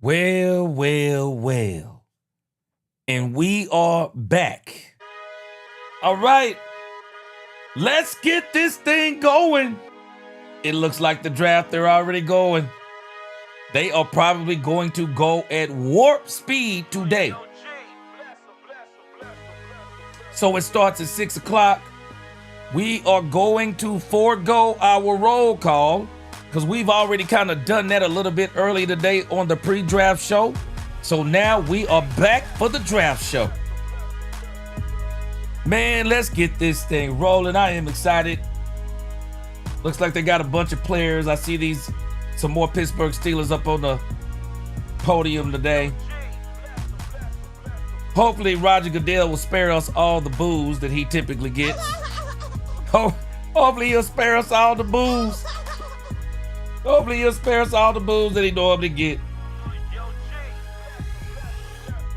Well, well, well. And we are back. All right. Let's get this thing going. It looks like the draft, they're already going. They are probably going to go at warp speed today. So it starts at 6 o'clock. We are going to forego our roll call because we've already kind of done that a little bit early today on the pre-draft show. So now we are back for the draft show. Man, let's get this thing rolling. I am excited. Looks like they got a bunch of players. I see some more Pittsburgh Steelers up on the podium today. Hopefully Roger Goodell will spare us all the boos that he typically gets. Hopefully he'll spare us all the boos. Hopefully he'll spare us all the boos that he normally get.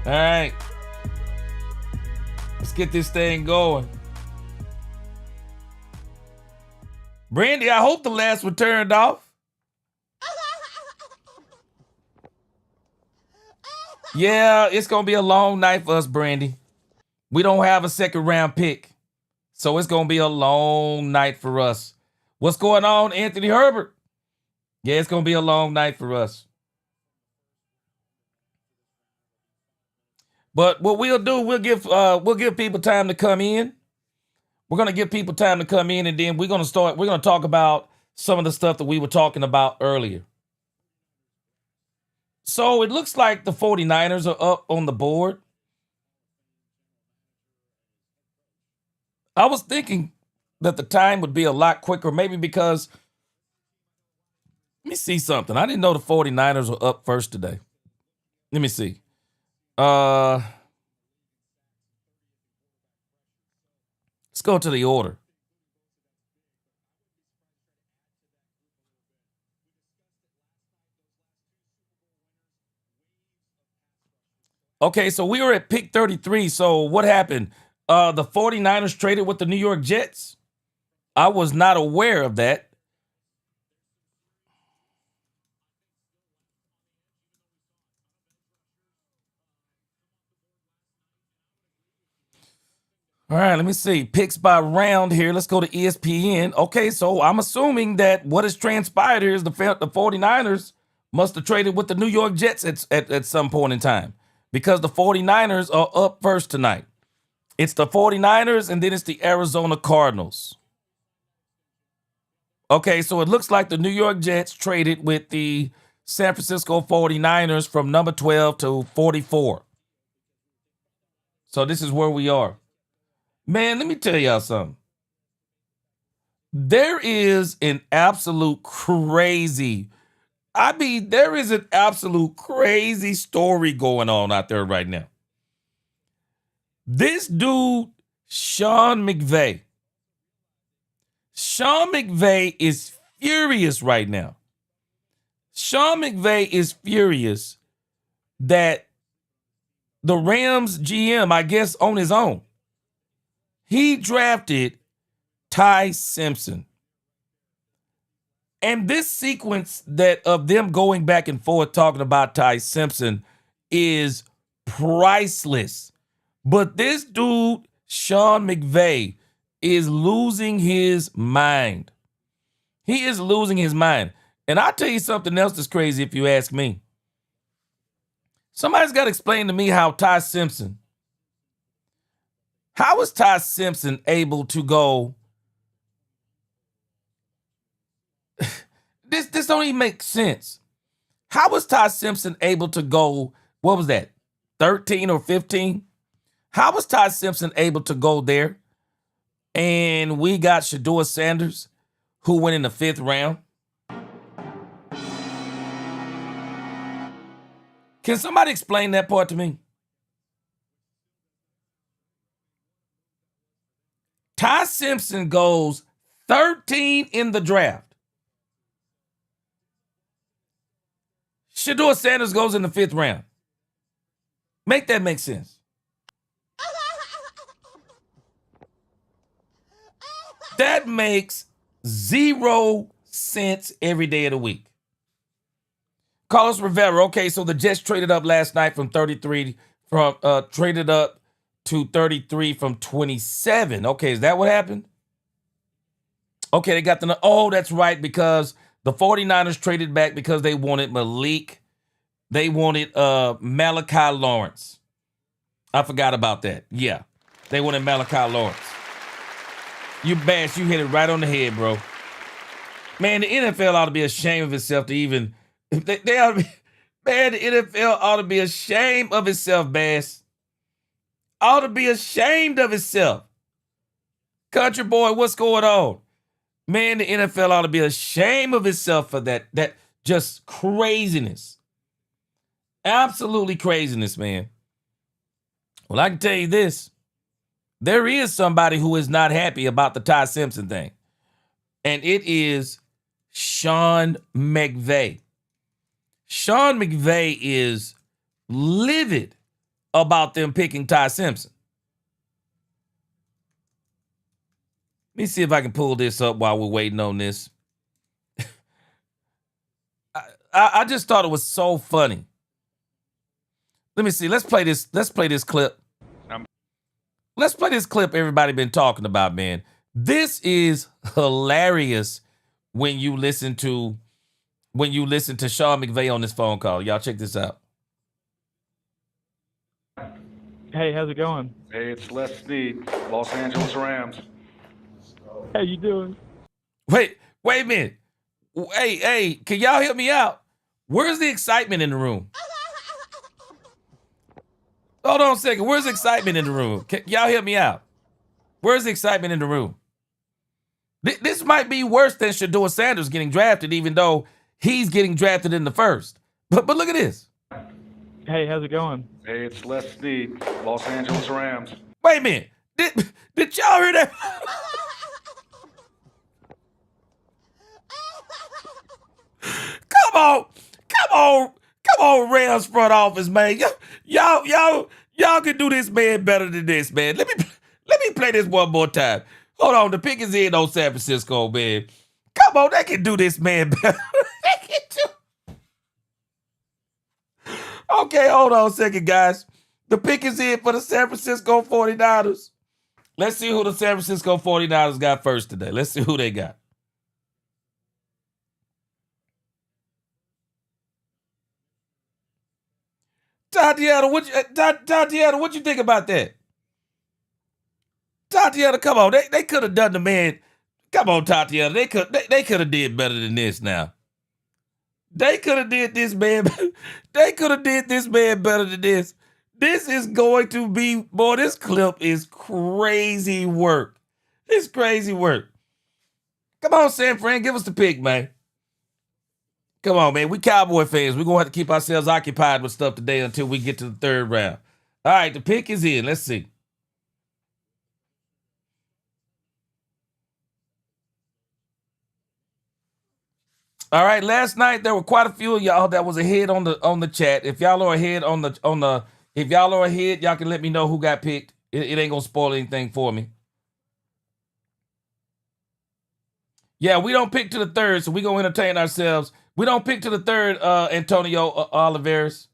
All right. Let's get this thing going. Brandy, I hope the last one turned off. Yeah, it's going to be a long night for us, Brandy. We don't have a second round pick. So it's going to be a long night for us. What's going on, Anthony Herbert? Yeah, it's going to be a long night for us. But what we'll do, we'll give people time to come in. We're going to give people time to come in, and then we're going to talk about some of the stuff that we were talking about earlier. So it looks like the 49ers are up on the board. I was thinking that the time would be a lot quicker, maybe because, let me see something. I didn't know the 49ers were up first today. Let me see. Let's go to the order. Okay, so we were at pick 33. So what happened? The 49ers traded with the New York Jets. I was not aware of that. All right, let me see. Picks by round here. Let's go to ESPN. Okay, so I'm assuming that what has transpired here is the 49ers must have traded with the New York Jets at some point in time because the 49ers are up first tonight. It's the 49ers, and then it's the Arizona Cardinals. Okay, so it looks like the New York Jets traded with the San Francisco 49ers from number 12 to 44. So this is where we are. Man, let me tell y'all something. There is an absolute crazy story going on out there right now. This dude, Sean McVay is furious right now. Sean McVay is furious that the Rams GM, I guess on his own, he drafted Ty Simpson. And this sequence of them going back and forth talking about Ty Simpson is priceless. But this dude, Sean McVay, is losing his mind. He is losing his mind. And I'll tell you something else that's crazy if you ask me. Somebody's got to explain to me how is Ty Simpson able to go? This don't even make sense. How was Ty Simpson able to go, what was that, 13 or 15? How was Ty Simpson able to go there? And we got Shedeur Sanders, who went in the 5th round. Can somebody explain that part to me? Ty Simpson goes 13 in the draft. Shedeur Sanders goes in the 5th round. Make that make sense. That makes 0 sense every day of the week. Carlos Rivera. Okay, so the Jets traded up last night from 33 from traded up to 33 from 27. Okay, is that what happened? Okay, they got the oh, that's right, because the 49ers traded back because they wanted Malik. They wanted Malachi Lawrence. I forgot about that. Yeah. They wanted Malachi Lawrence. You Bash, you hit it right on the head, bro. Man, the NFL ought to be ashamed of itself to even they ought to be, man, the NFL ought to be ashamed of itself, Bass. Ought to be ashamed of itself. Country boy, what's going on? Man, the NFL ought to be ashamed of itself for that just craziness. Absolutely craziness, man. Well, I can tell you this. There is somebody who is not happy about the Ty Simpson thing. And it is Sean McVay. Sean McVay is livid about them picking Ty Simpson. Let me see if I can pull this up while we're waiting on this. I just thought it was so funny. Let me see. Let's play this. Let's play this clip. Let's play this clip everybody been talking about, man. This is hilarious when you listen to Sean McVay on this phone call. Y'all check this out. Hey, how's it going? Hey, it's Les Snead, Los Angeles Rams. How you doing? Wait a minute. Hey, can y'all help me out? Where's the excitement in the room? Hold on a second. Where's the excitement in the room? Can y'all help me out? Where's the excitement in the room? This might be worse than Shedeur Sanders getting drafted, even though he's getting drafted in the first. But look at this. Hey, how's it going? Hey, it's Les Snead, Los Angeles Rams. Wait a minute. Did y'all hear that? Come on, Rams front office, man. Y'all can do this man better than this, man. Let me play this one more time. Hold on, the pick is in on San Francisco, man. Come on, they can do this man better. They can do. Okay, hold on a second, guys. The pick is in for the San Francisco 49ers. Let's see who the San Francisco 49ers got first today. Let's see who they got. Tatiana, what you think about that? Tatiana, come on. They could have done the man. Come on, Tatiana. They could have did better than this now. They could have did this man. They could have did this man better than this. This is going to be, boy, this clip is crazy work. It's crazy work. Come on, San Fran, give us the pick, man. Come on, man. We Cowboy fans. We're going to have to keep ourselves occupied with stuff today until we get to the third round. All right, the pick is in. Let's see. All right, last night there were quite a few of y'all that was ahead on the chat. If y'all are ahead if y'all are ahead, y'all can let me know who got picked. It ain't gonna spoil anything for me. Yeah, we don't pick to the third, so we're gonna entertain ourselves. We don't pick to the third, Antonio Oliveras.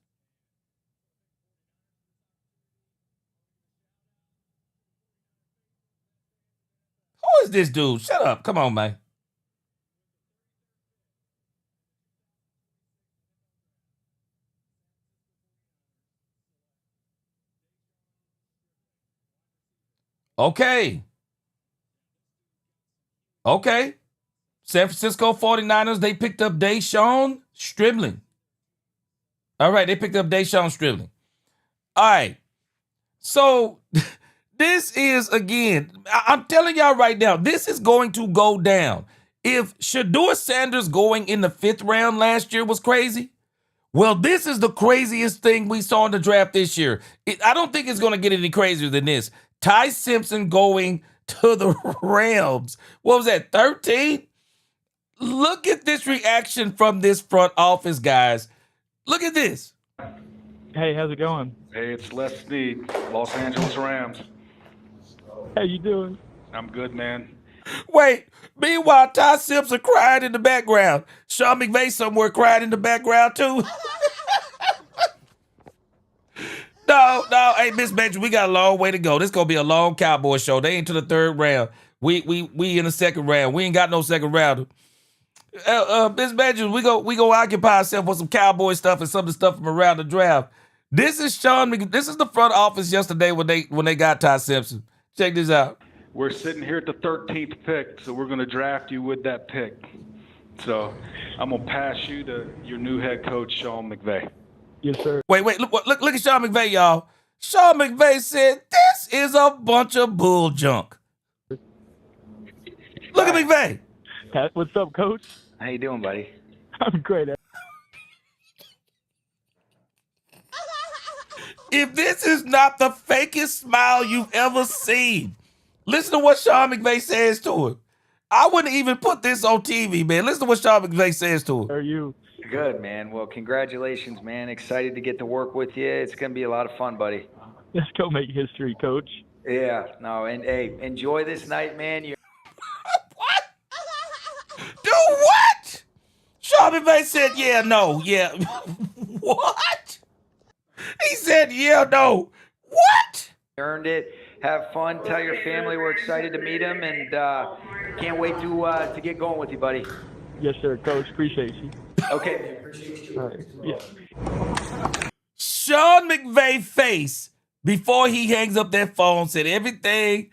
Who is this dude? Shut up. Come on, man. Okay. San Francisco 49ers, they picked up Deshaun Stribling. All right, they picked up Deshaun Stribling. All right. So this is, again, I'm telling y'all right now, this is going to go down. If Shedeur Sanders going in the 5th round last year was crazy, well, this is the craziest thing we saw in the draft this year. I don't think it's going to get any crazier than this. Ty Simpson going to the Rams. What was that, 13? Look at this reaction from this front office, guys. Look at this. Hey, how's it going? Hey, it's Les Snead, Los Angeles Rams. How you doing? I'm good, man. Wait, meanwhile, Ty Simpson crying in the background. Sean McVay somewhere crying in the background too. No, hey, Miss Bench, we got a long way to go. This gonna be a long Cowboy show. They ain't to the third round. We in the second round. We ain't got no second round. Miss Bench, we go occupy ourselves with some Cowboy stuff and some of the stuff from around the draft. This is This is the front office yesterday when they got Ty Simpson. Check this out. We're sitting here at the 13th pick, so we're going to draft you with that pick. So I'm going to pass you to your new head coach, Sean McVay. Yes, sir. Wait, look at Sean McVay, y'all. Sean McVay said, this is a bunch of bull junk. Look at McVay. Pat, what's up, Coach? How you doing, buddy? I'm great. If this is not the fakest smile you've ever seen, listen to what Sean McVay says to him. I wouldn't even put this on TV, man. Listen to what Sean McVay says to him. How are you? Good, man. Well, congratulations, man. Excited to get to work with you. It's going to be a lot of fun, buddy. Let's go make history, Coach. Yeah, no, and hey, enjoy this night, man. What? Do what? Sean McVay said, yeah, no, yeah. What? He said, yeah, no. What? Earned it. Have fun. Tell your family we're excited to meet him, and can't wait to get going with you, buddy. Yes, sir, Coach. Appreciate you. Okay. All right. Yeah. Sean McVay's face before he hangs up that phone said everything.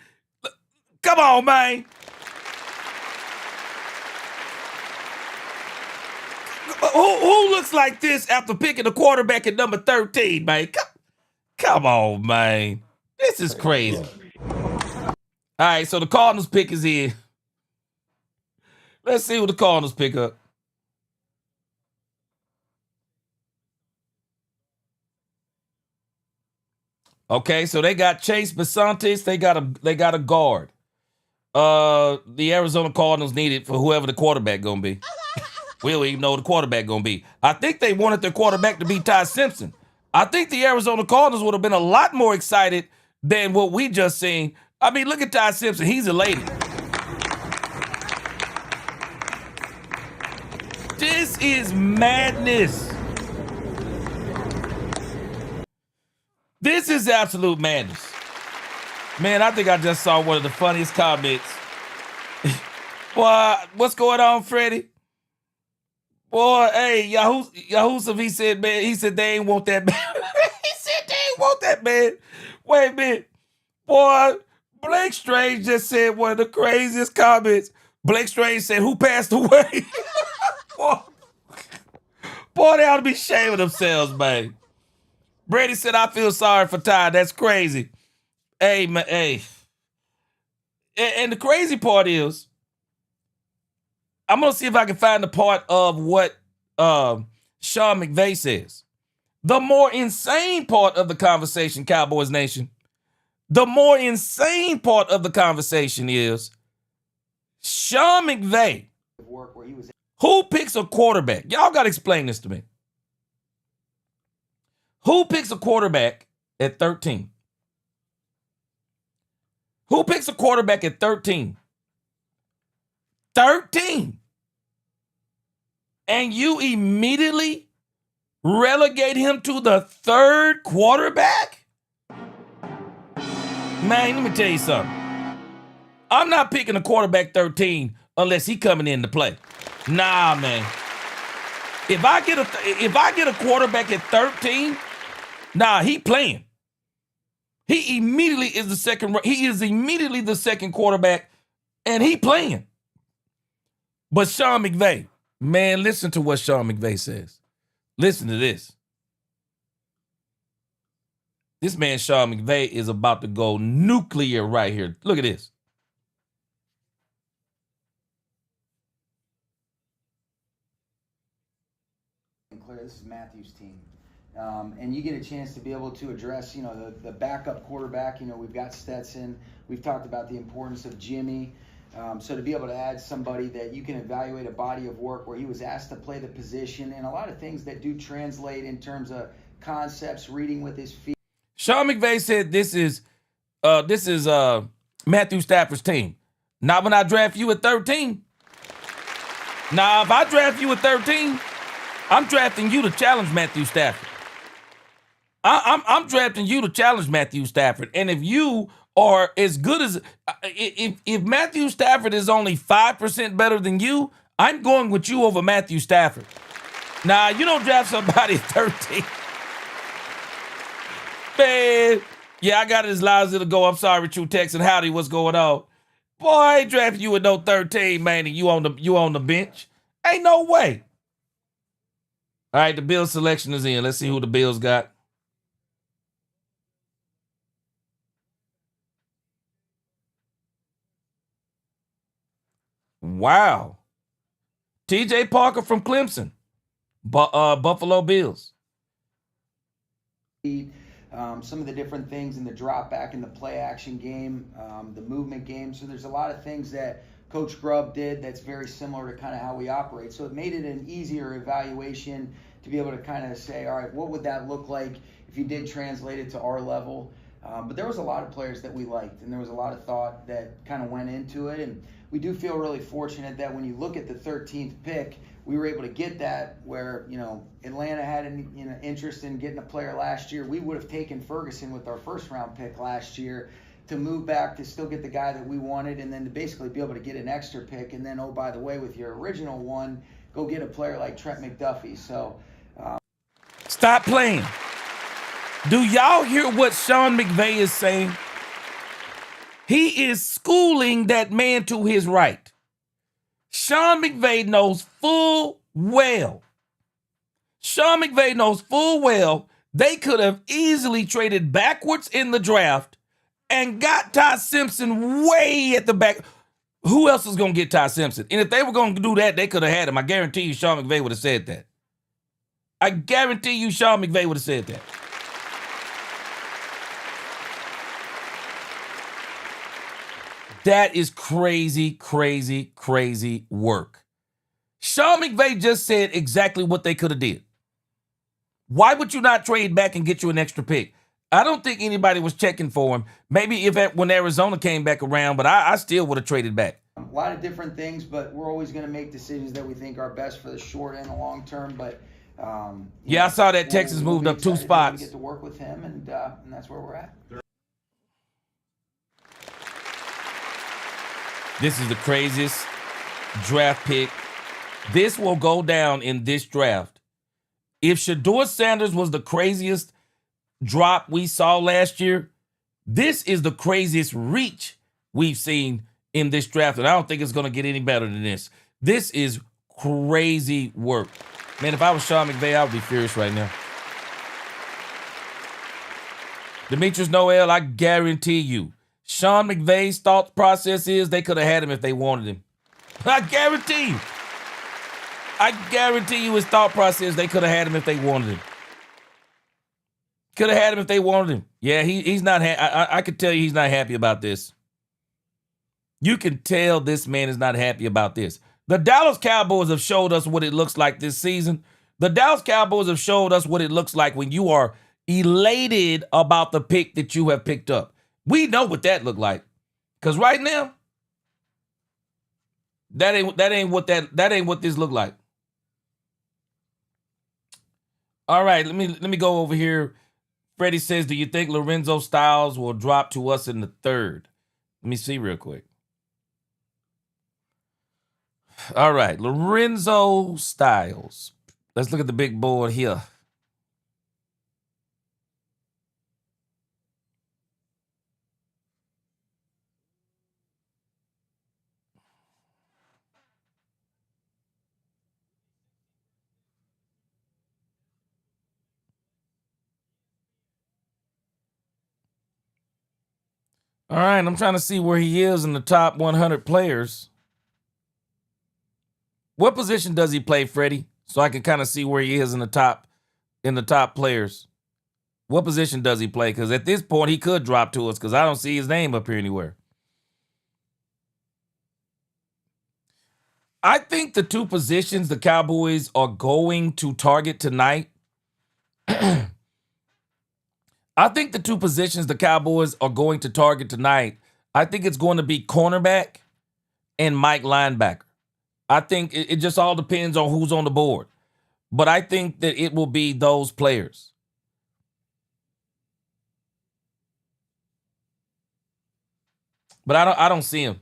Come on, man. Who looks like this after picking a quarterback at number 13, man? Come on, man. This is crazy. All right, so the Cardinals pick is in. Let's see what the Cardinals pick up. Okay, so they got Chase Besantis. They got a guard. The Arizona Cardinals need it for whoever the quarterback gonna be. We don't even know who the quarterback gonna be. I think they wanted their quarterback to be Ty Simpson. I think the Arizona Cardinals would have been a lot more excited than what we just seen. I mean, look at Ty Simpson. He's elated. This is madness. This is absolute madness. Man, I think I just saw one of the funniest comments. Boy, what's going on, Freddie? Boy, hey, Yahoo, he said, man, he said they ain't want that man. He said they ain't want that man. Wait a minute. Boy, Blake Strange just said one of the craziest comments. Blake Strange said, who passed away? Boy, they ought to be shaming themselves, man. Brady said, I feel sorry for Ty. That's crazy. Hey, man, hey. And the crazy part is, I'm going to see if I can find the part of what Sean McVay says. The more insane part of the conversation, Cowboys Nation, the more insane part of the conversation is Sean McVay, who picks a quarterback? Y'all got to explain this to me. Who picks a quarterback at 13? Who picks a quarterback at 13? 13. And you immediately relegate him to the third quarterback? Man, let me tell you something. I'm not picking a quarterback 13 unless he coming in to play. Nah, man. If I get a quarterback at 13, nah, he playing. He immediately is the second. He is immediately the second quarterback, and he playing. But Sean McVay, man, listen to what Sean McVay says. Listen to this. This man, Sean McVay, is about to go nuclear right here. Look at this. This is Matthew's team. And you get a chance to be able to address, the backup quarterback. We've got Stetson. We've talked about the importance of Jimmy. So to be able to add somebody that you can evaluate a body of work where he was asked to play the position and a lot of things that do translate in terms of concepts, reading with his feet. Sean McVay said this is Matthew Stafford's team. Not when I draft you at 13. Now, if I draft you at 13, I'm drafting you to challenge Matthew Stafford. I'm drafting you to challenge Matthew Stafford. And if you are as good as if Matthew Stafford is only 5% better than you, I'm going with you over Matthew Stafford. Now, you don't draft somebody at 13. Man, yeah, I got it as loud as it'll go. I'm sorry, True Text and howdy, what's going on? Boy, I ain't drafting you at no 13, man, and you on the bench. Ain't no way. All right, the Bills selection is in. Let's see who the Bills got. Wow. T.J. Parker from Clemson. Buffalo Bills. Some of the different things in the drop back in the play action game, the movement game. So there's a lot of things that Coach Grubb did that's very similar to kind of how we operate. So it made it an easier evaluation to be able to kind of say, all right, what would that look like if you did translate it to our level? But there was a lot of players that we liked, and there was a lot of thought that kind of went into it. And we do feel really fortunate that when you look at the 13th pick, we were able to get that where, Atlanta had an interest in getting a player last year. We would have taken Ferguson with our first round pick last year to move back to still get the guy that we wanted, and then to basically be able to get an extra pick. And then, oh, by the way, with your original one, go get a player like Trent McDuffie. So stop playing. Do y'all hear what Sean McVay is saying? He is schooling that man to his right. Sean McVay knows full well. They could have easily traded backwards in the draft and got Ty Simpson way at the back. Who else is going to get Ty Simpson? And if they were going to do that, they could have had him. I guarantee you Sean McVay would have said that. I guarantee you Sean McVay would have said that. That is crazy, crazy, crazy work. Sean McVay just said exactly what they could have did. Why would you not trade back and get you an extra pick? I don't think anybody was checking for him. Maybe when Arizona came back around, but I still would have traded back. A lot of different things, but we're always going to make decisions that we think are best for the short and the long term. But I saw that Texas moved up 2 spots. We get to work with him, and that's where we're at. This is the craziest draft pick. This will go down in this draft. If Shedeur Sanders was the craziest drop we saw last year, this is the craziest reach we've seen in this draft, and I don't think it's going to get any better than this. This is crazy work. Man, if I was Sean McVay, I would be furious right now. Demetrius Noel, I guarantee you, Sean McVay's thought process is they could have had him if they wanted him. I guarantee you his thought process, they could have had him if they wanted him. Could have had him if they wanted him. Yeah, he's not. I could tell you he's not happy about this. You can tell this man is not happy about this. The Dallas Cowboys have showed us what it looks like this season. The Dallas Cowboys have showed us what it looks like when you are elated about the pick that you have picked up. We know what that looked like. Because right now, that ain't what this looked like. All right, let me go over here. Freddie says, do you think Lorenzo Styles will drop to us in the 3rd? Let me see real quick. All right, Lorenzo Styles. Let's look at the big board here. All right, I'm trying to see where he is in the top 100 players. What position does he play, Freddie? So I can kind of see where he is in the top players. What position does he play? Because at this point, he could drop to us because I don't see his name up here anywhere. I think the 2 positions the Cowboys are going to target tonight. I think the 2 positions the Cowboys are going to target tonight, I think it's going to be cornerback and Mike linebacker. I think it just all depends on who's on the board. But I think that it will be those players. But I don't see him.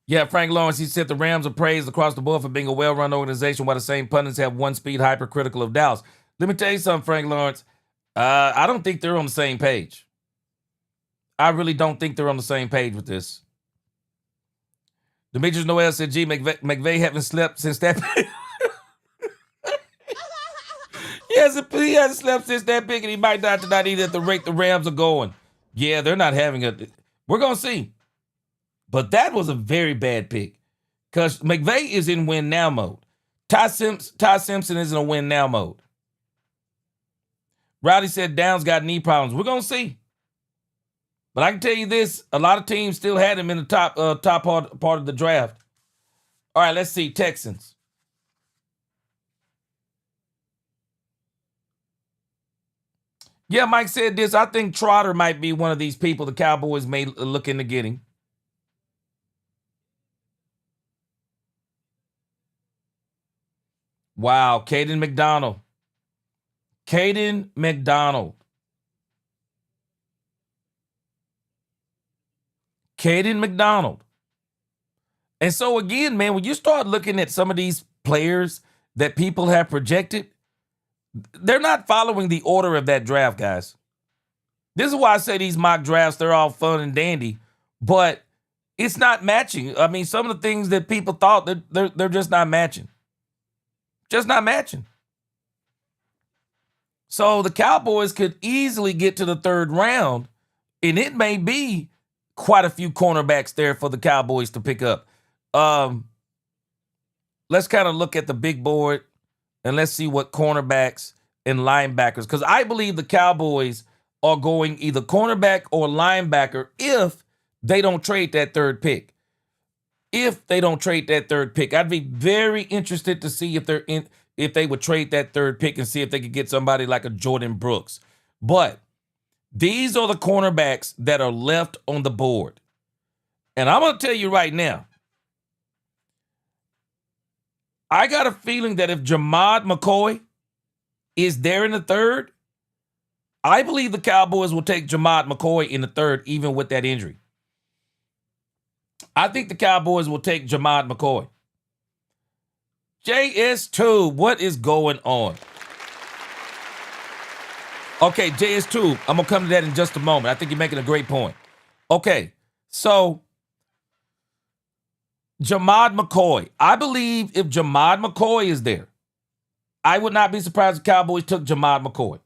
Yeah, Frank Lawrence, he said the Rams are praised across the board for being a well-run organization while the same pundits have one speed hypercritical of Dallas. Let me tell you something, Frank Lawrence. I don't think they're on the same page. I really don't think they're on the same page with this. Demetrius Noel said, gee, McVay haven't slept since that pick. he hasn't slept since that pick, and he might not tonight either at the rate the Rams are going. Yeah, they're not having a... We're going to see. But that was a very bad pick because McVay is in win-now mode. Ty Simpson is in a win-now mode. Rowdy said Downs got knee problems. We're going to see. But I can tell you this, a lot of teams still had him in the top part of the draft. All right, let's see. Texans. Yeah, Mike said this. I think Trotter might be one of these people the Cowboys may look into getting. Wow, Caden McDonald. Caden McDonald. Caden McDonald. And so again, man, when you start looking at some of these players that people have projected, they're not following the order of that draft, guys. This is why I say these mock drafts, they're all fun and dandy, but it's not matching. I mean, some of the things that people thought, they're just not matching. Just not matching. So the Cowboys could easily get to the third round, and it may be quite a few cornerbacks there for the Cowboys to pick up. Let's kind of look at the big board, and let's see what cornerbacks and linebackers, because I believe the Cowboys are going either cornerback or linebacker if they don't trade that third pick. If they don't trade that third pick, I'd be very interested to see if they would trade that third pick and see if they could get somebody like a Jordan Brooks. But these are the cornerbacks that are left on the board. And I'm going to tell you right now, I got a feeling that if Jamad McCoy is there in the third, I believe the Cowboys will take Jamad McCoy in the third, even with that injury. I think the Cowboys will take Jamad McCoy. JS2, what is going on? Okay, JS2, I'm going to come to that in just a moment. I think you're making a great point. Okay, so Jamad McCoy. I believe if Jamad McCoy is there, I would not be surprised if the Cowboys took Jamad McCoy.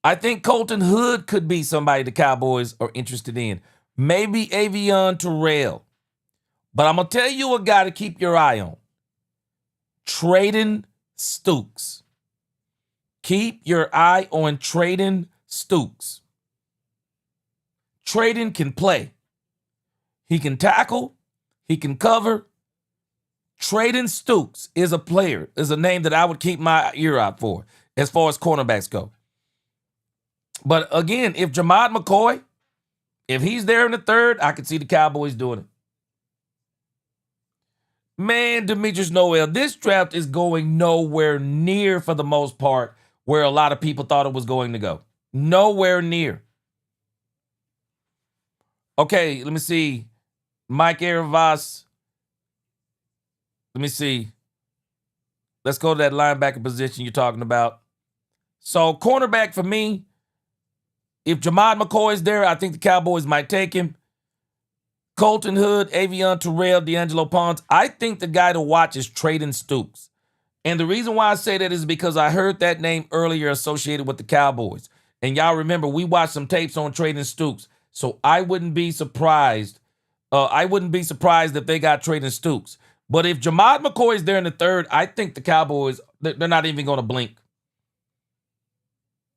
I think Colton Hood could be somebody the Cowboys are interested in. Maybe Avion Terrell. But I'm going to tell you a guy to keep your eye on. Traden Stukes. Keep your eye on Traden Stukes. Traden can play. He can tackle. He can cover. Traden Stukes is a player, is a name that I would keep my ear out for as far as cornerbacks go. But again, if Jamad McCoy, if he's there in the third, I could see the Cowboys doing it. Man, Demetrius Noel, this draft is going nowhere near, for the most part, where a lot of people thought it was going to go. Nowhere near. Okay, let me see. Mike Aravas. Let me see. Let's go to that linebacker position you're talking about. So, cornerback for me, if Jamad McCoy is there, I think the Cowboys might take him. Colton Hood, Avion Terrell, D'Angelo Pons. I think the guy to watch is Traden Stukes. And the reason why I say that is because I heard that name earlier associated with the Cowboys. And y'all remember, we watched some tapes on Traden Stukes. So I wouldn't be surprised. If they got Traden Stukes. But if Jamad McCoy is there in the third, I think the Cowboys, they're not even going to blink.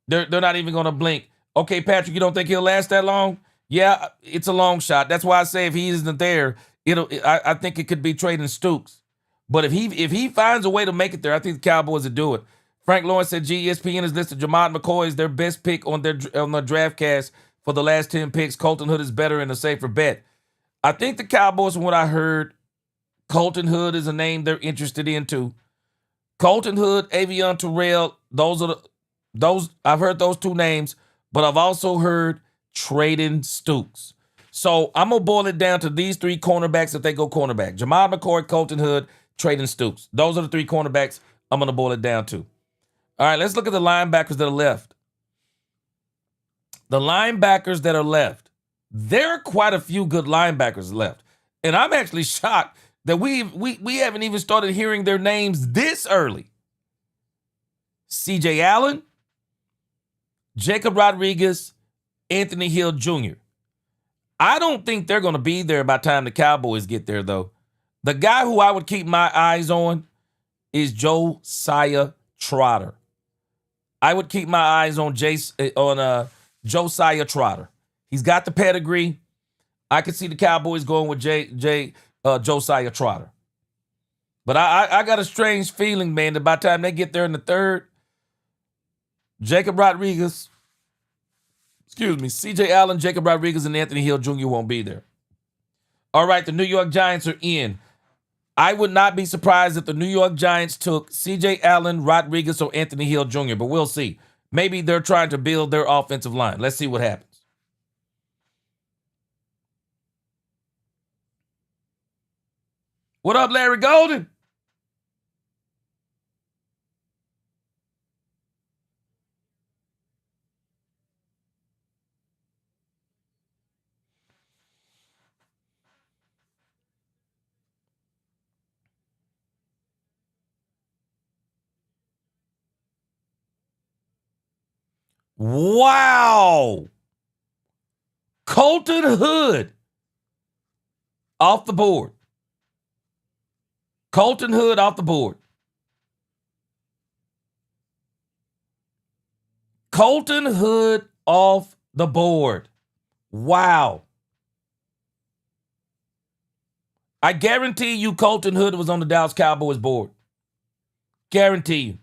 They're not even going to blink. Okay, Patrick, you don't think he'll last that long? Yeah, it's a long shot. That's why I say if he isn't there, I think it could be Traden Stukes. But if he finds a way to make it there, I think the Cowboys will do it. Frank Lawrence said ESPN has listed Jamad McCoy as their best pick on the draft cast for the last 10 picks. Colton Hood is better and a safer bet. I think the Cowboys, from what I heard, Colton Hood is a name they're interested in too. Colton Hood, Avion Terrell, those I've heard those two names, but I've also heard Traden Stukes. So I'm gonna boil it down to these three cornerbacks if they go cornerback: Jamad McCoy, Colton Hood, Traden Stukes. Those are the three cornerbacks I'm gonna boil it down to. All right, let's look at the linebackers that are left. The linebackers that are left, there are quite a few good linebackers left, and I'm actually shocked that we haven't even started hearing their names this early. C.J. Allen, Jacob Rodriguez, Anthony Hill Jr. I don't think they're going to be there by the time the Cowboys get there, though. The guy who I would keep my eyes on is Josiah Trotter. I would keep my eyes on Josiah Trotter. He's got the pedigree. I could see the Cowboys going with Josiah Trotter. But I got a strange feeling, man, that by the time they get there in the third, Jacob Rodriguez, C.J. Allen, Jacob Rodriguez, and Anthony Hill Jr. won't be there. All right, the New York Giants are in. I would not be surprised if the New York Giants took C.J. Allen, Rodriguez, or Anthony Hill Jr., but we'll see. Maybe they're trying to build their offensive line. Let's see what happens. What up, Larry Golden? Wow. Colton Hood off the board. Colton Hood off the board. Colton Hood off the board. Wow. I guarantee you Colton Hood was on the Dallas Cowboys board. Guarantee you.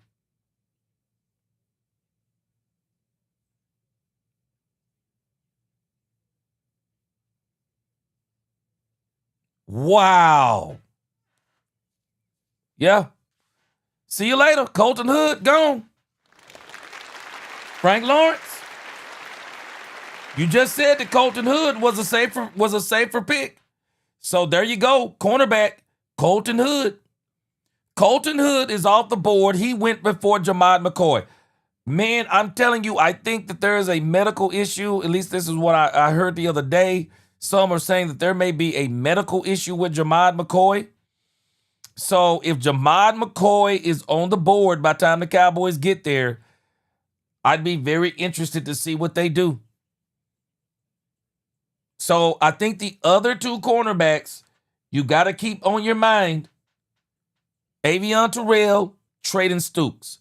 Wow. Yeah. See you later. Colton Hood, gone. Frank Lawrence. You just said that Colton Hood was a safer pick. So there you go. Cornerback, Colton Hood. Colton Hood is off the board. He went before Jamad McCoy. Man, I'm telling you, I think that there is a medical issue. At least this is what I heard the other day. Some are saying that there may be a medical issue with Jamad McCoy. So if Jamad McCoy is on the board by the time the Cowboys get there, I'd be very interested to see what they do. So I think the other two cornerbacks you got to keep on your mind, Avion Terrell, Traden Stukes.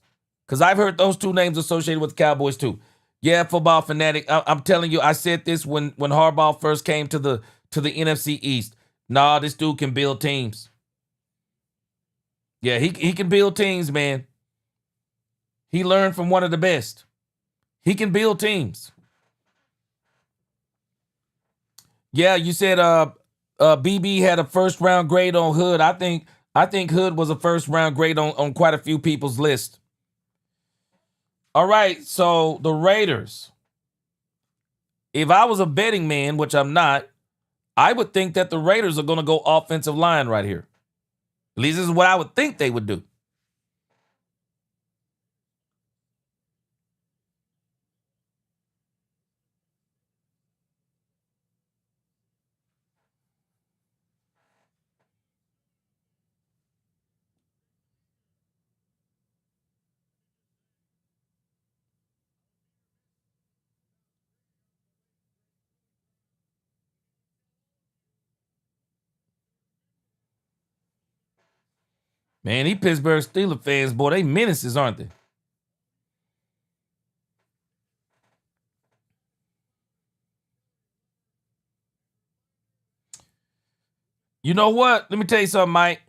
Because I've heard those two names associated with the Cowboys too. Yeah, football fanatic. I'm telling you, I said this when Harbaugh first came to the NFC East. Nah, this dude can build teams. Yeah, he can build teams, man. He learned from one of the best. He can build teams. Yeah, you said BB had a first round grade on Hood. I think Hood was a first round grade on quite a few people's list. All right, so the Raiders. If I was a betting man, which I'm not, I would think that the Raiders are going to go offensive line right here. At least this is what I would think they would do. Man, these Pittsburgh Steelers fans, boy, they menaces, aren't they? You know what? Let me tell you something, Mike.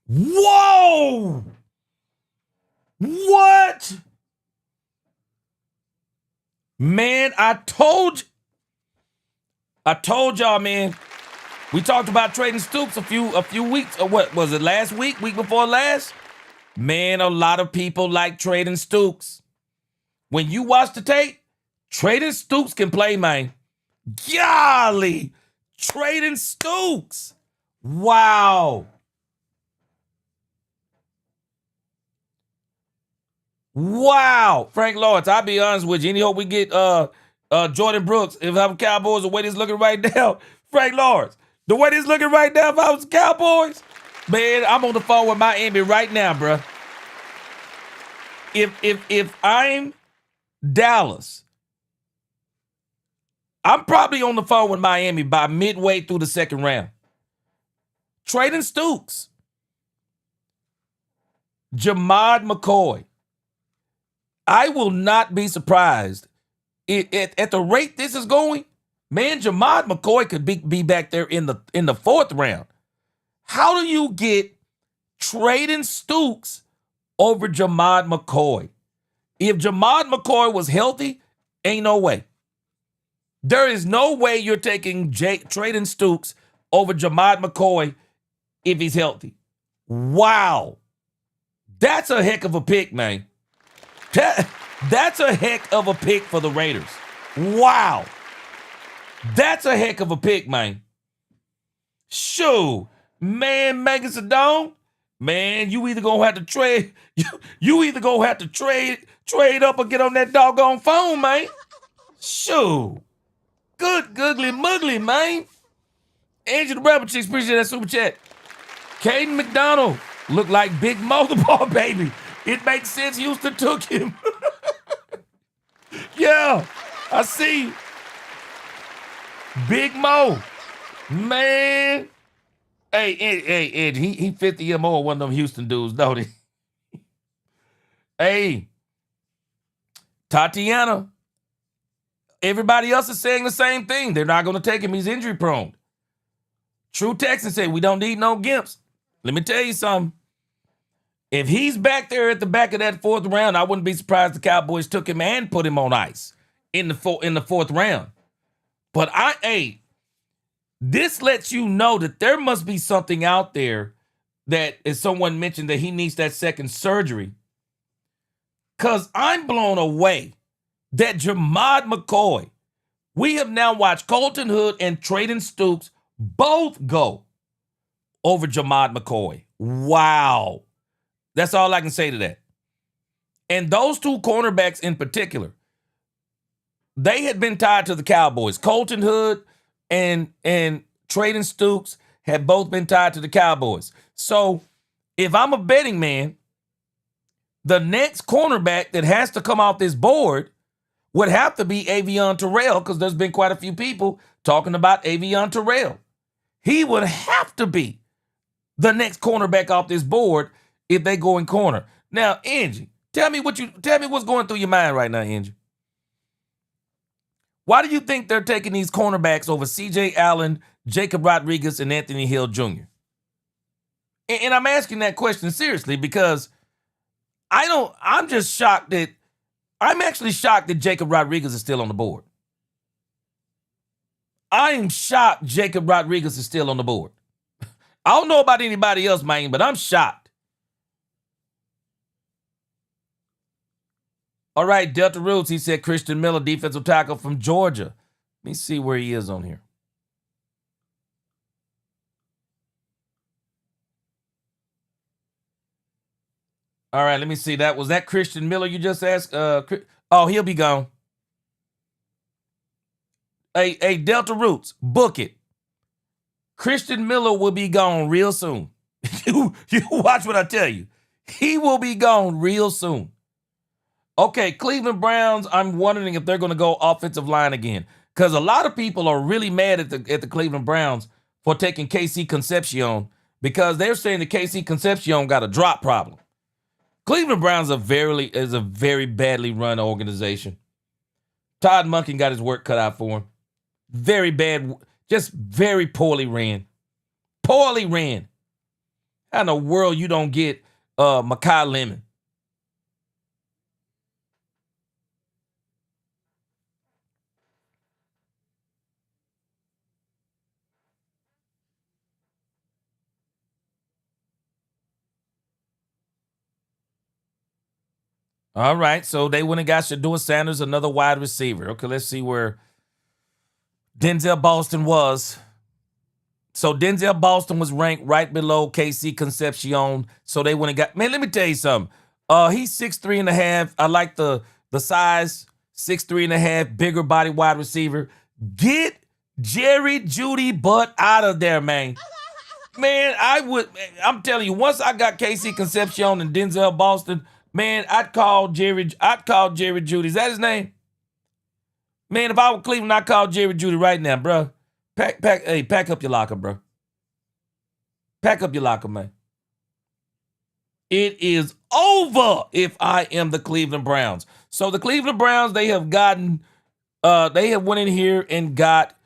Whoa! What? Man, I told y'all, man. We talked about trading Stoops a few weeks, or what was it, last week before last? Man, a lot of people like trading Stoops. When you watch the tape, trading Stoops can play, man. Golly, trading Stoops. Wow. Wow. Frank Lawrence, I'll be honest with you. Any hope we get Jordan Brooks, if I'm Cowboys, the way this looking right now, Frank Lawrence, the way this looking right now, if I was Cowboys, man, I'm on the phone with Miami right now, bro. If I'm Dallas, I'm probably on the phone with Miami by midway through the second round. Trading Stoops. Jamad McCoy. I will not be surprised. At the rate this is going, man, Jamad McCoy could be back there in the fourth round. How do you get trading Stoops over Jamad McCoy? If Jamad McCoy was healthy, ain't no way. There is no way you're taking trading Stoops over Jamad McCoy if he's healthy. Wow. That's a heck of a pick, man. That's a heck of a pick for the Raiders. Wow. That's a heck of a pick, man. Shoo. Man, Megan Sedone, man, you either gonna have to trade, you either gonna have to trade up or get on that doggone phone, man. Shoo. Good googly muggly, man. Angie the Rebel Chicks, appreciate that super chat. Caden McDonald looked like Big Mo the ball baby. It makes sense Houston took him. Yeah, I see. Big Mo. Man. Hey, Ed, he 50 more one of them Houston dudes, don't he? Hey, Tatiana. Everybody else is saying the same thing. They're not going to take him. He's injury prone. True Texan said, we don't need no gimps. Let me tell you something. If he's back there at the back of that fourth round, I wouldn't be surprised the Cowboys took him and put him on ice in the fourth round. But this lets you know that there must be something out there that, as someone mentioned, that he needs that second surgery. Because I'm blown away that Jamad McCoy, we have now watched Colton Hood and Trading Stoops both go over Jamad McCoy. Wow. That's all I can say to that. And those two cornerbacks in particular, they had been tied to the Cowboys. Colton Hood and Trading Stoops had both been tied to the Cowboys. So if I'm a betting man, the next cornerback that has to come off this board would have to be Avion Terrell, because there's been quite a few people talking about Avion Terrell. He would have to be the next cornerback off this board if they go in corner. Now, Angie, tell me what's going through your mind right now, Angie. Why do you think they're taking these cornerbacks over C.J. Allen, Jacob Rodriguez, and Anthony Hill Jr.? And I'm asking that question seriously because I'm actually shocked that Jacob Rodriguez is still on the board. I am shocked Jacob Rodriguez is still on the board. I don't know about anybody else, man, but I'm shocked. All right, Delta Roots, he said Christian Miller, defensive tackle from Georgia. Let me see where he is on here. All right, let me see. Was that Christian Miller you just asked? Oh, he'll be gone. Hey, Delta Roots, book it. Christian Miller will be gone real soon. you watch what I tell you. He will be gone real soon. Okay, Cleveland Browns, I'm wondering if they're going to go offensive line again. Because a lot of people are really mad at the Cleveland Browns for taking KC Concepcion, because they're saying that KC Concepcion got a drop problem. Cleveland Browns is a very badly run organization. Todd Monken got his work cut out for him. Very bad, just very poorly ran. Poorly ran. How in the world you don't get Makai Lemon? All right, so they went and got Shador Sanders, another wide receiver. Okay, let's see where Denzel Boston was. So Denzel Boston was ranked right below KC Concepcion. So they went and got, man, let me tell you something. He's 6'3 and a half. I like the size, 6'3 and a half, bigger body wide receiver. Get Jerry Judy butt out of there, man. Man, I'm telling you, once I got KC Concepcion and Denzel Boston, man, I'd call Jerry Judy. Is that his name? Man, if I were Cleveland, I'd call Jerry Judy right now, bro. Pack up your locker, bro. Pack up your locker, man. It is over if I am the Cleveland Browns. So the Cleveland Browns, they have went in here and got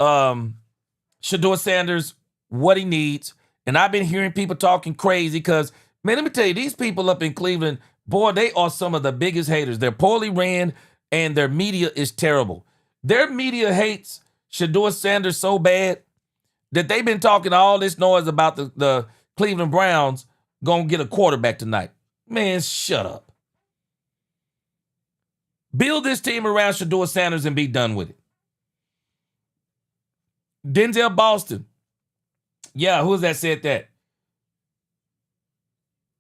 Shador Sanders what he needs. And I've been hearing people talking crazy because, man, let me tell you, these people up in Cleveland, boy, they are some of the biggest haters. They're poorly ran and their media is terrible. Their media hates Shador Sanders so bad that they've been talking all this noise about the Cleveland Browns going to get a quarterback tonight. Man, shut up. Build this team around Shador Sanders and be done with it. Denzel Boston. Yeah, who's that said that?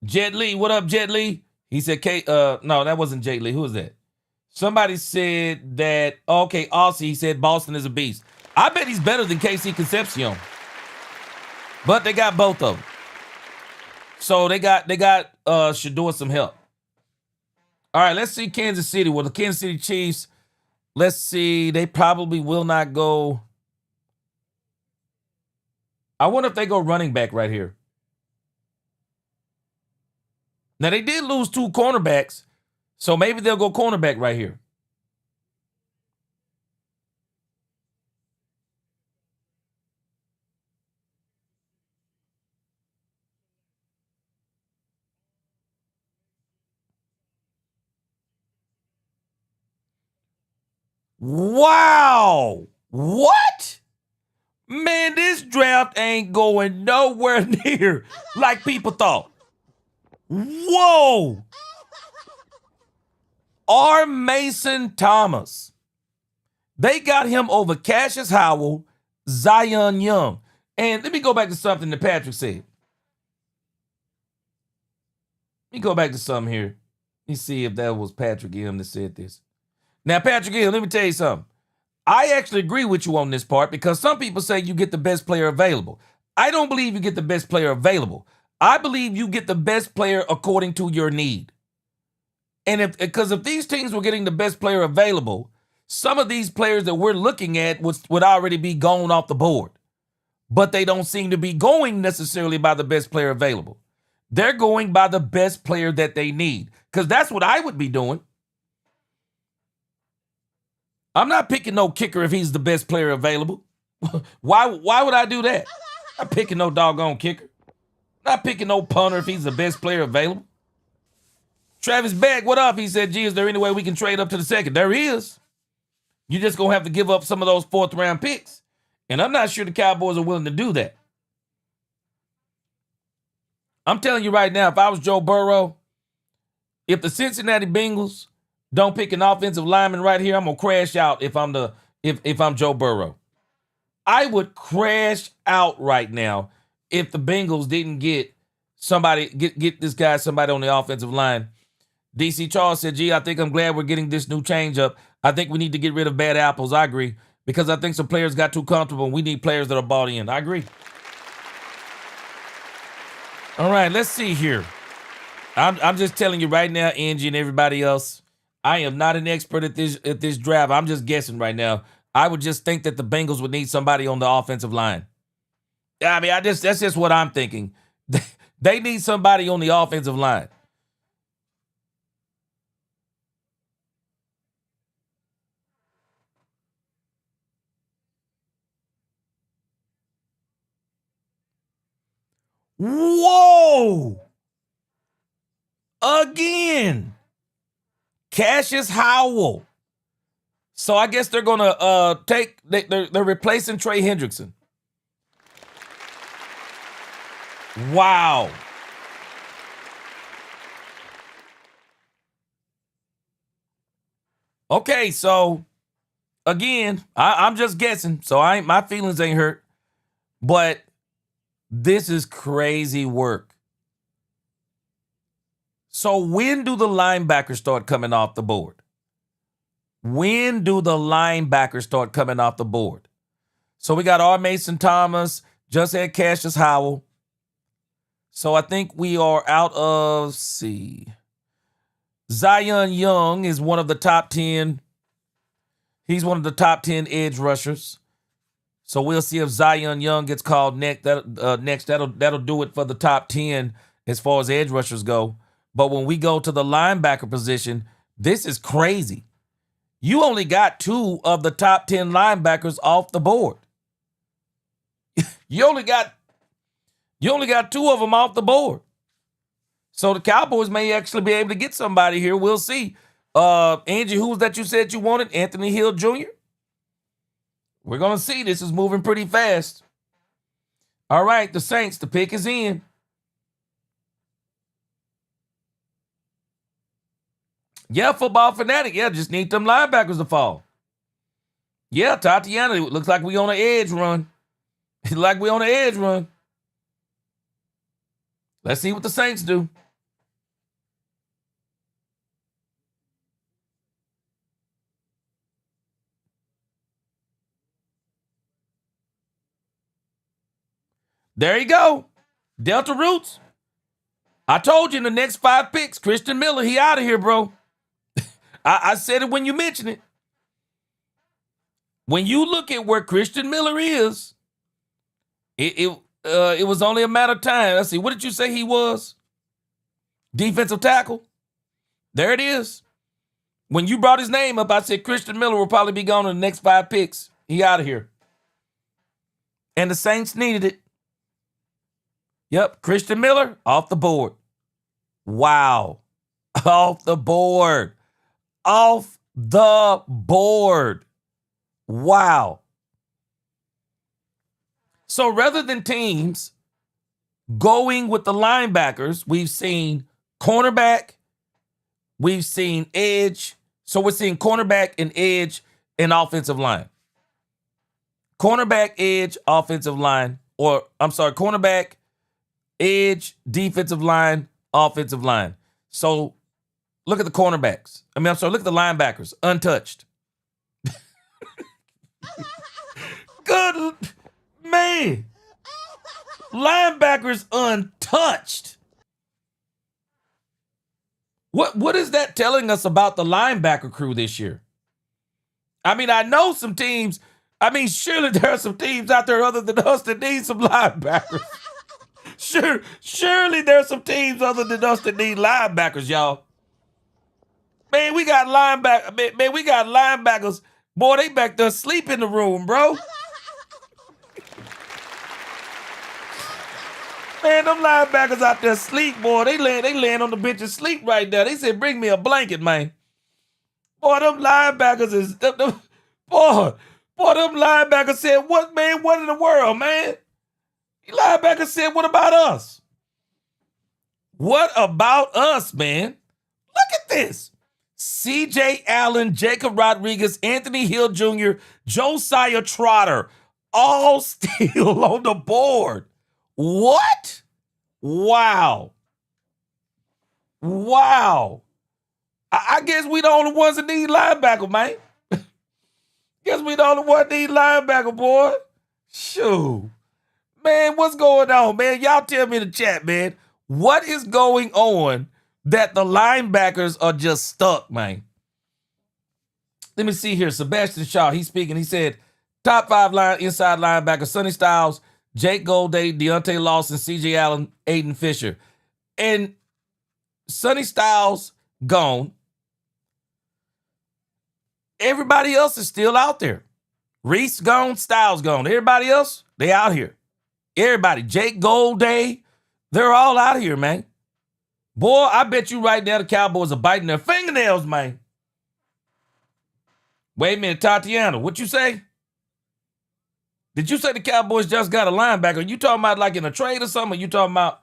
Jet Li. What up, Jet Li? He said, no, that wasn't Jet Li. Who was that? Somebody said that, okay, Aussie, he said Boston is a beast. I bet he's better than KC Concepcion. But they got both of them. So they got Shador some help. All right, let's see Kansas City. Well, the Kansas City Chiefs, let's see, they probably will not go. I wonder if they go running back right here. Now, they did lose 2 cornerbacks, so maybe they'll go cornerback right here. Wow. What? Man, this draft ain't going nowhere near like people thought. Whoa. R. Mason Thomas. They got him over Cassius Howell, Zion Young. And let me go back to something that Patrick said. Let me go back to something here. Let me see if that was Patrick M that said this. Now, Patrick M, let me tell you something. I actually agree with you on this part because some people say you get the best player available. I don't believe you get the best player available. I believe you get the best player according to your need. And because if these teams were getting the best player available, some of these players that we're looking at would already be gone off the board. But they don't seem to be going necessarily by the best player available. They're going by the best player that they need because that's what I would be doing. I'm not picking no kicker if he's the best player available. Why would I do that? I'm not picking no doggone kicker. Not picking no punter if he's the best player available. Travis Beck, what up? He said, gee, is there any way we can trade up to the second? There is. You're just going to have to give up some of those 4th round picks. And I'm not sure the Cowboys are willing to do that. I'm telling you right now, if I was Joe Burrow, if the Cincinnati Bengals don't pick an offensive lineman right here, I'm going to crash out if I'm Joe Burrow. I would crash out right now if the Bengals didn't get somebody, get this guy somebody on the offensive line. DC Charles said, gee, I think I'm glad we're getting this new changeup. I think we need to get rid of bad apples. I agree. Because I think some players got too comfortable and we need players that are bought in. I agree. All right, let's see here. I'm just telling you right now, Angie and everybody else, I am not an expert at this draft. I'm just guessing right now. I would just think that the Bengals would need somebody on the offensive line. I mean, that's just what I'm thinking. They need somebody on the offensive line. Whoa! Again. Cassius Howell. So I guess they're gonna they're replacing Trey Hendrickson. Wow. Okay, so again, I'm just guessing, so my feelings ain't hurt, but this is crazy work. So when do the linebackers start coming off the board? When do the linebackers start coming off the board? So we got R. Mason Thomas, just had Cassius Howell. So I think we are out of, Zion Young is one of the top 10. He's one of the top 10 edge rushers. So we'll see if Zion Young gets called next. That'll do it for the top 10 as far as edge rushers go. But when we go to the linebacker position, this is crazy. You only got 2 of the top 10 linebackers off the board. You only got 2 of them off the board. So the Cowboys may actually be able to get somebody here. We'll see. Angie, who was that you said you wanted? Anthony Hill Jr.? We're going to see. This is moving pretty fast. All right, the Saints, the pick is in. Yeah, football fanatic. Yeah, just need them linebackers to fall. Yeah, Tatiana, it looks like we on an edge run. Like we on an edge run. Let's see what the Saints do. There you go. Delta Roots. I told you in the next 5 picks, Christian Miller, he out of here, bro. I said it when you mentioned it. When you look at where Christian Miller is, it was only a matter of time. Let's see, what did you say he was? Defensive tackle. There it is. When you brought his name up, I said Christian Miller will probably be gone in the next 5 picks. He out of here. And the Saints needed it. Yep, Christian Miller off the board. Wow. Off the board. Off the board. Wow. So rather than teams going with the linebackers, we've seen cornerback, we've seen edge. So we're seeing cornerback and edge and offensive line. Cornerback, edge, offensive line. Or, I'm sorry, cornerback, edge, defensive line, offensive line. So look at the cornerbacks. Look at the linebackers. Untouched. Good man. Linebackers untouched. What is that telling us about the linebacker crew this year? I know some teams. Surely there are some teams out there other than us that need some linebackers. Surely there are some teams other than us that need linebackers, y'all. Man, we got linebackers. Man, we got linebackers. Boy, they back there asleep in the room, bro. Man, them linebackers out there sleep, boy. They laying on the bench and sleep right there. They said, bring me a blanket, man. Boy, them linebackers is... Boy, them linebackers said, what, man? What in the world, man? The linebackers said, what about us? What about us, man? Look at this. C.J. Allen, Jacob Rodriguez, Anthony Hill Jr., Josiah Trotter, all still on the board. What? Wow. Wow. I guess we the only ones that need linebacker, man. Guess we the only ones that need linebacker, boy. Shoot. Man, what's going on, man? Y'all tell me in the chat, man. What is going on that the linebackers are just stuck, man? Let me see here. Sebastian Shaw, he's speaking. He said, top 5 inside linebackers, Sonny Styles, Jake Golday, Deontay Lawson, C.J. Allen, Aiden Fisher. And Sonny Styles gone. Everybody else is still out there. Reese gone, Styles gone. Everybody else, they out here. Everybody. Jake Golday, They're all out of here, man. Boy, I bet you right now the Cowboys are biting their fingernails, man. Wait a minute, Tatiana, what you say? Did you say the Cowboys just got a linebacker? You talking about like in a trade or something? Or you talking about?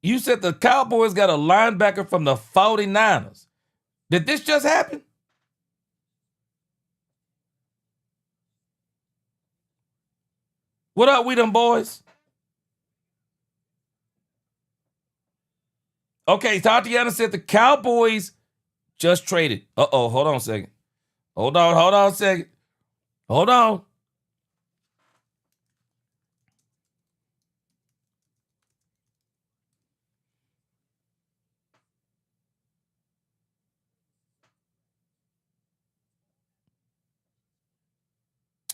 You said the Cowboys got a linebacker from the 49ers. Did this just happen? What up, we them boys? Okay, Tatiana said the Cowboys just traded. Uh-oh, hold on a second. Hold on a second. Hold on.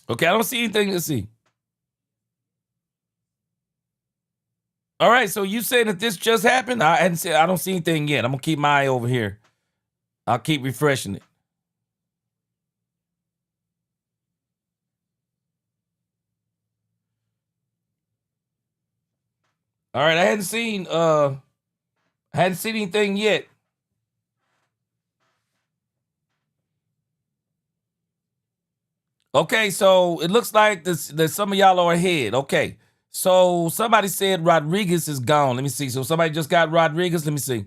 Okay, I don't see anything to see. All right, so you saying that this just happened? I don't see anything yet. I'm gonna keep my eye over here. I'll keep refreshing it. All right, I hadn't seen anything yet. Okay, so it looks like that some of y'all are ahead. Okay, so somebody said Rodriguez is gone. Let me see. So somebody just got Rodriguez. Let me see.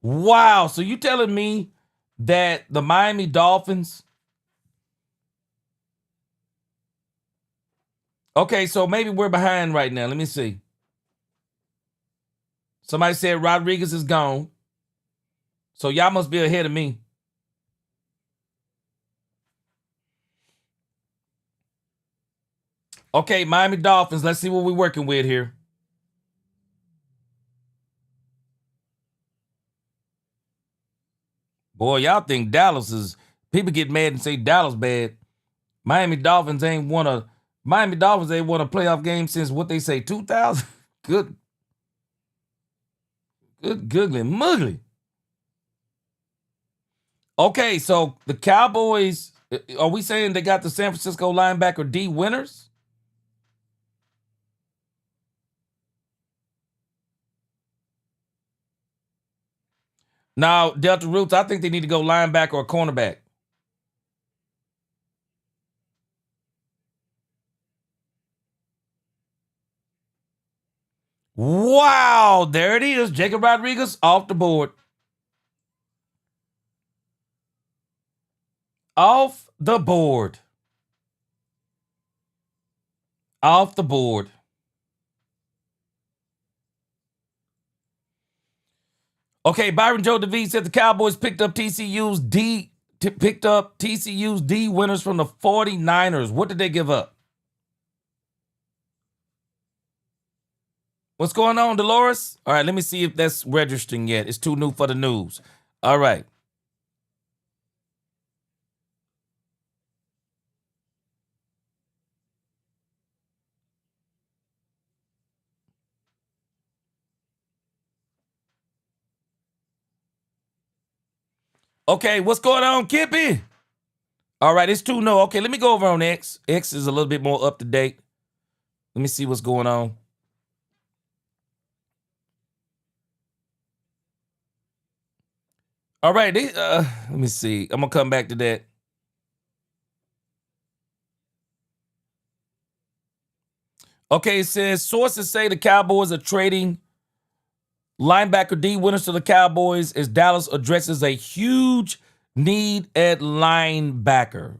Wow. So you telling me that the Miami Dolphins? Okay, so maybe we're behind right now. Let me see. Somebody said Rodriguez is gone. So y'all must be ahead of me. Okay, Miami Dolphins. Let's see what we're working with here. Boy, y'all think Dallas is... People get mad and say Dallas bad. Miami Dolphins ain't won a playoff game since what they say, 2000? Good googly muggly. Okay, so the Cowboys, are we saying they got the San Francisco linebacker D winners? Now, Delta Roots, I think they need to go linebacker or cornerback. Wow, there it is. Jacob Rodriguez off the board. Off the board. Off the board. Okay, Byron Joe DeVee said the Cowboys picked up TCU's D winners from the 49ers. What did they give up? What's going on, Dolores? All right, let me see if that's registering yet. It's too new for the news. All right. Okay, what's going on, Kippy? All right, it's too new. Okay, let me go over on X. X is a little bit more up to date. Let me see what's going on. All right, let me see. I'm going to come back to that. Okay, it says sources say the Cowboys are trading linebacker D winners to the Cowboys as Dallas addresses a huge need at linebacker.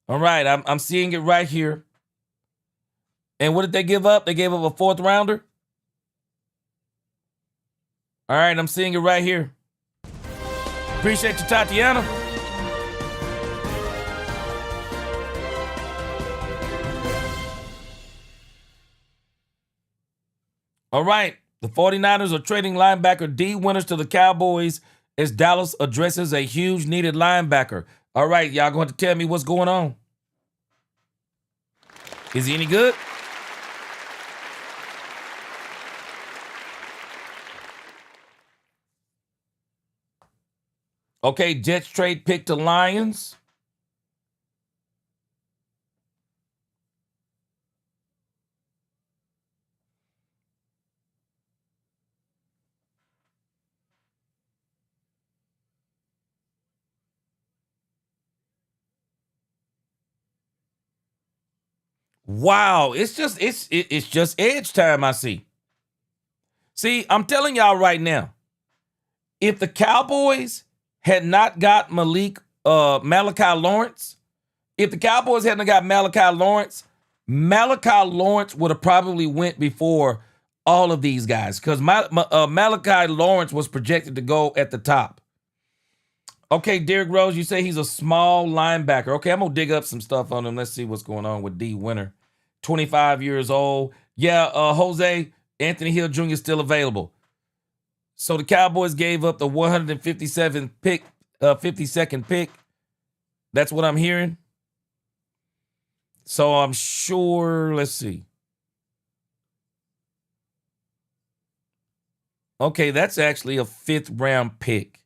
All right, I'm seeing it right here. And what did they give up? They gave up a 4th rounder. All right, I'm seeing it right here. Appreciate you, Tatiana. All right, the 49ers are trading linebacker D winners to the Cowboys as Dallas addresses a huge needed linebacker. All right, y'all going to tell me what's going on? Is he any good? Okay, Jets trade pick to Lions. Wow, it's just edge time. I see. See, I'm telling y'all right now, if the Cowboys had not got Malachi Lawrence, if the Cowboys hadn't got Malachi Lawrence would have probably went before all of these guys because Malachi Lawrence was projected to go at the top. Okay, Derrick Rose, you say he's a small linebacker. Okay, I'm going to dig up some stuff on him. Let's see what's going on with D. Winter. 25 years old. Yeah, Jose, Anthony Hill Jr. is still available. So the Cowboys gave up the 157th pick, 52nd pick. That's what I'm hearing. So I'm sure, let's see. Okay, that's actually a 5th round pick.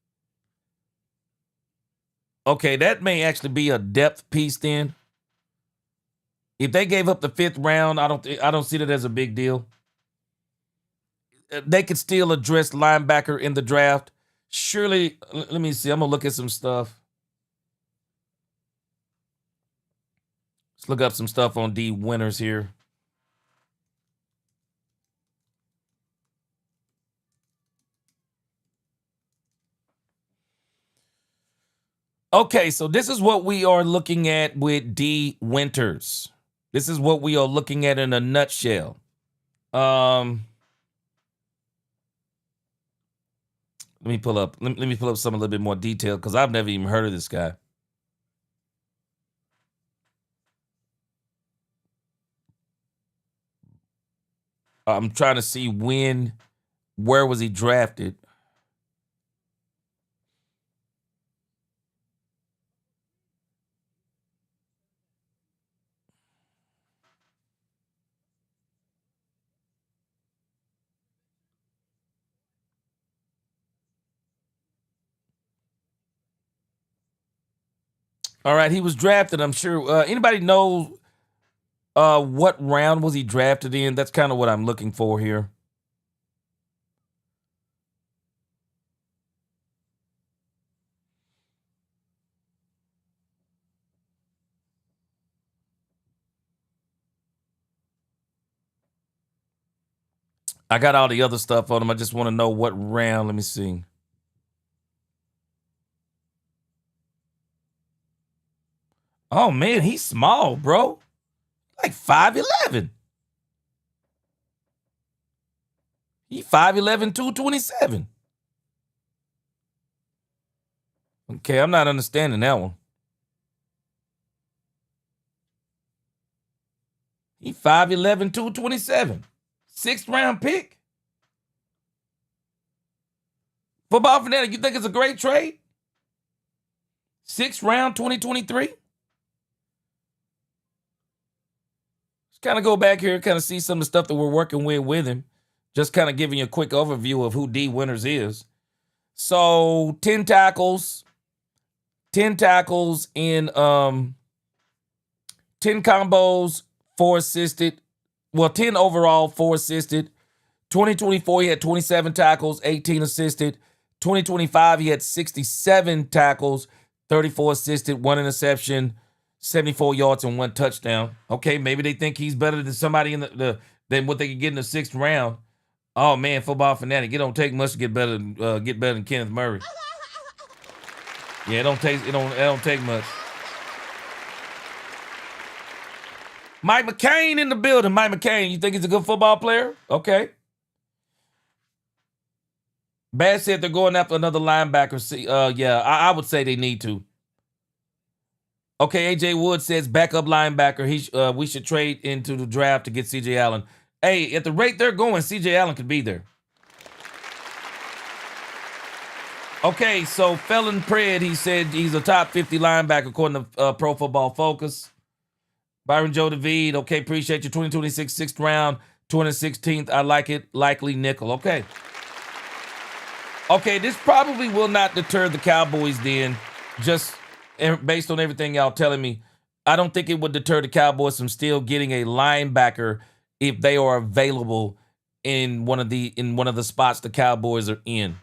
Okay, that may actually be a depth piece then. If they gave up the 5th round, I don't see that as a big deal. They could still address linebacker in the draft. Surely, let me see. I'm going to look at some stuff. Let's look up some stuff on D Winners here. Okay, so this is what we are looking at with D Winters. This is what we are looking at in a nutshell. Let me pull up some a little bit more detail because I've never even heard of this guy. I'm trying to see where was he drafted? All right, he was drafted. I'm sure. Anybody know what round was he drafted in? That's kind of what I'm looking for here. I got all the other stuff on him. I just want to know what round. Let me see. Oh, man, he's small, bro. Like 5'11". He 5'11", 227. Okay, I'm not understanding that one. He 5'11", 227. 6th round pick. Football Fanatic, you think it's a great trade? 6th round, 2023? Let's kind of go back here and kind of see some of the stuff that we're working with him. Just kind of giving you a quick overview of who D Winters is. So 10 tackles in 10 combos, 4 assisted. Well, 10 overall, 4 assisted. 2024, he had 27 tackles, 18 assisted. 2025, he had 67 tackles, 34 assisted, 1 interception, 74 yards, and 1 touchdown. Okay, maybe they think he's better than somebody in than what they could get in the 6th round. Oh man, Football Fanatic, it don't take much to get better than Kenneth Murray. Yeah, it don't take much. Mike McCain in the building. Mike McCain, you think he's a good football player? Okay. Bad said they're going after another linebacker. Yeah, I would say they need to. Okay, AJ Wood says backup linebacker. We should trade into the draft to get CJ Allen. Hey, at the rate they're going, CJ Allen could be there. Okay, so Felon Pred, he said he's a top 50 linebacker according to Pro Football Focus. Byron Joe David, okay, appreciate you. 2026 6th round, 2016th, I like it. Likely nickel. Okay. Okay, this probably will not deter the Cowboys then, just based on everything y'all telling me. I don't think it would deter the Cowboys from still getting a linebacker if they are available in one of the spots the Cowboys are in.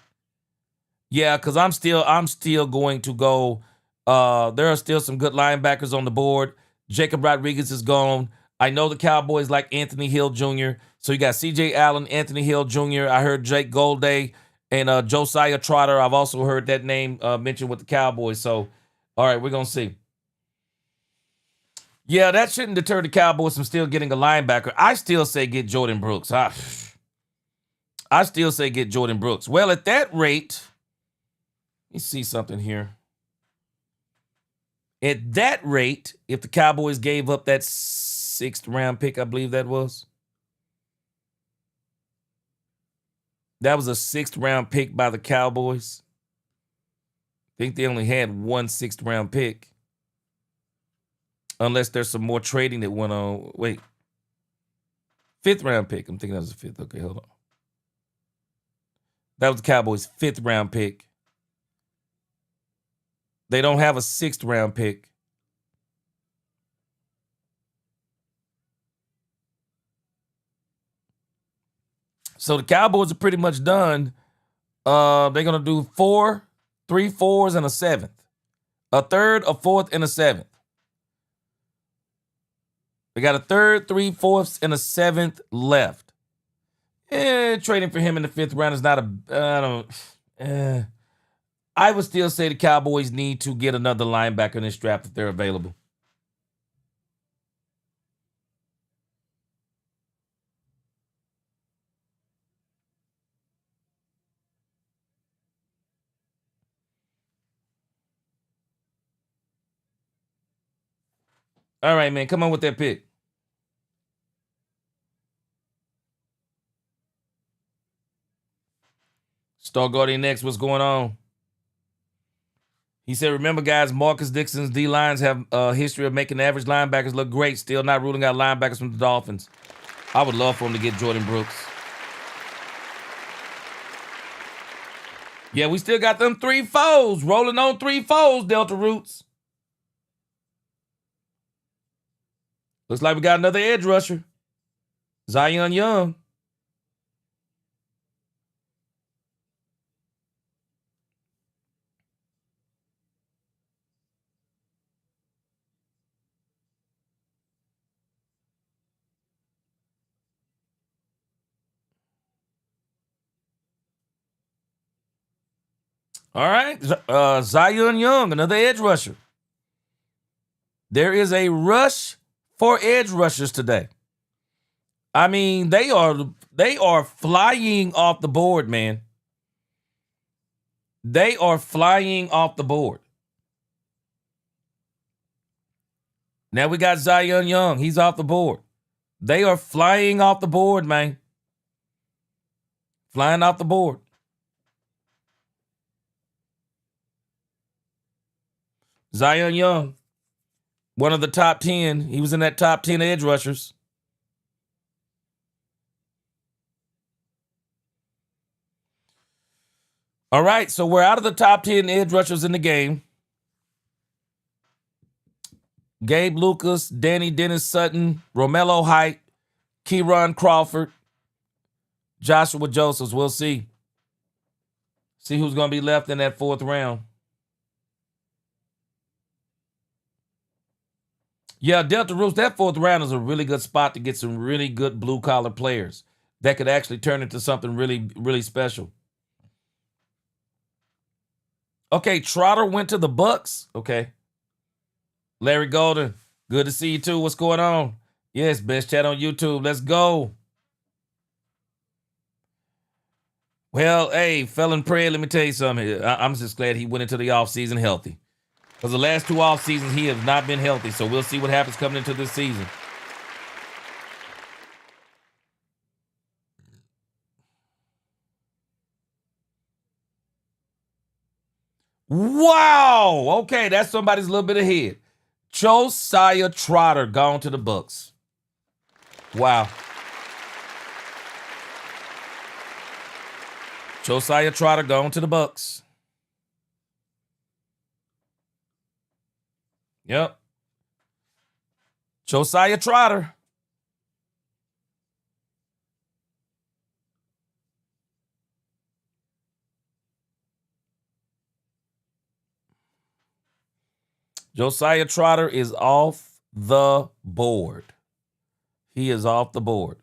Yeah, because I'm still going to go. There are still some good linebackers on the board. Jacob Rodriguez is gone. I know the Cowboys like Anthony Hill Jr. So you got C.J. Allen, Anthony Hill Jr. I heard Jake Golday and Josiah Trotter. I've also heard that name mentioned with the Cowboys. So, all right, we're gonna see. Yeah, that shouldn't deter the Cowboys from still getting a linebacker. I still say get Jordan Brooks. I still say get Jordan Brooks. Well, at that rate, let me see something here. At that rate, if the Cowboys gave up that 6th round pick, I believe that was. That was a 6th round pick by the Cowboys. I think they only had one 6th round pick. Unless there's some more trading that went on. Wait. 5th round pick. I'm thinking that was the 5th. Okay, hold on. That was the Cowboys' 5th round pick. They don't have a 6th round pick. So the Cowboys are pretty much done. They're going to do 3 4s, and a 7th. A 3rd, a 4th, and a 7th. They got a 3rd, 3 4ths, and a 7th left. Trading for him in the 5th round is not I would still say the Cowboys need to get another linebacker in this draft if they're available. All right, man, come on with that pick. Star Guardian next, what's going on? He said, remember, guys, Marcus Dixon's D-lines have a history of making average linebackers look great. Still not ruling out linebackers from the Dolphins. I would love for him to get Jordan Brooks. Yeah, we still got them 3 4s. Rolling on 3 4s, Delta Roots. Looks like we got another edge rusher. Zion Young. All right, Zion Young, another edge rusher. There is a rush for edge rushers today. I mean, they are flying off the board, man. They are flying off the board. Now we got Zion Young. He's off the board. They are flying off the board, man. Flying off the board. Zion Young, one of the top 10. He was in that top 10 edge rushers. All right, so we're out of the top 10 edge rushers in the game. Gabe Lucas, Danny Dennis Sutton, Romello Height, Kieron Crawford, Joshua Josephs. We'll see. See who's going to be left in that 4th round. Yeah, Delta Roots, that 4th round is a really good spot to get some really good blue-collar players that could actually turn into something really, really special. Okay, Trotter went to the Bucks. Okay. Larry Golden, good to see you too. What's going on? Yes, best chat on YouTube. Let's go. Well, hey, Felon Prayer, let me tell you something. I'm just glad he went into the offseason healthy. Because the last 2 off seasons, he has not been healthy. So we'll see what happens coming into this season. Wow. Okay, that's somebody's a little bit ahead. Josiah Trotter gone to the Bucks. Wow. Josiah Trotter gone to the Bucks. Yep. Josiah Trotter. Josiah Trotter is off the board. He is off the board.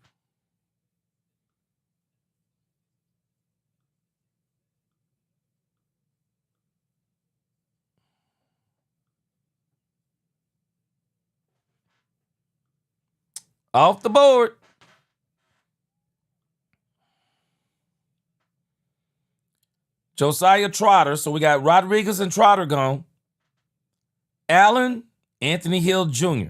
Off the board. Josiah Trotter. So we got Rodriguez and Trotter gone. Allen, Anthony Hill Jr.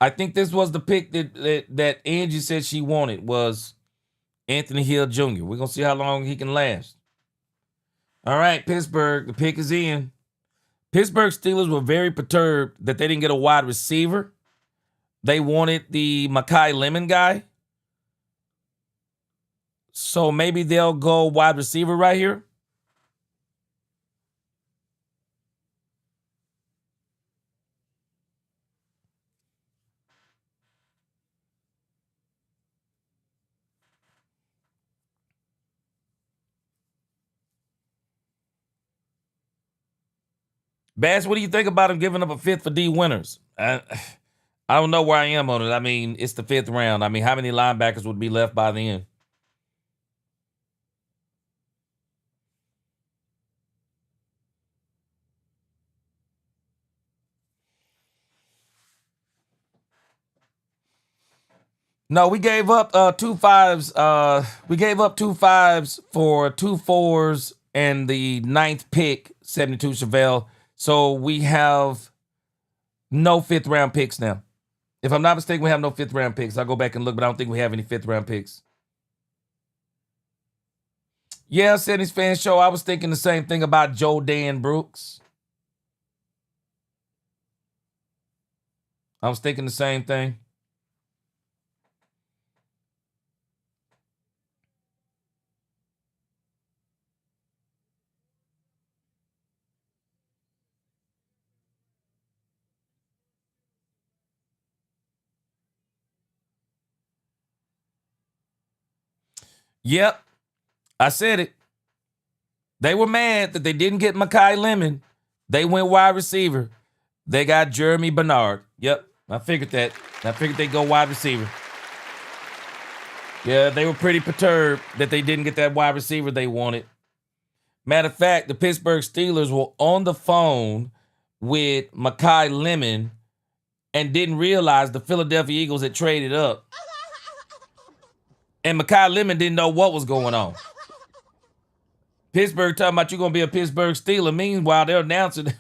I think this was the pick that Angie said she wanted was Anthony Hill Jr. We're going to see how long he can last. All right, Pittsburgh, the pick is in. Pittsburgh Steelers were very perturbed that they didn't get a wide receiver. They wanted the Mekhi Lemon guy. So maybe they'll go wide receiver right here. Bass, what do you think about him giving up a fifth for D Winters? I don't know where I am on it. I mean, it's the fifth round. I mean, how many linebackers would be left by the end? No, we gave up 2 fives. We gave up 2 fives for 2 fours and the 9th pick, 72 Chevelle. So we have no 5th round picks now. If I'm not mistaken, we have no 5th round picks. I'll go back and look, but I don't think we have any 5th round picks. Yeah, Sydney's Fan Show. I was thinking the same thing about Joe Dan Brooks. I was thinking the same thing. Yep, I said it. They were mad that they didn't get Mekhi Lemon. They went wide receiver. They got Jeremy Bernard. Yep, I figured that. I figured they'd go wide receiver. Yeah, they were pretty perturbed that they didn't get that wide receiver they wanted. Matter of fact, the Pittsburgh Steelers were on the phone with Mekhi Lemon and didn't realize the Philadelphia Eagles had traded up. And Mekhi Lemon didn't know what was going on. Pittsburgh talking about you're going to be a Pittsburgh Steeler. Meanwhile, they're announcing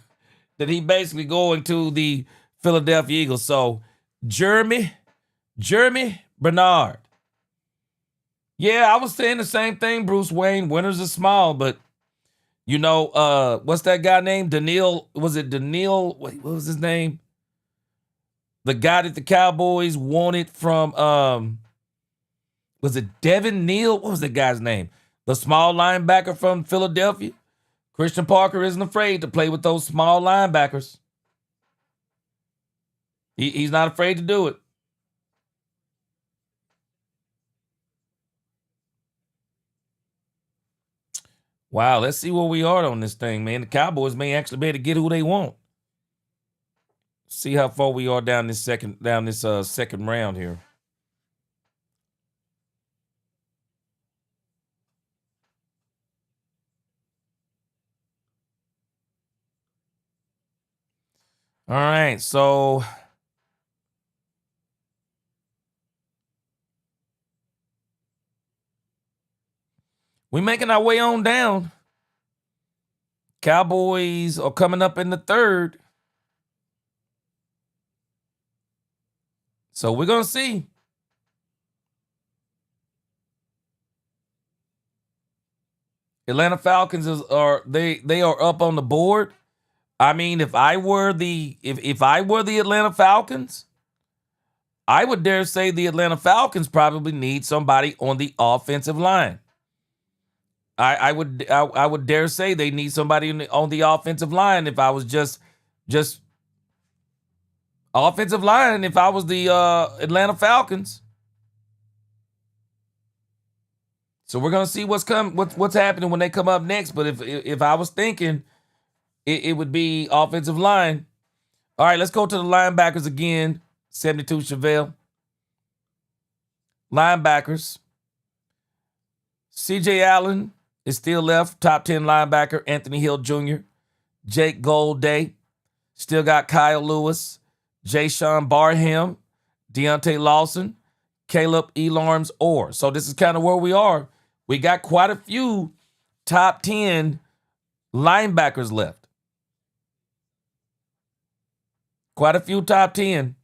that he basically going to the Philadelphia Eagles. So, Jeremy Bernard. Yeah, I was saying the same thing, Bruce Wayne. Winners are small, but, you know, what's that guy named? Daniil, was it Daniil? Wait, what was his name? The guy that the Cowboys wanted from... was it Devin Neal? What was the guy's name? The small linebacker from Philadelphia. Christian Parker isn't afraid to play with those small linebackers. He's not afraid to do it. Wow, let's see where we are on this thing, man. The Cowboys may actually be able to get who they want. See how far we are down this second round here. All right, so we're making our way on down. Cowboys are coming up in the 3rd. So we're going to see. Atlanta Falcons are up on the board. I mean, if I were the Atlanta Falcons, I would dare say the Atlanta Falcons probably need somebody on the offensive line. I would dare say they need somebody on the offensive line. If I was just offensive line, if I was the Atlanta Falcons. So we're gonna see what's happening when they come up next. But if I was thinking, it would be offensive line. All right, let's go to the linebackers again. 72 Chevelle. Linebackers. C.J. Allen is still left. Top 10 linebacker. Anthony Hill Jr. Jake Golday. Still got Kyle Lewis. Jayshon Barham. Deontay Lawson. Caleb Elarms Orr. So this is kind of where we are. We got quite a few top 10 linebackers left. Quite a few top 10.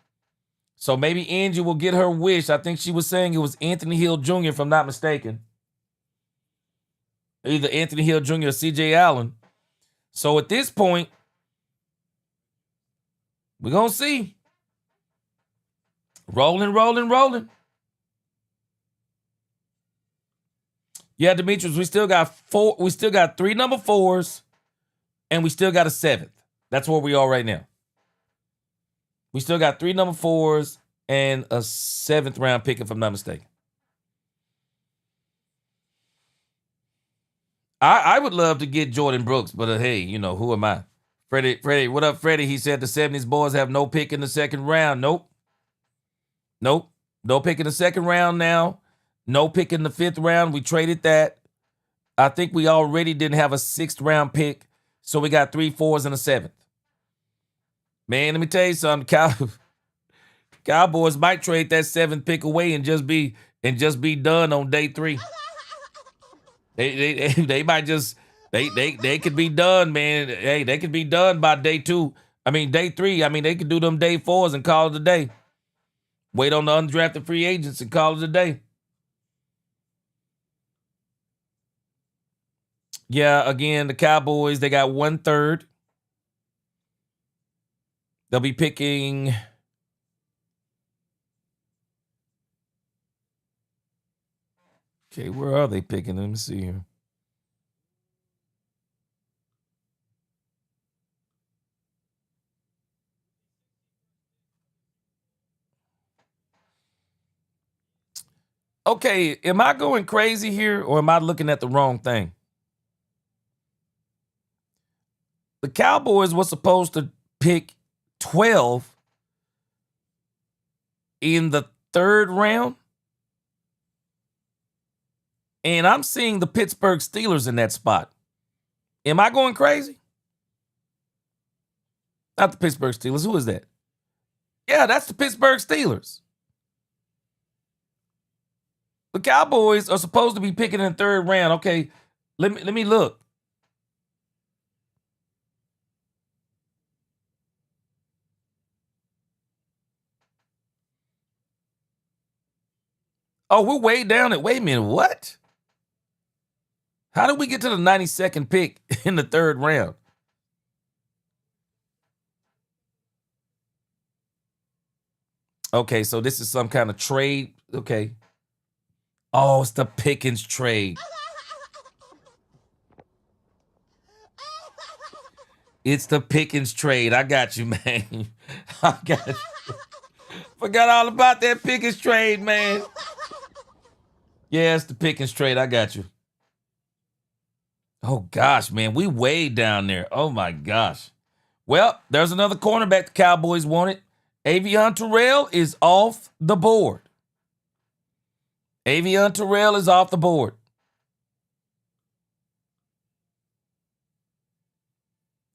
So maybe Angie will get her wish. I think she was saying it was Anthony Hill Jr., if I'm not mistaken. Either Anthony Hill Jr. or C.J. Allen. So at this point, we're going to see. Rolling. Yeah, Demetrius, we still got 3 number 4s, and we still got a 7th. That's where we are right now. We still got 3 number 4s and a 7th round pick, if I'm not mistaken. I would love to get Jordan Brooks, but hey, who am I? Freddie, what up, Freddie? He said the 70s boys have no pick in the second round. Nope. No pick in the second round now. No pick in the 5th round. We traded that. I think we already didn't have a 6th round pick, so we got 3 4s and a 7th. Man, let me tell you something. Cowboys might trade that 7th pick away and just be done on day 3. They might just they could be done, man. Hey, they could be done by day 2. I mean day 3. I mean they could do them day 4s and call it a day. Wait on the undrafted free agents and call it a day. Yeah, again, the Cowboys, they got 1/3. They'll be picking. Okay, where are they picking? Let me see here. Okay, am I going crazy here or am I looking at the wrong thing? The Cowboys were supposed to pick 12 in the 3rd round. And I'm seeing the Pittsburgh Steelers in that spot. Am I going crazy? Not the Pittsburgh Steelers. Who is that? Yeah, that's the Pittsburgh Steelers. The Cowboys are supposed to be picking in the 3rd round. Okay, let me look. Oh, we're way down at. Wait a minute, what? How did we get to the 92nd pick in the 3rd round? Okay, so this is some kind of trade. Okay. Oh, it's the Pickens trade. It's the Pickens trade. I got you, man. I got you. Forgot all about that Pickens trade, man. Yeah, it's the Pickens trade. I got you. Oh, gosh, man. We way down there. Oh, my gosh. Well, there's another cornerback the Cowboys wanted. Avion Terrell is off the board. Avion Terrell is off the board.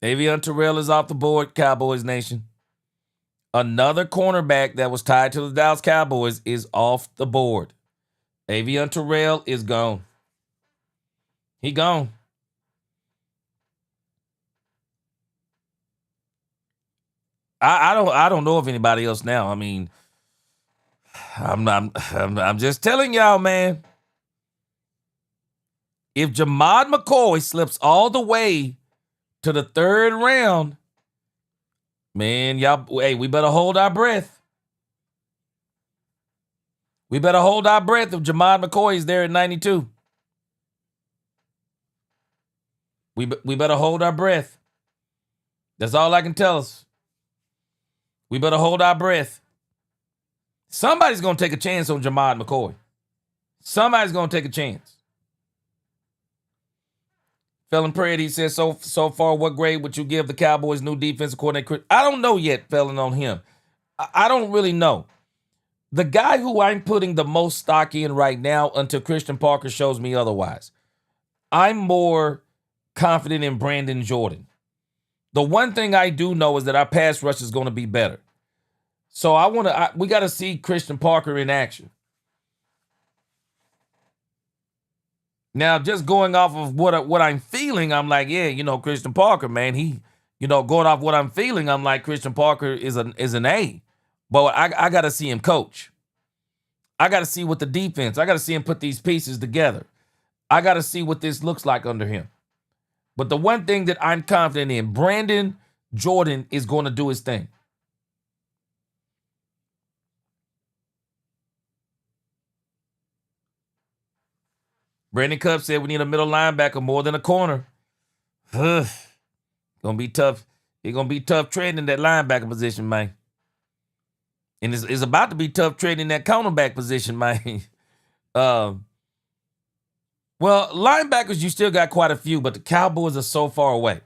Avion Terrell is off the board, Cowboys Nation. Another cornerback that was tied to the Dallas Cowboys is off the board. Avion Terrell is gone. He gone. I don't know of anybody else now. I mean, I'm just telling y'all, man. If Jamad McCoy slips all the way to the 3rd round, man, y'all, hey, we better hold our breath. We better hold our breath if Jamad McCoy is there at 92. We better hold our breath. That's all I can tell us. We better hold our breath. Somebody's going to take a chance on Jamad McCoy. Somebody's going to take a chance. Felon Pratt, he says, so far, what grade would you give the Cowboys' new defensive coordinator? I don't know yet, Felon, on him. I don't really know. The guy who I'm putting the most stock in right now until Christian Parker shows me otherwise, I'm more confident in Brandon Jordan. The one thing I do know is that our pass rush is going to be better. So we got to see Christian Parker in action. Now, just going off of what I'm feeling, I'm like, yeah, Christian Parker, man, going off what I'm feeling, I'm like, Christian Parker is an A. But I got to see him coach. I got to see what the defense, I got to see him put these pieces together. I got to see what this looks like under him. But the one thing that I'm confident in, Brandon Jordan is going to do his thing. Brandon Cupp said we need a middle linebacker more than a corner. Gonna be tough. It's gonna be tough trading in that linebacker position, man. And it's about to be tough trading in that cornerback position, man. Well, linebackers, you still got quite a few, but the Cowboys are so far away.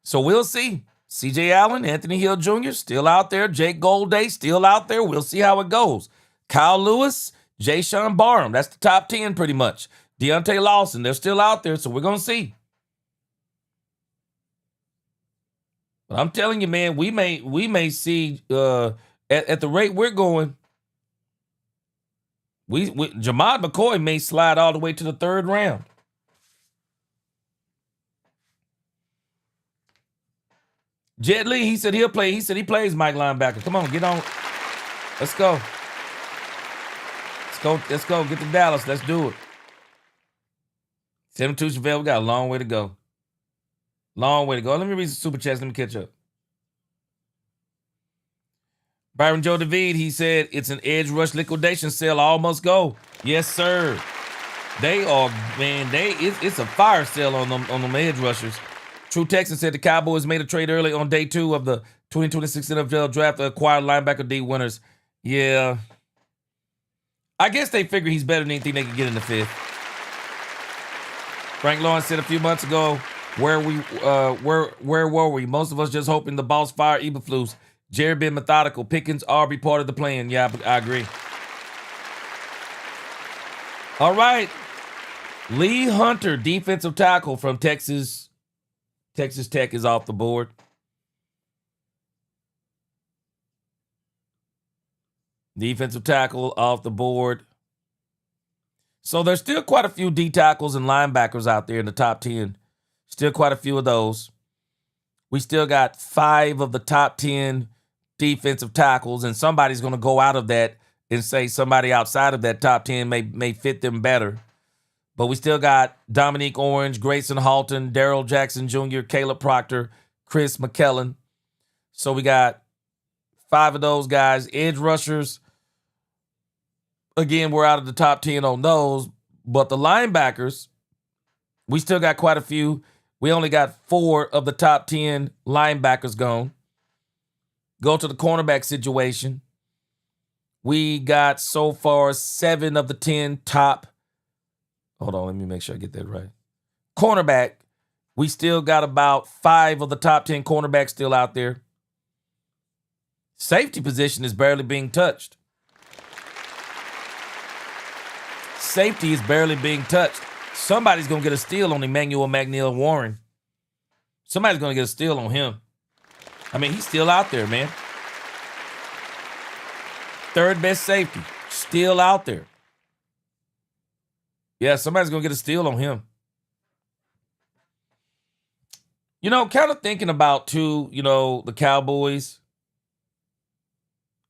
So we'll see. C.J. Allen, Anthony Hill Jr. still out there. Jake Golday still out there. We'll see how it goes. Kyle Lewis, Jayshon Barham, that's the top 10 pretty much. Deontay Lawson, they're still out there, so we're going to see. But I'm telling you, man, we may see at the rate we're going, Jamad McCoy may slide all the way to the third round. Jet Lee, he said he'll play. He said he plays Mike linebacker. Come on, get on. Let's go. Let's go. Get to Dallas. Let's do it. 72 Chevelle, we got a long way to go. Long way to go. Let me read some super chats. Let me catch up. Byron Joe David, he said it's an edge rush liquidation sale. All must go. Yes, sir. They are, man, it's a fire sale on them edge rushers. True Texan said the Cowboys made a trade early on day 2 of the 2026 NFL draft to acquire linebacker D winners. Yeah. I guess they figure he's better than anything they could get in the 5th. Frank Lawrence said a few months ago, where were we? Most of us just hoping the boss fire Eberflus. Jerry been methodical. Pickens are be part of the plan. Yeah, I agree. All right. Lee Hunter, defensive tackle from Texas Tech is off the board. Defensive tackle off the board. So there's still quite a few D tackles and linebackers out there in the top 10. Still quite a few of those. We still got 5 of the top 10 defensive tackles, and somebody's going to go out of that and say somebody outside of that top 10 may fit them better. But we still got Dominique Orange, Grayson Halton, Darrell Jackson Jr., Caleb Proctor, Chris McKellen. So we got 5 of those guys. Edge rushers, again, we're out of the top 10 on those. But the linebackers, we still got quite a few. We only got 4 of the top 10 linebackers gone. Go to the cornerback situation. We got so far 7 of the 10 top. Hold on, let me make sure I get that right. Cornerback, we still got about 5 of the top 10 cornerbacks still out there. Safety position is barely being touched. Safety is barely being touched. Somebody's going to get a steal on Emmanuel McNeil Warren. Somebody's going to get a steal on him. I mean, he's still out there, man. Third best safety, still out there. Yeah, somebody's going to get a steal on him. Kind of thinking about, too, the Cowboys.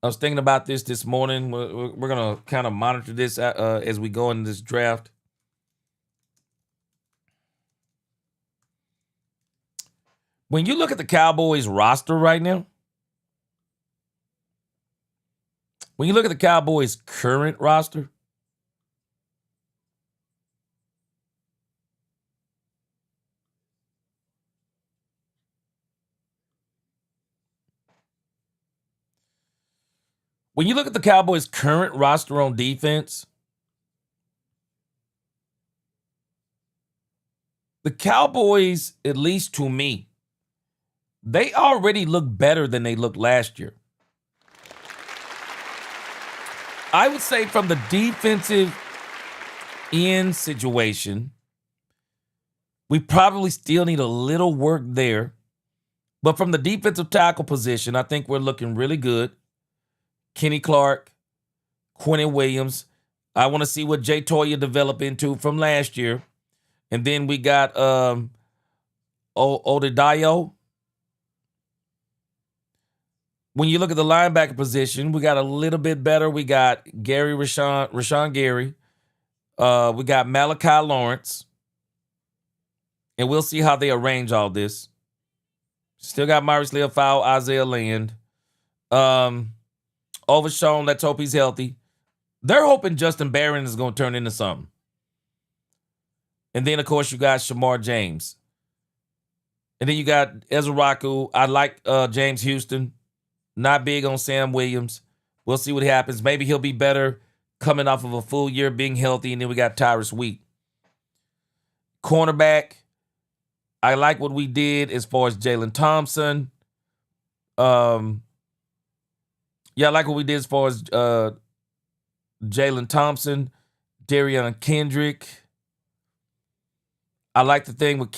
I was thinking about this morning. We're going to kind of monitor this as we go into this draft. When you look at the Cowboys roster right now, when you look at the Cowboys' current roster, when you look at the Cowboys' current roster on defense, the Cowboys, at least to me, they already look better than they looked last year. I would say from the defensive end situation, we probably still need a little work there. But from the defensive tackle position, I think we're looking really good. Kenny Clark, Quentin Williams. I want to see what Jay Toya developed into from last year. And then we got Odedayo. When you look at the linebacker position, we got a little bit better. We got Rashawn Gary. We got Malachi Lawrence. And we'll see how they arrange all this. Still got Maurice Leofau, Isaiah Land. Overshown, let's hope he's healthy. They're hoping Justin Barron is going to turn into something. And then, of course, you got Shamar James. And then you got Ezra Raku. I like James Houston. Not big on Sam Williams. We'll see what happens. Maybe he'll be better coming off of a full year being healthy. And then we got Tyrus Wheat. Cornerback. I like what we did as far as Jalen Thompson. I like what we did as far as Jalen Thompson, Darian Kendrick. I like the thing with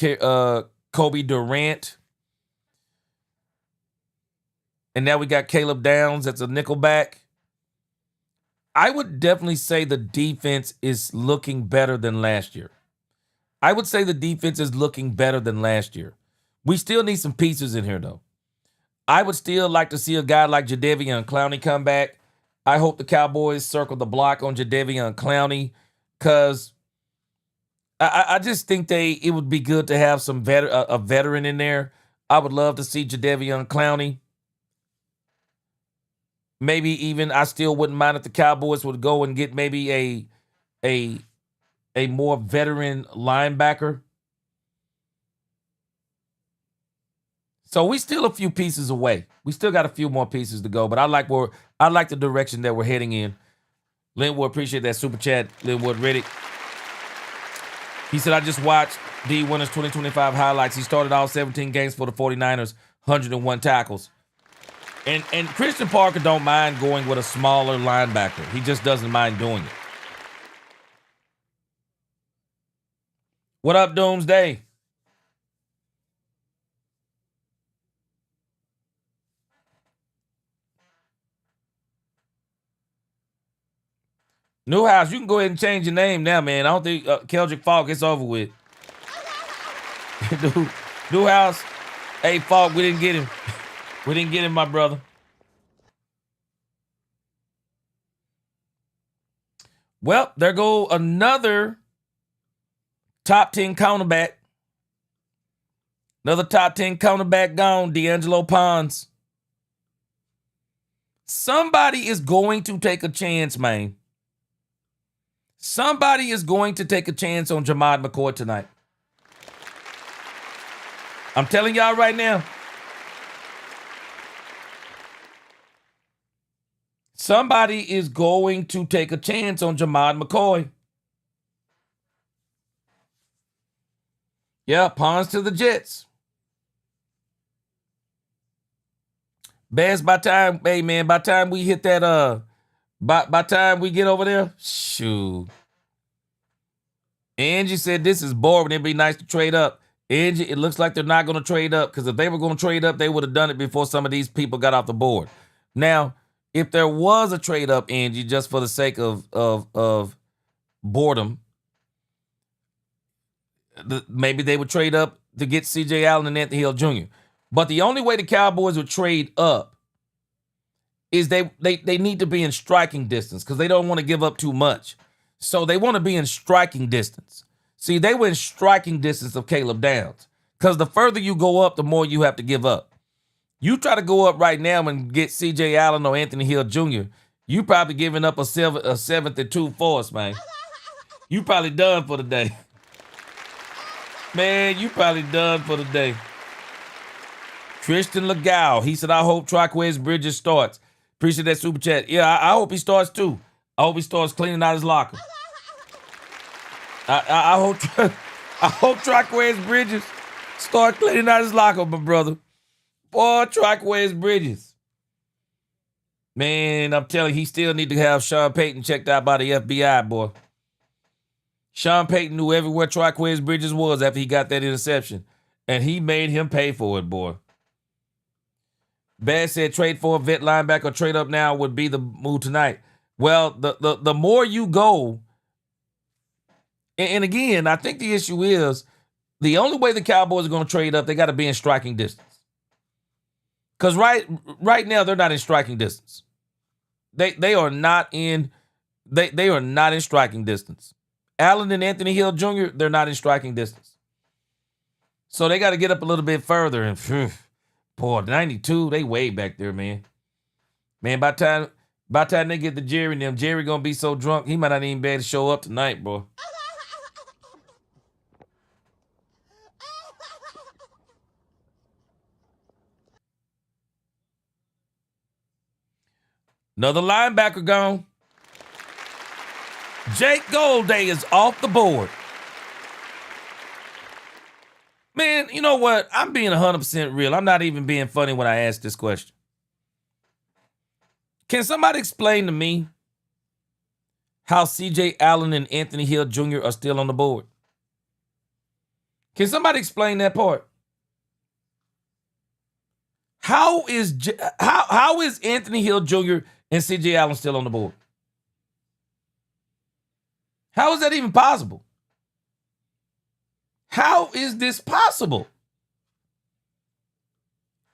Kobe Durant. And now we got Caleb Downs. That's a nickelback. I would definitely say the defense is looking better than last year. I would say the defense is looking better than last year. We still need some pieces in here, though. I would still like to see a guy like Jadeveon Clowney come back. I hope the Cowboys circle the block on Jadeveon Clowney because I just think it would be good to have a veteran in there. I would love to see Jadeveon Clowney. Maybe even I still wouldn't mind if the Cowboys would go and get maybe a more veteran linebacker. So we still a few pieces away. We still got a few more pieces to go, but I like the direction that we're heading in. Linwood, appreciate that super chat. Linwood Riddick. He said, I just watched D Winners 2025 highlights. He started all 17 games for the 49ers, 101 tackles. And Christian Parker don't mind going with a smaller linebacker. He just doesn't mind doing it. What up, Doomsday? Newhouse, you can go ahead and change your name now, man. I don't think Keldrick Falk, it's over with. Newhouse, hey, Falk, we didn't get him. We didn't get him, my brother. Well, there go another top 10 cornerback. Another top 10 cornerback gone, D'Angelo Pons. Somebody is going to take a chance, man. Somebody is going to take a chance on Jamad McCoy tonight. I'm telling y'all right now. Somebody is going to take a chance on Jamad McCoy. Yeah, Pons to the Jets. Best by time, hey man, by time we hit that, by time we get over there, shoot. Angie said this is boring. It'd be nice to trade up. Angie, it looks like they're not going to trade up because if they were going to trade up, they would have done it before some of these people got off the board. Now, if there was a trade up, Angie, just for the sake of boredom, maybe they would trade up to get C.J. Allen and Anthony Hill Jr. But the only way the Cowboys would trade up is they need to be in striking distance because they don't want to give up too much. So they want to be in striking distance. See, they were in striking distance of Caleb Downs because the further you go up, the more you have to give up. You try to go up right now and get C.J. Allen or Anthony Hill Jr., you probably giving up a seventh and 2/4, man. You probably done for the day. Man, you probably done for the day. Christian Legal, he said, I hope Traquez Bridges starts. Appreciate that super chat. Yeah, I hope he starts too. I hope he starts cleaning out his locker. I hope I hope Triquez Bridges start cleaning out his locker, my brother. Boy, Triquez Bridges. Man, I'm telling you, he still need to have Sean Payton checked out by the FBI, boy. Sean Payton knew everywhere Triquez Bridges was after he got that interception. And he made him pay for it, boy. Bad said trade for a vet linebacker or trade up now would be the move tonight. Well, the more you go, and again, I think the issue is the only way the Cowboys are going to trade up, they got to be in striking distance. Because right now they're not in striking distance. They are not in striking distance. Allen and Anthony Hill Jr., they're not in striking distance. So they got to get up a little bit further. And boy, 92, they way back there, man. Man, by the time they get to Jerry and them, Jerry gonna be so drunk, he might not even be able to show up tonight, bro. Another linebacker gone. Jake Golday is off the board. Man, you know what? I'm being 100% real. I'm not even being funny when I ask this question. Can somebody explain to me how C.J. Allen and Anthony Hill Jr. are still on the board? Can somebody explain that part? How is Anthony Hill Jr. and C.J. Allen still on the board? How is that even possible? How is this possible?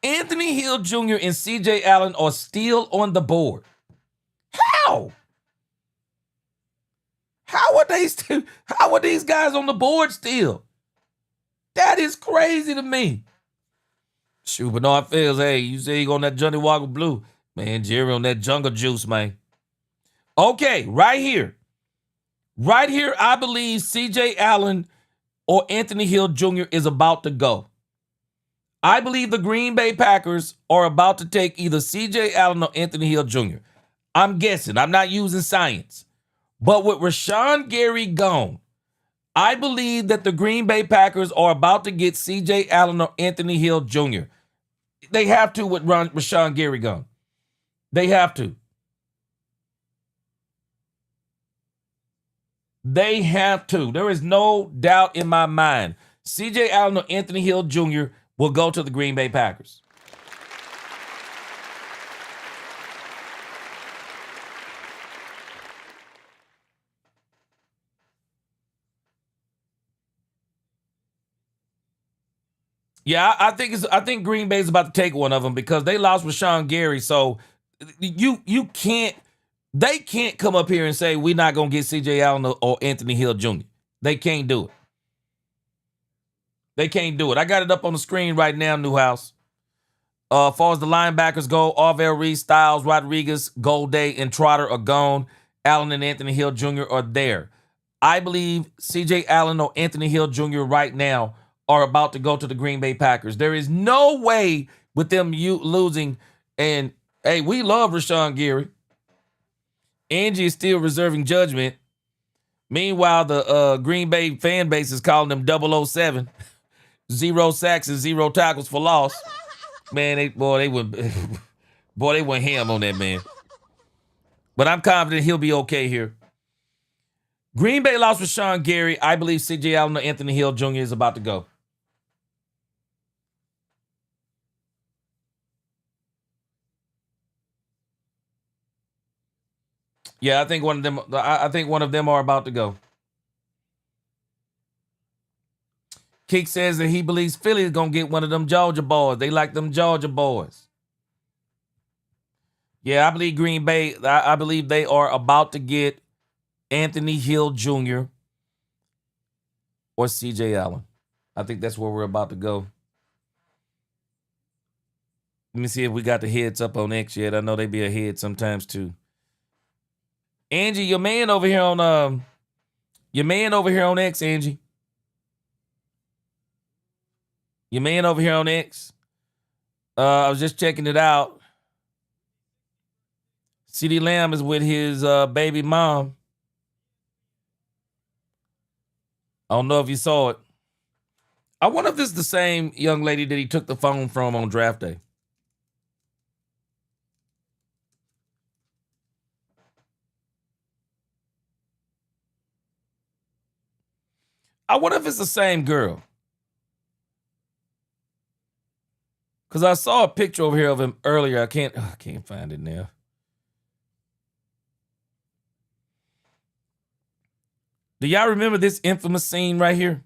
Anthony Hill Jr. and C.J. Allen are still on the board. How? How are these guys on the board still? That is crazy to me. Shoot, but no, I feels, hey, you say you on that Johnny Walker Blue. Man, Jerry on that jungle juice, man. Okay, right here. Right here, I believe C.J. Allen or Anthony Hill Jr. is about to go. I believe the Green Bay Packers are about to take either C.J. Allen or Anthony Hill Jr. I'm guessing. I'm not using science. But with Rashawn Gary gone, I believe that the Green Bay Packers are about to get C.J. Allen or Anthony Hill Jr. They have to with Rashawn Gary gone. They have to. They have to. There is no doubt in my mind. C.J. Allen or Anthony Hill Jr. will go to the Green Bay Packers. Yeah, I think Green Bay's about to take one of them because they lost Rashawn Gary. So they can't come up here and say we're not gonna get C.J. Allen or Anthony Hill Jr. They can't do it. They can't do it. I got it up on the screen right now, Newhouse. As far as the linebackers go, Arvell Reed, Styles, Rodriguez, Golday, and Trotter are gone. Allen and Anthony Hill Jr. are there. I believe C.J. Allen or Anthony Hill Jr. right now are about to go to the Green Bay Packers. There is no way with them losing. And, hey, we love Rashawn Gary. Angie is still reserving judgment. Meanwhile, the Green Bay fan base is calling them 007. 0 sacks and 0 tackles for loss. Man, they went ham on that man. But I'm confident he'll be okay here. Green Bay lost Rashawn Gary. I believe C.J. Allen or Anthony Hill Jr. is about to go. Yeah, I think one of them are about to go. Keek says that he believes Philly is going to get one of them Georgia boys. They like them Georgia boys. Yeah, I believe Green Bay, I believe they are about to get Anthony Hill Jr. or C.J. Allen. I think that's where we're about to go. Let me see if we got the heads up on X yet. I know they be ahead sometimes too. Angie, your man over here on X, Angie. Your man over here on X. I was just checking it out. CeeDee Lamb is with his baby mom. I don't know if you saw it. I wonder if this is the same young lady that he took the phone from on draft day. I wonder if it's the same girl. Because I saw a picture over here of him earlier. I can't find it now. Do y'all remember this infamous scene right here?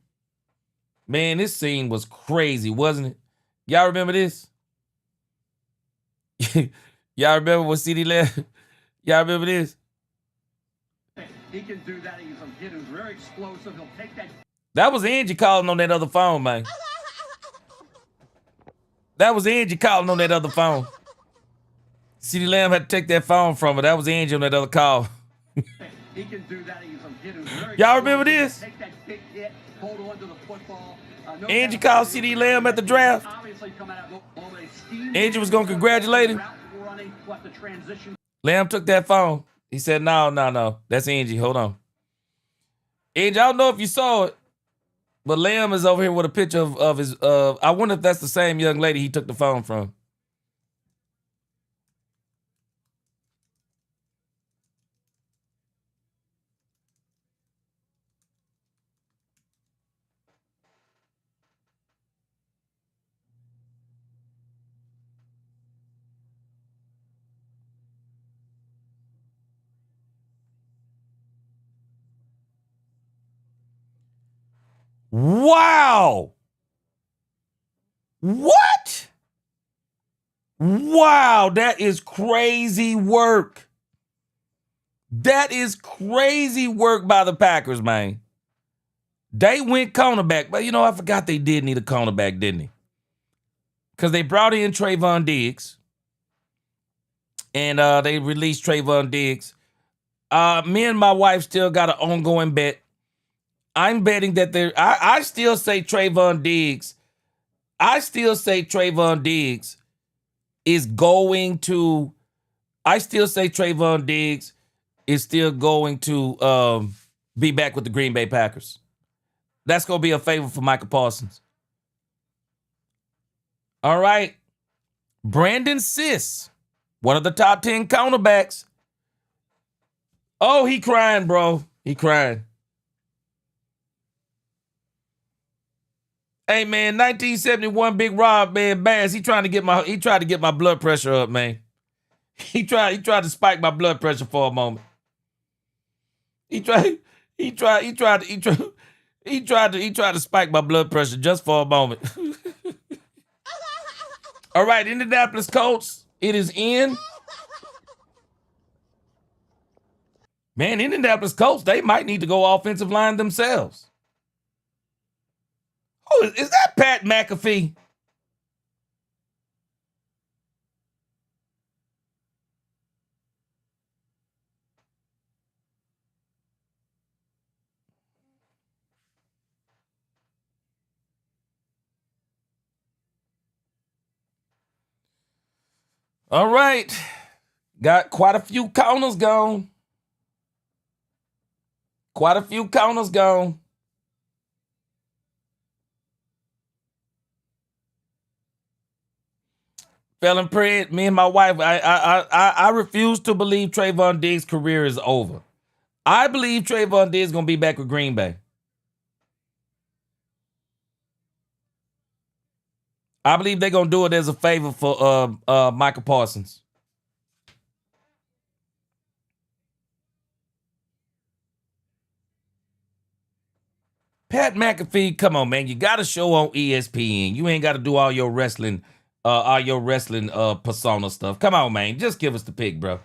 Man, this scene was crazy, wasn't it? Y'all remember this? Y'all remember what CeeDee Lamb? Y'all remember this? He can do that. He's a kid who's very explosive. He'll take that. That was Angie calling on that other phone, man. That was Angie calling on that other phone. CeeDee Lamb had to take that phone from her. That was Angie on that other call. He can do that. He's a kid who's very Y'all remember this? Take that big hit, hold on to the football. Angie called CeeDee Lamb at the draft. Angie was going to congratulate him. Lamb took that phone. He said, no. That's Angie. Hold on. Angie, I don't know if you saw it, but Lamb is over here with a picture of his, I wonder if that's the same young lady he took the phone from. Wow. What? Wow, that is crazy work. That is crazy work by the Packers, man. They went cornerback, but you know, I forgot they did need a cornerback, didn't they? Because they brought in Trayvon Diggs, and they released Trayvon Diggs. Me and my wife still got an ongoing bet. I'm betting that I still say Trayvon Diggs. I still say Trayvon Diggs is going to. I still say Trayvon Diggs is still going to be back with the Green Bay Packers. That's going to be a favor for Michael Parsons. All right. Brandon Siss, one of the top 10 cornerbacks. Oh, he crying, bro. He crying. Hey man, 1971 Big Rob, man, Bass. He tried to get my blood pressure up, man. He tried to spike my blood pressure for a moment. He tried to spike my blood pressure just for a moment. All right, Indianapolis Colts. It is in. Man, Indianapolis Colts, they might need to go offensive line themselves. Oh, is that Pat McAfee? All right. Got quite a few corners gone. Quite a few corners gone. Felon Pred, me and my wife, I refuse to believe Trayvon Diggs' career is over. I believe Trayvon Diggs is going to be back with Green Bay. I believe they're going to do it as a favor for Michael Parsons. Pat McAfee, come on, man. You got to show on ESPN. You ain't got to do all your wrestling persona stuff. Come on, man. Just give us the pick, bro.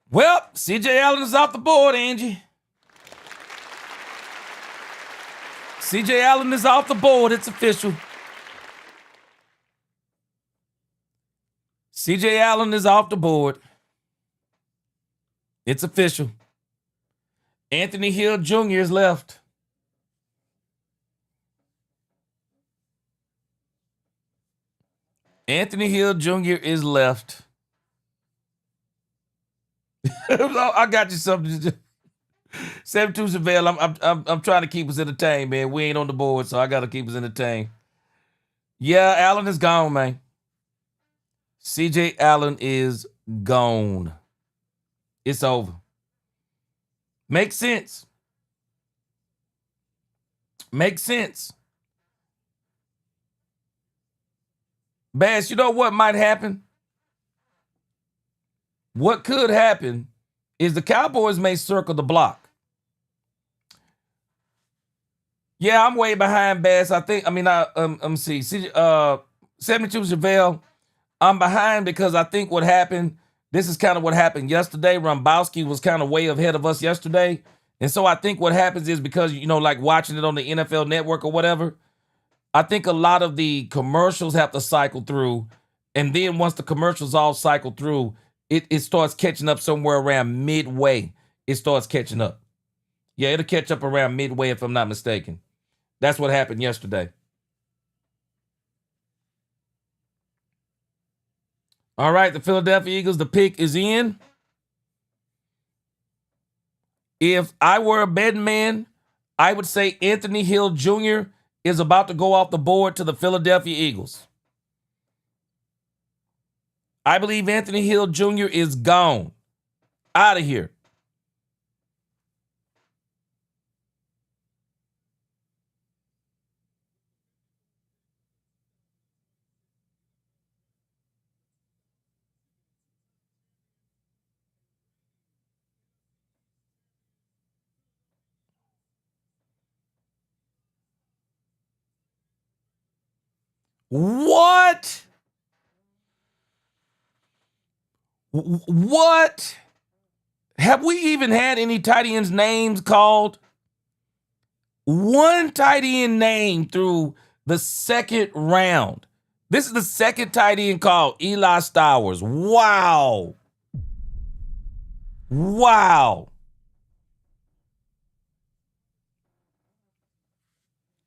Well, CJ Allen is off the board, Angie. CJ Allen is off the board. It's official. CJ Allen is off the board. It's official. Anthony Hill Jr. is left. Anthony Hill Jr. is left. I got you something. 72 Chevelle. I'm trying to keep us entertained, man. We ain't on the board, so I gotta keep us entertained. Yeah, Allen is gone, man. CJ Allen is gone. It's over. Makes sense. Makes sense. Bass, you know what might happen? What could happen is the Cowboys may circle the block. Yeah, I'm way behind Bass. Let me see. 72 Chevelle, I'm behind because I think what happened, this is kind of what happened yesterday. Rombowski was kind of way ahead of us yesterday. And so I think what happens is because, like watching it on the NFL Network or whatever, I think a lot of the commercials have to cycle through. And then once the commercials all cycle through, it starts catching up somewhere around midway. It starts catching up. Yeah, it'll catch up around midway if I'm not mistaken. That's what happened yesterday. All right, the Philadelphia Eagles, the pick is in. If I were a betting man, I would say Anthony Hill Jr. is about to go off the board to the Philadelphia Eagles. I believe Anthony Hill Jr. is gone. Out of here. What? What? Have we even had any tight ends names called? One tight end name through the second round. This is the second tight end called, Eli Stowers. Wow. Wow.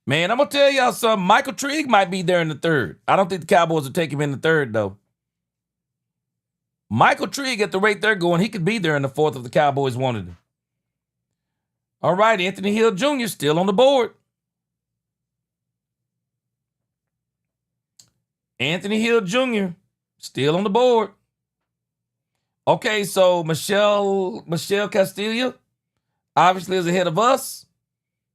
Man, I'm going to tell y'all something. Michael Trigg might be there in the third. I don't think the Cowboys will take him in the third, though. Michael Trigg, at the rate they're going, he could be there in the fourth if the Cowboys wanted him. All right, Anthony Hill Jr. still on the board. Anthony Hill Jr. still on the board. Okay, so Michelle Castilla obviously is ahead of us.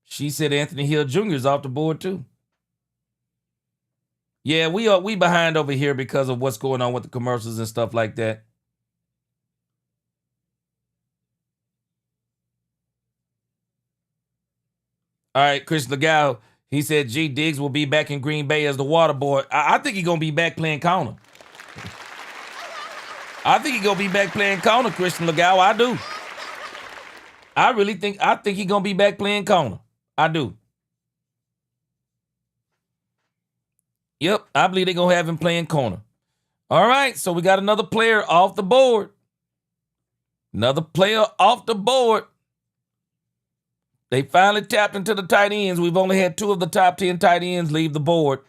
She said Anthony Hill Jr. is off the board too. Yeah, we behind over here because of what's going on with the commercials and stuff like that. All right, Chris Legal, he said G. Diggs will be back in Green Bay as the water boy. I think he's going to be back playing corner. I think he's going to be back playing corner, Christian Legal. I do. I think he's going to be back playing corner. I do. Yep, I believe they're going to have him playing corner. All right, so we got another player off the board. Another player off the board. They finally tapped into the tight ends. We've only had 2 of the top 10 tight ends leave the board.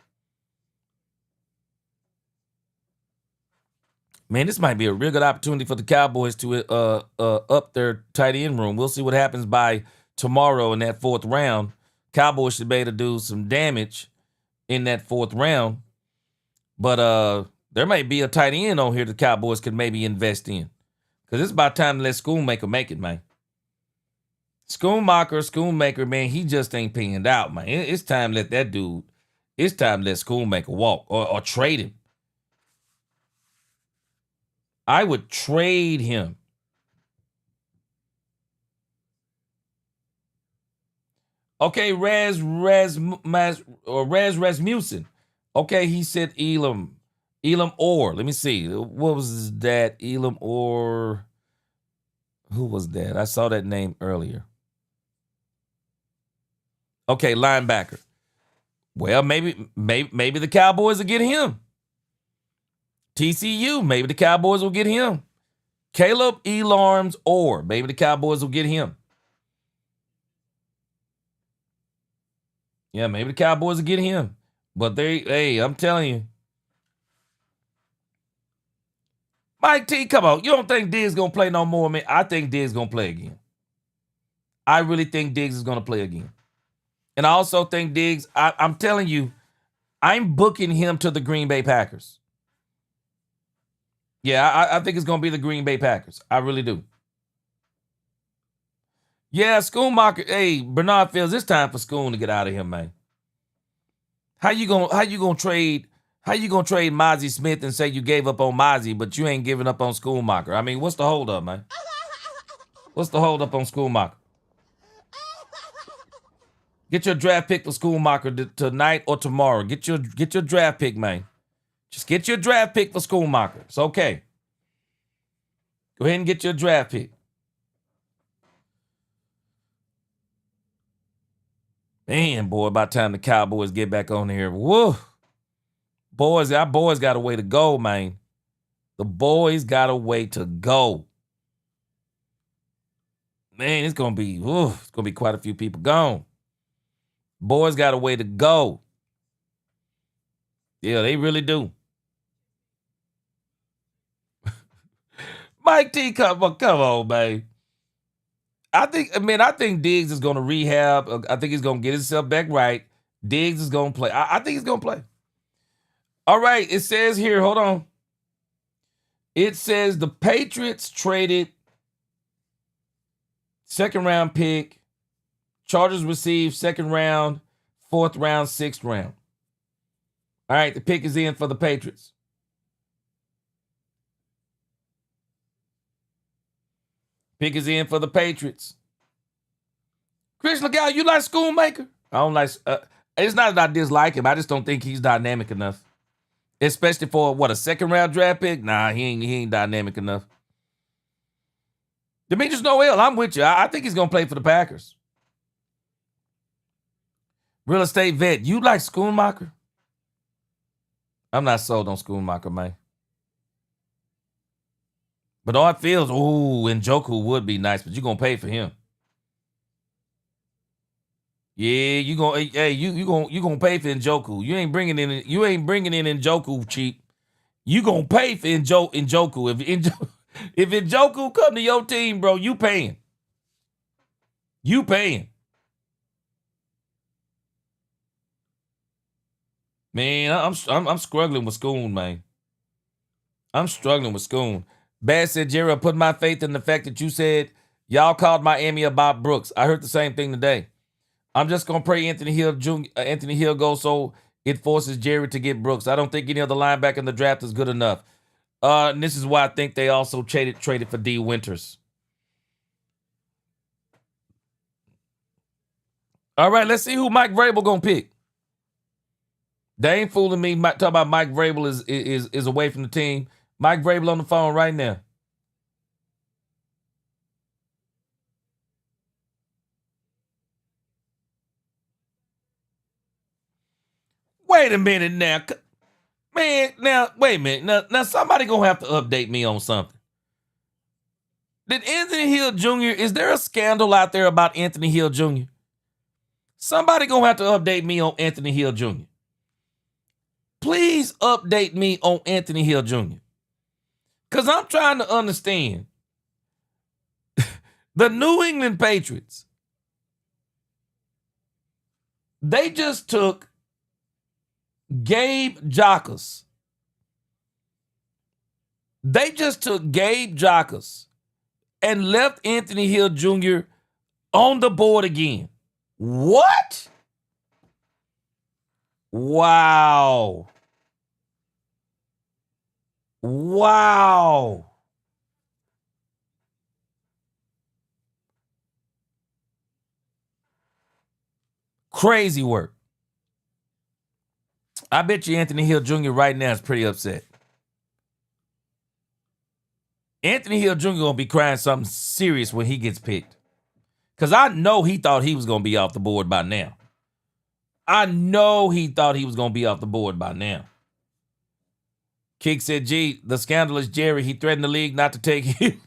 Man, this might be a real good opportunity for the Cowboys to up their tight end room. We'll see what happens by tomorrow in that 4th round. Cowboys should be able to do some damage in that 4th round. But there may be a tight end on here the Cowboys could maybe invest in. Because it's about time to let Schoonmaker make it, man. Schoonmaker, man, he just ain't panned out, man. It's time to let that dude, it's time to let Schoonmaker walk or trade him. I would trade him. Okay, Rasmussen. Okay, he said Elam Orr. Let me see. What was that? Elam Orr. Who was that? I saw that name earlier. Okay, linebacker. Well, maybe the Cowboys will get him. TCU, maybe the Cowboys will get him. Caleb Elarms, or maybe the Cowboys will get him. Yeah, maybe the Cowboys will get him. But hey, I'm telling you. Mike T, come on. You don't think Diggs going to play no more, man? I think Diggs going to play again. I really think Diggs is going to play again. And I also think Diggs, I'm telling you, I'm booking him to the Green Bay Packers. Yeah, I think it's going to be the Green Bay Packers. I really do. Yeah, Schoonmaker. Hey, Bernard Fields, it's time for Schoon to get out of here, man. How you gonna trade Mozzie Smith and say you gave up on Mozzie, but you ain't giving up on Schoonmaker? I mean, what's the hold up, man? What's the hold up on Schoonmaker? Get your draft pick for Schoonmaker tonight or tomorrow. Get your draft pick, man. Just get your draft pick for Schoonmaker. It's okay. Go ahead and get your draft pick. Man, boy, about time the Cowboys get back on here. Woo. Boys, our boys got a way to go, man. The boys got a way to go. Man, it's gonna be quite a few people gone. Boys got a way to go. Yeah, they really do. Mike T, come on, man. I think Diggs is gonna rehab. I think he's gonna get himself back right. Diggs is gonna play. I think he's gonna play. All right, it says here, hold on. It says the Patriots traded second round pick. Chargers received second round, fourth round, sixth round. All right, the pick is in for the Patriots. Pick is in for the Patriots. Chris Legal, you like Schoonmaker? I don't like. It's not that I dislike him. I just don't think he's dynamic enough. Especially for a second round draft pick. Nah, he ain't dynamic enough. Demetrius Noel, I'm with you. I think he's gonna play for the Packers. Real estate vet, you like Schoonmaker? I'm not sold on Schoonmaker, man. But all it feels, Njoku would be nice, but you're gonna pay for him. Yeah, you gonna pay for Njoku. You ain't bringing in Njoku cheap. You gonna pay for Njoku. If Njoku come to your team, bro, you paying. You paying. Man, I'm struggling with Schoon, man. I'm struggling with Schoon. Bad said, Jerry, I put my faith in the fact that you said y'all called Miami about Brooks. I heard the same thing today. I'm just gonna pray Anthony Hill goes so it forces Jerry to get Brooks. I don't think any other linebacker in the draft is good enough. And this is why I think they also traded for D. Winters. All right, let's see who Mike Vrabel gonna pick. They ain't fooling me. Talk about Mike Vrabel is away from the team. Mike Vrabel on the phone right now. Wait a minute now. Man, now, wait a minute. Now somebody gonna have to update me on something. Did Anthony Hill Jr., is there a scandal out there about Anthony Hill Jr.? Somebody gonna have to update me on Anthony Hill Jr. Please update me on Anthony Hill Jr. Because I'm trying to understand. The New England Patriots, they just took Gabe Jacques. They just took Gabe Jacques and left Anthony Hill Jr. on the board again. What? Wow. Wow. Crazy work. I bet you Anthony Hill Jr. right now is pretty upset. Anthony Hill Jr. gonna be crying something serious when he gets picked. Because I know he thought he was gonna be off the board by now. I know he thought he was gonna be off the board by now. Kick said, "Gee, the scandalous Jerry, he threatened the league not to take him."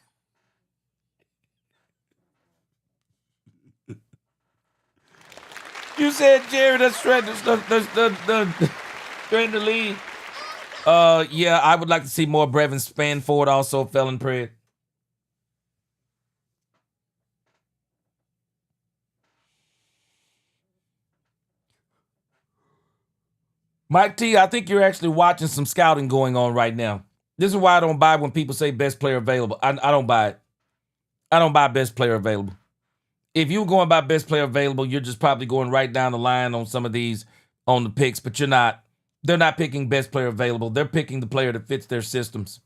You said Jerry, that's threatened threatened the league. Yeah, I would like to see more. Brevin Spanford also fell in prayer. Mike T, I think you're actually watching some scouting going on right now. This is why I don't buy when people say best player available. I don't buy it. I don't buy best player available. If you're going by best player available, you're just probably going right down the line on some of these on the picks, but you're not. They're not picking best player available. They're picking the player that fits their systems.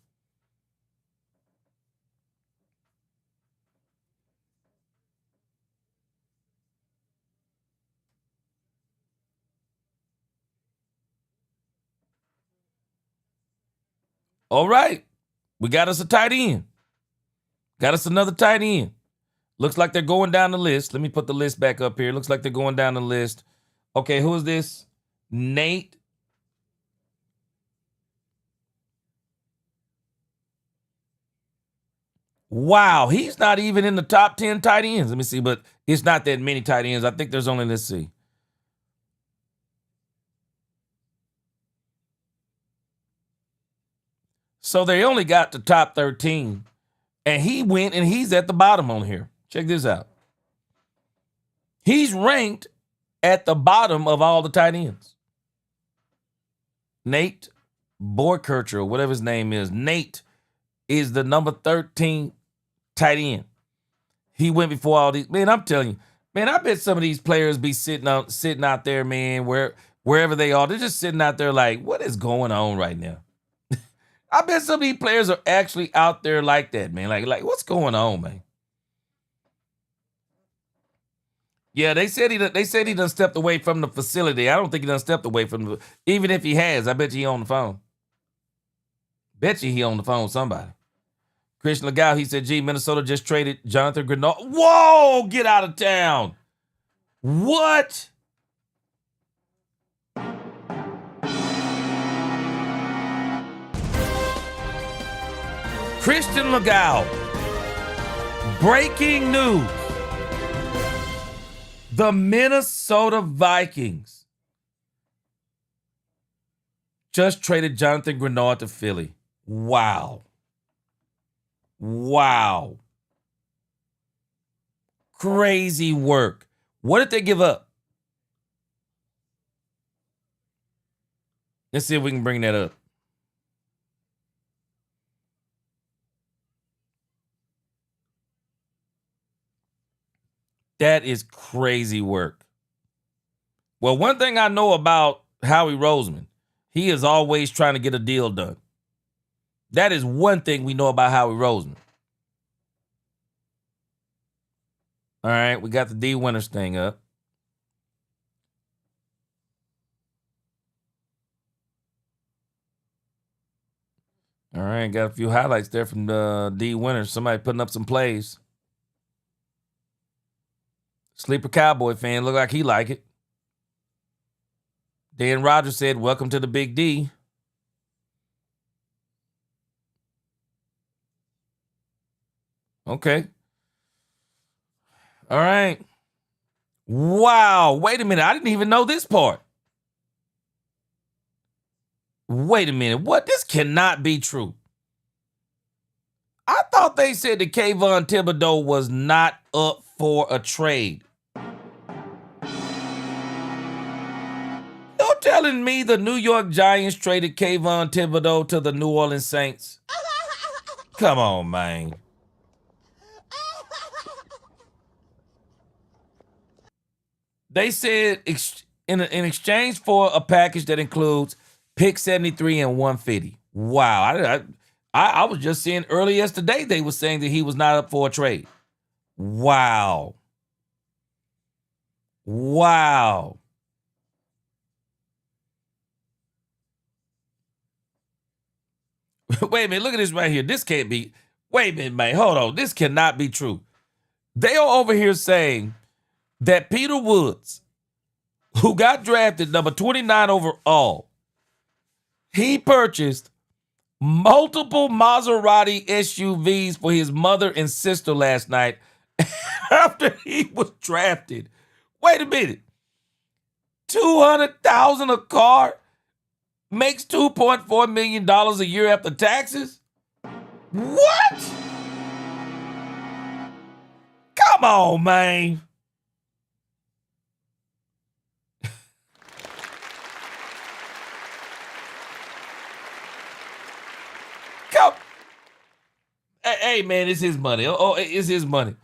All right. We got us a tight end. Got us another tight end. Looks like they're going down the list. Let me put the list back up here. Looks like they're going down the list. Okay, who is this? Nate. Wow, he's not even in the top 10 tight ends. Let me see, but it's not that many tight ends. I think there's only, let's see. So they only got the top 13. And he went and he's at the bottom on here. Check this out. He's ranked at the bottom of all the tight ends. Nate Borkircher, or whatever his name is. Nate is the number 13 tight end. He went before all these. Man, I'm telling you, man, I bet some of these players be sitting out there, man, wherever they are. They're just sitting out there like, what is going on right now? I bet some of these players are actually out there like that, man. Like what's going on, man? Yeah, they said he done stepped away from the facility. I don't think he done stepped away from the. Even if he has, I bet you he on the phone. Bet you he on the phone with somebody. Christian Legal, he said, "Gee, Minnesota just traded Jonathan Grenard." Whoa, get out of town. What? Christian Legal. Breaking news. The Minnesota Vikings just traded Jonathan Grenard to Philly. Wow. Wow. Crazy work. What did they give up? Let's see if we can bring that up. That is crazy work. Well, one thing I know about Howie Roseman, he is always trying to get a deal done. That is one thing we know about Howie Roseman. All right, we got the D Winners thing up. All right, got a few highlights there from the D Winners. Somebody putting up some plays. Sleeper Cowboy fan, look like he like it. Dan Rogers said, "Welcome to the Big D." Okay. All right. Wow. Wait a minute. I didn't even know this part. Wait a minute. What? This cannot be true. I thought they said that Kayvon Thibodeau was not up for a trade. You're telling me the New York Giants traded Kayvon Thibodeau to the New Orleans Saints? Come on, man. They said in exchange for a package that includes pick 73 and 150. Wow. I was just seeing early yesterday they were saying that he was not up for a trade. Wow. Wow. Wait a minute. Look at this right here. This can't be. Wait a minute, man. Hold on. This cannot be true. They are over here saying that Peter Woods, who got drafted number 29 overall, he purchased multiple Maserati SUVs for his mother and sister last night after he was drafted. Wait a minute. $200,000 a car makes $2.4 million a year after taxes? What? Come on, man. Come. Hey, man, it's his money. Oh, it's his money.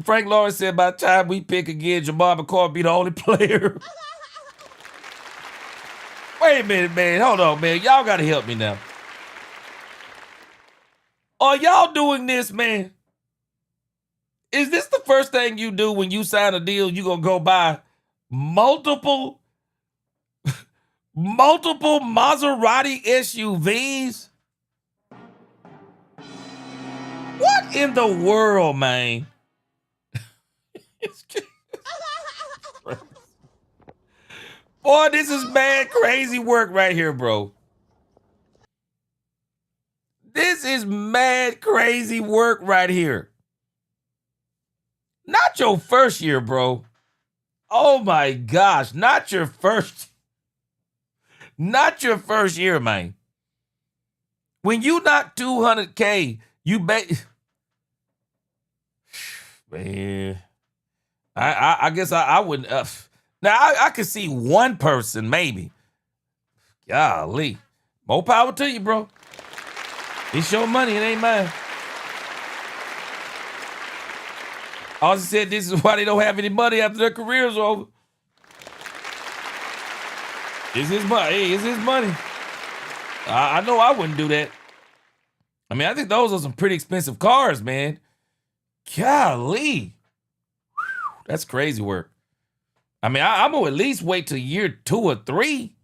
Frank Lawrence said by the time we pick again, Jamar McCoy be the only player. Wait a minute, man. Hold on, man. Y'all got to help me now. Are y'all doing this, man? Is this the first thing you do when you sign a deal? You going to go buy multiple Maserati SUVs? What in the world, man? Boy, this is mad crazy work right here, bro. This is mad crazy work right here. Not your first year, bro. Oh my gosh, not your first year, man. When you knock 200K, you bet. Man, I guess I wouldn't. Now I could see one person maybe. Golly, more power to you, bro. It's your money, it ain't mine. Also said this is why they don't have any money after their careers are over. It's his money. Hey, it's his money. I know I wouldn't do that. I mean, I think those are some pretty expensive cars, man. Golly. Whew, that's crazy work. I mean, I'm going to at least wait till year 2 or 3.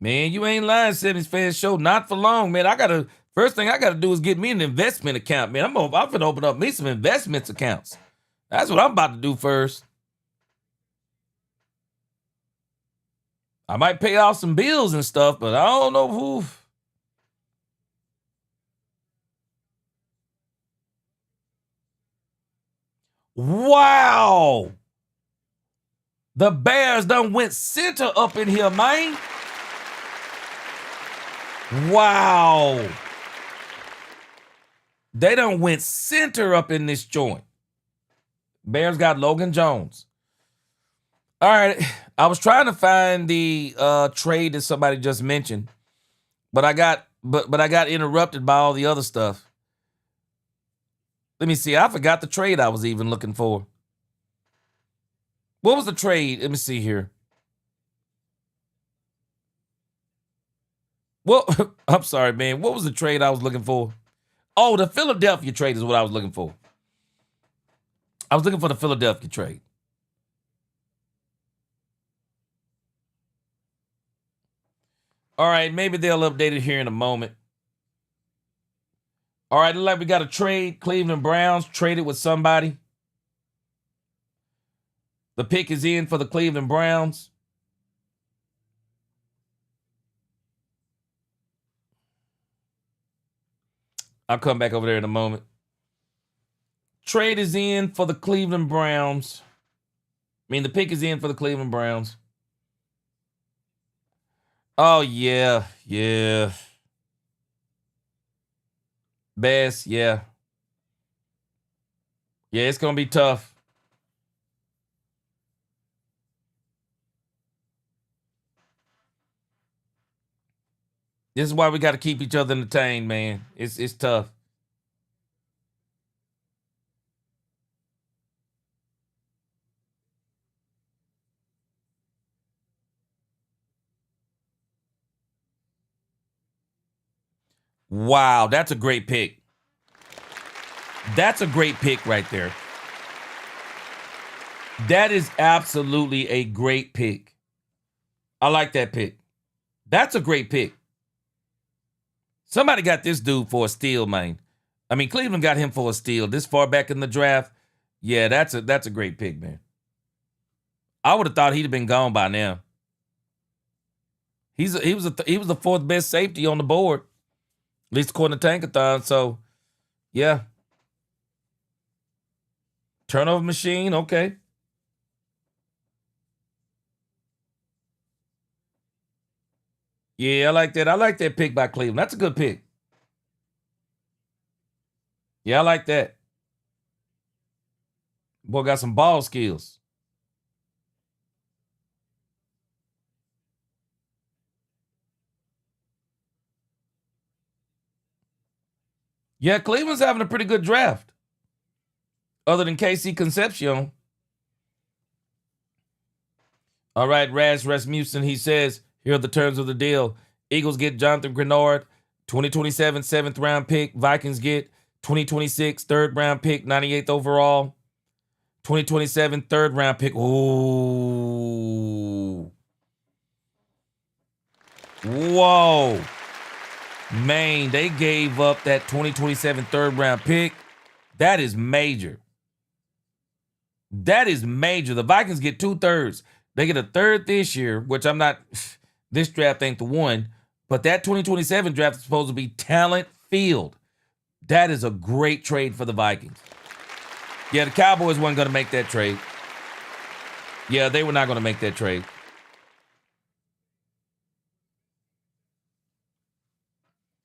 Man, you ain't lying, 70s Fan Show. Not for long, man. First thing I got to do is get me an investment account, man. I'm going to open up me some investments accounts. That's what I'm about to do first. I might pay off some bills and stuff, but I don't know who. Wow. The Bears done went center up in here, man. Wow. They done went center up in this joint. Bears got Logan Jones. All right. I was trying to find the trade that somebody just mentioned, but I got interrupted by all the other stuff. Let me see. I forgot the trade I was even looking for. What was the trade? Let me see here. Well, I'm sorry, man. What was the trade I was looking for? Oh, the Philadelphia trade is what I was looking for. I was looking for the Philadelphia trade. All right, maybe they'll update it here in a moment. All right, look like we got a trade. Cleveland Browns traded with somebody. The pick is in for the Cleveland Browns. I'll come back over there in a moment. Trade is in for the Cleveland Browns. I mean, the pick is in for the Cleveland Browns. Oh, yeah. Best, yeah. Yeah, it's going to be tough. This is why we got to keep each other entertained, man. It's tough. Wow, that's a great pick. That's a great pick right there. That is absolutely a great pick. I like that pick. That's a great pick. Somebody got this dude for a steal, man. I mean, Cleveland got him for a steal this far back in the draft. Yeah, that's a great pick, man. I would have thought he'd have been gone by now. He was the fourth best safety on the board, at least according to Tankathon. So, yeah. Turnover machine, okay. Yeah, I like that. I like that pick by Cleveland. That's a good pick. Yeah, I like that. Boy got some ball skills. Yeah, Cleveland's having a pretty good draft. Other than KC Concepcion. All right, Rasmussen, he says, here are the terms of the deal. Eagles get Jonathan Grenard, 2027 7th round pick. Vikings get 2026 3rd round pick, 98th overall. 2027 3rd round pick. Ooh. Whoa. Man, they gave up that 2027 3rd round pick. That is major. That is major. The Vikings get 2/3. They get a third this year, which I'm not, this draft ain't the one, but that 2027 draft is supposed to be talent filled. That is a great trade for the Vikings. Yeah, the Cowboys weren't going to make that trade. Yeah, they were not going to make that trade.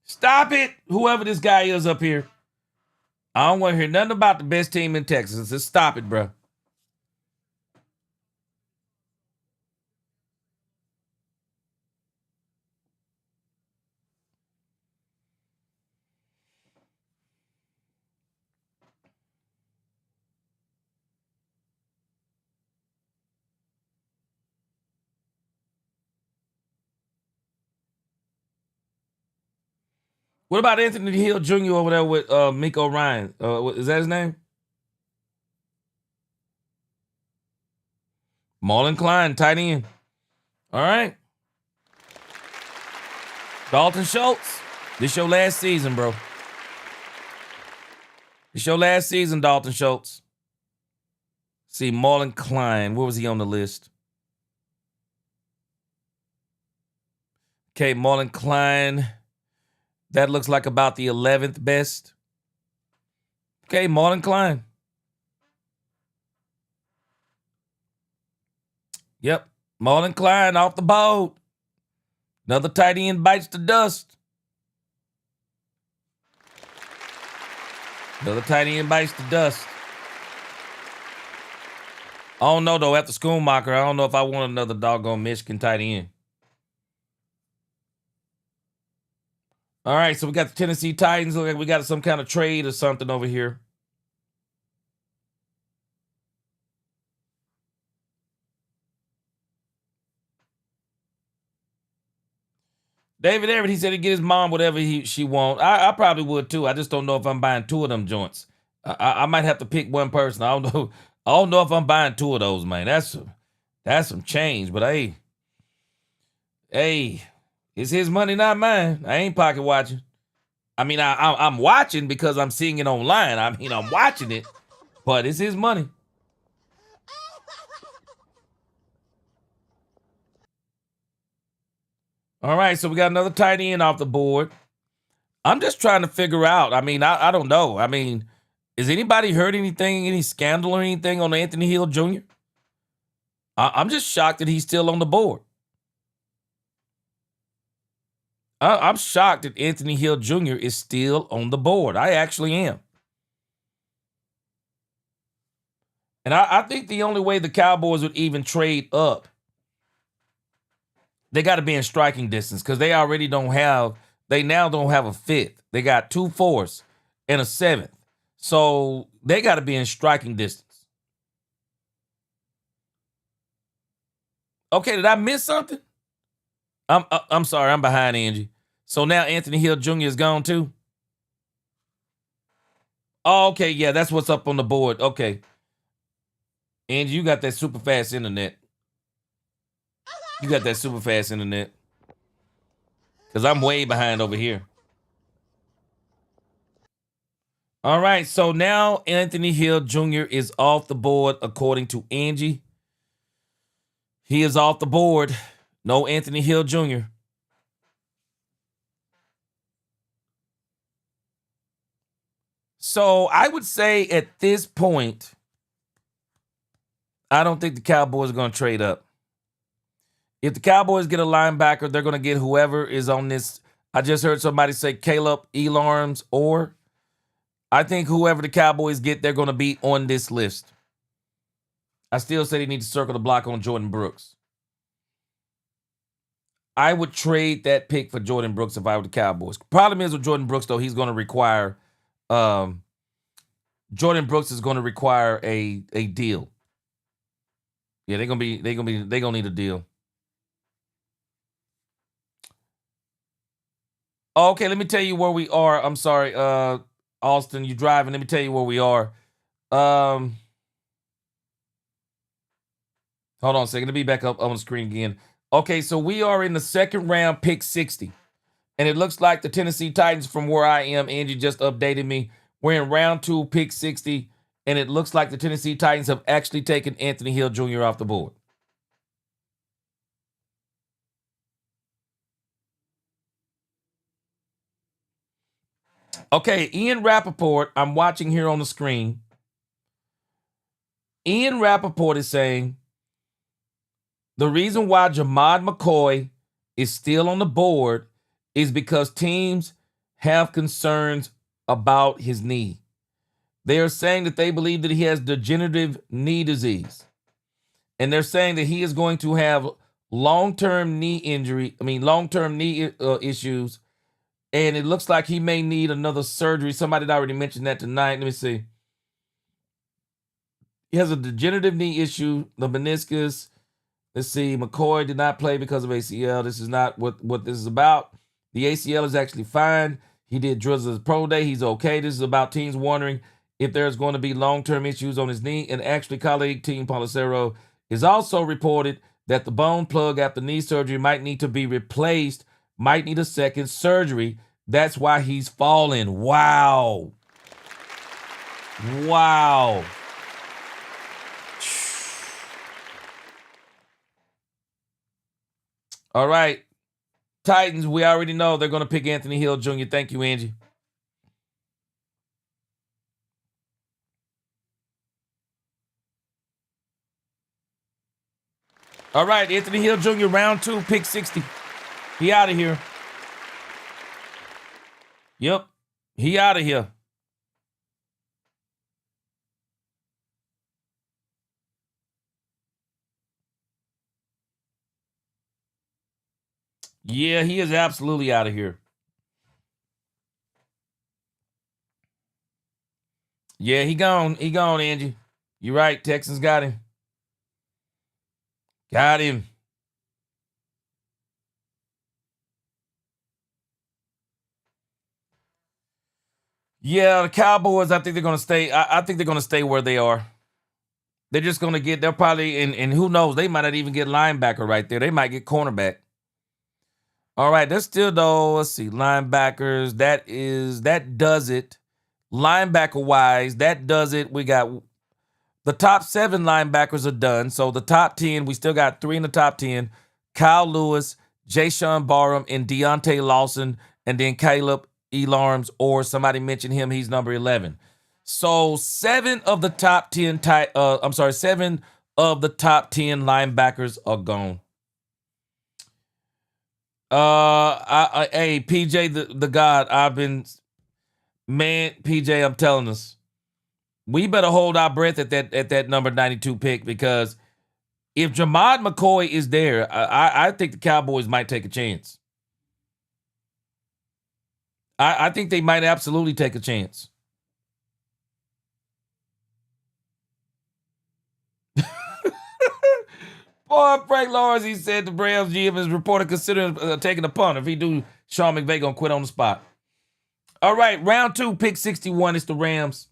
Stop it, whoever this guy is up here. I don't want to hear nothing about the best team in Texas. Just stop it, bro. What about Anthony Hill Jr. over there with Miko Ryan? Is that his name? Marlon Klein, tight end. All right. Dalton Schultz. This your last season, bro. This your last season, Dalton Schultz. See, Marlon Klein. Where was he on the list? Okay, Marlon Klein. That looks like about the 11th best. Okay, Marlon Klein. Yep, Marlon Klein off the boat. Another tight end bites the dust. Another tight end bites the dust. I don't know, though. After Schoonmaker, I don't know if I want another doggone Michigan tight end. All right, so we got the Tennessee Titans. Look like we got some kind of trade or something over here. David Everett, he said he'd get his mom whatever she want. I probably would too. I just don't know if I'm buying two of them joints. I might have to pick one person. I don't know. I don't know if I'm buying two of those, man. That's some change. But hey, it's his money, not mine. I ain't pocket watching. I mean, I'm watching because I'm seeing it online. I mean, I'm watching it, but it's his money. All right, so we got another tight end off the board. I'm just trying to figure out. I mean, I don't know. I mean, has anybody heard anything, any scandal or anything on Anthony Hill Jr.? I'm just shocked that he's still on the board. I'm shocked that Anthony Hill Jr. is still on the board. I actually am. And I think the only way the Cowboys would even trade up, they got to be in striking distance because they already don't have, they now don't have a fifth. They got 2 4s and a 7th. So they got to be in striking distance. Okay, did I miss something? I'm sorry, I'm behind, Angie. So now Anthony Hill Jr. is gone too? Oh, okay, yeah, that's what's up on the board. Okay. Angie, you got that super fast internet. You got that super fast internet. Because I'm way behind over here. All right, so now Anthony Hill Jr. is off the board according to Angie. He is off the board. No Anthony Hill Jr. So I would say at this point, I don't think the Cowboys are going to trade up. If the Cowboys get a linebacker, they're going to get whoever is on this. I just heard somebody say Caleb Elarms, or I think whoever the Cowboys get, they're going to be on this list. I still say they need to circle the block on Jordan Brooks. I would trade that pick for Jordan Brooks if I were the Cowboys. Problem is with Jordan Brooks, though, he's going to require Jordan Brooks is going to require a deal. Yeah, they're gonna need a deal. Okay, let me tell you where we are. I'm sorry, Austin, you driving. Let me tell you where we are. Hold on a second. Let me back up on the screen again. Okay, so we are in the second round, pick 60. And it looks like the Tennessee Titans, from where I am, Angie just updated me. We're in round 2, pick 60. And it looks like the Tennessee Titans have actually taken Anthony Hill Jr. off the board. Okay, Ian Rappaport, I'm watching here on the screen. Ian Rappaport is saying the reason why Jamad McCoy is still on the board is because teams have concerns about his knee. They are saying that they believe that he has degenerative knee disease. And they're saying that he is going to have long-term knee issues. And it looks like he may need another surgery. Somebody had already mentioned that tonight. Let me see. He has a degenerative knee issue, the meniscus. Let's see. McCoy did not play because of ACL. This is not what this is about. The ACL is actually fine. He did drills as pro day. He's okay. This is about teams wondering if there's going to be long-term issues on his knee. And actually, colleague Team Policero is also reported that the bone plug after knee surgery might need to be replaced, might need a second surgery. That's why he's falling. Wow. Wow. All right. Titans, we already know they're going to pick Anthony Hill Jr. Thank you, Angie. All right, Anthony Hill Jr., round 2, pick 60. He out of here. Yep, he out of here. Yeah, he is absolutely out of here. Yeah, he gone. He gone, Angie. You're right. Texans got him. Got him. Yeah, the Cowboys, I think they're going to stay. I think they're going to stay where they are. They're just going to get, they'll probably, and who knows, they might not even get linebacker right there. They might get cornerback. All right, that's still though, let's see, linebackers. That does it. Linebacker-wise, that does it. We got the top 7 linebackers are done. So the top 10, we still got 3 in the top 10. Kyle Lewis, Jayshon Barham, and Deontay Lawson, and then Caleb Elarms, or somebody mentioned him, he's number 11. So 7 of the top 10 7 of the top 10 linebackers are gone. Hey, PJ the God, PJ, I'm telling us, we better hold our breath at that number 92 pick, because if Jamad McCoy is there, I think the Cowboys might take a chance. I think they might absolutely take a chance. Boy, Frank Lawrence, he said the Rams GM is reported considering taking a punt. If he do, Sean McVay gonna quit on the spot. All right, round 2, pick 61 is the Rams.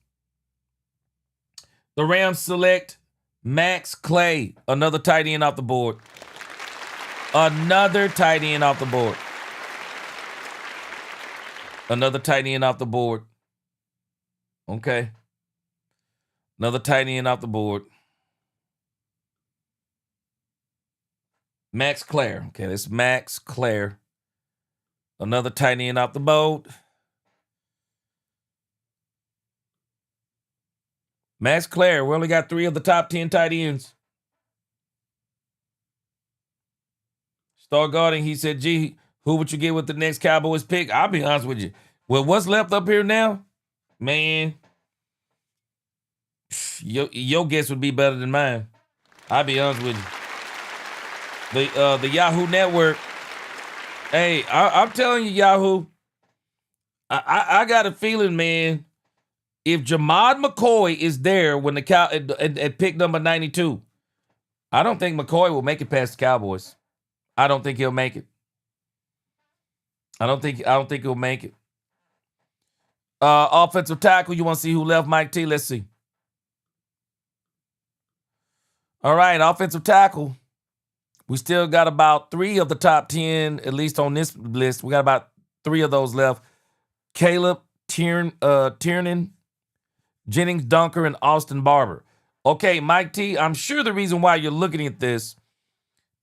The Rams select Max Clay, another tight end off the board. Another tight end off the board. Another tight end off the board. Okay. Another tight end off the board. Max Clare. Okay, that's Max Clare. Another tight end off the boat. Max Clare. We only got 3 of the top 10 tight ends. Star guarding, he said, gee, who would you get with the next Cowboys pick? I'll be honest with you. Well, what's left up here now? Man, your guess would be better than mine. I'll be honest with you. The Yahoo Network. Hey, I'm telling you, Yahoo, I got a feeling, man, if Jamad McCoy is there when the at pick number 92, I don't think McCoy will make it past the Cowboys. I don't think he'll make it. I don't think he'll make it. Offensive tackle, you want to see who left, Mike T? Let's see. All right, offensive tackle. We still got about 3 of the top 10, at least on this list. We got about 3 of those left. Caleb Tiernan, Jennings Dunker, and Austin Barber. Okay, Mike T, I'm sure the reason why you're looking at this,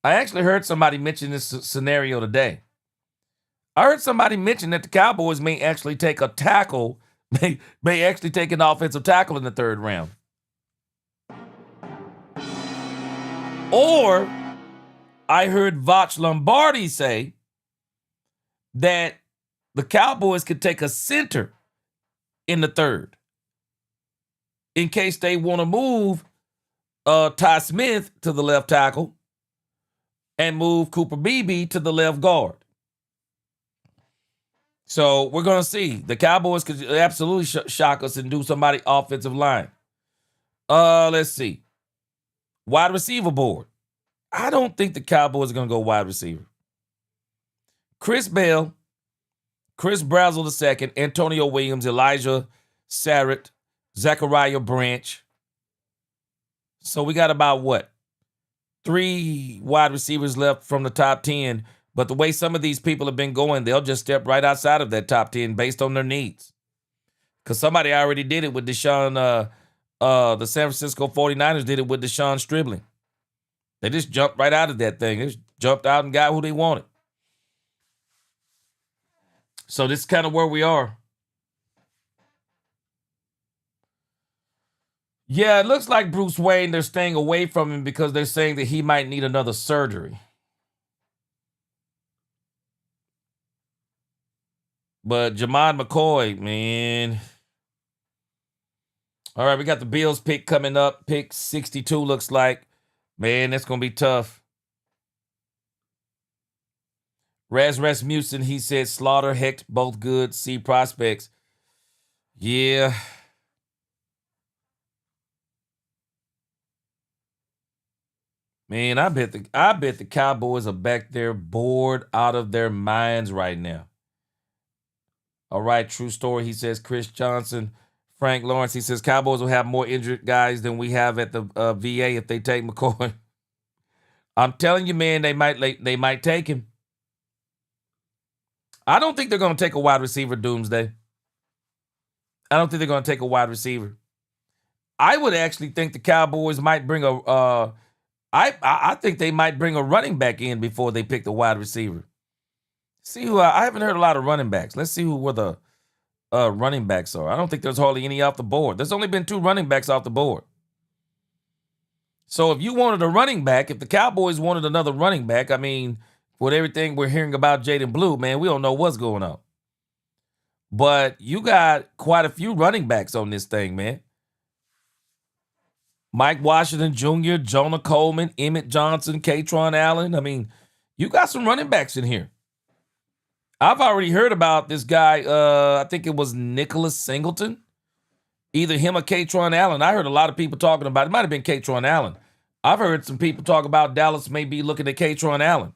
I actually heard somebody mention this scenario today. I heard somebody mention that the Cowboys may actually take a tackle, may actually take an offensive tackle in the 3rd round. Or I heard Voch Lombardi say that the Cowboys could take a center in the 3rd in case they want to move Ty Smith to the left tackle and move Cooper Beebe to the left guard. So we're going to see. The Cowboys could absolutely shock us and do somebody offensive line. Let's see. Wide receiver board. I don't think the Cowboys are going to go wide receiver. Chris Bell, Chris Brazzell II, Antonio Williams, Elijah Sarrett, Zachariah Branch. So we got about what? 3 wide receivers left from the top 10. But the way some of these people have been going, they'll just step right outside of that top 10 based on their needs. Because somebody already did it with Deshaun, the San Francisco 49ers did it with Deshaun Stribling. They just jumped right out of that thing. They just jumped out and got who they wanted. So this is kind of where we are. Yeah, it looks like Bruce Wayne, they're staying away from him because they're saying that he might need another surgery. But Jamad McCoy, man. All right, we got the Bills pick coming up. Pick 62 looks like. Man, that's going to be tough. Rasmussen, he said Slaughter, Hecht, both good. C prospects. Yeah. Man, I bet the Cowboys are back there bored out of their minds right now. All right, true story. He says Chris Johnson, Frank Lawrence. He says Cowboys will have more injured guys than we have at the VA if they take McCoy. I'm telling you, man, they might take him. I don't think they're going to take a wide receiver doomsday. I don't think they're going to take a wide receiver. I would actually think the Cowboys might bring I think they might bring a running back in before they pick the wide receiver. See who I haven't heard a lot of running backs. Let's see where the running backs are. I don't think there's hardly any off the board. There's only been 2 running backs off the board. So if you wanted a running back, if the Cowboys wanted another running back, I mean, with everything we're hearing about Jaden Blue, man, we don't know what's going on. But you got quite a few running backs on this thing, man. Mike Washington Jr., Jonah Coleman, Emmett Johnson, Katron Allen. I mean, you got some running backs in here. I've already heard about this guy. I think it was Nicholas Singleton. Either him or Katron Allen. I heard a lot of people talking about it. Might have been Katron Allen. I've heard some people talk about Dallas may be looking at Katron Allen.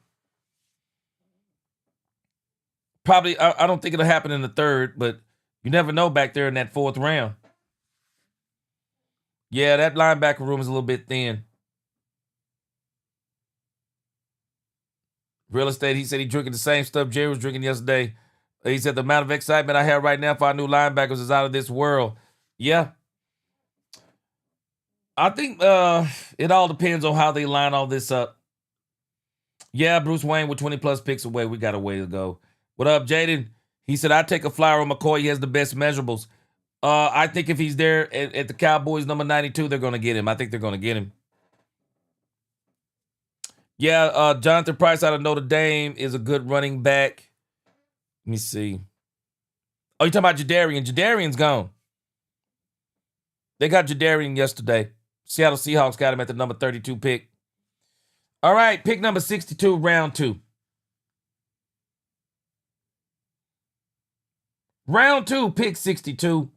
Probably, I don't think it'll happen in the 3rd, but you never know back there in that 4th round. Yeah, that linebacker room is a little bit thin. Real estate, he said he drinking the same stuff Jerry was drinking yesterday. He said the amount of excitement I have right now for our new linebackers is out of this world. Yeah. I think it all depends on how they line all this up. Yeah, Bruce Wayne with 20+ picks away. We got a way to go. What up, Jaden? He said, I take a flyer on McCoy. He has the best measurables. I think if he's there at the Cowboys number 92, they're going to get him. I think they're going to get him. Yeah, Jonathan Price out of Notre Dame is a good running back. Let me see. Oh, you talking about Jadarian? Jadarian's gone. They got Jadarian yesterday. Seattle Seahawks got him at the number 32 pick. All right, pick number 62, round 2. Round 2, pick 62.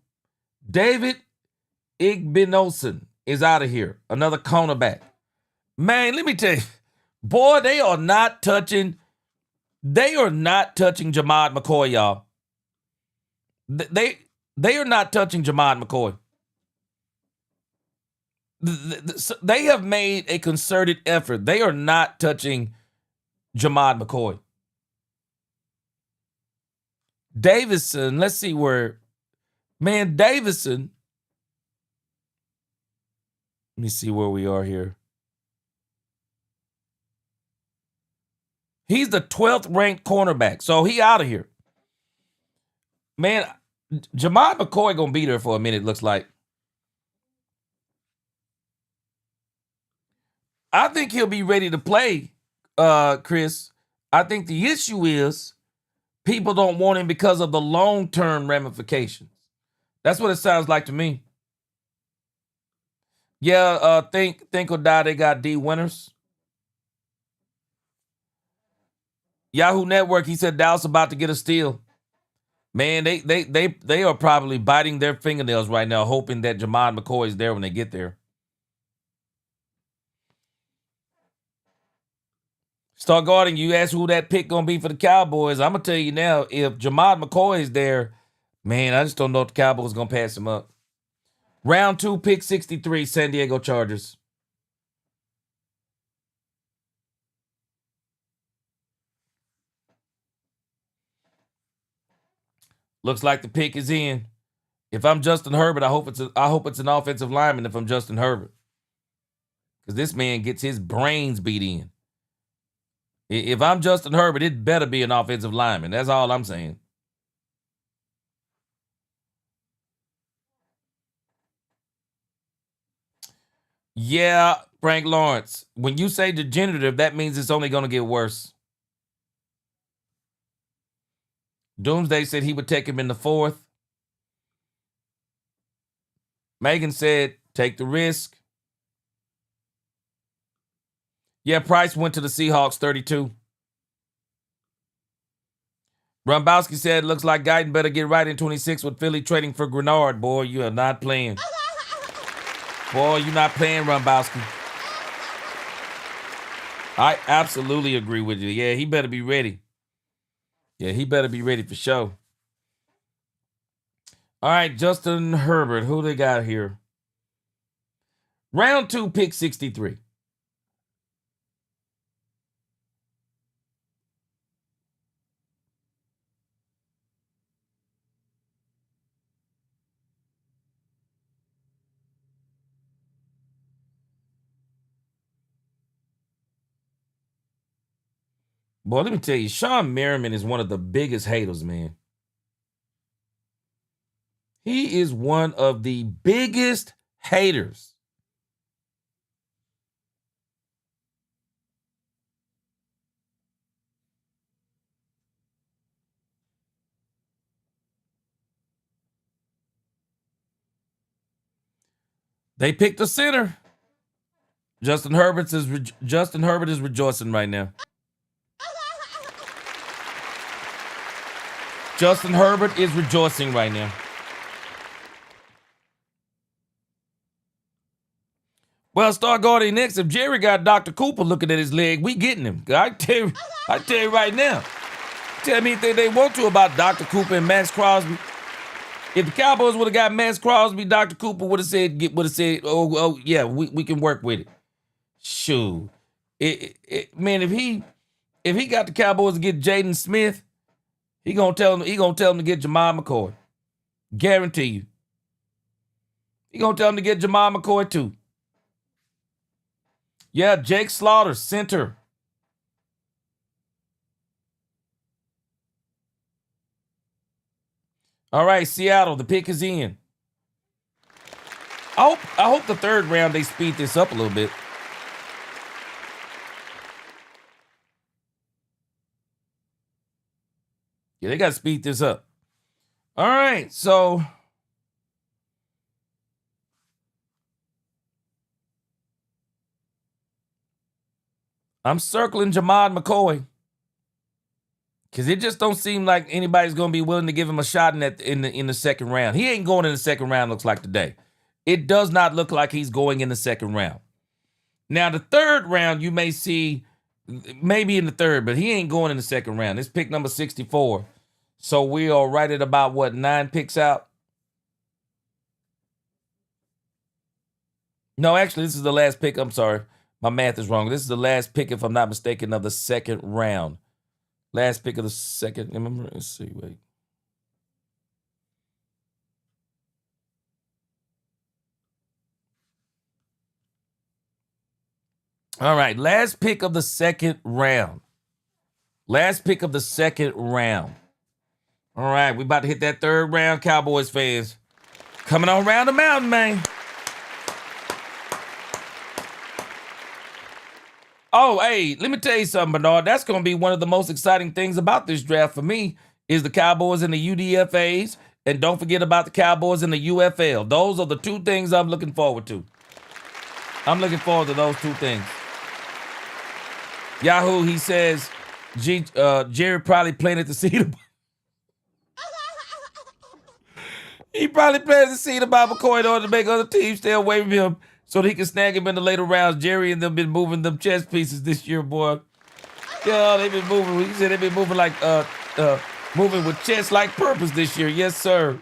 David Igbinosun is out of here. Another cornerback. Man, let me tell you, boy, they are not touching Jamad McCoy, y'all. They are not touching Jamad McCoy. They have made a concerted effort. They are not touching Jamad McCoy. Davison, let's see where. Man, Davison. Let me see where we are here. He's the 12th ranked cornerback, so he out of here. Man, Jamad McCoy gonna be there for a minute, looks like. I think he'll be ready to play, Chris. I think the issue is people don't want him because of the long-term ramifications. That's what it sounds like to me. Yeah, think or die. They got D Winters. Yahoo Network. He said Dallas about to get a steal. Man, they are probably biting their fingernails right now, hoping that Jamad McCoy is there when they get there. Star Garden, you asked who that pick gonna be for the Cowboys. I'm gonna tell you now, if Jamad McCoy is there, man, I just don't know if the Cowboys gonna pass him up. Round 2, pick 63, San Diego Chargers. Looks like the pick is in. If I'm Justin Herbert, I hope it's an offensive lineman if I'm Justin Herbert. Because this man gets his brains beat in. If I'm Justin Herbert, it better be an offensive lineman. That's all I'm saying. Yeah, Frank Lawrence. When you say degenerative, that means it's only going to get worse. Doomsday said he would take him in the 4th. Megan said, take the risk. Yeah, Price went to the Seahawks, 32. Rumbowski said, looks like Guyton better get right in 26 with Philly trading for Grenard. Boy, you are not playing. Boy, you're not playing, Rumbowski. I absolutely agree with you. Yeah, he better be ready. Yeah, he better be ready for sure. All right, Justin Herbert. Who they got here? Round 2, pick 63. Boy, let me tell you, Sean Merriman is one of the biggest haters, man. He is one of the biggest haters. They picked a center. Justin Herbert is rejoicing right now. Justin Herbert is rejoicing right now. Well, start going next. If Jerry got Dr. Cooper looking at his leg, we getting him. I tell you right now. Tell me anything they want to about Dr. Cooper and Max Crosby. If the Cowboys would have got Max Crosby, Dr. Cooper would have said, oh yeah, we can work with it. Shoot. Man, if he got the Cowboys to get Jaden Smith, he gonna tell them to get Jamad McCoy. Guarantee you. He gonna tell them to get Jamad McCoy too. Yeah, Jake Slaughter, center. All right, Seattle, the pick is in. I hope the third round they speed this up a little bit. Yeah, they got to speed this up. All right, so I'm circling Jamad McCoy because it just don't seem like anybody's going to be willing to give him a shot in the second round. He ain't going in the second round, looks like today. It does not look like he's going in the second round. Now, the third round, you may see maybe in the third, but he ain't going in the second round. It's pick number 64. So we are right at about, what, 9 picks out? No, actually, this is the last pick. I'm sorry. My math is wrong. This is the last pick, if I'm not mistaken, of the second round. Last pick of the second. Remember, let's see. Wait. All right. Last pick of the second round. Last pick of the second round. All right. We about to hit that third round, Cowboys fans. Coming on around the mountain, man. Oh, hey, let me tell you something, Bernard. That's going to be one of the most exciting things about this draft for me is the Cowboys and the UDFAs. And don't forget about the Cowboys and the UFL. Those are the two things I'm looking forward to. I'm looking forward to those two things. Yahoo, he says, Jerry probably planted the seed. He probably planted the seed about McCoy in order to make other teams stay away from him, so that he can snag him in the later rounds. Jerry and them been moving them chess pieces this year, boy. Yeah, they've been moving. He said they've been moving like moving with chess-like purpose this year. Yes, sir.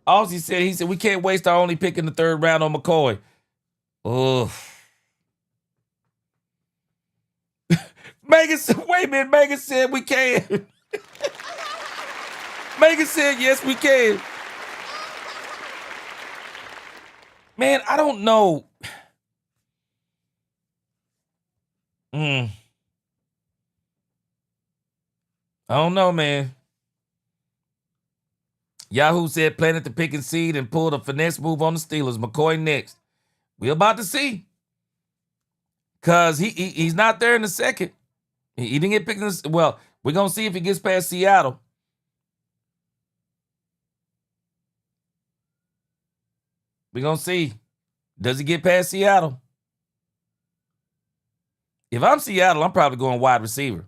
Also, he said we can't waste our only pick in the third round on McCoy. Ugh. Megan said, wait a minute. Megan said we can. Megan said yes, we can. Man, I don't know. I don't know, man. Yahoo said planted the pick and seed and pulled a finesse move on the Steelers. McCoy next. We're about to see. Because he's not there in the second. He didn't get picked in the, well, we're going to see if he gets past Seattle. We're going to see. Does he get past Seattle? If I'm Seattle, I'm probably going wide receiver.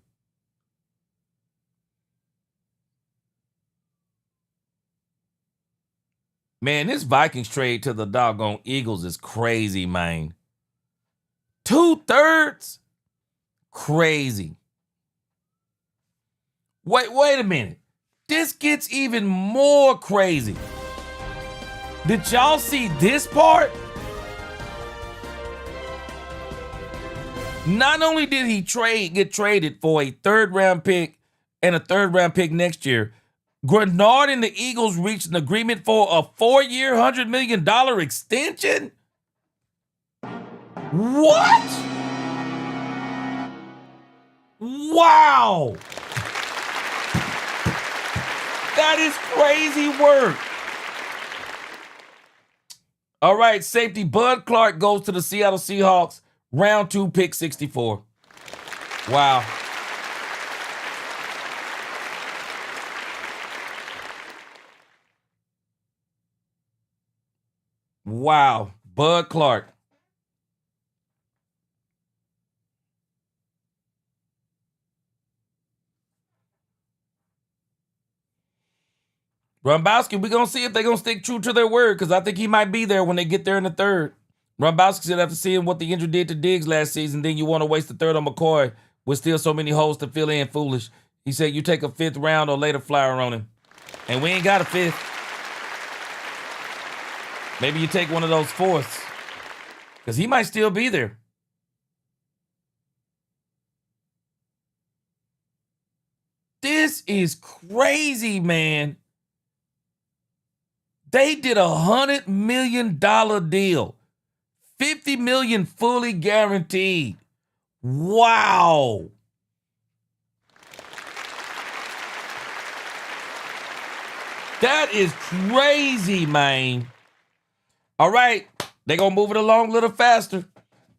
Man, this Vikings trade to the doggone Eagles is crazy, man. 2/3? Crazy. Wait a minute. This gets even more crazy. Did y'all see this part? Not only did he get traded for a third-round pick and a third-round pick next year, Grenard and the Eagles reached an agreement for a 4-year, $100 million extension? What? Wow. That is crazy work. All right, safety Bud Clark goes to the Seattle Seahawks. Round 2, pick 64. Wow. Wow. Bud Clark. Rumbowski, we're going to see if they're going to stick true to their word, because I think he might be there when they get there in the third. Rumbowski said after seeing what the injury did to Diggs last season, then you want to waste the third on McCoy with still so many holes to fill in. Foolish. He said you take a 5th round or later flyer on him. And we ain't got a 5th. Maybe you take one of those 4ths, because he might still be there. This is crazy, man. They did $100 million deal. $50 million fully guaranteed. Wow. That is crazy, man. All right, they're going to move it along a little faster.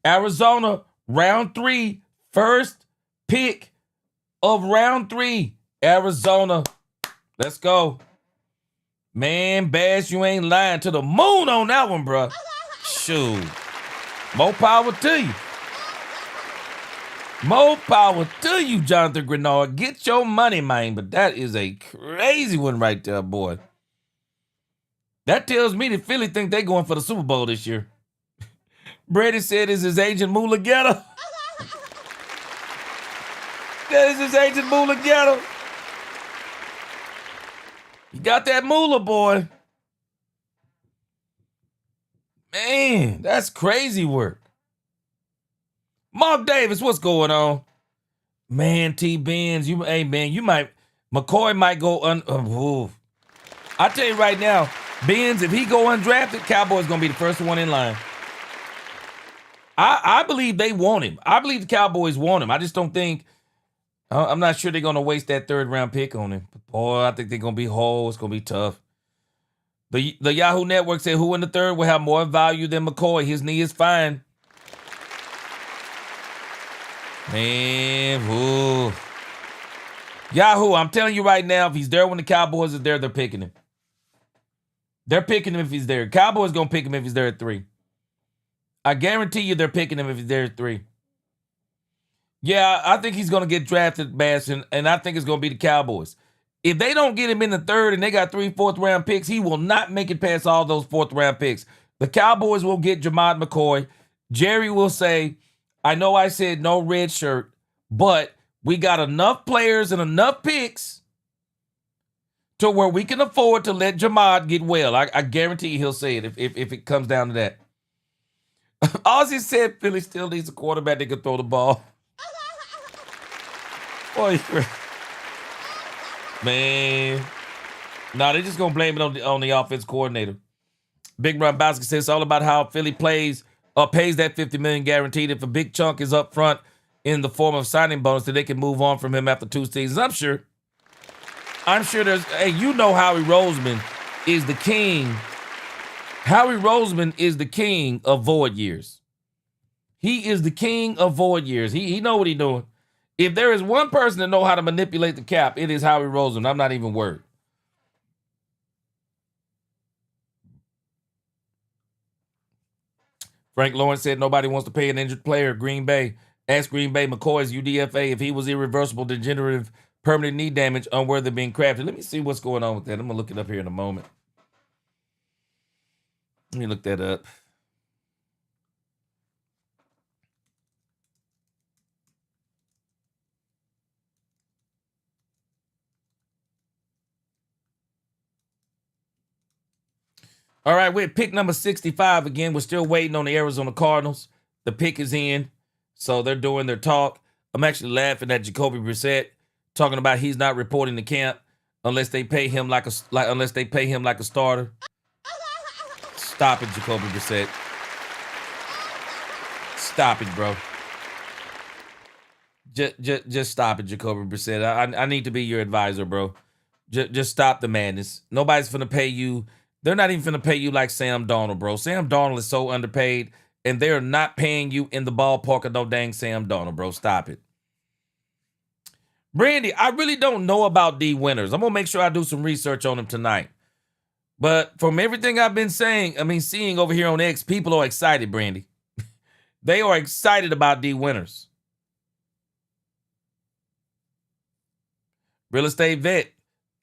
Arizona, round 3, first pick of round 3. Arizona, let's go. Man, Bass, you ain't lying to the moon on that one, bro. Shoot. More power to you. More power to you, Jonathan Grenard. Get your money, man. But that is a crazy one right there, boy. That tells me that Philly think they're going for the Super Bowl this year. Brady said, is his agent Mulaghetto? That is his agent Mulaghetto. You got that moolah, boy. Man, that's crazy work. Mark Davis, what's going on? Man, T-Benz, McCoy might go I tell you right now, Benz, if he go undrafted, Cowboys going to be the first one in line. I believe they want him. I believe the Cowboys want him. I just don't think, I'm not sure they're going to waste that 3rd round pick on him. But boy, I think they're going to be whole. It's going to be tough. The Yahoo Network said who in the 3rd will have more value than McCoy? His knee is fine. Man, whoo. Yahoo, I'm telling you right now, if he's there when the Cowboys are there, they're picking him. They're picking him if he's there. Cowboys going to pick him if he's there at 3. I guarantee you they're picking him if he's there at 3. Yeah, I think he's going to get drafted, Bass, and I think it's going to be the Cowboys. If they don't get him in the 3rd and they got 3 4th-round picks, he will not make it past all those 4th-round picks. The Cowboys will get Jamad McCoy. Jerry will say, I know I said no red shirt, but we got enough players and enough picks to where we can afford to let Jamad get well. I guarantee you he'll say it if it comes down to that. Ozzy said Philly still needs a quarterback that can throw the ball. Boy, man. No, they're just going to blame it on the offense coordinator. Big Ron Bowski says it's all about how Philly pays that $50 million guaranteed. If a big chunk is up front in the form of signing bonus, then they can move on from him after 2 seasons. I'm sure there's, hey, you know Howie Roseman is the king. Howie Roseman is the king of void years. He is the king of void years. He know what he's doing. If there is one person that know how to manipulate the cap, it is Howie Roseman. I'm not even worried. Frank Lawrence said nobody wants to pay an injured player. Green Bay. Ask Green Bay McCoy's UDFA if he was irreversible, degenerative, permanent knee damage, unworthy of being crafted. Let me see what's going on with that. I'm going to look it up here in a moment. Let me look that up. All right, we're at pick number 65 again. We're still waiting on the Arizona Cardinals. The pick is in, so they're doing their talk. I'm actually laughing at Jacoby Brissett talking about he's not reporting to camp unless they pay him like a starter. Stop it, Jacoby Brissett. Stop it, bro. Just stop it, Jacoby Brissett. I need to be your advisor, bro. Just stop the madness. Nobody's finna pay you. They're not even finna pay you like Sam Darnold, bro. Sam Darnold is so underpaid, and they're not paying you in the ballpark of no dang Sam Darnold, bro. Stop it. Brandy, I really don't know about D. Winters. I'm gonna make sure I do some research on him tonight. But from everything I've been seeing over here on X, people are excited, Brandy. They are excited about D. Winters. Real estate vet.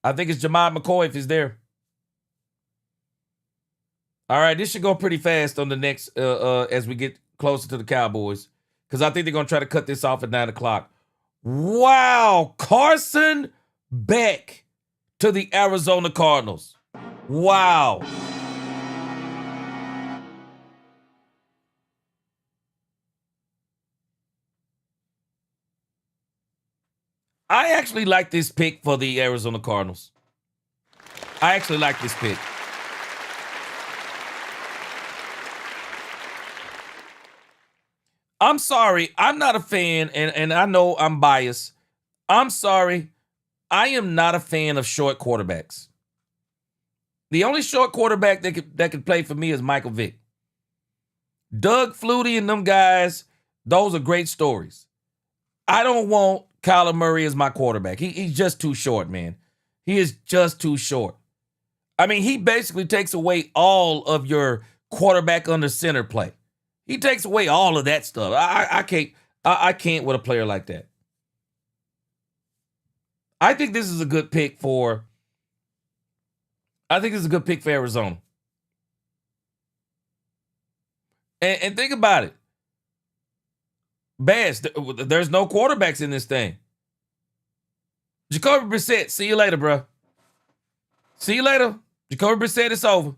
I think it's Jamad McCoy if he's there. All right, this should go pretty fast on the next as we get closer to the Cowboys, because I think they're going to try to cut this off at 9 o'clock. Wow, Carson Beck to the Arizona Cardinals. Wow. I actually like this pick for the Arizona Cardinals. I actually like this pick. I'm sorry. I'm not a fan, and I know I'm biased. I'm sorry. I am not a fan of short quarterbacks. The only short quarterback that could play for me is Michael Vick. Doug Flutie and them guys, those are great stories. I don't want Kyler Murray as my quarterback. He's just too short, man. He is just too short. I mean, he basically takes away all of your quarterback under center play. He takes away all of that stuff. I can't with a player like that. I think this is a good pick for Arizona. And think about it. Bass, there's no quarterbacks in this thing. Jacoby Brissett, see you later, bro. See you later. Jacoby Brissett, it's over.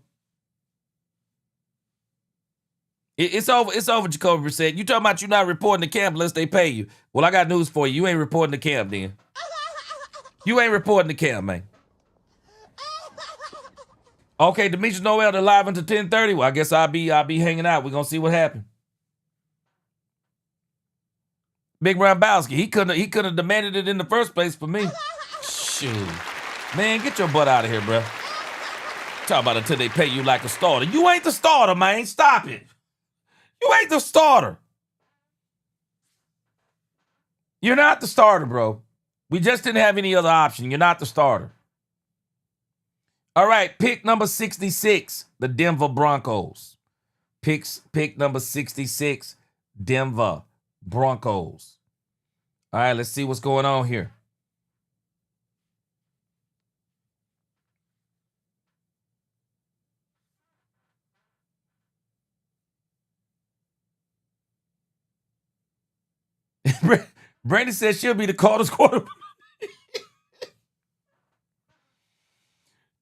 It's over. It's over, Jacoby Brissett. You talking about you not reporting to camp unless they pay you. Well, I got news for you. You ain't reporting to camp then. You ain't reporting to camp, man. Okay, Demetrius Noel to live until 10:30. Well, I guess I'll be hanging out. We're gonna see what happens. Big Rambowski, he couldn't have demanded it in the first place for me. Shoot. Man, get your butt out of here, bro. Talk about until they pay you like a starter. You ain't the starter, man. Stop it. You ain't the starter. You're not the starter, bro. We just didn't have any other option. You're not the starter. All right, pick number 66, the Denver Broncos. Pick number 66, Denver Broncos. All right, let's see what's going on here. Brandon says she'll be the Cardinals quarterback.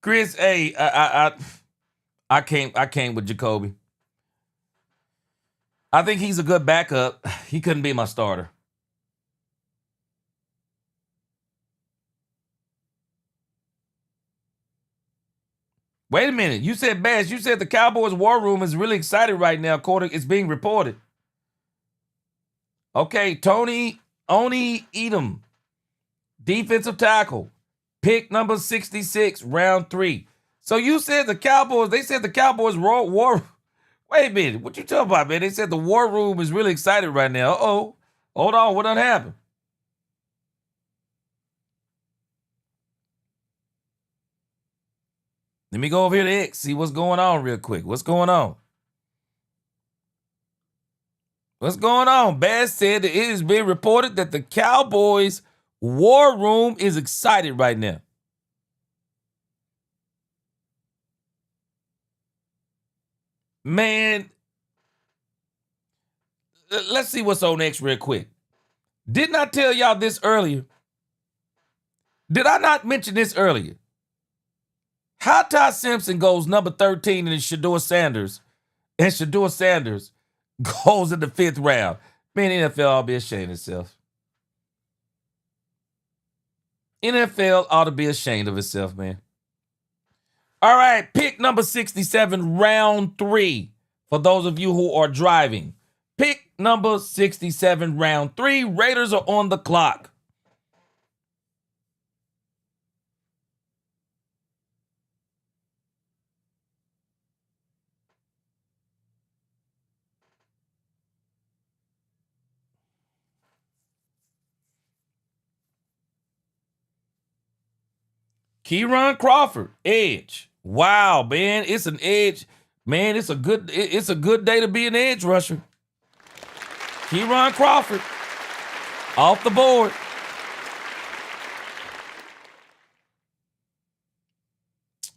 Chris, hey, I can't with Jacoby. I think he's a good backup. He couldn't be my starter. Wait a minute. You said, Bass, you said the Cowboys war room is really excited right now. It's being reported. Okay, Tony Oni Edom, defensive tackle, pick number 66, round 3. So you said the Cowboys, they said the Cowboys war. Wait a minute, what you talking about, man? They said the war room is really excited right now. Uh-oh. Hold on, what done happened? Let me go over here to X, see what's going on real quick. What's going on? What's going on? Bass said that it has been reported that the Cowboys war room is excited right now. Man, let's see what's on X real quick. Didn't I tell y'all this earlier? Did I not mention this earlier? How Ty Simpson goes number 13 and Shedeur Sanders, goes in the 5th round. Man, NFL ought to be ashamed of itself. NFL ought to be ashamed of itself, man. All right, pick number 67, round 3. For those of you who are driving. Pick number 67, round 3. Raiders are on the clock. Kieran Crawford, edge. Wow, man, it's an edge. Man, it's a good day to be an edge rusher. Kieran Crawford, off the board.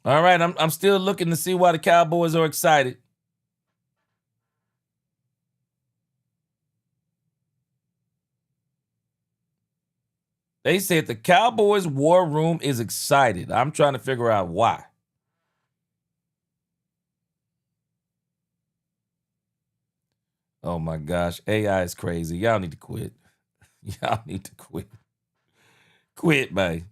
All right, I'm still looking to see why the Cowboys are excited. They said the Cowboys war room is excited. I'm trying to figure out why. Oh my gosh, AI is crazy. Y'all need to quit. Y'all need to quit. Quit, man.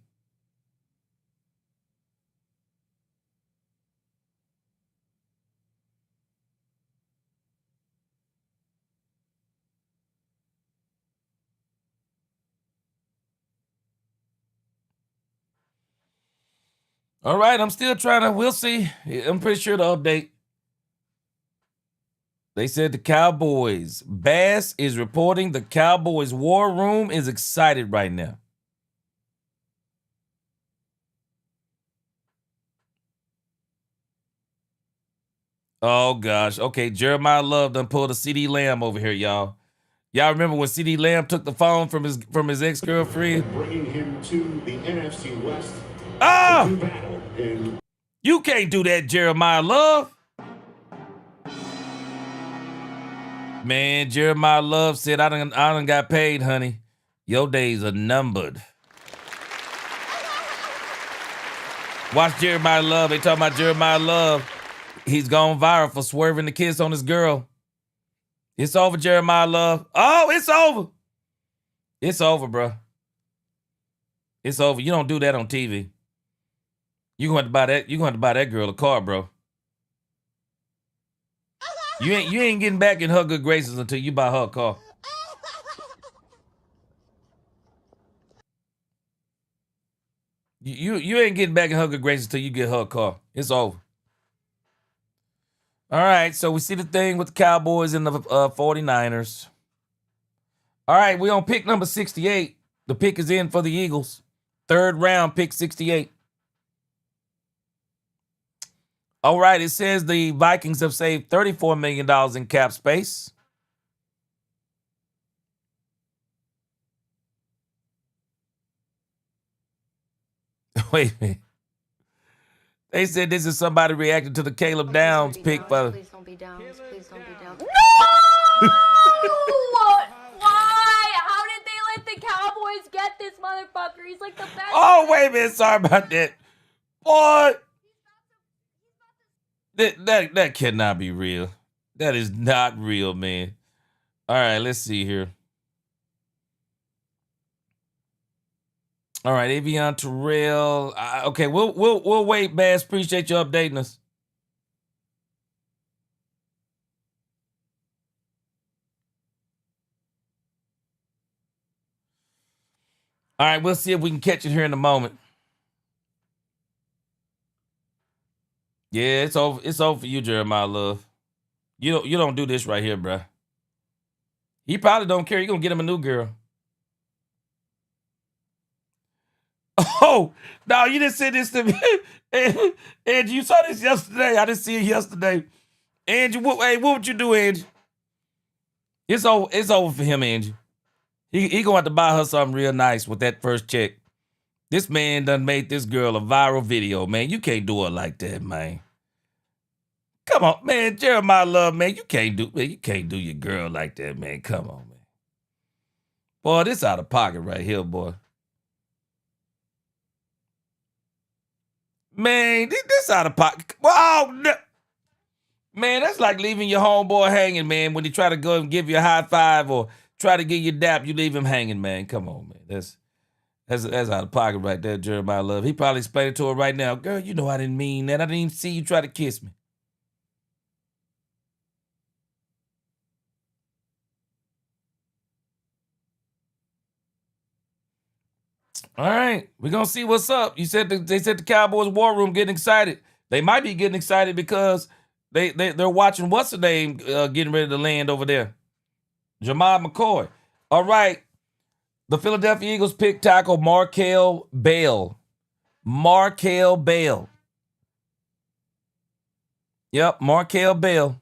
All right, I'm still trying to. We'll see. I'm pretty sure the update. They said the Cowboys. Bass is reporting the Cowboys war room is excited right now. Oh gosh. Okay, Jeremiah Love done pulled a CD Lamb over here, y'all. Y'all remember when CD Lamb took the phone from his ex-girlfriend? Bringing him to the NFC West. Ah! To battle in You can't do that, Jeremiah Love. Man, Jeremiah Love said, I done got paid, honey. Your days are numbered. Watch Jeremiah Love. They talking about Jeremiah Love. He's gone viral for swerving the kiss on his girl. It's over, Jeremiah Love. Oh, it's over. It's over, bro. It's over. You don't do that on TV. You going to buy that? You going to buy that girl a car, bro? You ain't getting back in her good graces until you buy her a car. You ain't getting back in her good graces until you get her a car. It's over. All right, so we see the thing with the Cowboys and the 49ers. All right, we on pick number 68. The pick is in for the Eagles. 3rd round, pick 68. All right, it says the Vikings have saved $34 million in cap space. Wait a minute. They said this is somebody reacting to the Caleb Downs pick. Please don't be down. Please don't be down. No! Why? How did they let the Cowboys get this motherfucker? He's like the best. Oh, wait a minute. Sorry about that. Boy. That cannot be real. That is not real, man. All right, let's see here. All right, Avion Terrell. Okay, we'll wait, Bass. Appreciate you updating us. All right, we'll see if we can catch it here in a moment. Yeah, it's over. It's over for you, Jeremiah Love. You don't do this right here, bruh. He probably don't care. You're gonna get him a new girl. Oh, no, you didn't say this to me. Angie, you saw this yesterday. I didn't see it yesterday. Angie, what would you do, Angie? It's over for him, Angie. He gonna have to buy her something real nice with that first check. This man done made this girl a viral video, man. You can't do it like that, man. Come on, man. Jeremiah Love, man. You can't do your girl like that, man. Come on, man. Boy, this out of pocket right here, boy. Man, this out of pocket. Wow, no. Man, that's like leaving your homeboy hanging, man. When he try to go and give you a high five or try to give you a dap, you leave him hanging, man. Come on, man. That's out of pocket right there, Jeremiah Love. He probably explained it to her right now. Girl, you know I didn't mean that. I didn't even see you try to kiss me. All right, we're gonna see what's up. You said they said the Cowboys war room getting excited. They might be getting excited because they're watching what's the name getting ready to land over there. Jamal McCoy. All right, the Philadelphia Eagles pick tackle Markel Bale. Markel Bale. Yep, Markel Bale.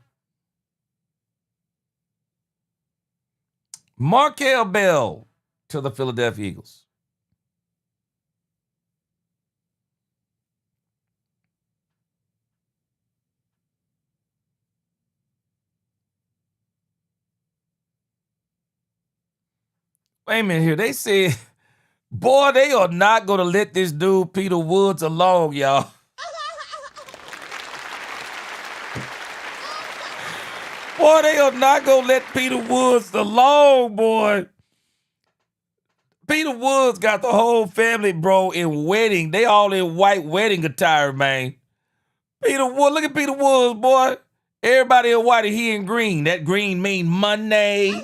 Markel Bale to the Philadelphia Eagles. Wait a minute here. They said, boy, they are not going to let this dude, Peter Woods, alone, y'all. Boy, they are not going to let Peter Woods alone, boy. Peter Woods got the whole family, bro, in wedding. They all in white wedding attire, man. Peter Woods, look at Peter Woods, boy. Everybody in white and he in green. That green mean money.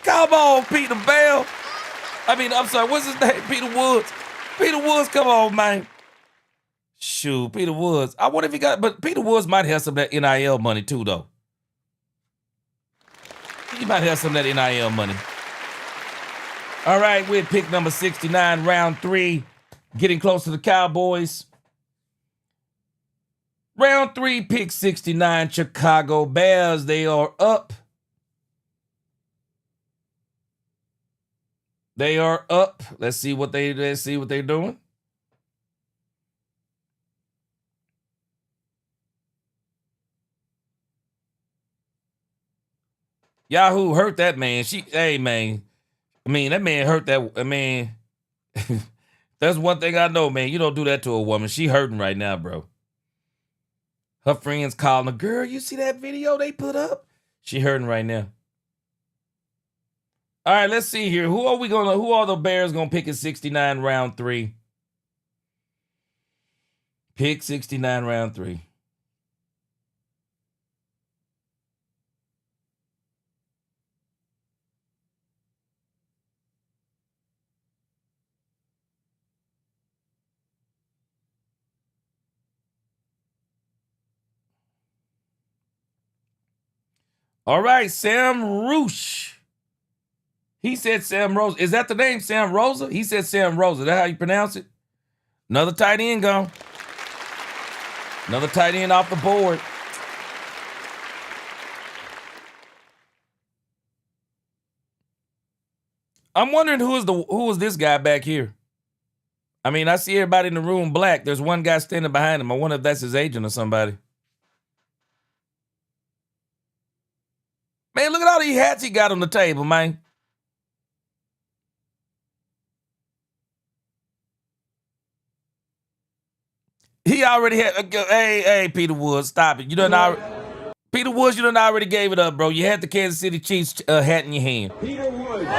Come on, Peter Bell. I'm sorry, what's his name? Peter Woods. Peter Woods, come on, man. Shoot, Peter Woods. I wonder if he got, but Peter Woods might have some of that NIL money too, though. He might have some of that NIL money. All right, we're pick number 69, round 3, getting close to the Cowboys. Round 3, pick 69, Chicago Bears. They are up. They are up. Let's see what they're doing. Yahoo hurt that man. Hey man. I mean, that man hurt that. I mean, that's one thing I know, man. You don't do that to a woman. She hurting right now, bro. Her friends calling her, girl, you see that video they put up? She hurting right now. All right, let's see here. Who are the Bears gonna pick at 69 round 3? Pick 69 round 3. All right, Sam Roosh. He said Sam Rosa. Is that the name, Sam Rosa? He said Sam Rosa. Is that how you pronounce it? Another tight end gone. Another tight end off the board. I'm wondering who is this guy back here? I mean, I see everybody in the room black. There's one guy standing behind him. I wonder if that's his agent or somebody. Man, look at all these hats he got on the table, man. He already had. Hey, Peter Woods, stop it. Peter Woods, you done already gave it up, bro. You had the Kansas City Chiefs hat in your hand. Peter Woods.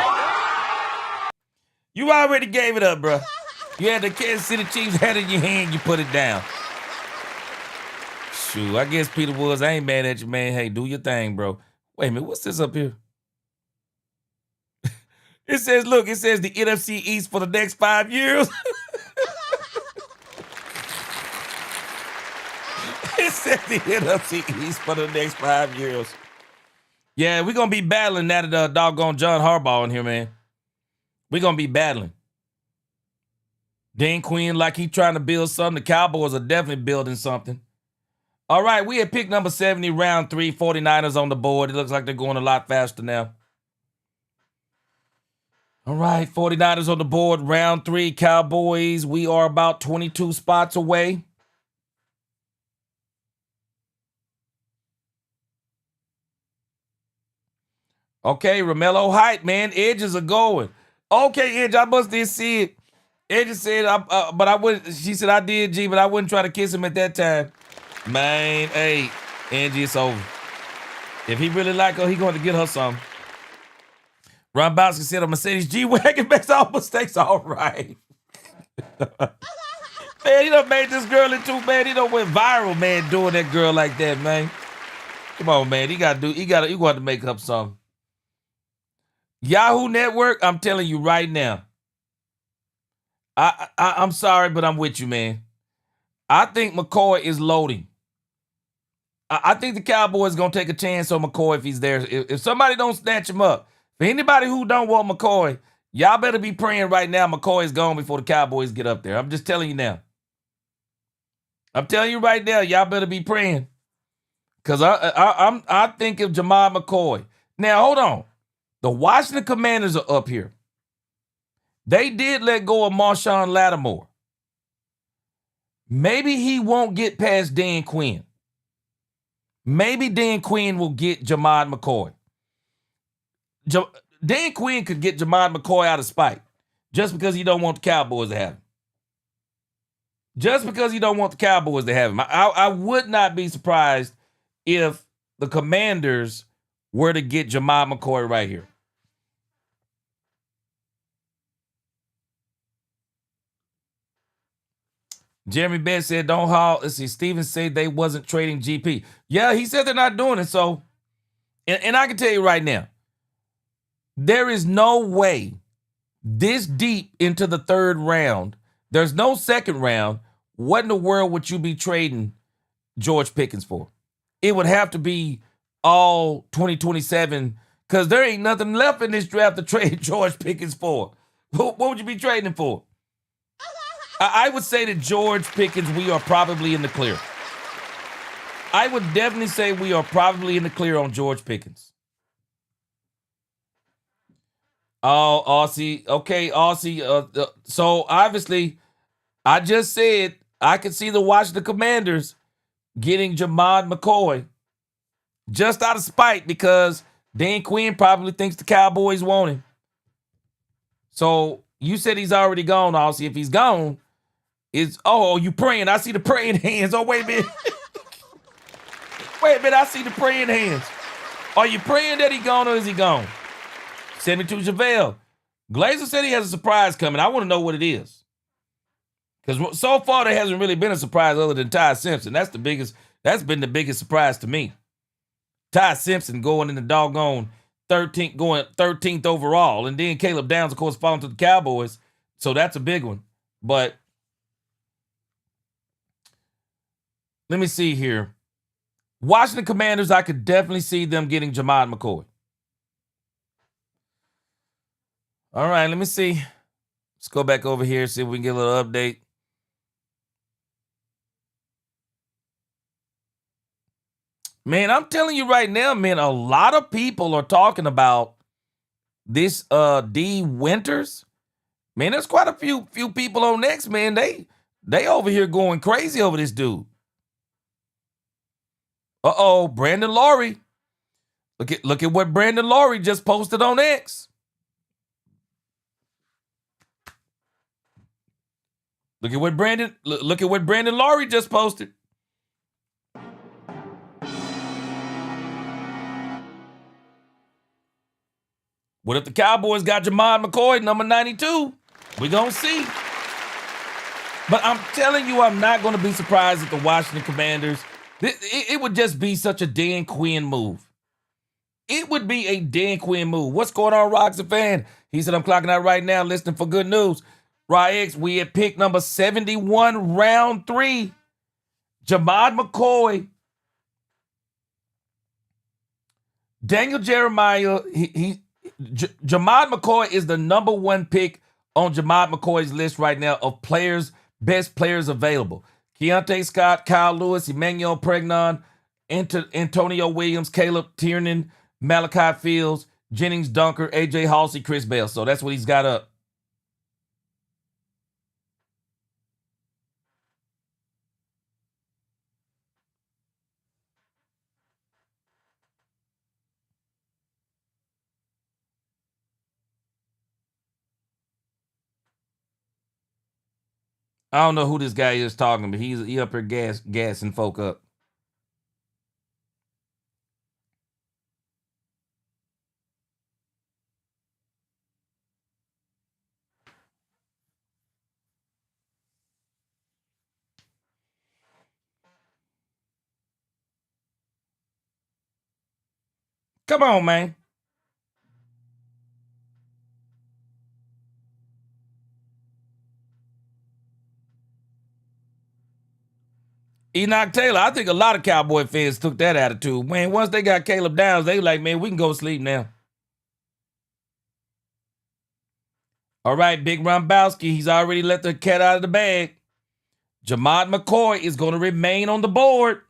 You already gave it up, bro. You had the Kansas City Chiefs hat in your hand. You put it down. Shoot, I guess Peter Woods, I ain't mad at you, man. Hey, do your thing, bro. Wait a minute, what's this up here? It says the NFC East for the next 5 years. It says the NFC East for the next 5 years. Yeah, we're going to be battling that doggone John Harbaugh in here, man. We're going to be battling. Dan Quinn, like he trying to build something. The Cowboys are definitely building something. All right, we had pick number 70, round 3, 49ers on the board. It looks like they're going a lot faster now. All right, 49ers on the board, round 3, Cowboys. We are about 22 spots away. Okay, Romello Height, man. Edges are going. Okay, Edge, I must did see it. Edge said, but I wouldn't. She said, I did, G, but I wouldn't try to kiss him at that time. Man, hey, Angie, it's over. If he really like her, he going to get her something. Ron Bowski said a Mercedes G-Wagon makes all mistakes all right. Man, he done made this girl into, man, he done went viral, man, doing that girl like that, man. Come on, man, you got to make up something. Yahoo Network, I'm telling you right now. I'm sorry, but I'm with you, man. I think McCoy is loading. I think the Cowboys going to take a chance on McCoy if he's there. If somebody don't snatch him up, for anybody who don't want McCoy, y'all better be praying right now McCoy is gone before the Cowboys get up there. I'm just telling you now. I'm telling you right now, y'all better be praying. Because I think of Jamal McCoy. Now, hold on. The Washington Commanders are up here. They did let go of Marshawn Lattimore. Maybe he won't get past Dan Quinn. Maybe Dan Quinn will get Jamad McCoy. Dan Quinn could get Jamad McCoy out of spite just because he don't want the Cowboys to have him. Just because he don't want the Cowboys to have him. I would not be surprised if the Commanders were to get Jamad McCoy right here. Jeremy Best said, don't haul. Let's see, Steven said they wasn't trading GP. Yeah, he said they're not doing it. So, and I can tell you right now, there is no way this deep into the third round, there's no second round what in the world would you be trading George Pickens for? It would have to be all 2027 because there ain't nothing left in this draft to trade George Pickens for. What would you be trading him for? I would say that George Pickens, we are probably in the clear. I would definitely say we are probably in the clear on George Pickens. Oh, Aussie. Okay, Aussie. So obviously, I just said I could see the Washington Commanders getting Jamad McCoy just out of spite because Dan Quinn probably thinks the Cowboys want him. So you said he's already gone, Aussie. If he's gone, you praying. I see the praying hands. Oh, wait a minute. Wait a minute, I see the praying hands. Are you praying that he gone or is he gone? Send me to JaVale. Glazer said he has a surprise coming. I want to know what it is. Because so far there hasn't really been a surprise other than Ty Simpson. That's been the biggest surprise to me. Ty Simpson going in the doggone 13th overall. And then Caleb Downs, of course, falling to the Cowboys. So that's a big one. But let me see here. Washington Commanders, I could definitely see them getting Jamad McCoy. All right, let me see. Let's go back over here, see if we can get a little update. Man, I'm telling you right now, man, a lot of people are talking about this D Winters. Man, there's quite a few people on X, man. They over here going crazy over this dude. Uh-oh, Brandon Laurie. Look at what Brandon Laurie just posted on X. Look at what Brandon Laurie just posted. What if the Cowboys got Jamad McCoy, number 92? We gonna see. But I'm telling you, I'm not gonna be surprised at the Washington Commanders. It would just be such a Dan Quinn move. It would be a Dan Quinn move. What's going on, Roxy fan? He said, I'm clocking out right now, listening for good news. X, we at pick number 71, round 3. Jamad McCoy. Daniel Jeremiah, Jamad McCoy is the number 1 pick on Jamad McCoy's list right now of best players available. Keontae Scott, Kyle Lewis, Emmanuel Pregnon, Antonio Williams, Caleb Tiernan, Malachi Fields, Jennings Dunker, AJ Halsey, Chris Bell. So that's what he's got up. I don't know who this guy is talking, but he up here gassing folk up. Come on, man. Enoch Taylor, I think a lot of Cowboy fans took that attitude. Man, once they got Caleb Downs, they like, man, we can go sleep now. All right, Big Rombowski, he's already let the cat out of the bag. Jamad McCoy is going to remain on the board.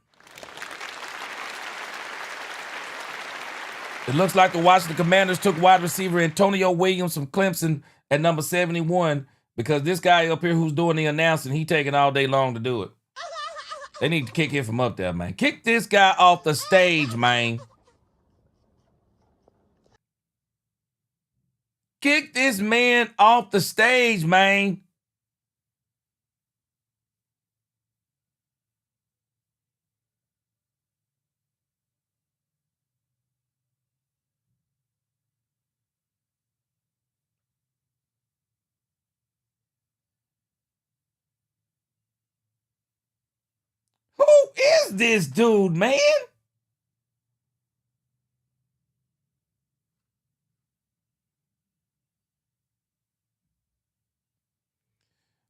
It looks like the Washington Commanders took wide receiver Antonio Williams from Clemson at number 71 because this guy up here who's doing the announcing, he taking all day long to do it. They need to kick him from up there, man. Kick this guy off the stage, man. Kick this man off the stage, man. Who is this dude, man?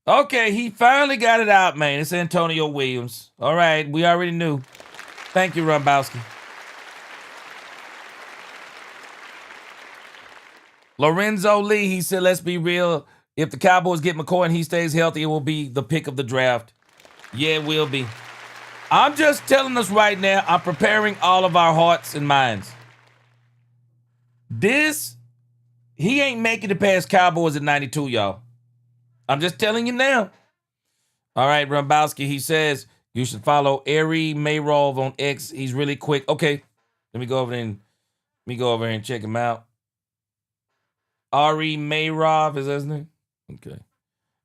Okay, he finally got it out, man. It's Antonio Williams. All right, we already knew. Thank you, Rumbowski. Lorenzo Lee, he said, let's be real. If the Cowboys get McCoy and he stays healthy, it will be the pick of the draft. Yeah, it will be. I'm just telling us right now, I'm preparing all of our hearts and minds. He ain't making it past Cowboys at 92, y'all. I'm just telling you now. All right, Rumbowski, he says, you should follow Ari Mayrov on X. He's really quick. Okay, let me go over there and check him out. Ari Mayrov, is that his name? Okay.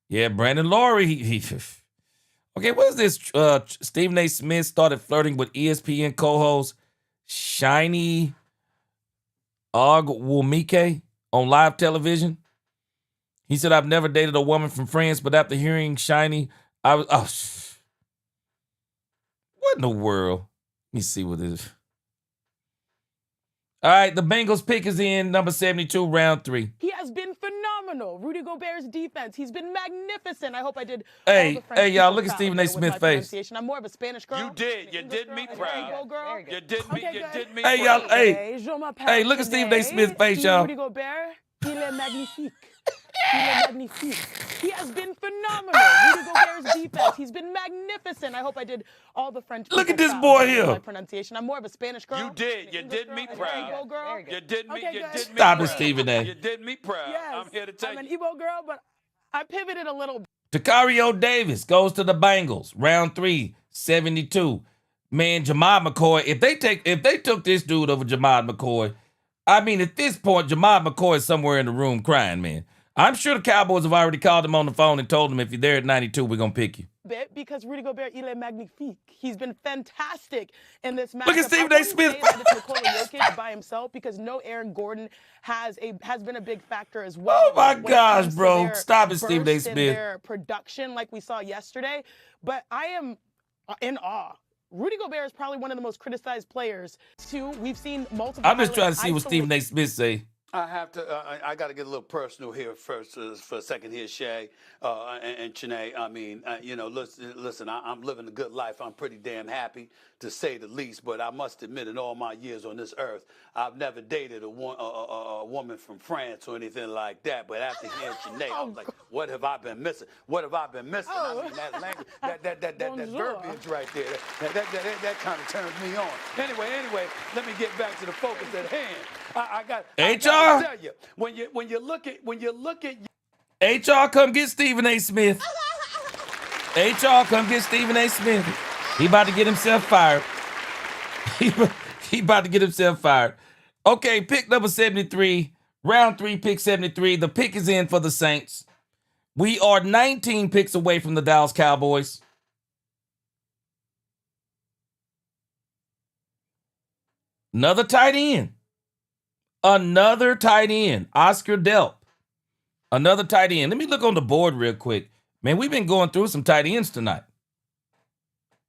Yeah, Brandon Laurie. Okay, what is this? Stephen A. Smith started flirting with ESPN co-host Shiny Ogwumike on live television. He said, I've never dated a woman from France, but after hearing Shiny, I was, what in the world? Let me see what this is. All right, the Bengals pick is in, number 72, round 3. He has been phenomenal. Rudy Gobert's defense, he's been magnificent. I hope I did Hey, all the French hey, y'all, people look at proud Stephen there A. with Smith's my face. pronunciation. I'm more of a Spanish girl. You did me proud. Girl. You did me Hey, proud. y'all, hey, Je m'appelle hey, look at Stephen A. Smith's face, y'all. Rudy Gobert, il est magnifique. Il est magnifique. He has been phenomenal. Rudy Gobert's defense, he's been magnificent. I hope I did all the French people Look at this proud boy there with here. my pronunciation. I'm more of a Spanish girl. You did me proud. Girl. You did me Stop proud. it, Stephen A. You did me proud. Yes, I'm here to tell I'm an you. Igbo girl, but I pivoted a little bit. Takario Davis goes to the Bengals, round 3, 72. Man, Jamad McCoy, if they took this dude over Jamad McCoy, I mean, at this point, Jamad McCoy is somewhere in the room crying, man. I'm sure the Cowboys have already called him on the phone and told him, if you're there at 92, we're going to pick you. Because Rudy Gobert, il est magnifique. He's been fantastic in this matchup. Look at Stephen A. Smith. I wouldn't say that it's Nikola Jokic by himself because no Aaron Gordon has been a big factor as well. Oh, my when it gosh, comes to bro. their Stop it, Stephen A. burst in Smith. their production like we saw yesterday. But I am in awe. Rudy Gobert is probably one of the most criticized players. We've seen multiple. I'm just trying to see what Stephen A. Smith say. I have to. I got to get a little personal here first for a second here, Shay and Chanae. I mean, listen. I'm living a good life. I'm pretty damn happy, to say the least. But I must admit, in all my years on this earth, I've never dated a woman from France or anything like that. But after hearing Chanae, I was like, what have I been missing? What have I been missing? I mean, that language, that verbiage right there, that kind of turns me on. Anyway, let me get back to the focus at hand. I got to tell you, when you look at HR, come get Stephen A. Smith. HR, come get Stephen A. Smith. He about to get himself fired. He about to get himself fired. Okay, pick number 73, round 3, pick 73. The pick is in for the Saints. We are 19 picks away from the Dallas Cowboys. Another tight end. Oscar Delp. Another tight end. Let me look on the board real quick. Man, we've been going through some tight ends tonight.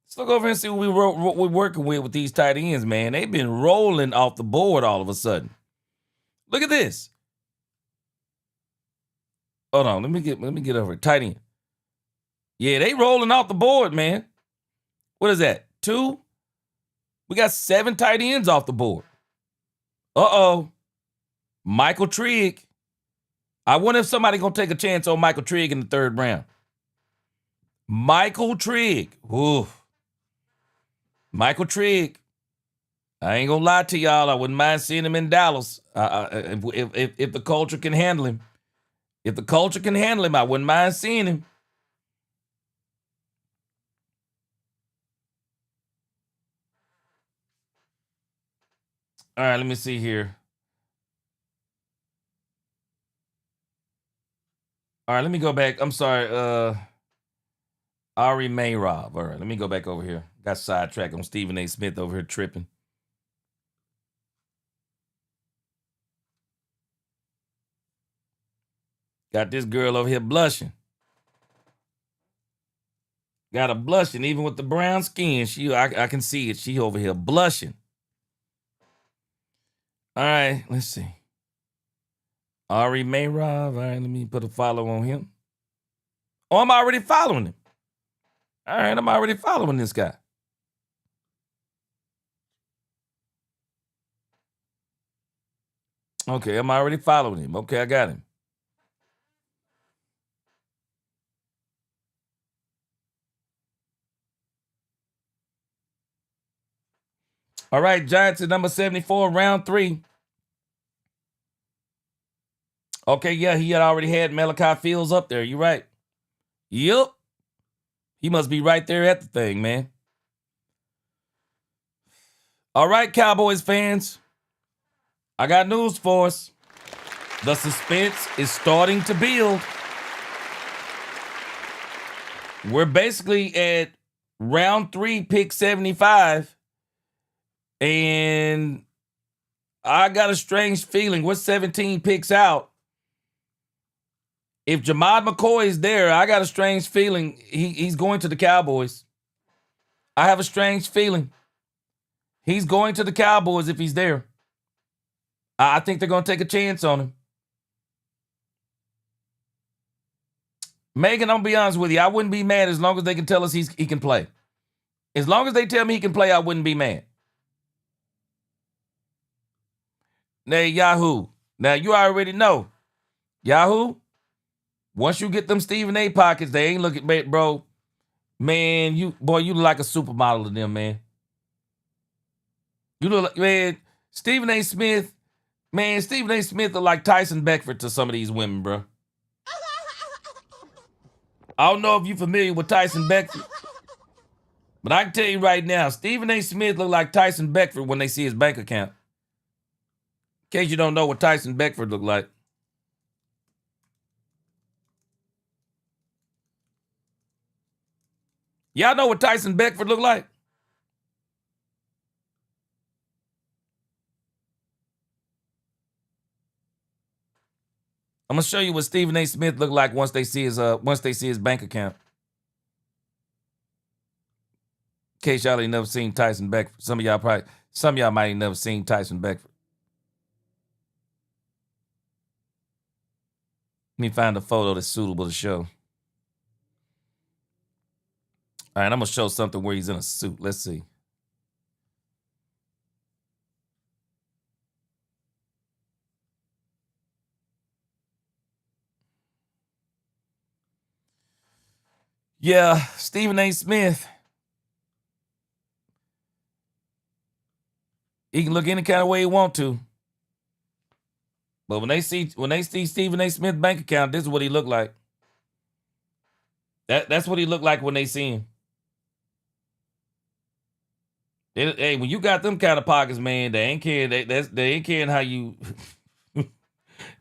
Let's look over and see what we're working with these tight ends, man. They've been rolling off the board all of a sudden. Look at this. Hold on, let me get over it. Tight end. Yeah, they rolling off the board, man. What is that? 2? We got 7 tight ends off the board. Uh-oh. Michael Trigg. I wonder if somebody gonna take a chance on Michael Trigg in the 3rd round. Michael Trigg. Oof. Michael Trigg. I ain't gonna lie to y'all. I wouldn't mind seeing him in Dallas. If the culture can handle him. If the culture can handle him, I wouldn't mind seeing him. All right, let me see here. All right, let me go back. I'm sorry. Ari Mayrov. All right, let me go back over here. Got sidetracked on Stephen A. Smith over here tripping. Got this girl over here blushing. Got her blushing, even with the brown skin. I can see it. She over here blushing. All right, let's see. Ari Mayrov. All right, let me put a follow on him. Oh, I'm already following him. All right, I'm already following this guy. Okay, I'm already following him. Okay, I got him. All right, Giants at number 74, round 3. Okay, yeah, he had already had Malachi Fields up there. You're right. Yep. He must be right there at the thing, man. All right, Cowboys fans. I got news for us. The suspense is starting to build. We're basically at round 3, pick 75. And I got a strange feeling. We're 17 picks out. If Jamad McCoy is there, I got a strange feeling he's going to the Cowboys. I have a strange feeling. He's going to the Cowboys if he's there. I think they're going to take a chance on him. Megan, I'm going to be honest with you. I wouldn't be mad as long as they can tell us he can play. As long as they tell me he can play, I wouldn't be mad. Now, Yahoo. Now, you already know. Yahoo, once you get them Stephen A. pockets, they ain't looking, bro. Man, you look like a supermodel to them, man. You look like, man, Stephen A. Smith look like Tyson Beckford to some of these women, bro. I don't know if you're familiar with Tyson Beckford, but I can tell you right now, Stephen A. Smith look like Tyson Beckford when they see his bank account. In case you don't know what Tyson Beckford look like. Y'all know what Tyson Beckford look like? I'm gonna show you what Stephen A. Smith look like once they see his bank account. In case y'all ain't never seen Tyson Beckford. Some of y'all might ain't never seen Tyson Beckford. Let me find a photo that's suitable to show. All right, I'm gonna show something where he's in a suit. Let's see. Yeah, Stephen A. Smith. He can look any kind of way he want to. But when they see Stephen A. Smith bank account, this is what he look like. That's what he look like when they see him. Hey, when you got them kind of pockets, man, they ain't caring. They ain't caring how you.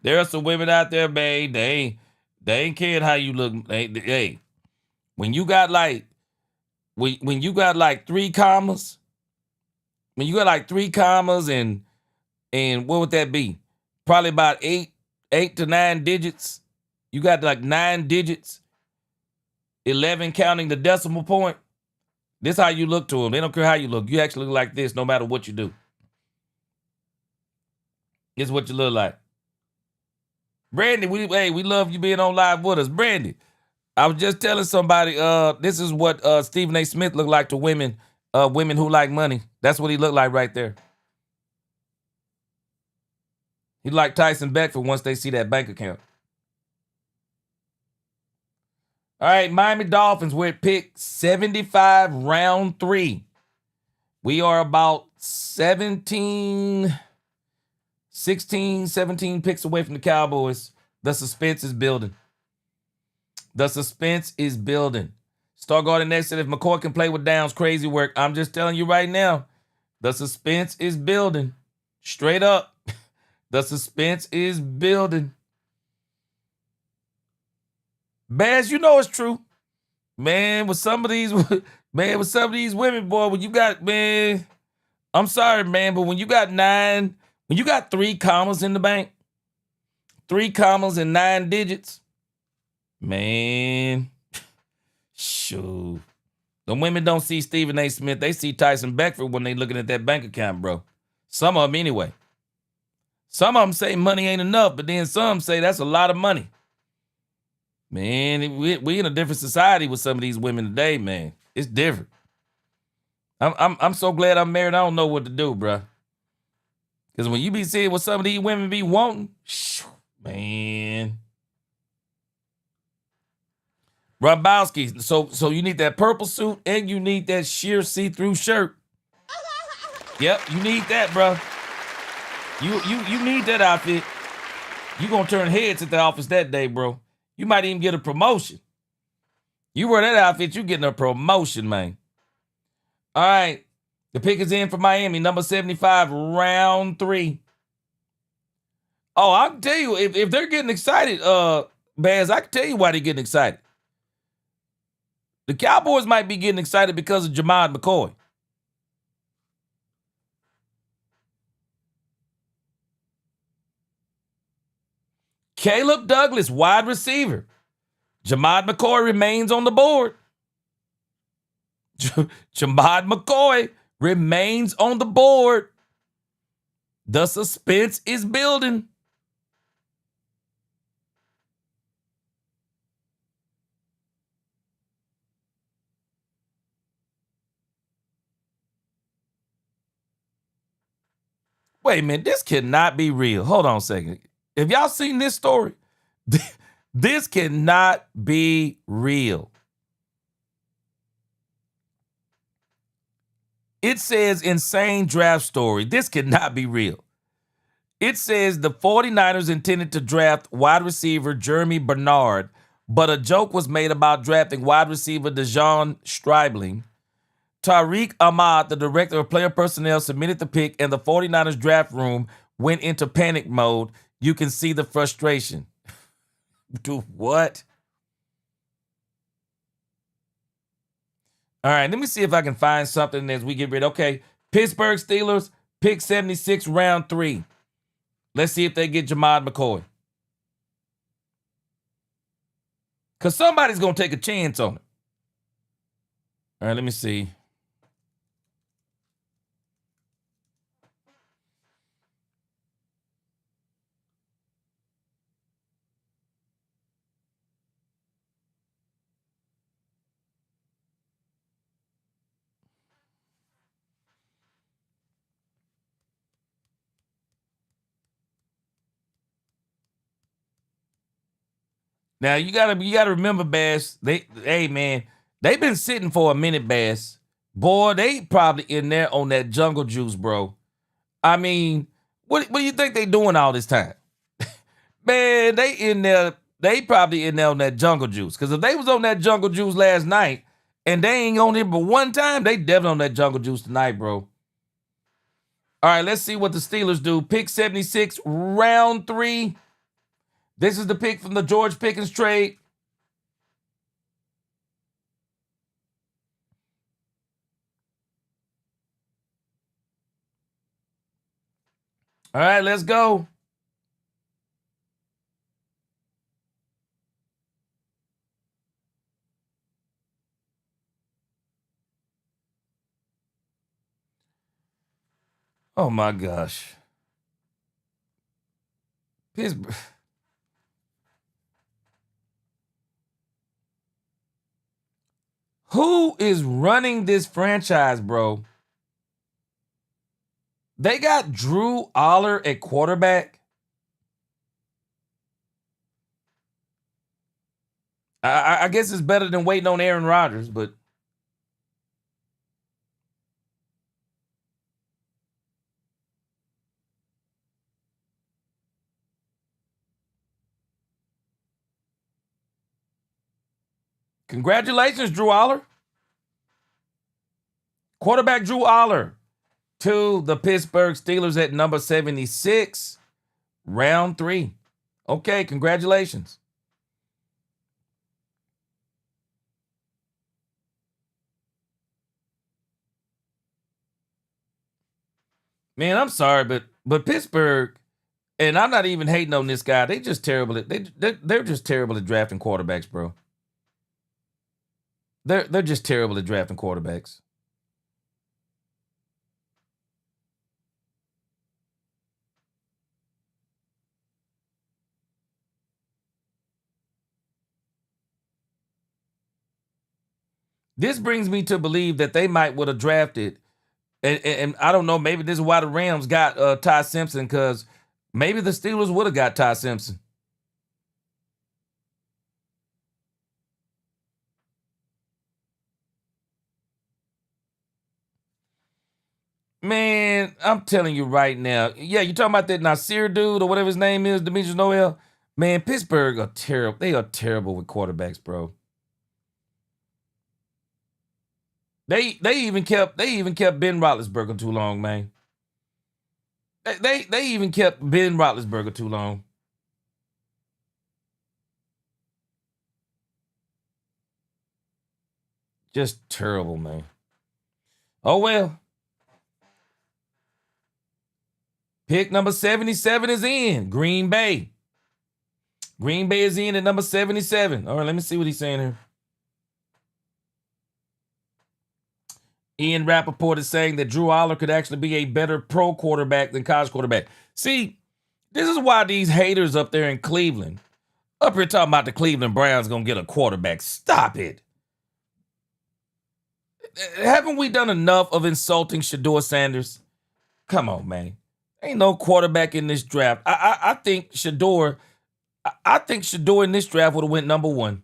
There are some women out there, man. They ain't caring how you look. Hey, when you got like, when you got like 3 commas, and what would that be? Probably about 8 to 9 digits. You got like 9 digits, 11 counting the decimal point. This how you look to them. They don't care how you look. You actually look like this no matter what you do. This is what you look like. Brandy, we love you being on live with us. Brandy, I was just telling somebody, this is what Stephen A. Smith looked like to women who like money. That's what he looked like right there. He like Tyson Beckford once they see that bank account. All right, Miami Dolphins, we're at pick 75, round 3. We are about 16, 17 picks away from the Cowboys. The suspense is building. Start guarding next, and if McCoy can play with downs, crazy work. I'm just telling you right now, the suspense is building. Straight up, the suspense is building. Baz, you know it's true. Man, with some of these women, boy, when you got, man, I'm sorry, man, but when you got 3 commas in the bank, 3 commas and 9 digits, man, shoot. The women don't see Stephen A. Smith. They see Tyson Beckford when they looking at that bank account, bro. Some of them anyway. Some of them say money ain't enough, but then some say that's a lot of money. Man, we in a different society with some of these women today, man. It's different. I'm so glad I'm married. I don't know what to do, bruh. Because when you be seeing what some of these women be wanting, man. Rabowski, so you need that purple suit and you need that sheer see-through shirt. Yep, you need that, bro. You need that outfit. You gonna turn heads at the office that day, bro. You might even get a promotion. You wear that outfit, you getting a promotion, man. All right. The pick is in for Miami, number 75, round 3. Oh, I can tell you, if they're getting excited, Baz, I can tell you why they're getting excited. The Cowboys might be getting excited because of Jamad McCoy. Caleb Douglas, wide receiver. Jamad McCoy remains on the board. Jamad McCoy remains on the board. The suspense is building. Wait a minute, this cannot be real. Hold on a second. Have y'all seen this story? This cannot be real. It says insane draft story. This cannot be real. It says the 49ers intended to draft wide receiver Jeremy Bernard, but a joke was made about drafting wide receiver DeJon Stribling. Tariq Ahmad, the director of player personnel, submitted the pick, and the 49ers draft room went into panic mode. You can see the frustration. Do what? All right, let me see if I can find something as we get ready. Okay, Pittsburgh Steelers, pick 76, round 3. Let's see if they get Jamad McCoy. Because somebody's going to take a chance on it. All right, let me see. Now you gotta remember, Bass. Hey man, they've been sitting for a minute, Bass. Boy, they probably in there on that jungle juice, bro. I mean, what do you think they doing all this time? Man, they in there. They probably in there on that jungle juice. Because if they was on that jungle juice last night and they ain't on it but one time, they definitely on that jungle juice tonight, bro. All right, let's see what the Steelers do. Pick 76, round 3. This is the pick from the George Pickens trade. All right, let's go. Oh my gosh. Pittsburgh. Who is running this franchise, bro? They got Drew Aller at quarterback. I guess it's better than waiting on Aaron Rodgers, but congratulations, Drew Aller. Quarterback Drew Aller to the Pittsburgh Steelers at number 76, round 3. Okay, congratulations. Man, I'm sorry, but Pittsburgh, and I'm not even hating on this guy. They just terrible at they're just terrible at drafting quarterbacks, bro. They're just terrible at drafting quarterbacks. This brings me to believe that they might would have drafted, and I don't know, maybe this is why the Rams got Ty Simpson, because maybe the Steelers would have got Ty Simpson. Man, I'm telling you right now. Yeah, you talking about that Nasir dude or whatever his name is, Demetrius Noel? Man, Pittsburgh are terrible. They are terrible with quarterbacks, bro. They even kept Ben Roethlisberger too long, man. They even kept Ben Roethlisberger too long. Just terrible, man. Oh well. Pick number 77 is in. Green Bay. Green Bay is in at number 77. All right, let me see what he's saying here. Ian Rappaport is saying that Drew Aller could actually be a better pro quarterback than college quarterback. See, this is why these haters up there in Cleveland, up here talking about the Cleveland Browns going to get a quarterback. Stop it. Haven't we done enough of insulting Shedeur Sanders? Come on, man. Ain't no quarterback in this draft. I think Shedeur in this draft would have went number 1.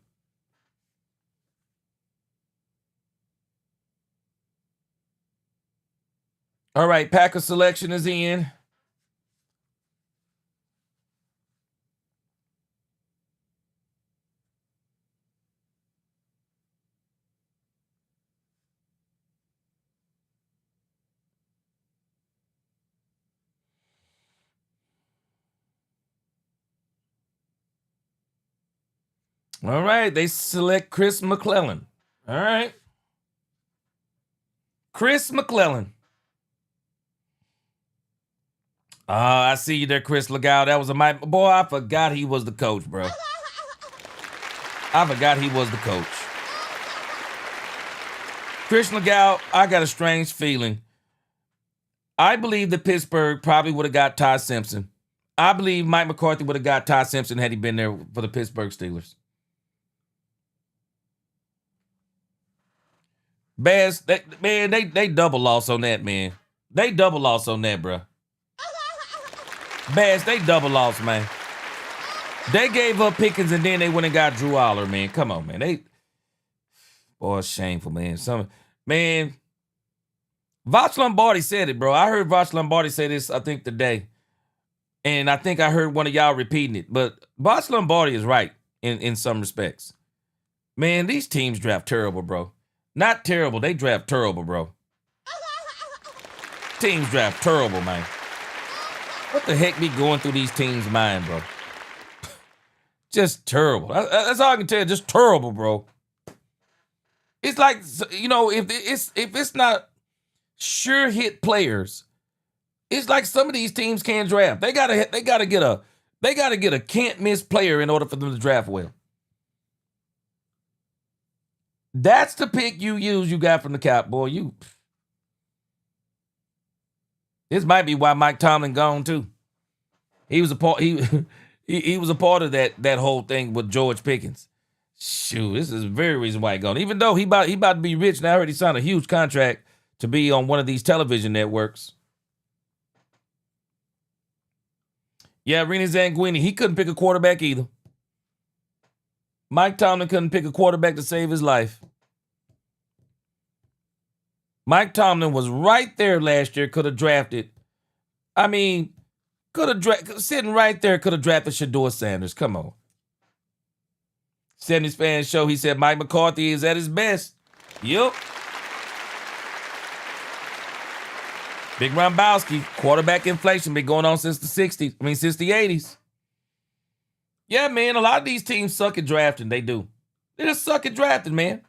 All right, Packer selection is in. All right, they select Chris McClellan. All right. Chris McClellan. I see you there, Chris Legal. That was a mic. Boy, I forgot he was the coach, bro. I forgot he was the coach. Chris Legal, I got a strange feeling. I believe that Pittsburgh probably would have got Ty Simpson. I believe Mike McCarthy would have got Ty Simpson had he been there for the Pittsburgh Steelers. Bass, they double loss on that, man. They double loss on that, bro. Bass, they double loss, man. They gave up Pickens and then they went and got Drew Aller, man. Come on, man. Boy, it's shameful, man. Voch Lombardi said it, bro. I heard Voch Lombardi say this, I think, today. And I think I heard one of y'all repeating it. But Voch Lombardi is right in some respects. Man, these teams draft terrible, bro. Not terrible. They draft terrible, bro. Teams draft terrible, man. What the heck be going through these teams' mind, bro? Just terrible. That's all I can tell you. Just terrible, bro. It's like, you know, if it's not sure hit players, it's like some of these teams can't draft. They gotta get a can't miss player in order for them to draft well. That's the pick you got from the Cowboys. This might be why Mike Tomlin gone too. He was a part. He was a part of that whole thing with George Pickens. Shoot, this is the very reason why he gone. Even though he about to be rich now, I heard he signed a huge contract to be on one of these television networks. Yeah, Rennie Zanguini, he couldn't pick a quarterback either. Mike Tomlin couldn't pick a quarterback to save his life. Mike Tomlin was right there last year, could have drafted. I mean, sitting right there, could have drafted Shedeur Sanders. Come on. 70s Fan Show, he said Mike McCarthy is at his best. Yup. Big Rombowski, quarterback inflation been going on since the 60s. Since the 80s. Yeah, man, a lot of these teams suck at drafting. They do. They just suck at drafting, man.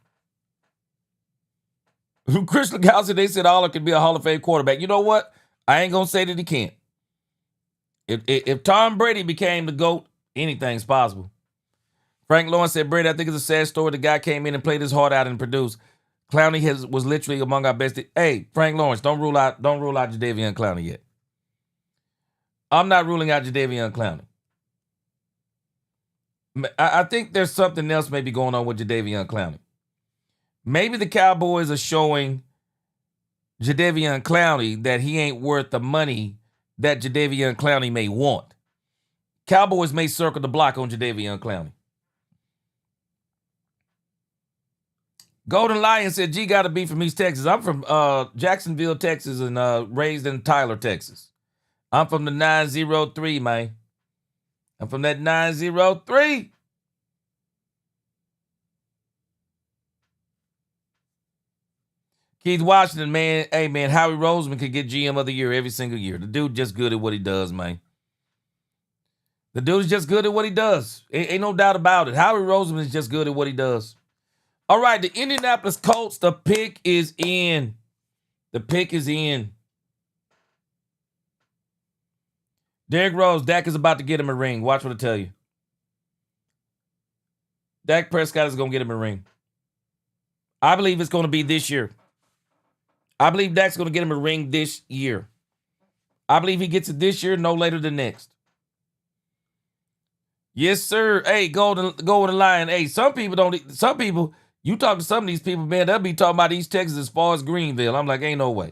Chris Legowski, they said Aller could be a Hall of Fame quarterback. You know what? I ain't going to say that he can't. If Tom Brady became the GOAT, anything's possible. Frank Lawrence said, Brady, I think it's a sad story. The guy came in and played his heart out and produced. Clowney was literally among our best. Hey, Frank Lawrence, don't rule out Jadeveon Clowney yet. I'm not ruling out Jadeveon Clowney. I think there's something else maybe going on with Jadeveon Clowney. Maybe the Cowboys are showing Jadeveon Clowney that he ain't worth the money that Jadeveon Clowney may want. Cowboys may circle the block on Jadeveon Clowney. Golden Lion said, G got to be from East Texas. I'm from Jacksonville, Texas, and raised in Tyler, Texas. I'm from the 903, man. I'm from that 903. Keith Washington, man. Hey, man, Howie Roseman could get GM of the year every single year. The dude just good at what he does, man. The dude is just good at what he does. Ain't no doubt about it. Howie Roseman is just good at what he does. All right, the Indianapolis Colts, the pick is in. The pick is in. Derrick Rose, Dak is about to get him a ring. Watch what I tell you. Dak Prescott is going to get him a ring. I believe it's going to be this year. I believe Dak's going to get him a ring this year. I believe he gets it this year, no later than next. Yes, sir. Hey, Golden Lion. Hey, some people, you talk to some of these people, man, they'll be talking about East Texas as far as Greenville. I'm like, ain't no way.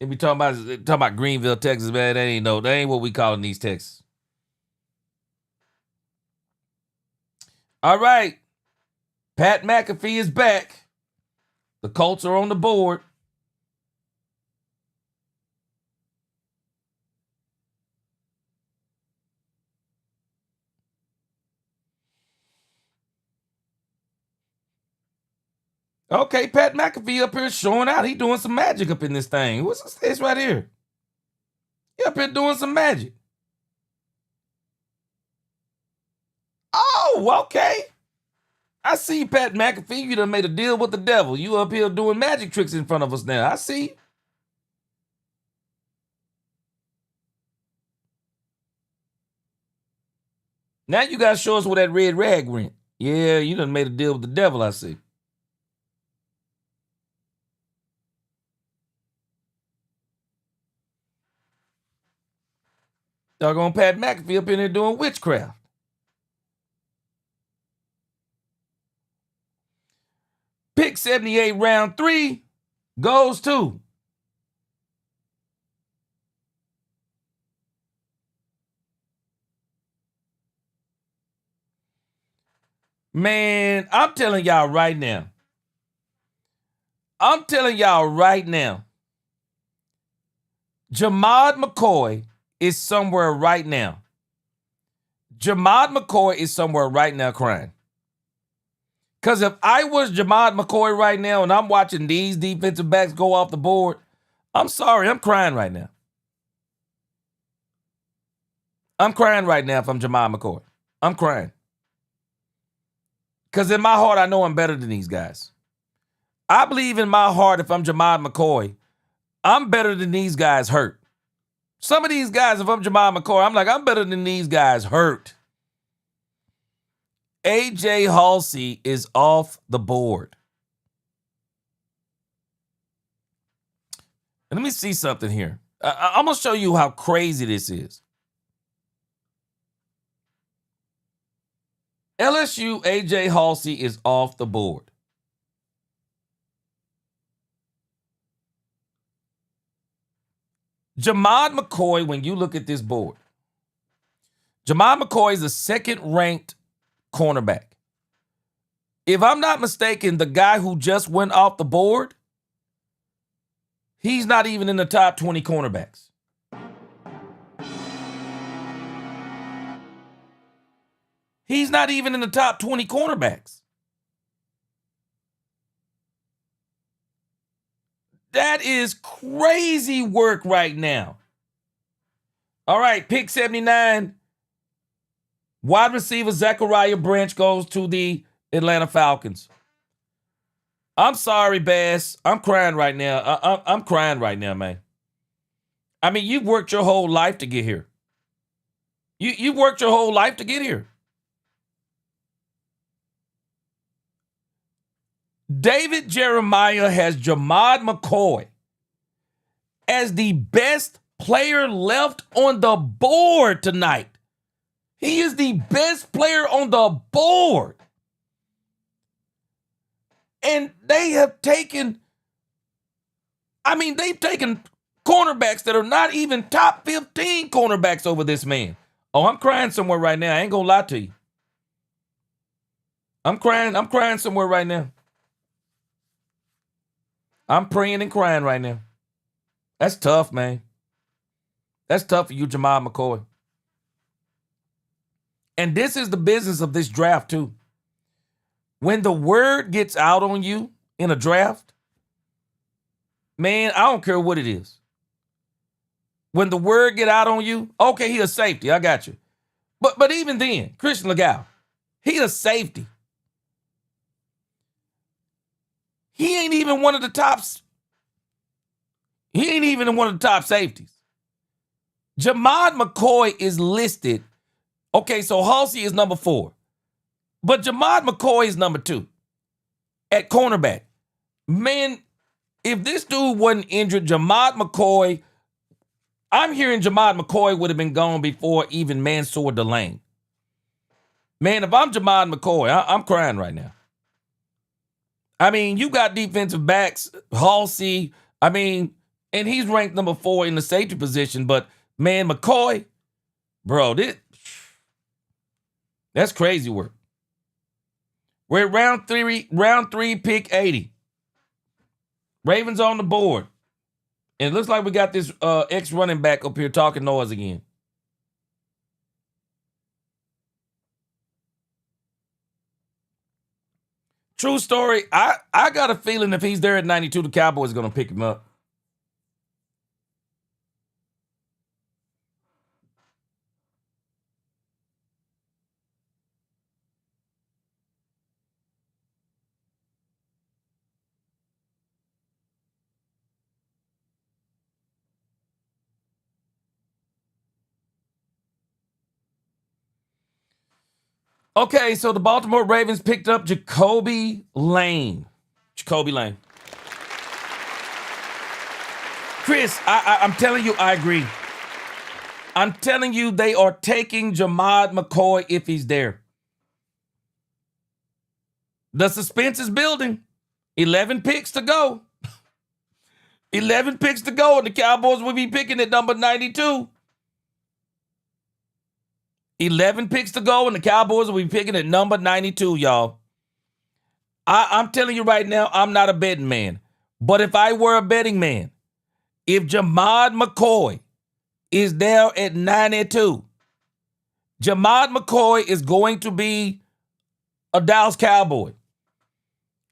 They be talking about Greenville, Texas, man. That ain't what we call in East Texas. All right. Pat McAfee is back. The Colts are on the board. Okay, Pat McAfee up here showing out. He doing some magic up in this thing. What's this right here? He up here doing some magic. Oh, okay. I see, Pat McAfee. You done made a deal with the devil. You up here doing magic tricks in front of us now. I see. Now you got to show us where that red rag went. Yeah, you done made a deal with the devil, I see. Doggone Pat McAfee up in there doing witchcraft. Pick 78, round 3 goes to man, I'm telling y'all right now. Jamad McCoy is somewhere right now. Jamad McCoy is somewhere right now crying. Because if I was Jamad McCoy right now and I'm watching these defensive backs go off the board, I'm sorry, I'm crying right now. I'm crying right now if I'm Jamad McCoy. I'm crying. Because in my heart, I know I'm better than these guys. I believe in my heart if I'm Jamad McCoy, I'm better than these guys hurt. Some of these guys, if I'm Jamad McCoy, I'm like, I'm better than these guys hurt. A.J. Halsey is off the board. And let me see something here. I'm going to show you how crazy this is. LSU A.J. Halsey is off the board. Jamad McCoy, when you look at this board, Jamad McCoy is a second-ranked cornerback. If I'm not mistaken, the guy who just went off the board, he's not even in the top 20 cornerbacks. He's not even in the top 20 cornerbacks. That is crazy work right now. All right, pick 79. Wide receiver Zachariah Branch goes to the Atlanta Falcons. I'm sorry, Bass. I'm crying right now. I'm crying right now, man. I mean, you've worked your whole life to get here. You've worked your whole life to get here. David Jeremiah has Jamad McCoy as the best player left on the board tonight. He is the best player on the board. And they have taken, they've taken cornerbacks that are not even top 15 cornerbacks over this man. Oh, I'm crying somewhere right now. I ain't gonna lie to you. I'm crying somewhere right now. I'm praying and crying right now. That's tough, man. That's tough for you, Jamal McCoy. And this is the business of this draft, too. When the word gets out on you in a draft, man, I don't care what it is. When the word get out on you, okay, he a safety. I got you. But even then, Christian Legal, he a safety. He ain't even one of the tops. He ain't even one of the top safeties. Jamad McCoy is listed. Okay, so Halsey is number 4. But Jamad McCoy is number 2 at cornerback. Man, if this dude wasn't injured, Jamad McCoy, I'm hearing Jamad McCoy would have been gone before even Mansour Delane. Man, if I'm Jamad McCoy, I'm crying right now. I mean, you got defensive backs, Halsey, and he's ranked number 4 in the safety position, but man, McCoy, bro, that's crazy work. We're at round three, pick 80. Ravens on the board. And it looks like we got this ex-running back up here talking noise again. True story, I got a feeling if he's there at 92, the Cowboys are going to pick him up. Okay, so the Baltimore Ravens picked up Jacoby Lane. Chris, I'm telling you, I agree. I'm telling you, they are taking Jamad McCoy if he's there. The suspense is building. 11 picks to go. 11 picks to go, and the Cowboys will be picking at number 92. 11 picks to go, and the Cowboys will be picking at number 92, y'all. I'm telling you right now, I'm not a betting man. But if I were a betting man, if Jamad McCoy is there at 92, Jamad McCoy is going to be a Dallas Cowboy.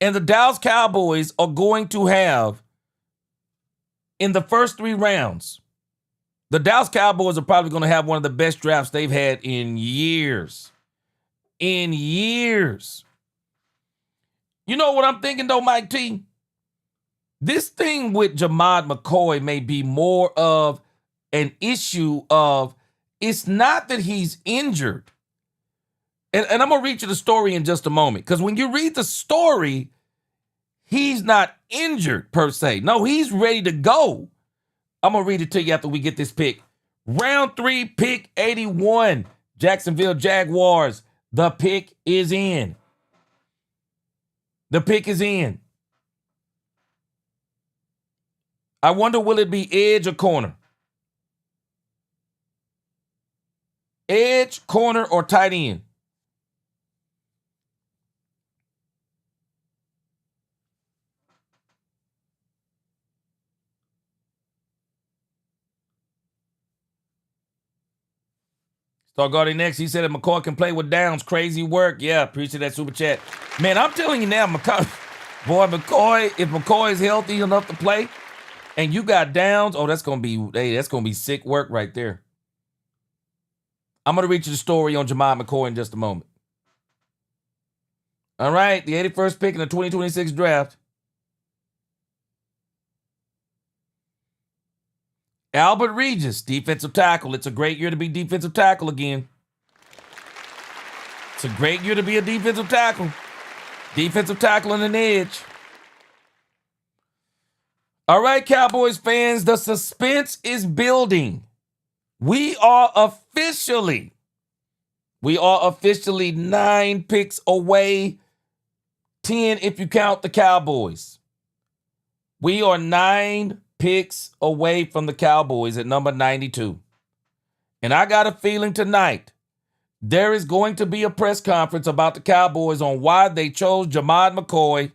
And the Dallas Cowboys are going to have, in the first 3 rounds, the Dallas Cowboys are probably going to have one of the best drafts they've had in years. In years. You know what I'm thinking, though, Mike T? This thing with Jamad McCoy may be more of an issue of, it's not that he's injured. And I'm going to read you the story in just a moment. Because when you read the story, he's not injured per se. No, he's ready to go. I'm going to read it to you after we get this pick. Round 3, pick 81. Jacksonville Jaguars. The pick is in. The pick is in. I wonder, will it be edge or corner? Edge, corner, or tight end? Stargardy next. He said that McCoy can play with downs. Crazy work. Yeah, appreciate that super chat. Man, I'm telling you now, McCoy, if McCoy is healthy enough to play, and you got downs, that's gonna be sick work right there. I'm gonna read you the story on Jamad McCoy in just a moment. All right, the 81st pick in the 2026 draft. Albert Regis, defensive tackle. It's a great year to be defensive tackle again. It's a great year to be a defensive tackle. Defensive tackle and an edge. All right, Cowboys fans, the suspense is building. We are officially 9 picks away 10 if you count the Cowboys. We are 9 picks away from the Cowboys at number 92. And I got a feeling tonight there is going to be a press conference about the Cowboys on why they chose Jamad McCoy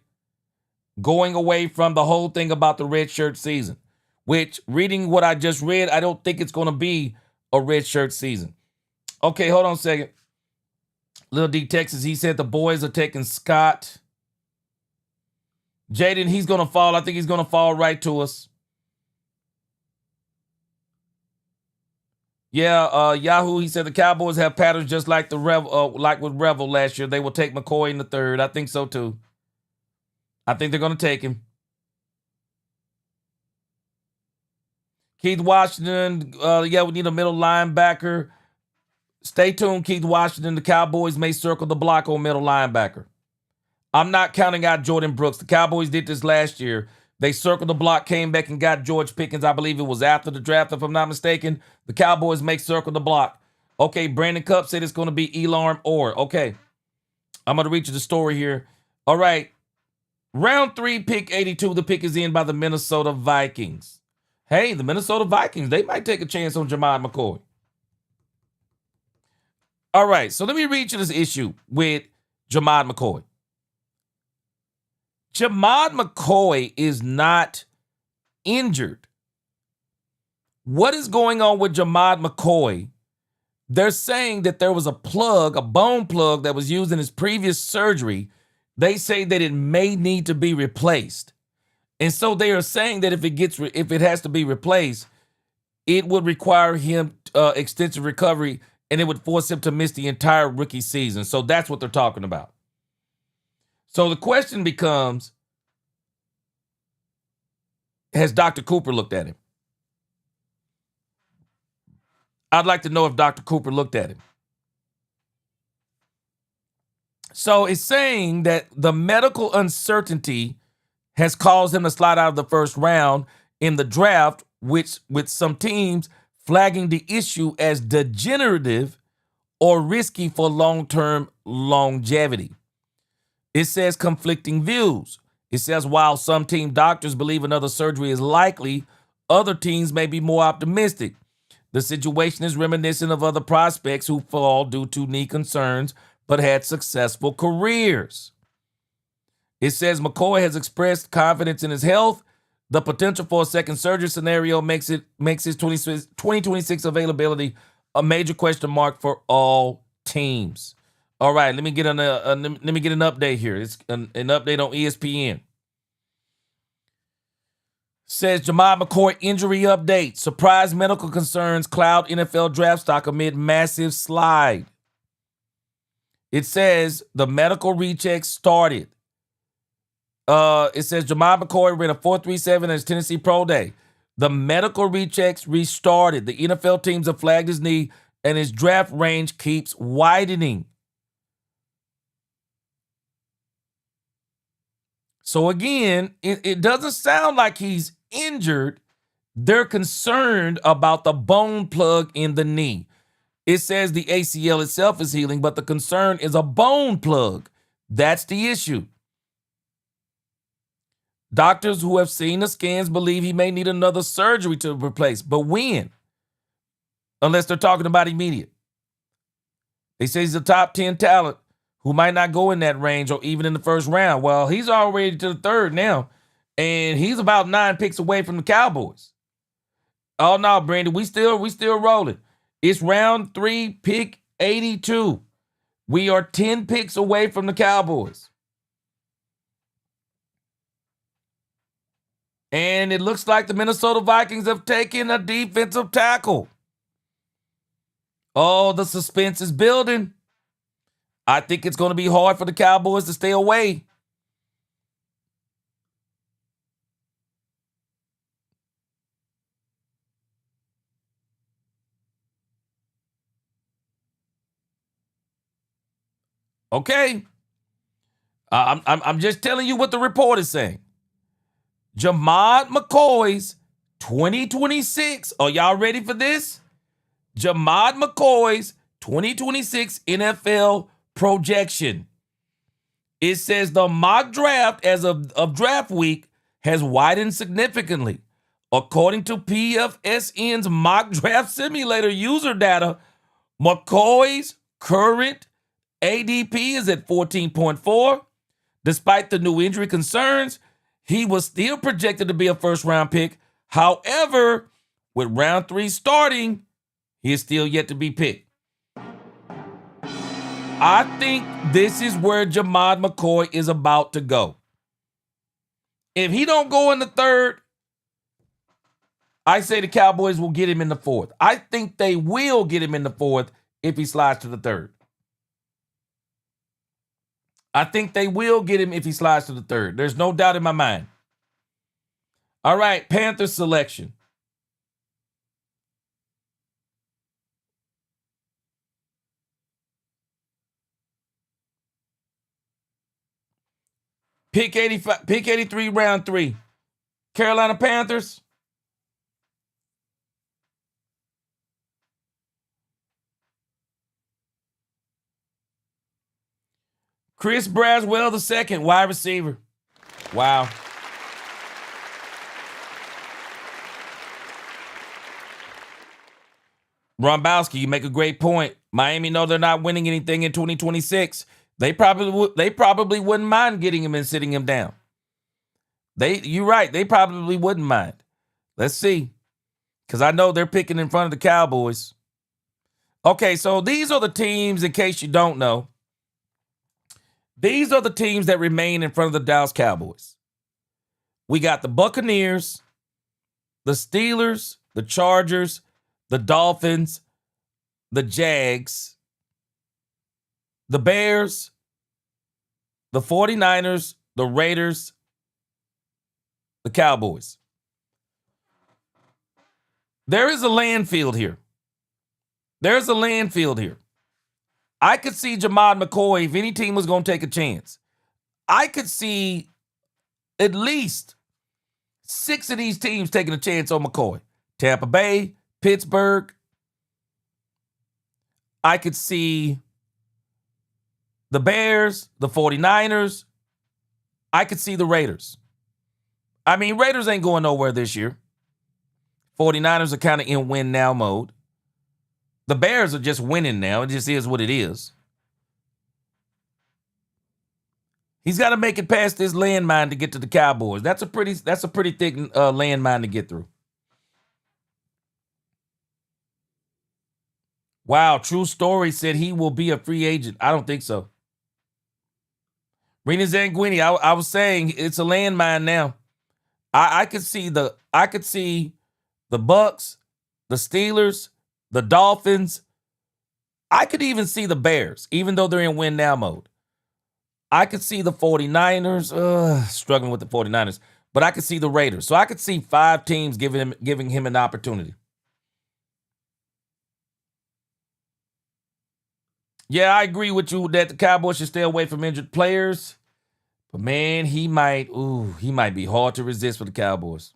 going away from the whole thing about the red shirt season, which, reading what I just read, I don't think it's going to be a red shirt season. Okay, hold on a second. Little D Texas, he said the boys are taking Scott. Jaden, he's going to fall. I think he's going to fall right to us. Yeah, Yahoo, he said the Cowboys have patterns just like like with Revel last year. They will take McCoy in the third. I think so too. I think they're going to take him. Keith Washington, yeah, we need a middle linebacker. Stay tuned, Keith Washington. The Cowboys may circle the block on middle linebacker. I'm not counting out Jordan Brooks. The Cowboys did this last year. They circled the block, came back and got George Pickens. I believe it was after the draft, if I'm not mistaken. The Cowboys may circle the block. Okay, Brandon Cupp said it's going to be Elarm Orr. Okay, I'm going to read you the story here. All right, round 3, pick 82. The pick is in by the Minnesota Vikings. Hey, the Minnesota Vikings, they might take a chance on Jamad McCoy. All right, so let me read you this issue with Jamad McCoy. Jamad McCoy is not injured. What is going on with Jamad McCoy? They're saying that there was a bone plug that was used in his previous surgery. They say that it may need to be replaced. And so they are saying that if it has to be replaced, it would require him extensive recovery, and it would force him to miss the entire rookie season. So that's what they're talking about. So the question becomes, has Dr. Cooper looked at him? I'd like to know if Dr. Cooper looked at him. So it's saying that the medical uncertainty has caused him to slide out of the first round in the draft, which with some teams flagging the issue as degenerative or risky for long-term longevity. It says conflicting views. It says while some team doctors believe another surgery is likely, other teams may be more optimistic. The situation is reminiscent of other prospects who fall due to knee concerns but had successful careers. It says McCoy has expressed confidence in his health. The potential for a second surgery scenario makes his 2026 availability a major question mark for all teams. All right, let me get an update here. It's an update on ESPN. Says Jamad McCoy injury update. Surprise medical concerns cloud NFL draft stock amid massive slide. It says the medical recheck started. It says Jamad McCoy ran a 4.37 at his Tennessee Pro Day. The medical rechecks restarted. The NFL teams have flagged his knee, and his draft range keeps widening. So again, it doesn't sound like he's injured. They're concerned about the bone plug in the knee. It says the ACL itself is healing, but the concern is a bone plug. That's the issue. Doctors who have seen the scans believe he may need another surgery to replace. But when? Unless they're talking about immediate. They say he's a top 10 talent who might not go in that range or even in the first round. Well, he's already to the third now, and he's about 9 picks away from the Cowboys. Oh no, Brandon, we still rolling. It's round 3, pick 82. We are 10 picks away from the Cowboys. And it looks like the Minnesota Vikings have taken a defensive tackle. Oh, the suspense is building. I think it's going to be hard for the Cowboys to stay away. Okay. I'm just telling you what the report is saying. Jamad McCoy's 2026. Are y'all ready for this? Jamad McCoy's 2026 NFL projection It says the mock draft as of draft week has widened significantly. According to PFSN's mock draft simulator user data, McCoy's current ADP is at 14.4. Despite the new injury concerns, he was still projected to be a first-round pick. However, with round 3 starting, he is still yet to be picked. I think this is where Jamad McCoy is about to go. If he don't go in the 3rd, I say the Cowboys will get him in the 4th. I think they will get him in the 4th if he slides to the 3rd. I think they will get him if he slides to the 3rd. There's no doubt in my mind. All right, Panthers selection. Pick 85, pick 83, round 3. Carolina Panthers. Chris Braswell II, wide receiver. Wow. Rombowski, you make a great point. Miami know they're not winning anything in 2026. They probably wouldn't mind getting him and sitting him down. You're right. They probably wouldn't mind. Let's see. Because I know they're picking in front of the Cowboys. Okay, so these are the teams, in case you don't know. These are the teams that remain in front of the Dallas Cowboys. We got the Buccaneers, the Steelers, the Chargers, the Dolphins, the Jags, the Bears, the 49ers, the Raiders, the Cowboys. There is a landfill here. There's a landfill here. I could see Jamad McCoy, if any team was going to take a chance, I could see at least 6 of these teams taking a chance on McCoy. Tampa Bay, Pittsburgh. I could see the Bears, the 49ers. I could see the Raiders. I mean, Raiders ain't going nowhere this year. 49ers are kind of in win now mode. The Bears are just winning now. It just is what it is. He's got to make it past this landmine to get to the Cowboys. That's a pretty thick landmine to get through. Wow, True Story said he will be a free agent. I don't think so. Rena Zanguini, I was saying it's a landmine now. I could see the Bucks, the Steelers, the Dolphins. I could even see the Bears, even though they're in win now mode. I could see the 49ers, struggling with the 49ers, but I could see the Raiders. So I could see 5 teams giving him an opportunity. Yeah, I agree with you that the Cowboys should stay away from injured players. But man, he might be hard to resist for the Cowboys.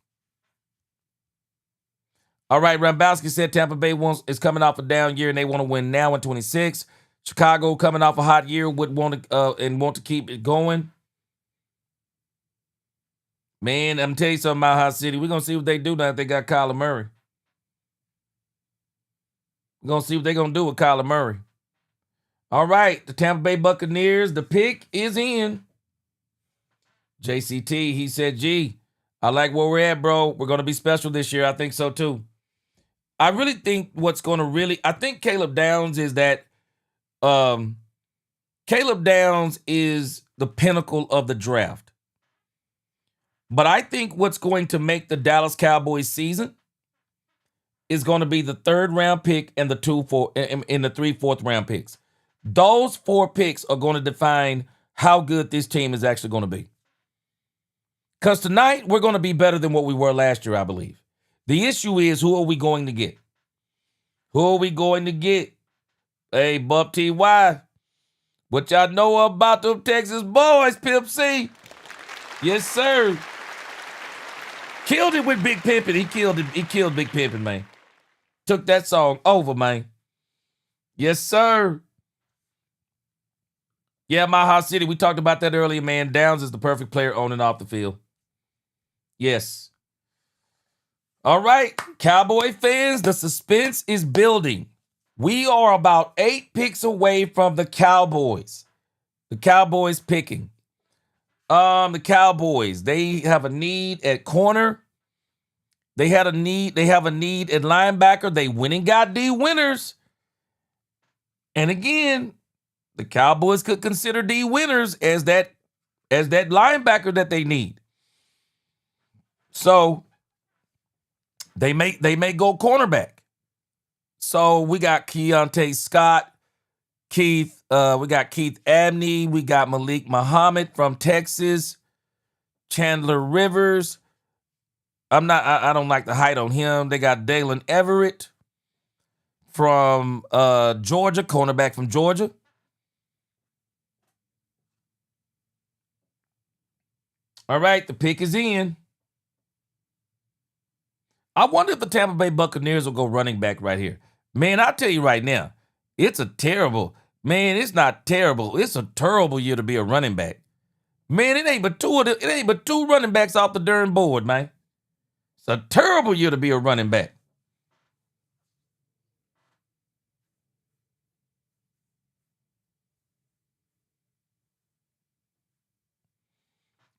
All right, Rambowski said Tampa Bay is coming off a down year and they want to win now in 26. Chicago coming off a hot year would want to keep it going. Man, I'm telling you something about Hot City. We're gonna see what they do now that they got Kyler Murray. We're gonna see what they're gonna do with Kyler Murray. All right, the Tampa Bay Buccaneers, the pick is in. JCT, he said, gee, I like where we're at, bro. We're going to be special this year. I think so, too. I really think I think Caleb Downs is that, Caleb Downs is the pinnacle of the draft. But I think what's going to make the Dallas Cowboys season is going to be the 3rd round pick and the 3 4th round picks. Those 4 picks are going to define how good this team is actually going to be. Because tonight, we're going to be better than what we were last year, I believe. The issue is, who are we going to get? Who are we going to get? Hey, Bub T.Y., what y'all know about them Texas boys, Pimp C? Yes, sir. Killed it with Big Pimpin'. He killed Big Pimpin', man. Took that song over, man. Yes, sir. Yeah, my house city. We talked about that earlier, man. Downs is the perfect player on and off the field. Yes. All right, Cowboy fans, the suspense is building. We are about 8 picks away from the Cowboys. The Cowboys picking. The Cowboys, they have a need at corner. They have a need at linebacker. They went and got D Winners. And again, the Cowboys could consider D Winners as that linebacker that they need. So they may go cornerback. So we got Keontae Scott, we got Keith Abney, we got Malik Muhammad from Texas, Chandler Rivers. I don't like the height on him. They got Dalen Everett from Georgia, cornerback from Georgia. All right, the pick is in. I wonder if the Tampa Bay Buccaneers will go running back right here. Man, I'll tell you right now, it's not terrible. It's a terrible year to be a running back. Man, it ain't but two running backs off the darn board, man. It's a terrible year to be a running back.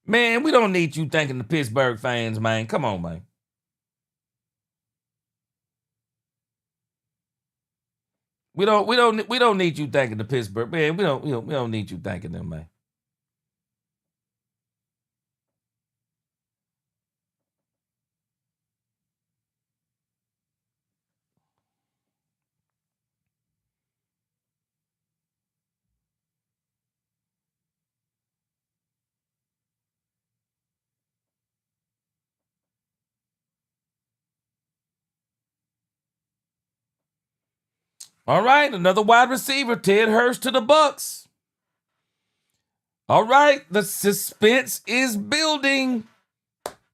Man, we don't need you thanking the Pittsburgh fans, man. Come on, man. We don't need you thanking the Pittsburgh, man. We don't need you thanking them, man. All right, another wide receiver, Ted Hurst to the Bucks. All right, the suspense is building.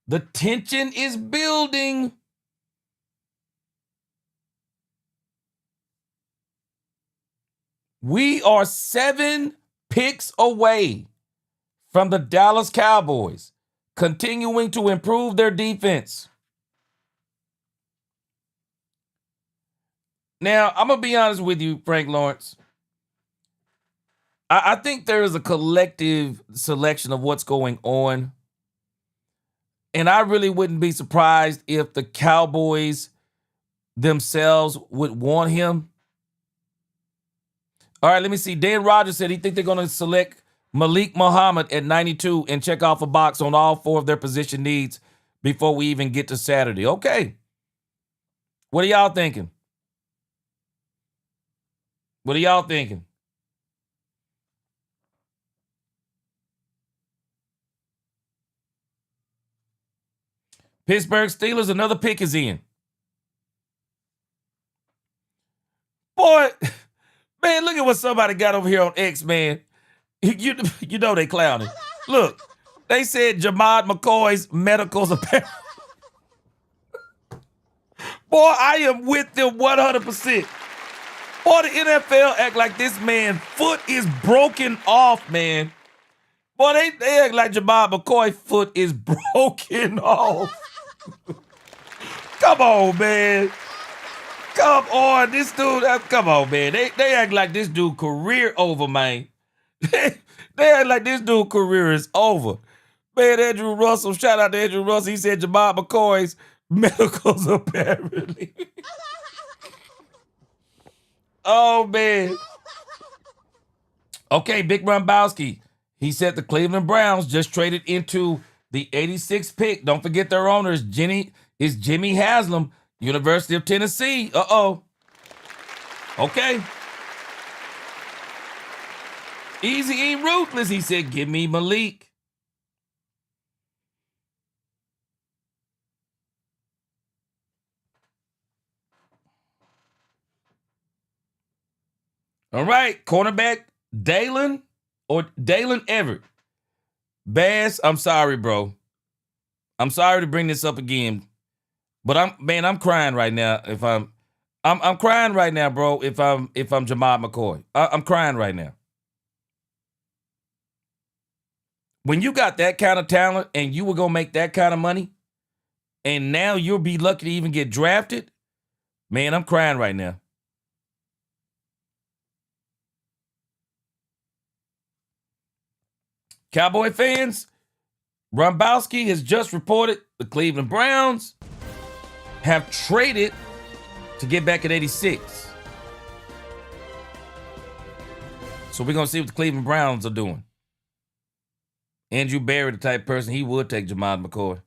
The tension is building. We are 7 picks away from the Dallas Cowboys continuing to improve their defense. Now, I'm going to be honest with you, Frank Lawrence. I think there is a collective selection of what's going on. And I really wouldn't be surprised if the Cowboys themselves would want him. All right, let me see. Dan Rogers said he think they're going to select Malik Muhammad at 92 and check off a box on all 4 of their position needs before we even get to Saturday. Okay. What are y'all thinking? What are y'all thinking? Pittsburgh Steelers, another pick is in. Boy, man, look at what somebody got over here on X, man. You know they clowning. Look, they said Jamad McCoy's medicals apparent. Boy, I am with them 100%. Boy, the NFL act like this man's foot is broken off, man. Boy, they act like Jamad McCoy's foot is broken off. Come on, man. Come on, this dude. Come on, man. They act like this dude career over, man. They act like this dude career is over. Man, Andrew Russell, shout out to Andrew Russell. He said Jamad McCoy's medicals apparently. Oh, man. Okay, Big Rumbowski. He said the Cleveland Browns just traded into the 86th pick. Don't forget their owner is Jimmy Haslam, University of Tennessee. Uh-oh. Okay. Easy ain't ruthless. He said, give me Malik. All right, cornerback Dalen Everett. Bass, I'm sorry, bro. I'm sorry to bring this up again, but I'm crying right now. If I'm crying right now, bro. If I'm Jamad McCoy, I'm crying right now. when you got that kind of talent and you were going to make that kind of money, and now you'll be lucky to even get drafted, man, I'm crying right now. Cowboy fans, Gronkowski has just reported the Cleveland Browns have traded to get back at 86. So we're going to see what the Cleveland Browns are doing. Andrew Barry, the type of person, he would take Jamad McCoy.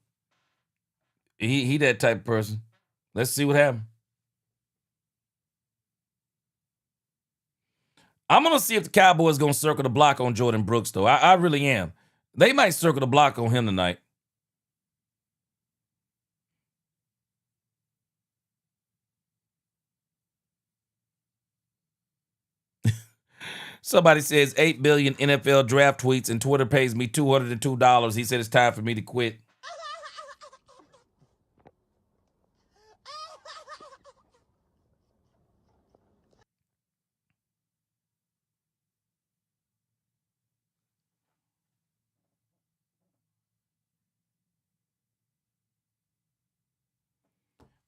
He that type of person. Let's see what happens. I'm going to see if the Cowboys going to circle the block on Jordan Brooks, though. I really am. They might circle the block on him tonight. Somebody says 8 billion NFL draft tweets and Twitter pays me $202. He said it's time for me to quit.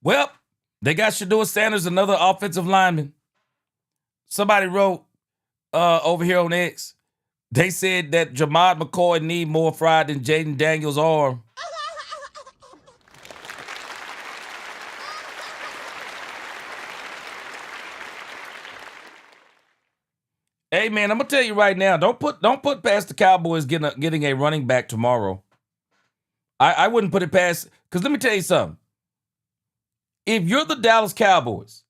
Well, they got Shedeur Sanders, another offensive lineman. Somebody wrote over here on X, they said that Jamad McCoy need more fried than Jaden Daniels' arm. Hey man, I'm gonna tell you right now, don't put past the Cowboys getting a running back tomorrow. I wouldn't put it past, because let me tell you something. If you're the Dallas Cowboys,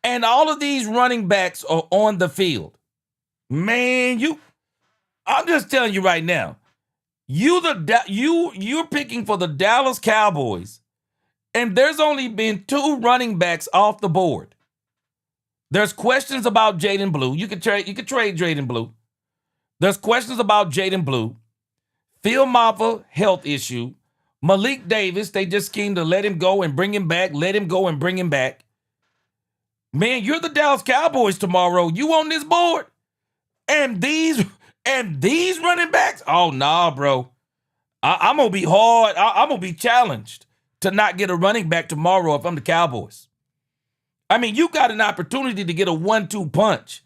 and all of these running backs are on the field, man, I'm just telling you right now, you're picking for the Dallas Cowboys, and there's only been 2 running backs off the board. There's questions about Jaden Blue. You could trade Jaden Blue. There's questions about Jaden Blue. Phil Maffa, health issue. Malik Davis, they just schemed to let him go and bring him back, let him go and bring him back. Man, you're the Dallas Cowboys tomorrow. You on this board. And these running backs, oh, nah, bro. I'm going to be hard. I'm going to be challenged to not get a running back tomorrow if I'm the Cowboys. I mean, you got an opportunity to get a 1-2 punch.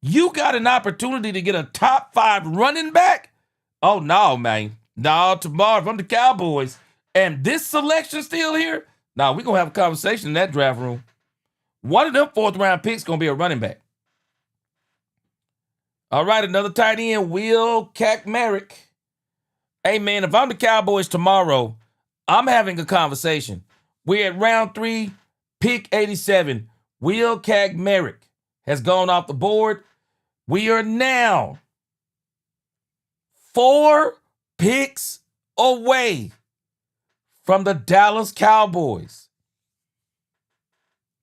You got an opportunity to get a top 5 running back. Oh, no, man. No, tomorrow, if I'm the Cowboys and this selection still here, we're going to have a conversation in that draft room. One of them 4th-round picks going to be a running back. All right, another tight end, Will Kaczmarek. Hey, man, if I'm the Cowboys tomorrow, I'm having a conversation. We're at round 3, pick 87. Will Kaczmarek has gone off the board. We are now 4 picks away from the Dallas Cowboys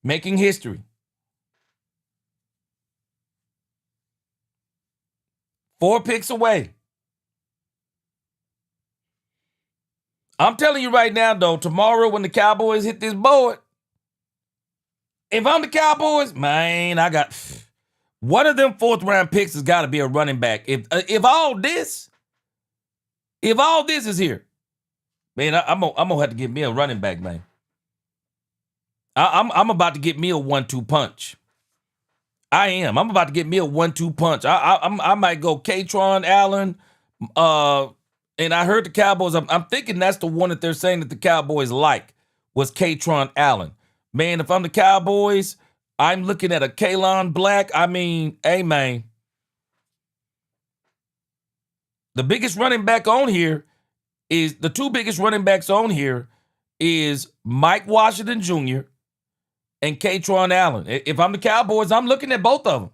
making history. 4 picks away. I'm telling you right now, though, tomorrow when the Cowboys hit this board, if I'm the Cowboys, man, I got one of them 4th-round picks has got to be a running back. If all this is here, man, I'm gonna have to get me a running back, man. I'm about to get me a 1-2 punch. I am. I'm about to get me a 1-2 punch. I might go Katron Allen. And I heard the Cowboys. I'm thinking that's the one that they're saying that the Cowboys like was Katron Allen. Man, if I'm the Cowboys, I'm looking at a Kalon Black. I mean, hey, man. The biggest running back on here is the 2 biggest running backs on here is Mike Washington Jr. and Katron Allen. If I'm the Cowboys, I'm looking at both of them.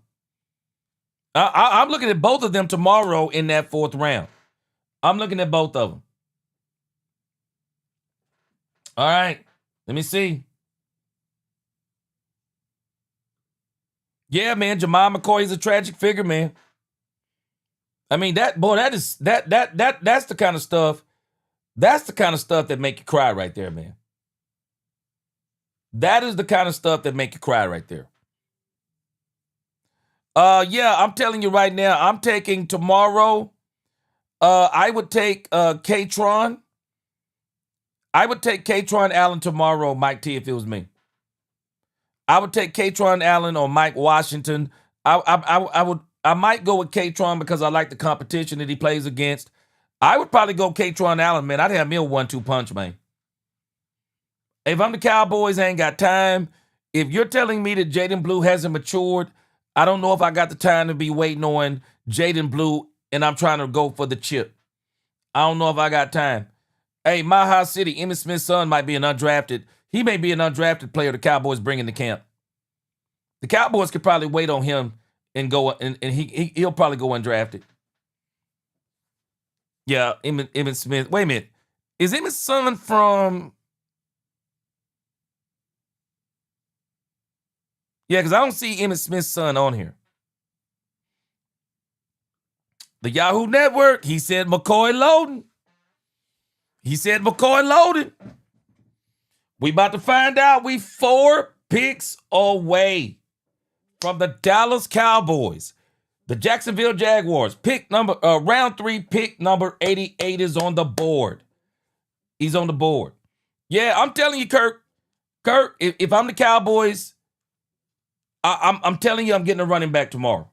I'm looking at both of them tomorrow in that 4th round. I'm looking at both of them. All right. Let me see. Yeah, man, Jamal McCoy is a tragic figure, man. I mean, that's the kind of stuff. That's the kind of stuff that make you cry right there, man. That is the kind of stuff that make you cry right there. Yeah, I'm telling you right now, I'm taking tomorrow. I would take Katron. I would take Katron Allen tomorrow, Mike T, if it was me. I would take Katron Allen or Mike Washington. I might go with Katron because I like the competition that he plays against. I would probably go Katron Allen, man. I'd have me a 1-2 punch, man. If I'm the Cowboys, I ain't got time. If you're telling me that Jaden Blue hasn't matured, I don't know if I got the time to be waiting on Jaden Blue and I'm trying to go for the chip. I don't know if I got time. Hey, my house city, Emmitt Smith's son might be an undrafted. He may be an undrafted player the Cowboys bring into camp. The Cowboys could probably wait on him and go, and he'll probably go undrafted. Yeah, Emmitt Smith. Wait a minute. Is Emmitt's son from... Yeah, because I don't see Emmitt Smith's son on here. The Yahoo Network, he said McCoy loading. He said McCoy loaded. We about to find out. We 4 picks away from the Dallas Cowboys. The Jacksonville Jaguars, round 3, pick number 88 is on the board. He's on the board. Yeah, I'm telling you, Kirk, if I'm the Cowboys, I'm telling you I'm getting a running back tomorrow.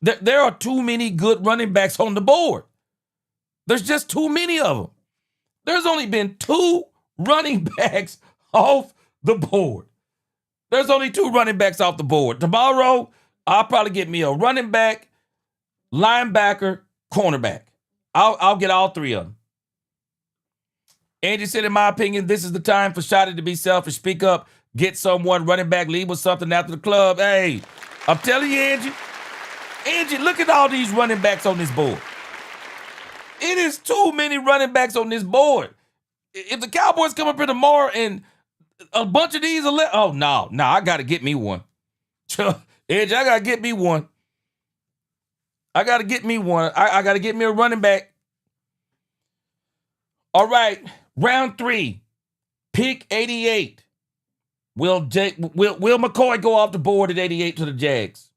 There are too many good running backs on the board. There's just too many of them. There's only been 2 running backs off the board. There's only 2 running backs off the board. Tomorrow, I'll probably get me a running back, linebacker, cornerback. I'll get all 3 of them. Angie said, in my opinion, this is the time for Shotty to be selfish. Speak up, get someone running back, leave with something after the club. Hey, I'm telling you, Angie. Angie, look at all these running backs on this board. It is too many running backs on this board. If the Cowboys come up here tomorrow and a bunch of these are oh, no, I got to get me one. Angie, I got to get me one. I got to get me one. I got to get me a running back. All right, round 3, pick 88. Will McCoy go off the board at 88 to the Jags?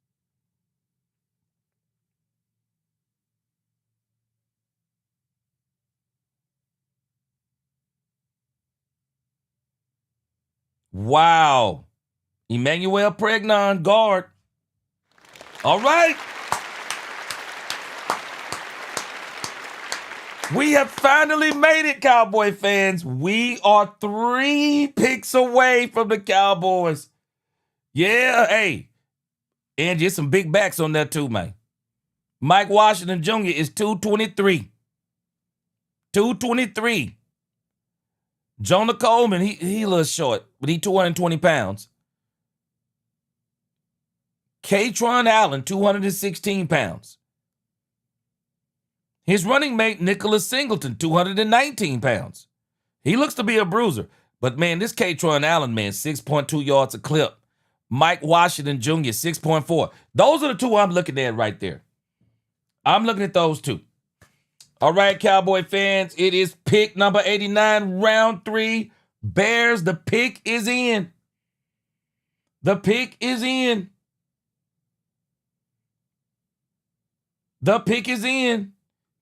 Wow. Emmanuel Pregnon, guard. All right. We have finally made it, Cowboy fans. We are 3 picks away from the Cowboys. Yeah, hey. Angie, there's some big backs on that too, man. Mike Washington Jr. is 223. 223. Jonah Coleman, he a little short, but he 220 pounds. Katron Allen, 216 pounds. His running mate, Nicholas Singleton, 219 pounds. He looks to be a bruiser. But, man, this Katron Allen, man, 6.2 yards a clip. Mike Washington Jr., 6.4. Those are the 2 I'm looking at right there. I'm looking at those 2. All right, Cowboy fans, it is pick number 89, round 3. Bears, the pick is in. The pick is in. The pick is in.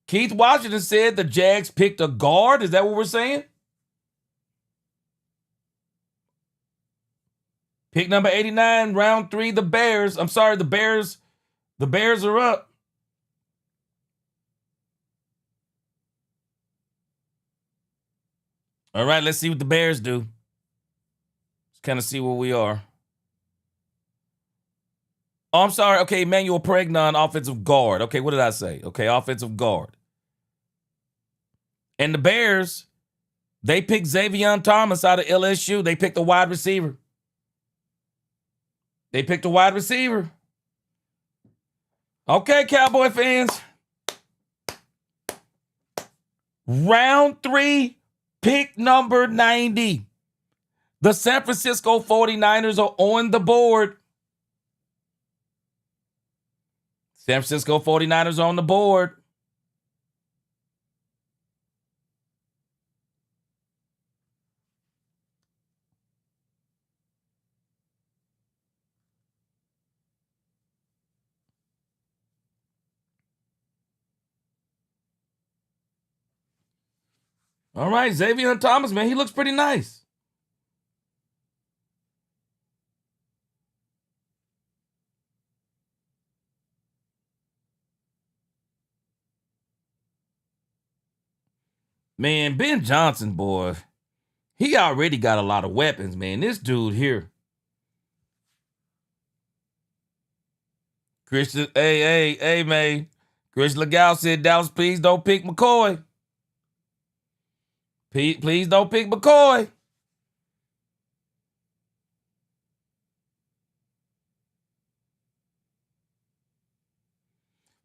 Keith Washington said the Jags picked a guard. Is that what we're saying? Pick number 89, round 3, the Bears. I'm sorry, the Bears are up. All right, let's see what the Bears do. Let's kind of see where we are. Oh, I'm sorry. Okay, Emmanuel Pregnon, offensive guard. Okay, what did I say? Okay, offensive guard. And the Bears, they picked Xavier Thomas out of LSU. They picked a wide receiver. Okay, Cowboy fans. Round 3, pick number 90. The San Francisco 49ers are on the board. San Francisco 49ers are on the board. All right, Xavier Thomas, man, he looks pretty nice. Man, Ben Johnson, boy, he already got a lot of weapons, man. This dude here. Christian, hey, man. Chris Legal said, Dallas, please don't pick McCoy. Please don't pick McCoy.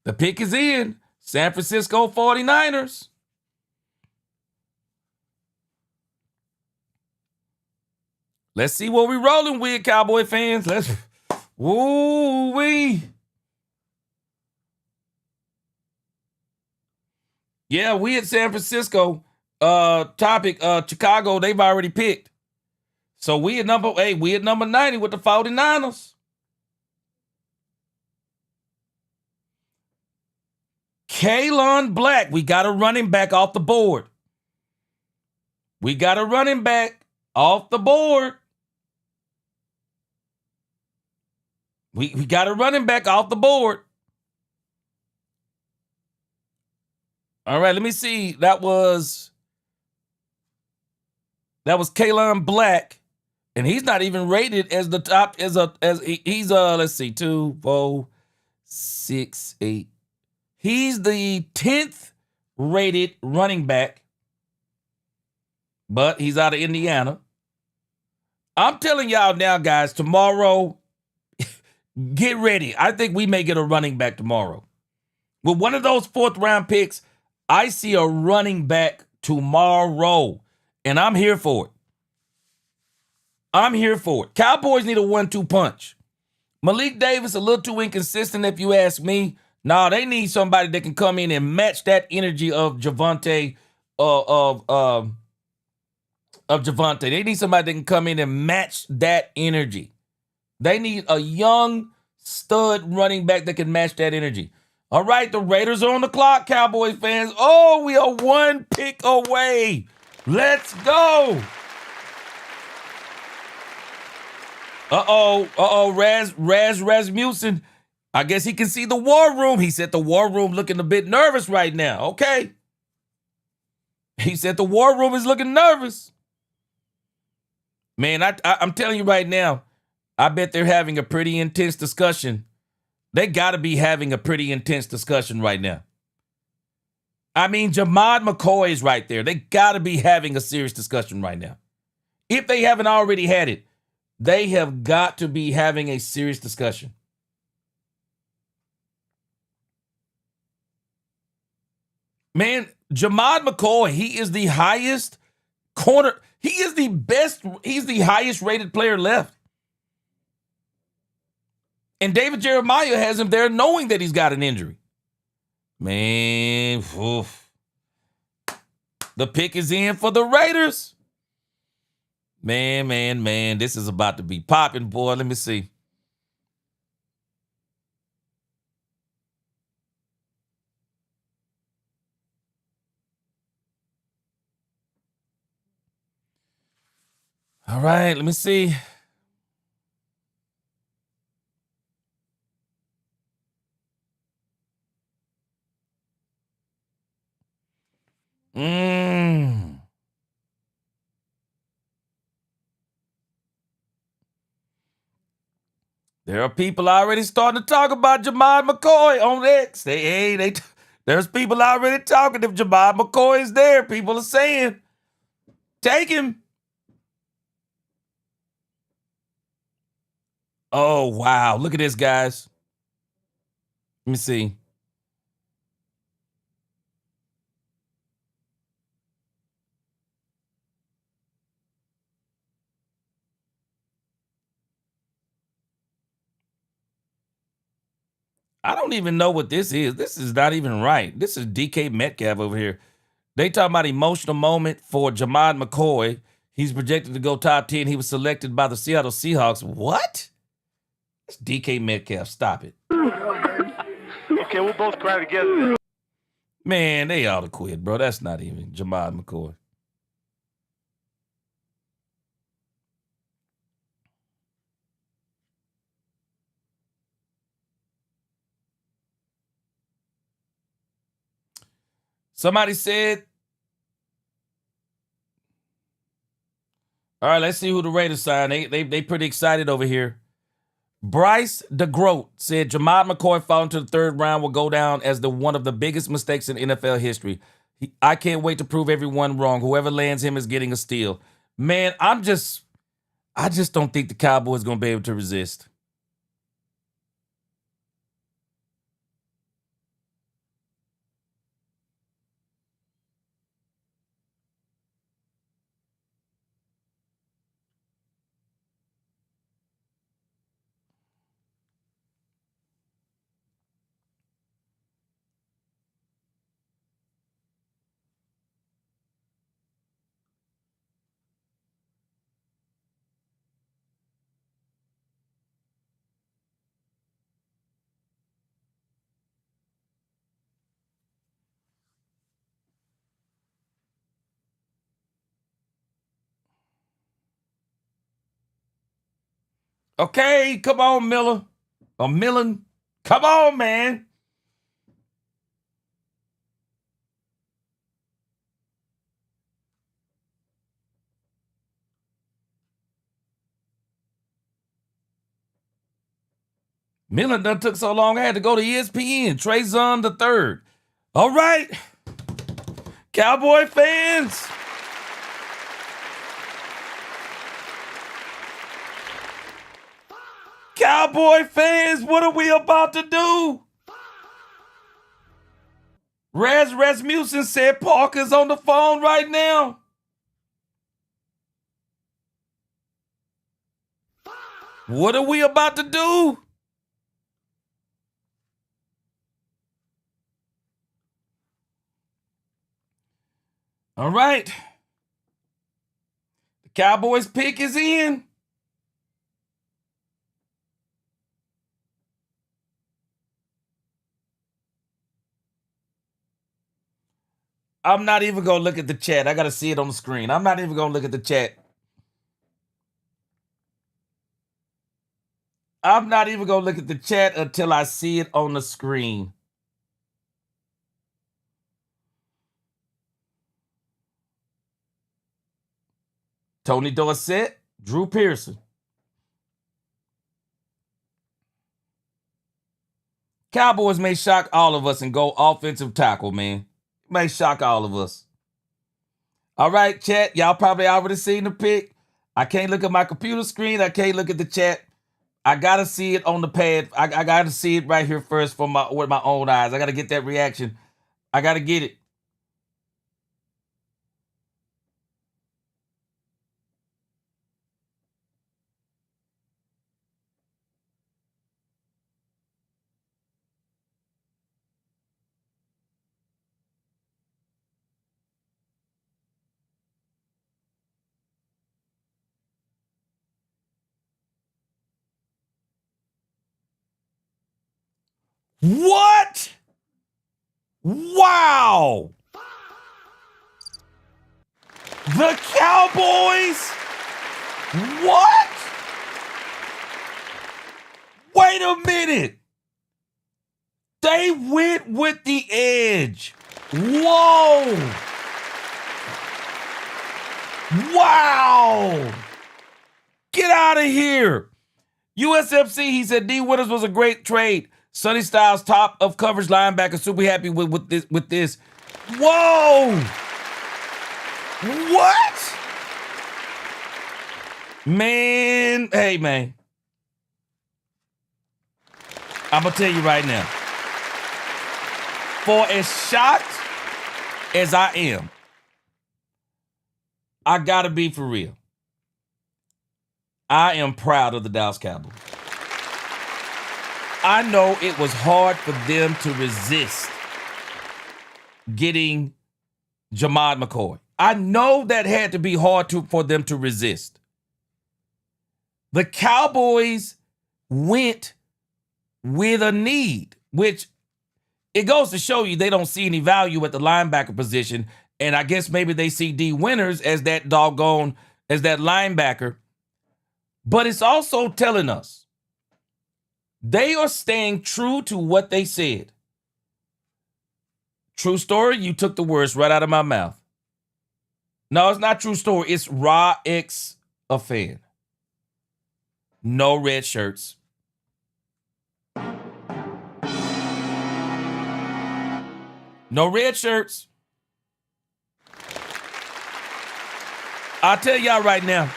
The pick is in. San Francisco 49ers. Let's see what we rolling with, Cowboy fans. Let's. Woo-wee. Yeah, we at San Francisco. Topic, Chicago, they've already picked. So we at number 90 with the 49ers. Kaylon Black, we got a running back off the board. We got a running back off the board. We got a running back off the board. All right, let me see. That was Kaylon Black, and he's not even rated as the top he's let's see, 2, 4, 6, 8. He's the 10th rated running back, but he's out of Indiana. I'm telling y'all now, guys, tomorrow, get ready. I think we may get a running back tomorrow. With one of those 4th round picks, I see a running back tomorrow, and I'm here for it. I'm here for it. Cowboys need a 1-2 punch. Malik Davis a little too inconsistent, if you ask me. No, they need somebody that can come in and match that energy of Javonte, of Javonte. They need somebody that can come in and match that energy. They need a young stud running back that can match that energy. All right, the Raiders are on the clock, Cowboys fans. Oh, we are 1 pick away. Let's go. Rasmussen. I guess he can see the war room. He said the war room looking a bit nervous right now. Okay. He said the war room is looking nervous. Man, I'm telling you right now, I bet they're having a pretty intense discussion. They got to be having a pretty intense discussion right now. I mean, Jamad McCoy is right there. They got to be having a serious discussion right now. If they haven't already had it, they have got to be having a serious discussion. Man, Jamad McCoy, he is the highest corner. He is the best. He's the highest rated player left. And David Jeremiah has him there knowing that he's got an injury. Man, oof. The pick is in for the Raiders. Man, this is about to be popping, boy. Let me see. All right, let me see. There are people already starting to talk about Jamad McCoy on X. There's people already talking. If Jamad McCoy is there, people are saying, take him. Oh, wow. Look at this, guys. Let me see. I don't even know what this is. This is not even right. This is DK Metcalf over here. They talking about emotional moment for Jamad McCoy. He's projected to go top 10. He was selected by the Seattle Seahawks. What? It's DK Metcalf. Stop it. Okay, we'll both cry together. Man, they ought to quit, bro. That's not even Jamad McCoy. Somebody said, all right, let's see who the Raiders signed. They pretty excited over here. Bryce DeGroat said Jamad McCoy falling to the third round will go down as one of the biggest mistakes in NFL history. I can't wait to prove everyone wrong. Whoever lands him is getting a steal. Man, I just don't think the Cowboys going to be able to resist. Okay, come on, Miller. Or Millen. Come on, man. Millen done took so long I had to go to ESPN. Trayzon the third. All right. Cowboy fans. Cowboy fans, what are we about to do? Rasmussen said Parker's on the phone right now. What are we about to do? All right. The Cowboys pick is in. I'm not even going to look at the chat. I got to see it on the screen. I'm not even going to look at the chat. I'm not even going to look at the chat until I see it on the screen. Tony Dorsett, Drew Pearson. Cowboys may shock all of us and go offensive tackle, man. May shock all of us. All right, chat. Y'all probably already seen the pick. I can't look at my computer screen. I can't look at the chat. I gotta see it on the pad. I gotta see it right here first with my own eyes. I gotta get that reaction. I gotta get it. What? Wow. The Cowboys? What? Wait a minute. They went with the edge. Whoa. Wow. Get out of here. USFC, he said D. Winters was a great trade. Sonny Styles, top of coverage linebacker. Super happy with this. Whoa! What? Man, hey man. I'm gonna tell you right now. For as shocked as I am, I gotta be for real. I am proud of the Dallas Cowboys. I know it was hard for them to resist getting Jamad McCoy. I know that had to be hard for them to resist. The Cowboys went with a need, which it goes to show you they don't see any value at the linebacker position. And I guess maybe they see D. Winters as that linebacker. But it's also telling us they are staying true to what they said. True story, you took the words right out of my mouth. No, it's not true story. It's Ra X a fan. No red shirts. No red shirts. I'll tell y'all right now,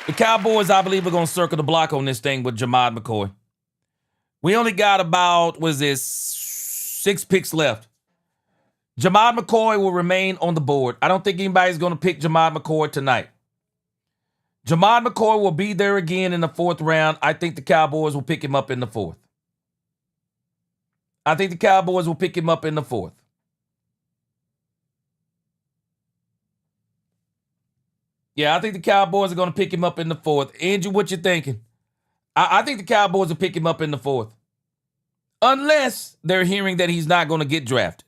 the Cowboys, I believe, are going to circle the block on this thing with Jamad McCoy. We only got about, 6 picks left. Jamad McCoy will remain on the board. I don't think anybody's going to pick Jamad McCoy tonight. Jamad McCoy will be there again in the 4th round. I think the Cowboys will pick him up in the 4th. I think the Cowboys will pick him up in the 4th. Yeah, I think the Cowboys are going to pick him up in the 4th. Andrew, what you thinking? I think the Cowboys will pick him up in the 4th. Unless they're hearing that he's not going to get drafted.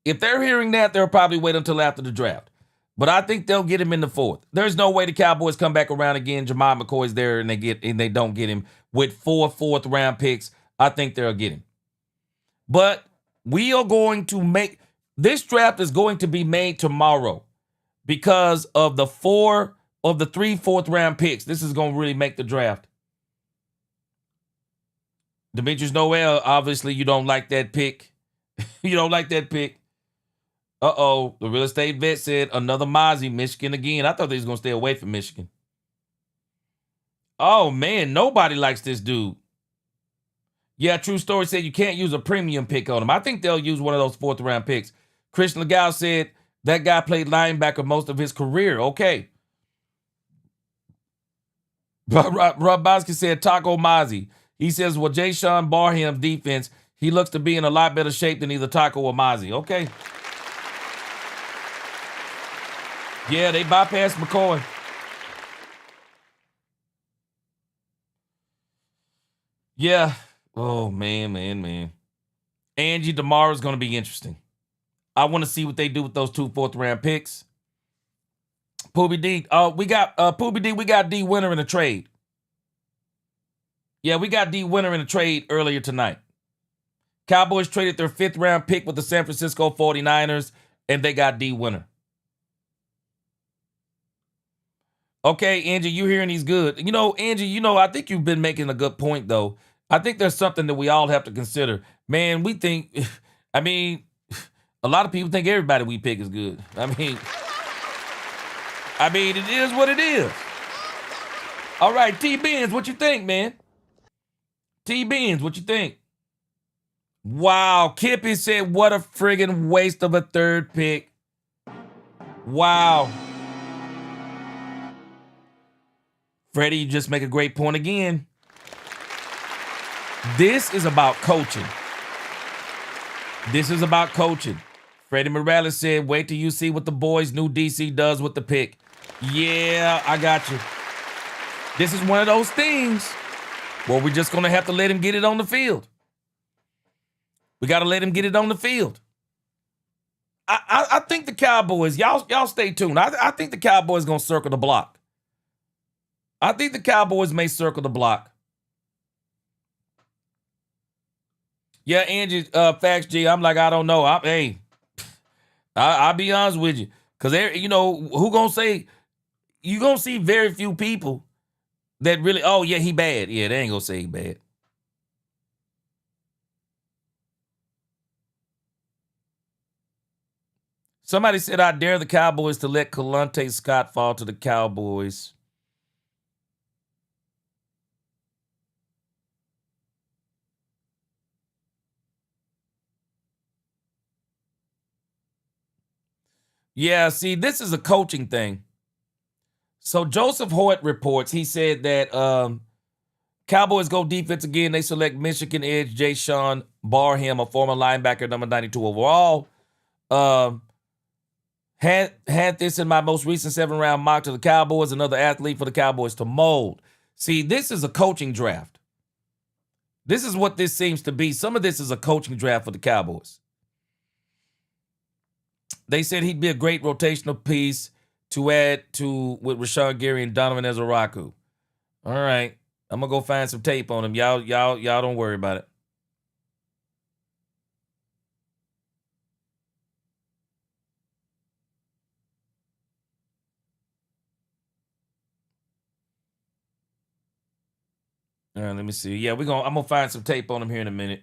If they're hearing that, they'll probably wait until after the draft. But I think they'll get him in the 4th. There's no way the Cowboys come back around again. Jamad McCoy's there and they don't get him with 4 4th round picks. I think they'll get him. But we are going to make this draft is going to be made tomorrow because of the 3 4th round picks. This is going to really make the draft. Demetrius Noel, obviously you don't like that pick. You don't like that pick. Uh-oh, the real estate vet said another Mozzie, Michigan again. I thought they was going to stay away from Michigan. Oh, man, nobody likes this dude. Yeah, True Story said you can't use a premium pick on him. I think they'll use one of those 4th round picks. Christian Legal said that guy played linebacker most of his career. Okay. Rob Bosky said Taco Mozzie. He says, well, Jay Sean Barham's defense, he looks to be in a lot better shape than either Taco or Mozzie. Okay. Yeah, they bypassed McCoy. Yeah. Oh, man. Angie, tomorrow's going to be interesting. I want to see what they do with those 2 4th round picks. Poobie D. We got D Winner in a trade. Yeah, we got D Winner in a trade earlier tonight. Cowboys traded their 5th round pick with the San Francisco 49ers, and they got D Winner. Okay, Angie, you hearing he's good. Angie, I think you've been making a good point, though. I think there's something that we all have to consider. Man, we think, a lot of people think everybody we pick is good. It is what it is. All right, T-Benz, what you think, man? T-Benz, what you think? Wow, Kippy said, what a friggin' waste of a 3rd pick. Wow. Freddie, you just make a great point again. This is about coaching. Freddie Morales said, wait till you see what the boys' new DC does with the pick. Yeah, I got you. This is one of those things where we're just going to have to let him get it on the field. We got to let him get it on the field. I think the Cowboys, y'all stay tuned. I think the Cowboys going to circle the block. I think the Cowboys may circle the block. Yeah, Angie, Facts G, I'm like, I don't know. I'll be honest with you. Because, who going to say, you going to see very few people that really, oh, yeah, he bad. Yeah, they ain't going to say he bad. Somebody said, I dare the Cowboys to let Kalante Scott fall to the Cowboys. Yeah, see, this is a coaching thing. So Joseph Hoyt reports, he said that Cowboys go defense again. They select Michigan edge Jay Sean Barham, a former linebacker, number 92 overall. Had this in my most recent 7-round mock to the Cowboys, another athlete for the Cowboys to mold. See, this is a coaching draft. This is what this seems to be. Some of this is a coaching draft for the Cowboys. They said he'd be a great rotational piece to add to with Rashawn Gary and Donovan Ezaraku. All right. I'm going to go find some tape on him. Y'all don't worry about it. All right, let me see. Yeah, I'm gonna find some tape on him here in a minute.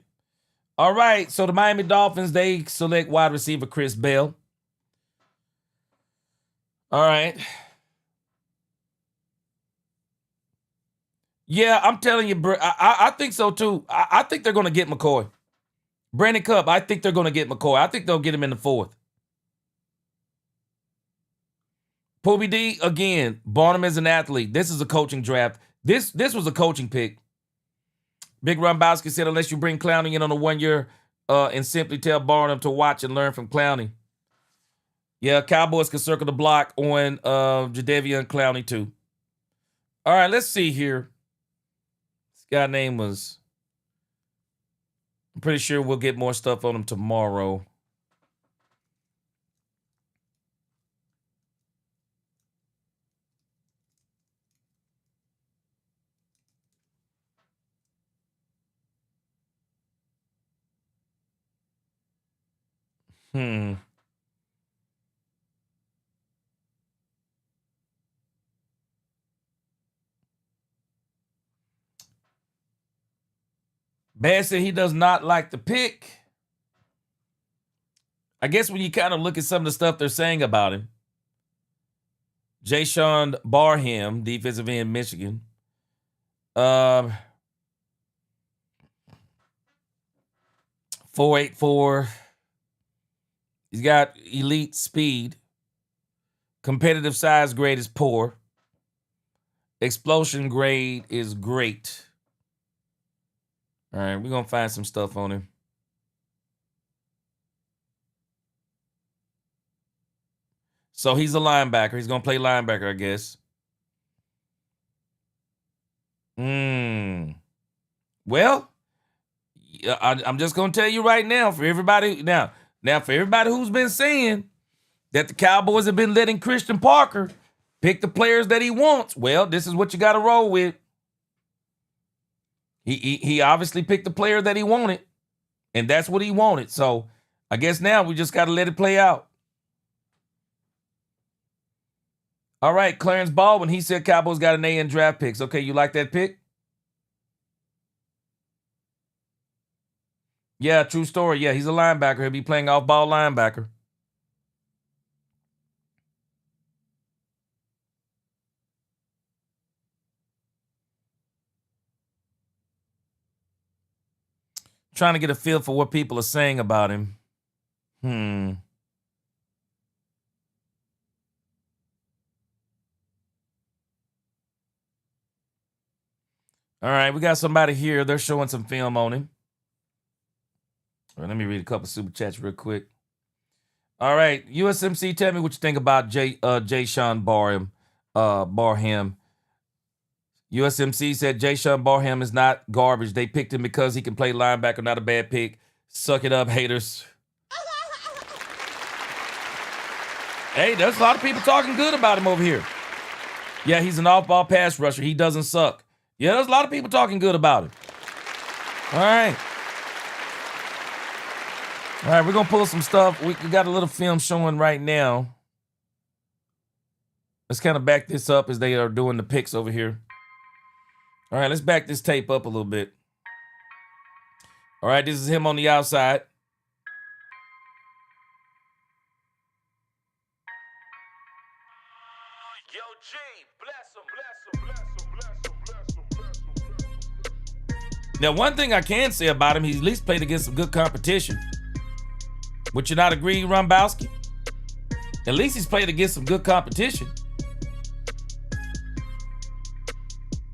All right, so the Miami Dolphins, they select wide receiver Chris Bell. All right. Yeah, I'm telling you, bro. I think so too. I think they're gonna get McCoy. Brandon Cubb, I think they're gonna get McCoy. I think they'll get him in the 4th. Poobie D, again, Barnum is an athlete. This is a coaching draft. This was a coaching pick. Big Rumbowski said, unless you bring Clowney in on a 1 year and simply tell Barnum to watch and learn from Clowney. Yeah, Cowboys can circle the block on Jadeveon Clowney too. All right, let's see here. This guy name was... I'm pretty sure we'll get more stuff on him tomorrow. Bad said he does not like the pick. I guess when you kind of look at some of the stuff they're saying about him. Jayshon Barham, defensive end, Michigan. 4.84. He's got elite speed. Competitive size grade is poor. Explosion grade is great. All right, we're going to find some stuff on him. So he's a linebacker. He's going to play linebacker, I guess. Well, I'm just going to tell you right now, for everybody, now for everybody who's been saying that the Cowboys have been letting Christian Parker pick the players that he wants, well, this is what you got to roll with. He obviously picked the player that he wanted, and that's what he wanted. So I guess now we just got to let it play out. All right, Clarence Baldwin, he said Cowboys got an A in draft picks. Okay, you like that pick? Yeah, true story. Yeah, he's a linebacker. He'll be playing off-ball linebacker. Trying to get a feel for what people are saying about him. All right, we got somebody here. They're showing some film on him. All right, let me read a couple super chats real quick. All right, USMC, tell me what you think about Jayshon Barham. USMC said Jayshon Barham is not garbage. They picked him because he can play linebacker, not a bad pick. Suck it up, haters. Hey, there's a lot of people talking good about him over here. Yeah, he's an off-ball pass rusher. He doesn't suck. Yeah, there's a lot of people talking good about him. All right. All right, we're going to pull some stuff. We got a little film showing right now. Let's kind of back this up as they are doing the picks over here. All right, let's back this tape up a little bit. All right, this is him on the outside. Now, one thing I can say about him, he's at least played against some good competition. Would you not agree, Rumbowski? At least he's played against some good competition.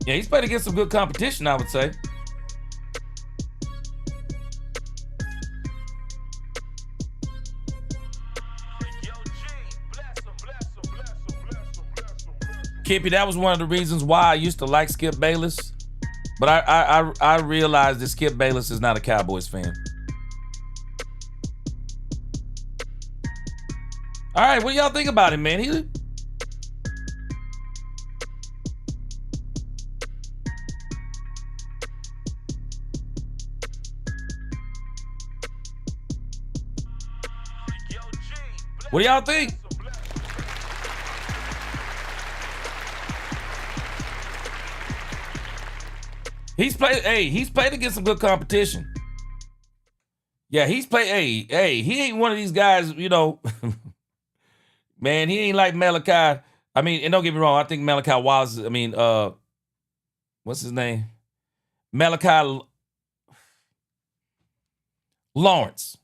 Yeah, he's played against some good competition, I would say. Kippy, that was one of the reasons why I used to like Skip Bayless. But I realized that Skip Bayless is not a Cowboys fan. All right, what do y'all think about him, man? What do y'all think? He's played against some good competition. Yeah, he's played. He ain't one of these guys, you know. Man, he ain't like Malachi. I mean, and don't get me wrong, I think Malachi Wallace, what's his name? Malachi Lawrence.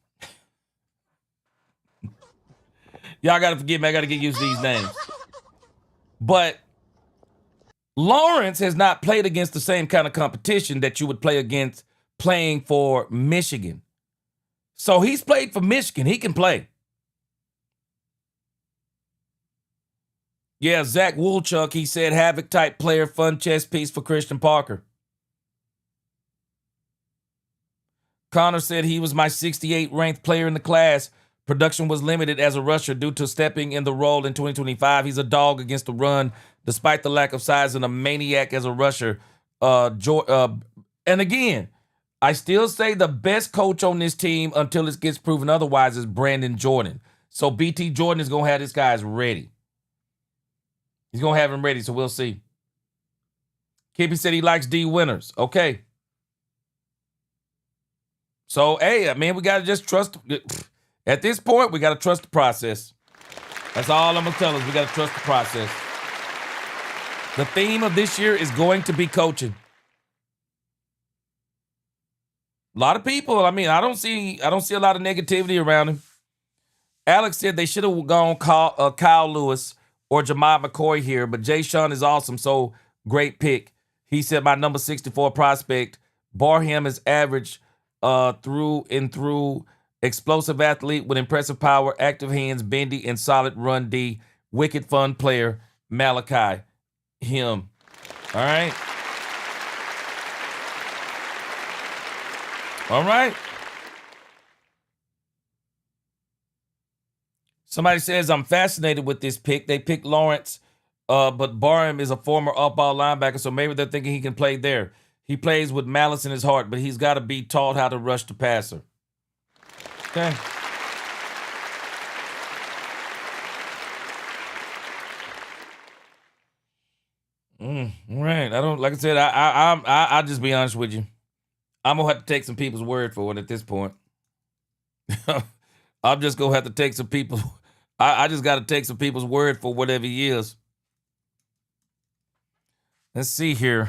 Y'all got to forgive me. I got to get used to these names. But Lawrence has not played against the same kind of competition that you would play against playing for Michigan. So he's played for Michigan. He can play. Yeah, Zach Woolchuck, he said Havoc type player, fun chess piece for Christian Parker. Connor said he was my 68th ranked player in the class. Production was limited as a rusher due to stepping in the role in 2025. He's a dog against the run, despite the lack of size, and a maniac as a rusher. And again, I still say the best coach on this team until it gets proven otherwise is Brandon Jordan. So BT Jordan is going to have this guys ready. He's going to have him ready, so we'll see. Kippy said he likes D winners. Okay. So, hey, I mean, we got to just trust. At this point, we got to trust the process. That's all I'm going to tell us. We got to trust the process. The theme of this year is going to be coaching. A lot of people, I mean, I don't see a lot of negativity around him. Alex said they should have gone Kyle Lewis or Jahmai McCoy here, but Jay Sean is awesome, so great pick. He said my number 64 prospect, Barham is average through and through. Explosive athlete with impressive power, active hands, bendy, and solid run D. Wicked fun player, Malachi. Him. All right. All right. Somebody says, I'm fascinated with this pick. They picked Lawrence, but Barham is a former off-ball linebacker, so maybe they're thinking he can play there. He plays with malice in his heart, but he's got to be taught how to rush the passer. Okay. All right. I don't, like I said, I'll just be honest with you. I'm gonna have to take some people's word for it at this point. I'm just gonna have to take some people. I just got to take some people's word for whatever he is. Let's see here.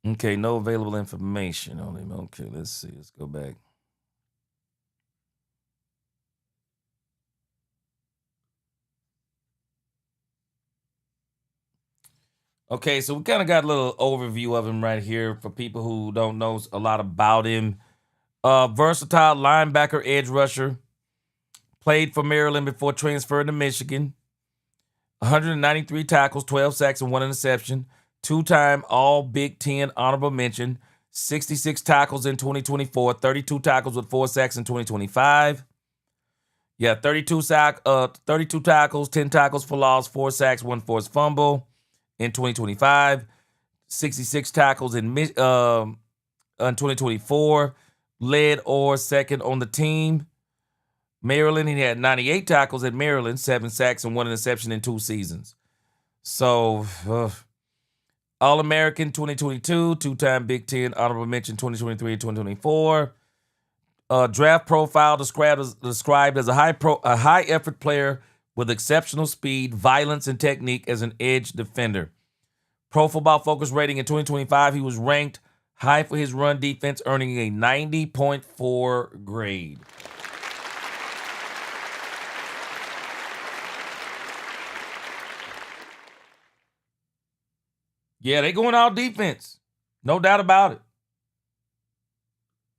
Okay, no available information on him. Okay, let's see. Let's go back. Okay, so we kind of got a little overview of him right here for people who don't know a lot about him. Versatile linebacker, edge rusher. Played for Maryland before transferring to Michigan. 193 tackles, 12 sacks, and 1 interception. Two-time All Big Ten honorable mention. 66 tackles in 2024. 32 tackles with 4 sacks in 2025. Yeah, 32 tackles, 10 tackles for loss, 4 sacks, 1 forced fumble in 2025. 66 tackles in 2024. Led or second on the team. Maryland, he had 98 tackles at Maryland, 7 sacks and 1 interception in 2 seasons. So, All-American 2022, 2-time Big Ten honorable mention 2023 and 2024. Draft profile described as a high effort player with exceptional speed, violence, and technique as an edge defender. Pro Football Focus rating in 2025, he was ranked high for his run defense, earning a 90.4 grade. Yeah, they going all defense. No doubt about it.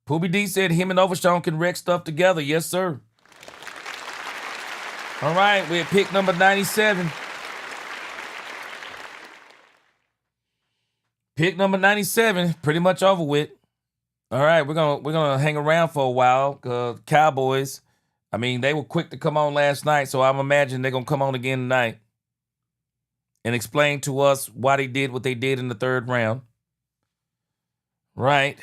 Poobie D said him and Overshawn can wreck stuff together. Yes, sir. All right, we're at pick number 97. Pick number 97, pretty much over with. All right, we're gonna hang around for a while. Cowboys, I mean, they were quick to come on last night, so I'm imagining they're gonna come on again tonight and explain to us why they did what they did in the 3rd round. Right.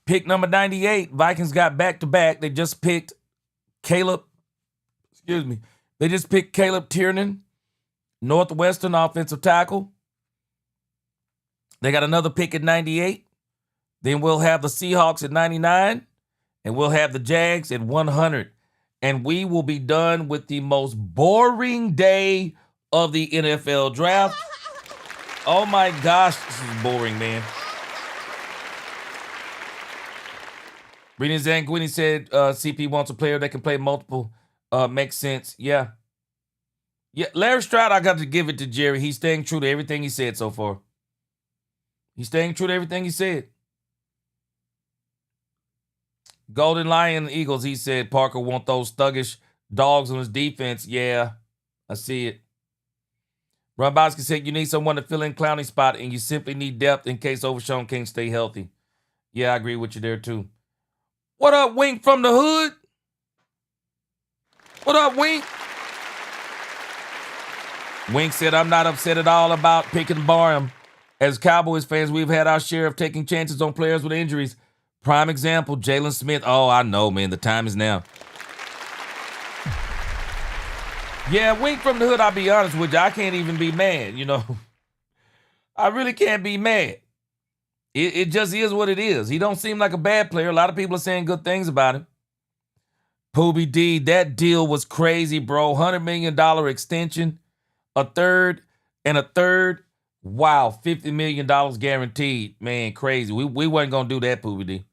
Pick number 98. Vikings got back-to-back. They just picked Caleb. They just picked Caleb Tiernan, Northwestern offensive tackle. They got another pick at 98. Then we'll have the Seahawks at 99. And we'll have the Jags at 100. And we will be done with the most boring day of the NFL draft. Oh my gosh, this is boring, man. Reading Zanguini said CP wants a player that can play multiple. Makes sense. Yeah. Larry Stroud, I got to give it to Jerry. He's staying true to everything he said so far. He's staying true to everything he said. Golden Lion Eagles, he said Parker want those thuggish dogs on his defense. Yeah, I see it. Rombowski said you need someone to fill in Clowney's spot, and you simply need depth in case Overshown can't stay healthy. Yeah, I agree with you there, too. What up, Wink from the hood? What up, Wink? Wink said, I'm not upset at all about picking Barham. As Cowboys fans, we've had our share of taking chances on players with injuries. Prime example, Jalen Smith. Oh, I know, man. The time is now. Yeah, Wink from the hood, I'll be honest with you. I can't even be mad, you know. I really can't be mad. It just is what it is. He don't seem like a bad player. A lot of people are saying good things about him. Poobie D, that deal was crazy, bro. $100 million extension, a third, and a third. Wow, $50 million guaranteed. Man, crazy. We wasn't going to do that, Poobie D.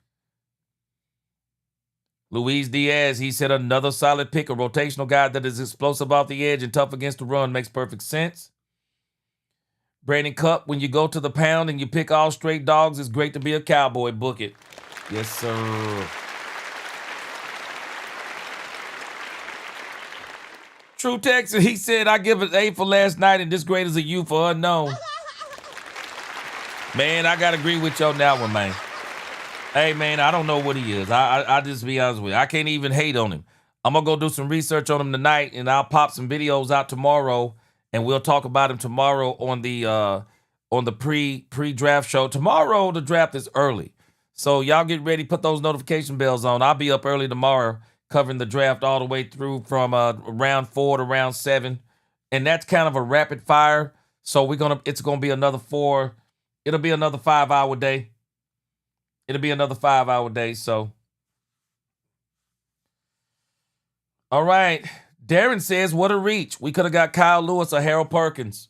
Luis Diaz, he said another solid pick, a rotational guy that is explosive off the edge and tough against the run. Makes perfect sense. Brandon Cup, when you go to the pound and you pick all straight dogs, it's great to be a Cowboy. Book it. Yes, sir. True Texas, he said, I give it 8 for last night and this grade is a U for unknown. Man, I got to agree with you on that one, man. Hey, man, I don't know what he is. I just be honest with you. I can't even hate on him. I'm going to go do some research on him tonight, and I'll pop some videos out tomorrow, and we'll talk about him tomorrow on the pre-draft show. Tomorrow, the draft is early. So y'all get ready, put those notification bells on. I'll be up early tomorrow covering the draft all the way through from round 4 to round 7. And that's kind of a rapid fire. So it's going to be another 4. It'll be another 5-hour day. It'll be another 5-hour day, so. All right. Darren says, what a reach. We could have got Kyle Lewis or Harold Perkins.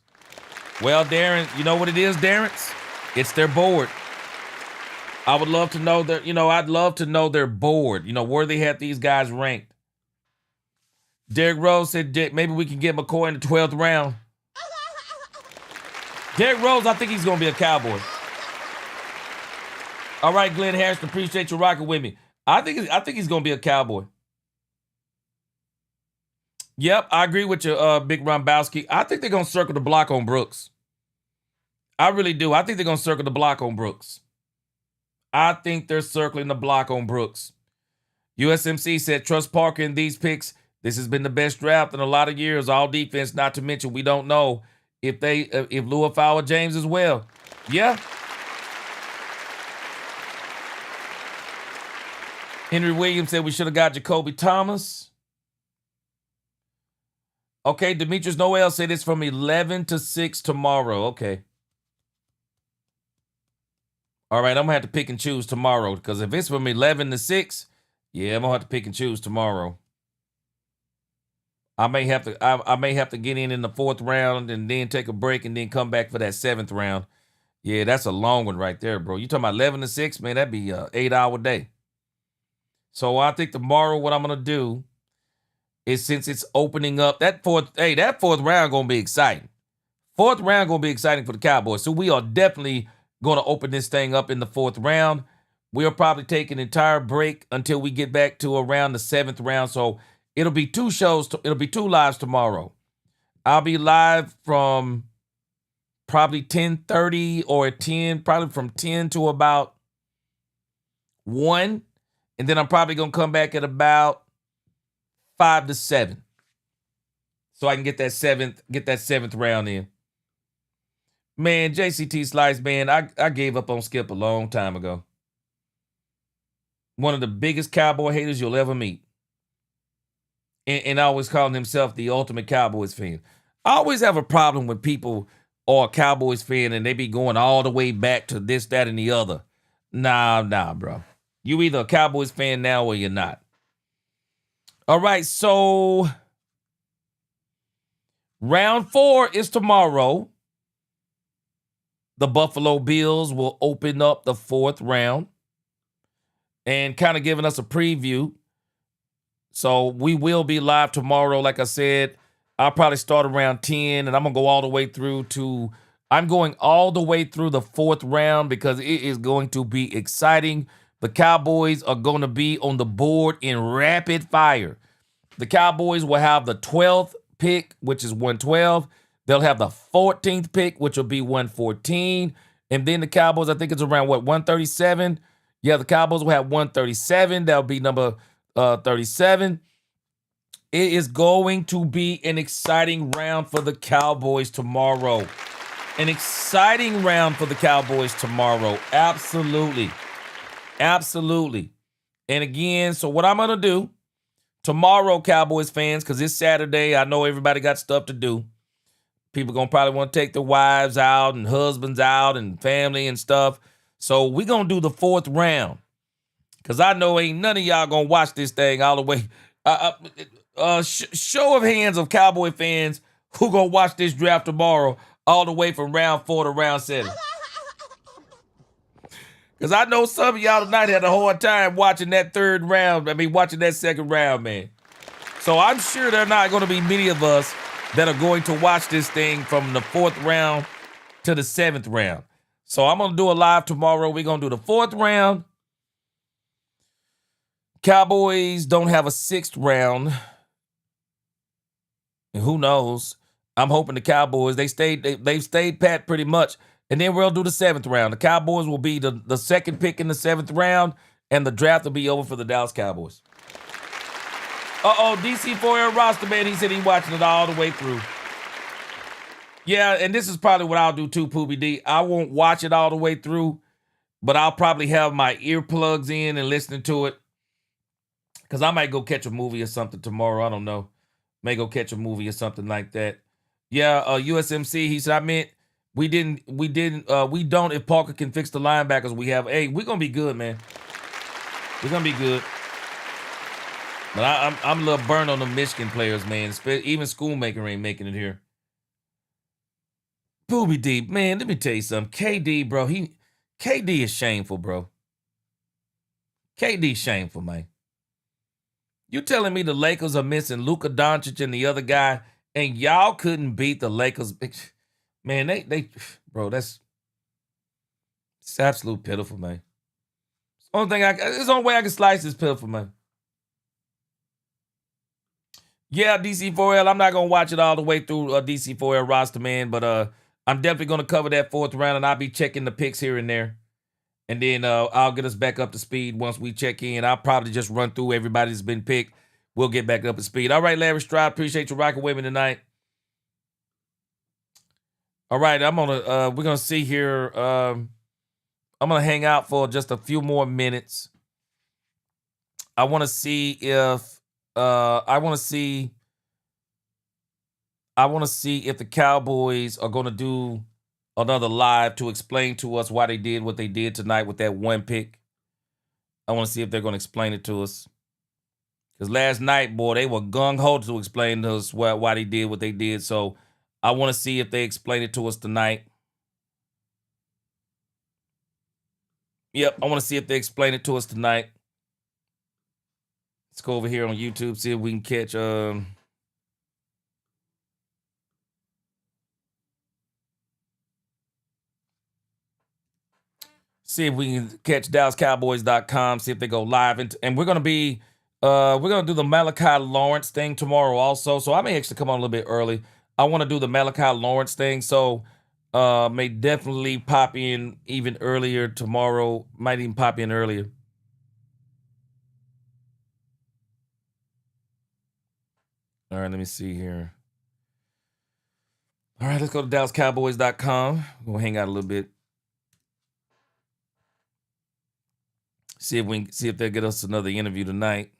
Well, Darren, you know what it is, Darren? It's their board. I would love to know that, I'd love to know their board, where they had these guys ranked. Derrick Rose said, maybe we can get McCoy in the 12th round. Derrick Rose, I think he's going to be a Cowboy. All right, Glenn Harrison, appreciate you rocking with me. I think he's going to be a Cowboy. Yep, I agree with you, Big Rombowski. I think they're going to circle the block on Brooks. I really do. I think they're going to circle the block on Brooks. I think they're circling the block on Brooks. USMC said, trust Parker in these picks. This has been the best draft in a lot of years. All defense, not to mention we don't know if Lua Fowler James as well. Yeah. Henry Williams said we should have got Jacoby Thomas. Okay, Demetrius Noel said it's from 11 to 6 tomorrow. Okay. All right, I'm going to have to pick and choose tomorrow because if it's from 11 to 6, yeah, I'm going to have to pick and choose tomorrow. I may have to get in the 4th round and then take a break and then come back for that 7th round. Yeah, that's a long one right there, bro. You talking about 11 to 6, man, that'd be an 8-hour day. So I think tomorrow what I'm going to do is, since it's opening up, that fourth round going to be exciting. 4th round going to be exciting for the Cowboys. So we are definitely going to open this thing up in the 4th round. We'll probably take an entire break until we get back to around the 7th round. So it'll be 2 shows. It'll be 2 lives tomorrow. I'll be live from probably 10:30 or 10, probably from 10 to about 1. And then I'm probably going to come back at about 5 to 7. So I can get that 7th round in. Man, JCT Slice, man, I gave up on Skip a long time ago. one of the biggest Cowboy haters you'll ever meet. And always calling himself the ultimate Cowboys fan. I always have a problem when people are a Cowboys fan and they be going all the way back to this, that, and the other. Nah, bro. You either a Cowboys fan now or you're not. All right, so round 4 is tomorrow. The Buffalo Bills will open up the 4th round and kind of giving us a preview. So we will be live tomorrow. Like I said, I'll probably start around 10 and I'm going to go all the way through to, I'm going all the way through the 4th round because it is going to be exciting. The Cowboys are going to be on the board in rapid fire. The Cowboys will have the 12th pick, which is 112. They'll have the 14th pick, which will be 114. And then the Cowboys, I think it's around, 137? Yeah, the Cowboys will have 137. That'll be number 37. It is going to be an exciting round for the Cowboys tomorrow. An exciting round for the Cowboys tomorrow. Absolutely. Absolutely. And again, so what I'm going to do tomorrow, Cowboys fans, because it's Saturday, I know everybody got stuff to do. People going to probably want to take their wives out and husbands out and family and stuff. So we're going to do the 4th round. Because I know ain't none of y'all going to watch this thing all the way. Show of hands of Cowboy fans who going to watch this draft tomorrow all the way from round 4 to round 7. Because I know some of y'all tonight had a hard time watching that 3rd round. Watching that 2nd round, man. So I'm sure there are not going to be many of us that are going to watch this thing from the 4th round to the 7th round. So I'm going to do a live tomorrow. We're going to do the 4th round. Cowboys don't have a 6th round. And who knows? I'm hoping the Cowboys, they've stayed pat pretty much. And then we'll do the 7th round. The Cowboys will be the 2nd pick in the 7th round, and the draft will be over for the Dallas Cowboys. DC4L roster, man, he said he's watching it all the way through. Yeah, and this is probably what I'll do too, Poobie D. I won't watch it all the way through, but I'll probably have my earplugs in and listening to it. Because I might go catch a movie or something tomorrow. I don't know. May go catch a movie or something like that. Yeah, USMC, he said, I meant we don't if Parker can fix the linebackers we have. Hey, we're going to be good, man. We're going to be good. But I'm a little burnt on the Michigan players, man. Even Schoolmaker ain't making it here. Poobie D, man, let me tell you something. KD, bro, KD is shameful, bro. KD shameful, man. You telling me the Lakers are missing Luka Doncic and the other guy, and y'all couldn't beat the Lakers? Man, bro, it's absolute pitiful, man. It's the only way I can slice this pitiful, man. Yeah, DC4L, I'm not going to watch it all the way through DC4L roster, man, but I'm definitely going to cover that 4th round, and I'll be checking the picks here and there. And then I'll get us back up to speed once we check in. I'll probably just run through everybody that's been picked. We'll get back up to speed. All right, Larry Stroud, appreciate you rocking with me tonight. All right, we're gonna see here. I'm gonna hang out for just a few more minutes. I want to see if the Cowboys are gonna do another live to explain to us why they did what they did tonight with that 1 pick. I want to see if they're gonna explain it to us. Because last night, boy, they were gung-ho to explain to us why they did what they did. So I want to see if they explain it to us tonight. Yep, I want to see if they explain it to us tonight. Let's go over here on YouTube, see if we can catch... see if we can catch DallasCowboys.com, see if they go live. And we're going to be... we're going to do the Malachi Lawrence thing tomorrow also. So I may actually come on a little bit early. I want to do the Malachi Lawrence thing. So may definitely pop in even earlier tomorrow. Might even pop in earlier. All right, let me see here. All right, let's go to DallasCowboys.com. We'll hang out a little bit. See if they'll get us another interview tonight.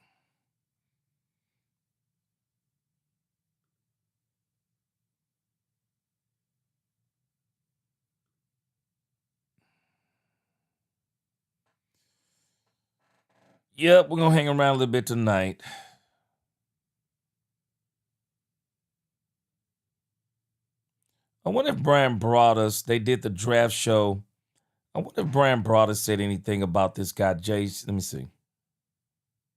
Yep, we're gonna hang around a little bit tonight. I wonder if Brian Broaddus, they did the draft show. I wonder if Brian Broaddus said anything about this guy, Jace. Let me see.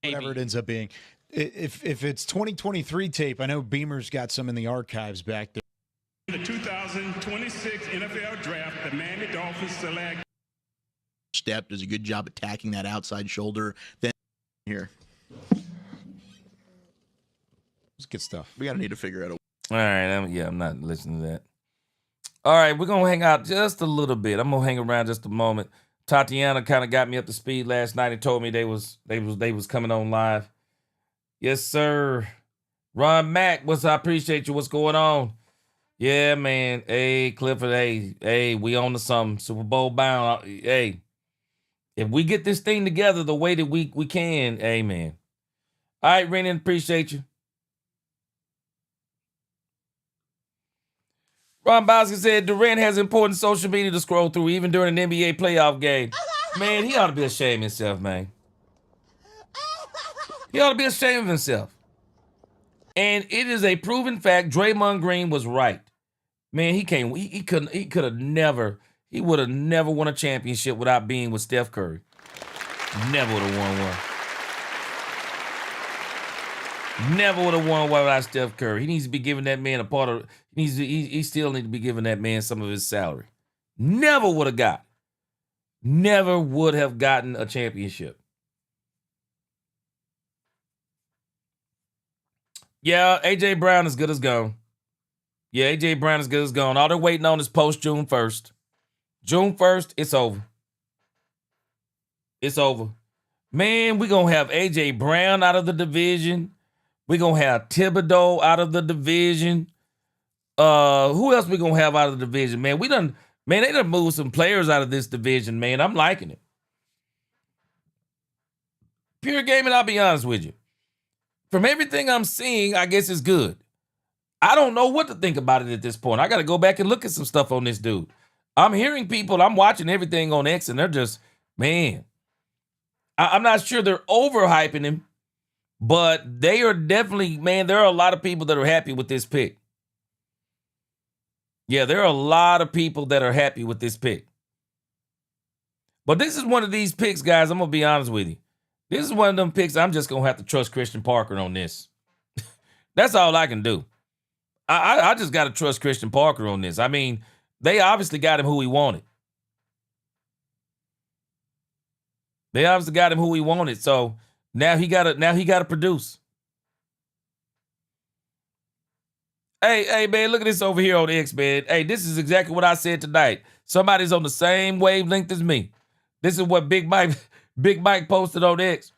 Whatever it ends up being. If it's 2023 tape, I know Beamer's got some in the archives back there. The 2026 NFL Draft, the Miami Dolphins select. Step does a good job attacking that outside shoulder. Then here. It's good stuff. We got to need to figure out a All right, I'm not listening to that. All right, we're going to hang out just a little bit. I'm going to hang around just a moment. Tatiana kind of got me up to speed last night and told me they was coming on live. Yes, sir. Ron Mack, I appreciate you. What's going on? Yeah, man. Hey, Clifford, hey, we on to something. Super Bowl bound. Hey, if we get this thing together the way that we can, amen. All right, Renan, appreciate you. Ron Bosky said Durant has important social media to scroll through even during an NBA playoff game. Man, he ought to be ashamed of himself, man. He ought to be ashamed of himself. And it is a proven fact. Draymond Green was right. Man, he would have never won a championship without being with Steph Curry. Never would have won one. Never would have won one without Steph Curry. He needs to be giving that man a part of. He still need to be giving that man some of his salary. Never would have got. Never would have gotten a championship. Yeah, AJ Brown is good as gone. Yeah, AJ Brown is good as gone. All they're waiting on is post June 1st. June 1st, it's over. It's over. Man, we're going to have AJ Brown out of the division. We're going to have Thibodeau out of the division. Who else we going to have out of the division, man? They done moved some players out of this division, man. I'm liking it. Pure gaming, I'll be honest with you. From everything I'm seeing, I guess it's good. I don't know what to think about it at this point. I got to go back and look at some stuff on this dude. I'm hearing people, I'm watching everything on X, and they're just, man. I'm not sure they're overhyping him, but they are definitely, man, there are a lot of people that are happy with this pick. Yeah, there are a lot of people that are happy with this pick. But this is one of these picks, guys, I'm going to be honest with you. This is one of them picks I'm just going to have to trust Christian Parker on this. That's all I can do. I just got to trust Christian Parker on this. I mean, they obviously got him who he wanted. They obviously got him who he wanted. So now he got to produce. Hey, man, look at this over here on X, man. Hey, this is exactly what I said tonight. Somebody's on the same wavelength as me. This is what Big Mike posted on X.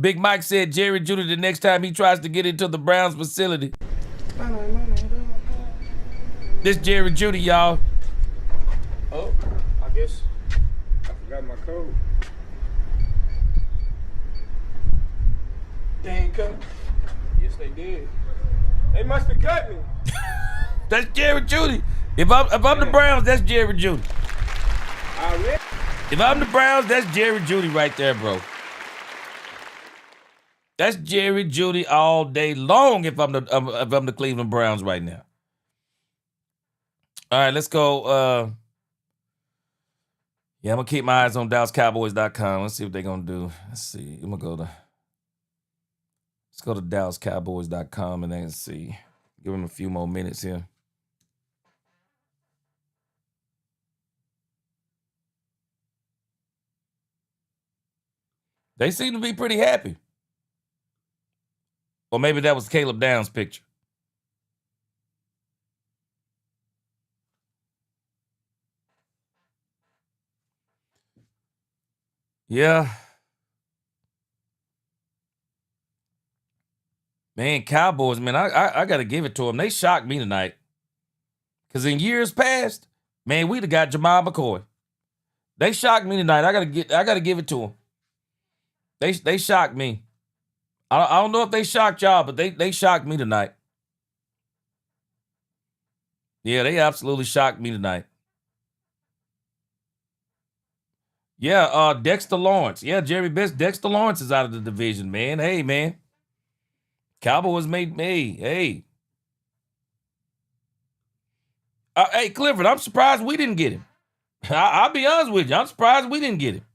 Big Mike said Jerry Jeudy the next time he tries to get into the Browns facility. This Jerry Jeudy, y'all. Oh, I guess I forgot my code. They ain't cut. Yes, they did. They must have cut me. That's Jerry Jeudy. If I'm the Browns, that's Jerry Jeudy. If I'm the Browns, that's Jerry Jeudy right there, bro. That's Jerry Jeudy all day long if I'm the Cleveland Browns right now. All right, let's go. Yeah, I'm going to keep my eyes on DallasCowboys.com. Let's see what they're going to do. Let's see. Let's go to DallasCowboys.com and then see. Give them a few more minutes here. They seem to be pretty happy. Or maybe that was Caleb Downs' picture. Yeah. Man, Cowboys, man, I got to give it to them. They shocked me tonight. Because in years past, man, we'd have got Jamal McCoy. They shocked me tonight. I gotta give it to them. They shocked me. I don't know if they shocked y'all, but they shocked me tonight. Yeah, they absolutely shocked me tonight. Yeah, Dexter Lawrence. Yeah, Jerry Best. Dexter Lawrence is out of the division, man. Hey, man. Cowboys made me. Hey. Hey, Clifford, I'm surprised we didn't get him. I'll be honest with you. I'm surprised we didn't get him.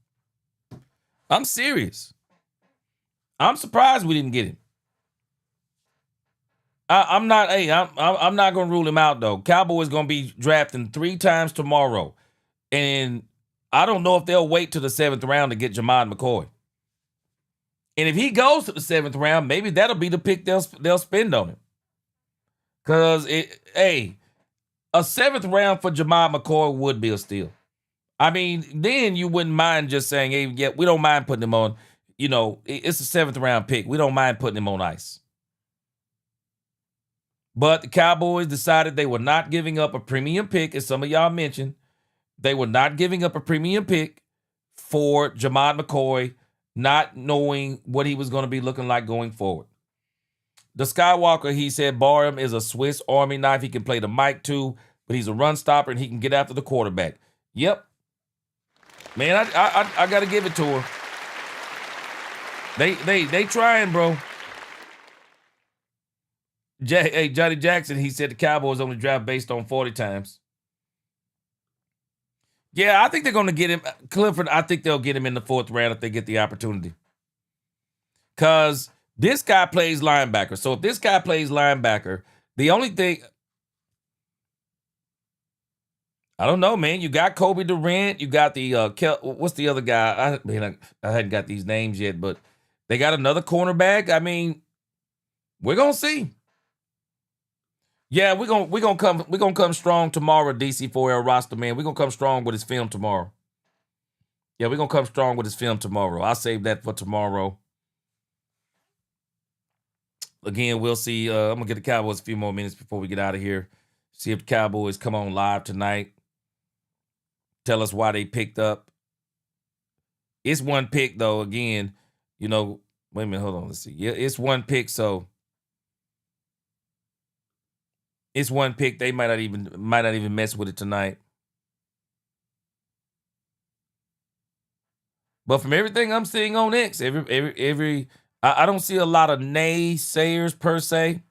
I'm serious. I'm surprised we didn't get him. I'm not going to rule him out, though. Cowboys going to be drafting 3 times tomorrow. And I don't know if they'll wait to the 7th round to get Jamad McCoy. And if he goes to the 7th round, maybe that'll be the pick they'll spend on him. Because, a 7th round for Jamad McCoy would be a steal. I mean, then you wouldn't mind just saying, hey, yeah, we don't mind putting him on. You know, it's a 7th round pick. We don't mind putting him on ice. But the Cowboys decided they were not giving up a premium pick, as some of y'all mentioned. They were not giving up a premium pick for Jamad McCoy, not knowing what he was going to be looking like going forward. The Skywalker, he said, Barham is a Swiss Army knife. He can play the mic too, but he's a run stopper and he can get after the quarterback. Yep. Man, I got to give it to him. They trying, bro. Hey, Johnny Jackson, he said the Cowboys only draft based on 40 times. Yeah, I think they're going to get him. Clifford, I think they'll get him in the 4th round if they get the opportunity. Because this guy plays linebacker. So if this guy plays linebacker, the only thing... I don't know, man. You got Kobe Durant. You got the... what's the other guy? I hadn't got these names yet, but they got another cornerback. I mean, we're going to see. Yeah, we're gonna come strong tomorrow, DC4L roster, man. We're gonna come strong with his film tomorrow. Yeah, we're gonna come strong with his film tomorrow. I'll save that for tomorrow. Again, we'll see. I'm gonna get the Cowboys a few more minutes before we get out of here. See if the Cowboys come on live tonight. Tell us why they picked up. It's one pick, though. Again, you know, wait a minute, hold on. Let's see. Yeah, it's one pick, so. It's one pick. They might not even mess with it tonight. But from everything I'm seeing on X, I don't see a lot of naysayers per se.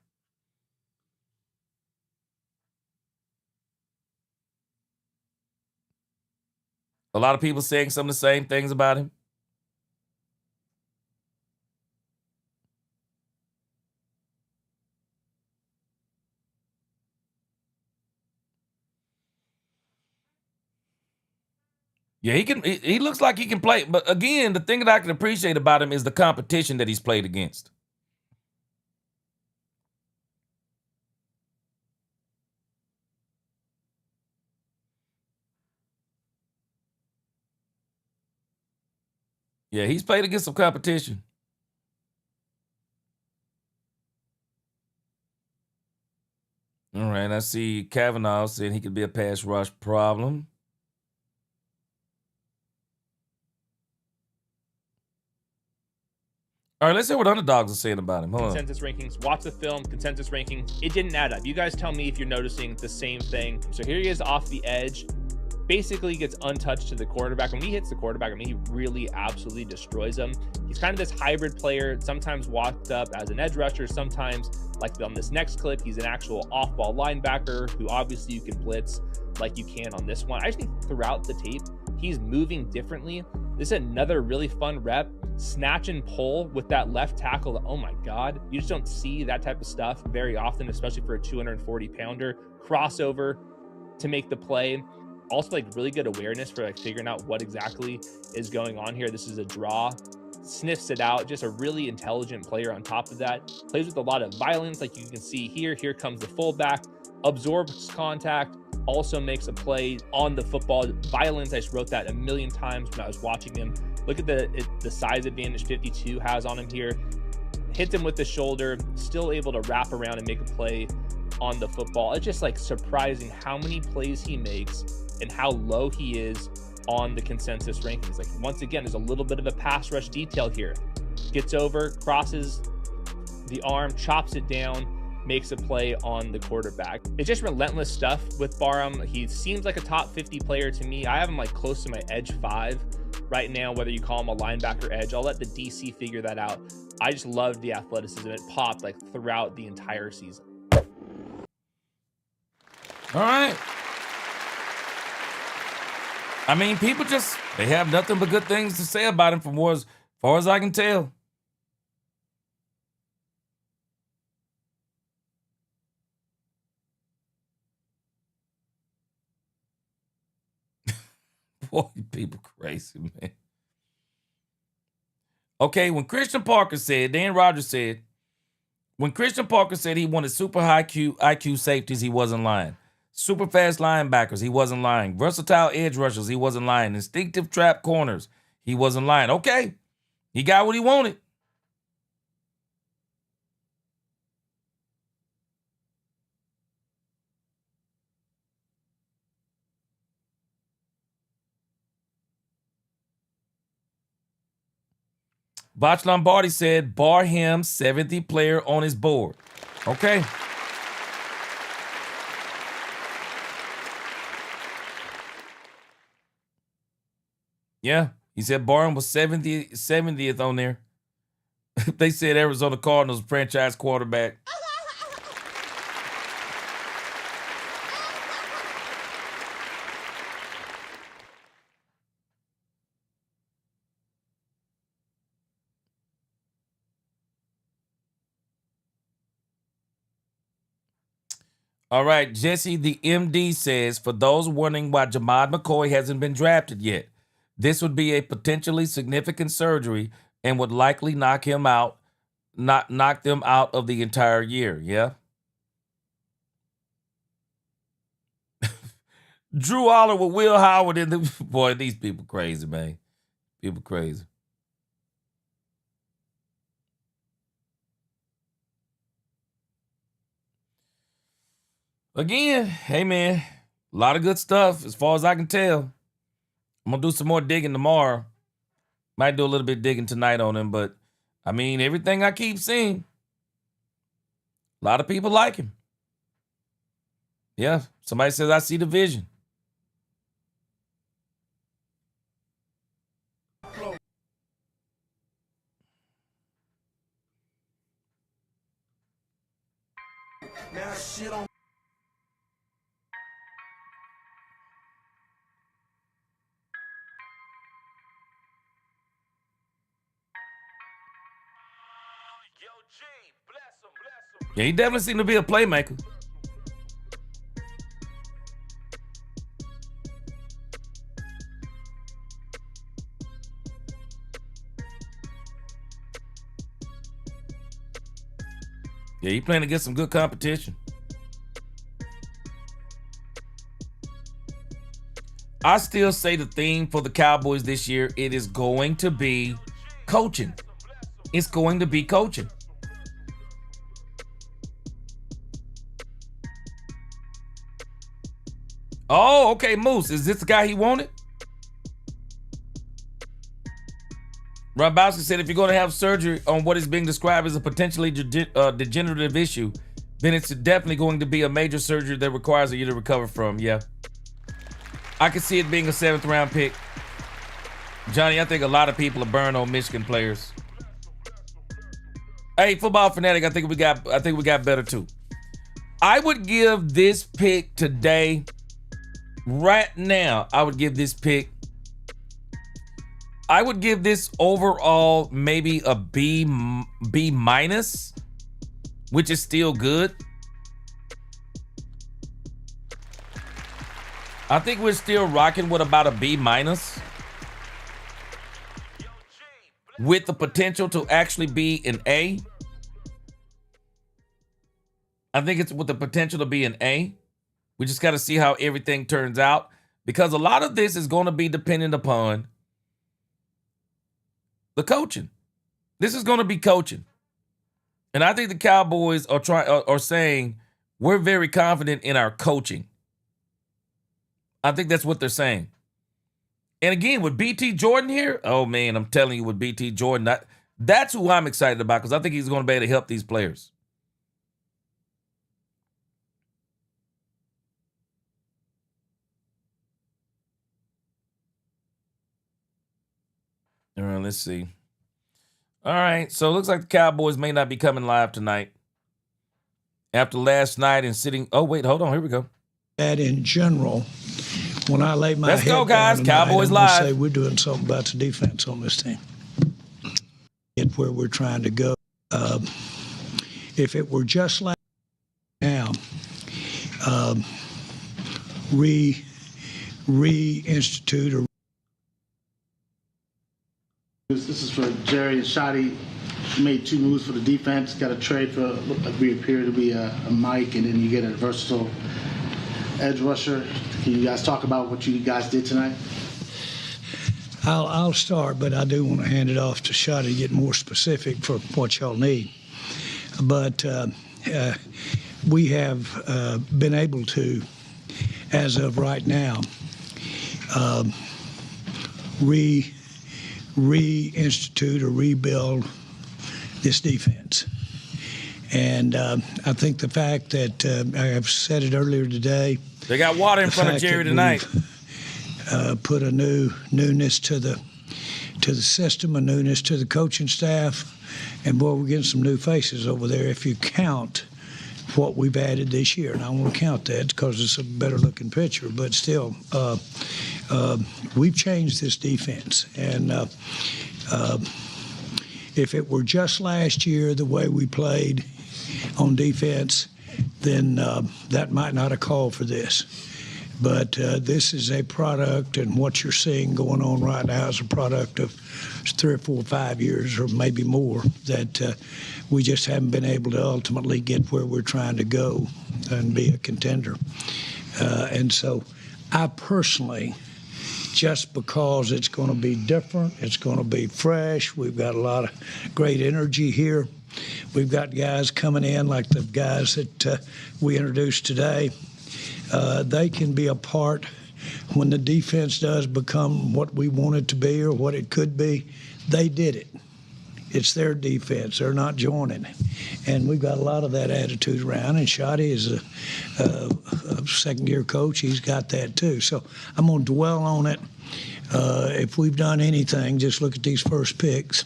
A lot of people saying some of the same things about him. Yeah, he looks like he can play. But again, the thing that I can appreciate about him is the competition that he's played against. Yeah, he's played against some competition. All right, I see Kavanaugh saying he could be a pass rush problem. All right, let's hear what underdogs are saying about him. Hold on. Consensus rankings. Watch the film. Consensus rankings. It didn't add up. You guys tell me if you're noticing the same thing. So here he is off the edge. Basically gets untouched to the quarterback. When he hits the quarterback, I mean, he really absolutely destroys him. He's kind of this hybrid player, sometimes walked up as an edge rusher, sometimes, like on this next clip, he's an actual off-ball linebacker who obviously you can blitz like you can on this one. I just think throughout the tape, he's moving differently. This is another really fun rep. Snatch and pull with that left tackle. Oh my God. You just don't see that type of stuff very often, especially for a 240-pounder. Crossover to make the play. Also, like, really good awareness for like figuring out what exactly is going on here. This is a draw. Sniffs it out. Just a really intelligent player on top of that. Plays with a lot of violence, like you can see here. Here comes the fullback. Absorbs contact. Also makes a play on the football. Violence, I just wrote that a million times when I was watching him. Look at the size advantage 52 has on him here. Hits him with the shoulder. Still able to wrap around and make a play on the football. It's just like surprising how many plays he makes and how low he is on the consensus rankings. Like, once again, there's a little bit of a pass rush detail here. Gets over, crosses the arm, chops it down, makes a play on the quarterback. It's just relentless stuff with Barham. He seems like a top 50 player to me. I have him like close to my edge 5 right now, whether you call him a linebacker edge. I'll let the DC figure that out. I just loved the athleticism. It popped like throughout the entire season. All right. I mean, people they have nothing but good things to say about him from as far as I can tell. Boy, people crazy, man. Okay, when Christian Parker said, Dan Rogers said, when Christian Parker said he wanted super high IQ safeties, he wasn't lying. Super fast linebackers, he wasn't lying. Versatile edge rushers, he wasn't lying. Instinctive trap corners, he wasn't lying. Okay, he got what he wanted. Botch Lombardi said, bar him, 70 player on his board. Okay. Yeah, he said Barham was 70th on there. They said Arizona Cardinals franchise quarterback. All right, Jesse, the MD says, for those wondering why Jamad McCoy hasn't been drafted yet, this would be a potentially significant surgery and would likely knock them out of the entire year. Yeah. Drew Aller with Will Howard in the boy. These people crazy, man. People crazy. Again, hey man, a lot of good stuff as far as I can tell. I'm gonna do some more digging tomorrow. Might do a little bit digging tonight on him, but I mean, everything I keep seeing, a lot of people like him. Yeah, somebody says I see the vision. Now shit on. Yeah, he definitely seemed to be a playmaker. Yeah, he playing against some good competition. I still say the theme for the Cowboys this year, it is going to be coaching. It's going to be coaching. Oh, okay, Moose. Is this the guy he wanted? Rabowski said if you're going to have surgery on what is being described as a potentially degenerative issue, then it's definitely going to be a major surgery that requires a year to recover from. Yeah. I can see it being a 7th round pick. Johnny, I think a lot of people are burned on Michigan players. Hey, Football Fanatic, I think we got better too. I would give this pick today, right now, I would give this overall maybe a B minus, which is still good. I think we're still rocking with about a B minus, with the potential to actually be an A. I think it's with the potential to be an A. We just got to see how everything turns out, because a lot of this is going to be dependent upon the coaching. This is going to be coaching. And I think the Cowboys are saying we're very confident in our coaching. I think that's what they're saying. And again, with BT Jordan here, oh man, I'm telling you, with BT Jordan, that's who I'm excited about because I think he's going to be able to help these players. All right, let's see. All right, so it looks like the Cowboys may not be coming live tonight. After last night and sitting, oh wait, hold on, here we go. That in general, when I lay my Let's head go, guys. down tonight, Cowboys I'm gonna live. say we're doing something about the defense on this team. Get where we're trying to go. If it were just like now, reinstitute or This is for Jerry and Shotty. Made 2 moves for the defense. Got a trade for looked like we appear to be a Mike, and then you get a versatile edge rusher. Can you guys talk about what you guys did tonight? I'll start, but I do want to hand it off to Shotty to get more specific for what y'all need. But we have been able to, as of right now, reinstitute or rebuild this defense. And I think the fact that I have said it earlier today. They got water in front of Jerry tonight. Put a new newness to the system, a newness to the coaching staff, and boy, we're getting some new faces over there. If you count what we've added this year, and I want to count that because it's a better looking picture, but still, we've changed this defense. And if it were just last year the way we played on defense, then that might not have called for this. But this is a product, and what you're seeing going on right now is a product of 3 or 4 or 5 years or maybe more that we just haven't been able to ultimately get where we're trying to go and be a contender. And so I personally, just because it's going to be different, it's going to be fresh, we've got a lot of great energy here. We've got guys coming in like the guys that we introduced today. They can be a part when the defense does become what we want it to be or what it could be. They did it. It's their defense. They're not joining. And we've got a lot of that attitude around. And Shotty is a second-year coach. He's got that too. So I'm going to dwell on it. If we've done anything, just look at these first picks.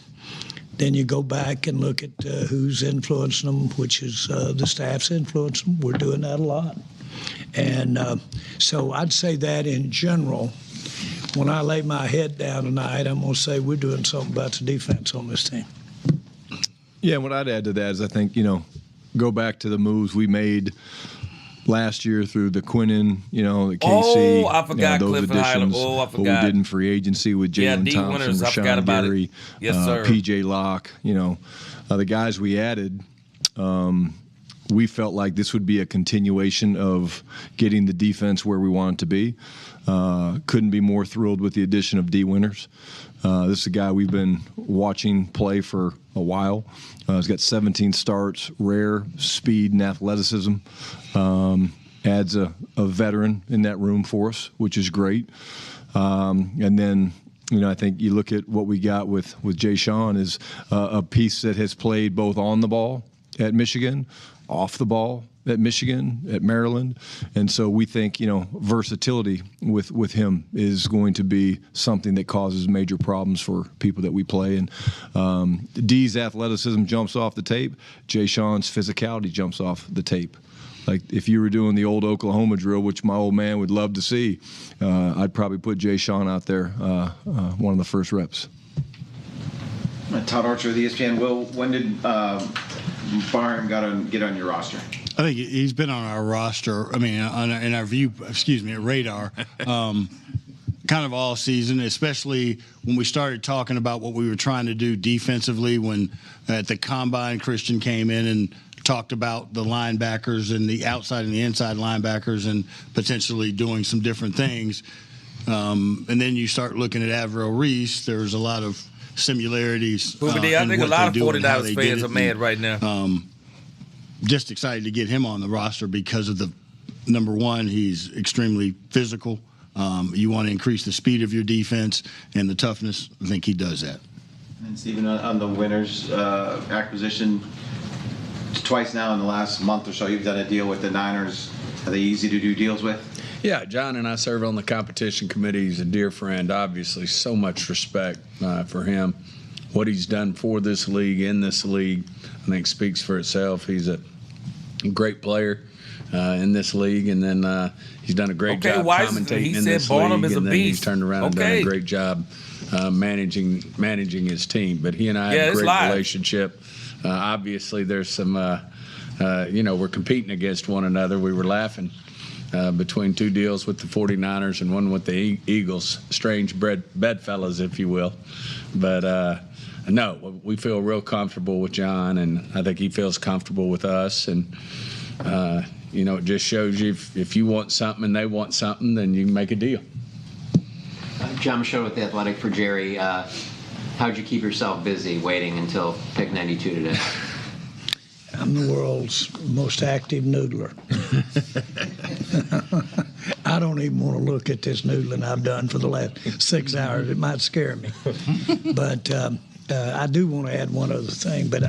Then you go back and look at who's influencing them, which is the staff's influencing them. We're doing that a lot. And so I'd say that in general, when I lay my head down tonight, I'm going to say we're doing something about the defense on this team. Yeah, what I'd add to that is I think, go back to the moves we made last year through the Quinnen, the KC. Oh, I forgot those Cliff additions. Oh, I what forgot. we did in free agency with Jalen Thompson, Winners, I forgot Rashawn about Gary, it. Yes, sir. PJ Locke, the guys we added, we felt like this would be a continuation of getting the defense where we want it to be. Couldn't be more thrilled with the addition of D. Winters. This is a guy we've been watching play for a while. He's got 17 starts, rare speed and athleticism. Adds a veteran in that room for us, which is great. And then, I think you look at what we got with Jay Sean is a piece that has played both on the ball at Michigan, off the ball at Michigan, at Maryland. And so we think, versatility with him is going to be something that causes major problems for people that we play. And D's athleticism jumps off the tape. Jay Sean's physicality jumps off the tape. Like if you were doing the old Oklahoma drill, which my old man would love to see, I'd probably put Jay Sean out there one of the first reps. Todd Archer of the ESPN. Will, when did Barham get on your roster? I think he's been on our roster. I mean, in our radar, kind of all season, especially when we started talking about what we were trying to do defensively. When at the combine, Christian came in and talked about the linebackers and the outside and the inside linebackers and potentially doing some different things. And then you start looking at Avril Reese. There's a lot of similarities. I think a lot of 49ers fans are mad right now. Just excited to get him on the roster because of number one, he's extremely physical. You want to increase the speed of your defense and the toughness. I think he does that. And Stephen, on the Winners acquisition, twice now in the last month or so, you've done a deal with the Niners. Are they easy to do deals with? Yeah, John and I serve on the competition committee. He's a dear friend, obviously. So much respect for him. What he's done for this league, in this league, I think speaks for itself. He's a great player in this league, and then he's done a great job commentating in this league, and then he's turned around and done a great job managing his team. But he and I have a great relationship. Obviously, there's some, we're competing against one another. We were laughing between two deals with the 49ers and one with the Eagles, strange bedfellows, if you will. But no, we feel real comfortable with John, and I think he feels comfortable with us. And, it just shows you if you want something and they want something, then you can make a deal. John Michaud with The Athletic for Jerry. How'd you keep yourself busy waiting until pick 92 today? I'm the world's most active noodler. I don't even want to look at this noodling I've done for the last 6 hours. It might scare me. But I do want to add one other thing. But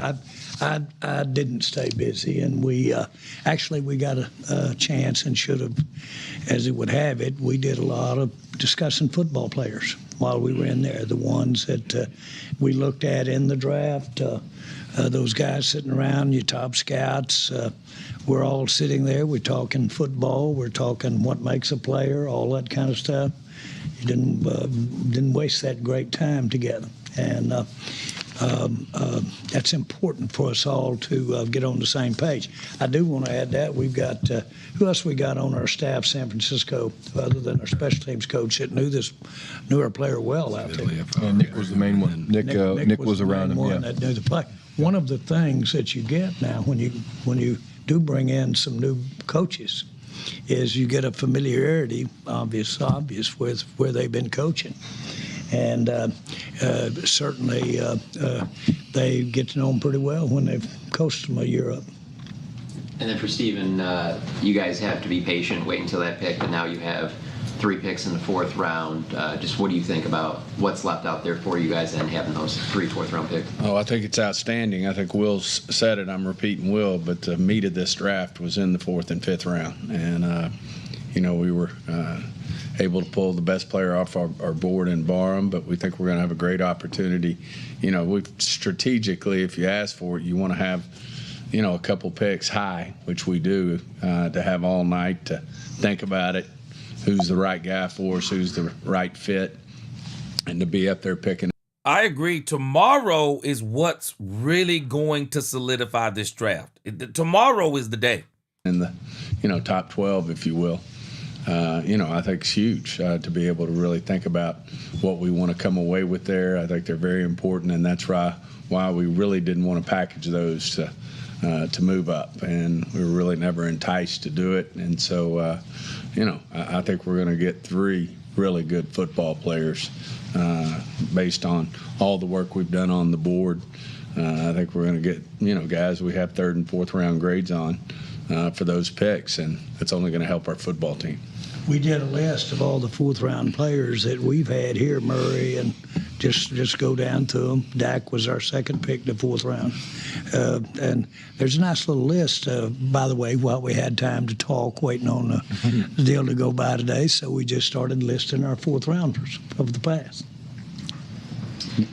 I didn't stay busy, and we got a chance and should have, as it would have it, we did a lot of discussing football players while we were in there, the ones that we looked at in the draft, those guys sitting around, your top scouts. We're all sitting there. We're talking football. We're talking what makes a player, all that kind of stuff. You didn't waste that great time together. And that's important for us all to get on the same page. I do want to add that we've got who else we got on our staff, San Francisco, other than our special teams coach that knew our player well out there. And Nick was the main one. Nick was around him. Yeah. That knew the play. One of the things that you get now when you do bring in some new coaches is you get a familiarity, obvious with where they've been coaching. And certainly they get to know them pretty well when they've coached them a year up. And then for Stephen, you guys have to be patient, wait until that pick, but now you have 3 picks in the 4th round. Just what do you think about what's left out there for you guys and having those 3 4th-round picks? Oh, I think it's outstanding. I think Will said it. I'm repeating Will, but the meat of this draft was in the 4th and 5th round. And, we were able to pull the best player off our board in Barham, but we think we're going to have a great opportunity. We've strategically, if you ask for it, you want to have, a couple picks high, which we do, to have all night to think about it, who's the right guy for us, who's the right fit, and to be up there picking. I agree. Tomorrow is what's really going to solidify this draft. Tomorrow is the day. In the, top 12, if you will. I think it's huge to be able to really think about what we want to come away with there. I think they're very important, and that's why we really didn't want to package those to move up, and we were really never enticed to do it. And so, I think we're going to get 3 really good football players based on all the work we've done on the board. I think we're going to get, guys we have 3rd and 4th round grades on for those picks, and it's only going to help our football team. We did a list of all the 4th round players that we've had here, Murray, and just go down to them. Dak was our 2nd pick, the 4th round. And there's a nice little list, by the way, while we had time to talk, waiting on the deal to go by today. So we just started listing our 4th rounders of the past.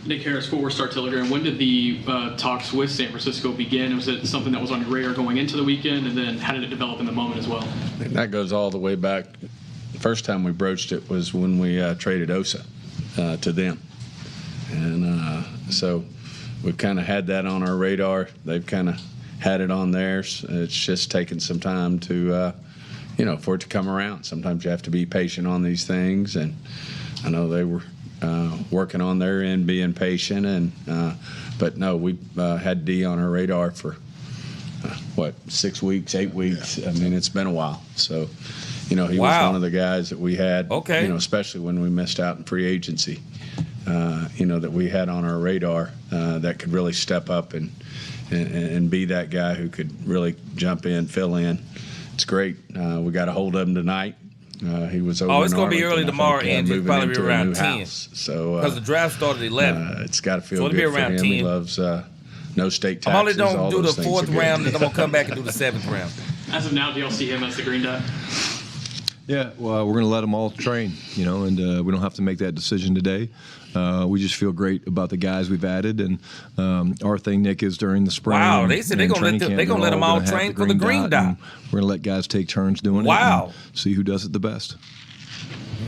Nick Harris, Fort Star Telegram. When did the talks with San Francisco begin? Was it something that was on your radar going into the weekend, and then how did it develop in the moment as well? That goes all the way back. The first time we broached it was when we traded Osa to them. And so we've kind of had that on our radar. They've kind of had it on theirs. It's just taken some time to, for it to come around. Sometimes you have to be patient on these things. And I know they were working on their end, being patient. And but no, we had D on our radar for, 6 weeks, 8 weeks? I mean, it's been a while. So, he was one of the guys that we had, especially when we missed out in free agency. That we had on our radar that could really step up and be that guy who could really jump in, fill in. It's great. We got a hold of him tonight. He was over. Oh, it's in going to be Arlington, early I tomorrow, think, Angie. It's moving probably be into a around new 10. house. So Because the draft started at 11. it's got to feel So it'll be good for around him. 10. He loves no state I'm only taxes. going all to do those the things are 4th good. round, and I'm going to come back and do the 7th round. As of now, do y'all see him as the green dot? Yeah, well, we're going to let them all train, and we don't have to make that decision today. We just feel great about the guys we've added, and our thing, Nick, is during the spring. Wow, they said they're going to let them all train for the green dot. We're going to let guys take turns doing it. Wow. And see who does it the best.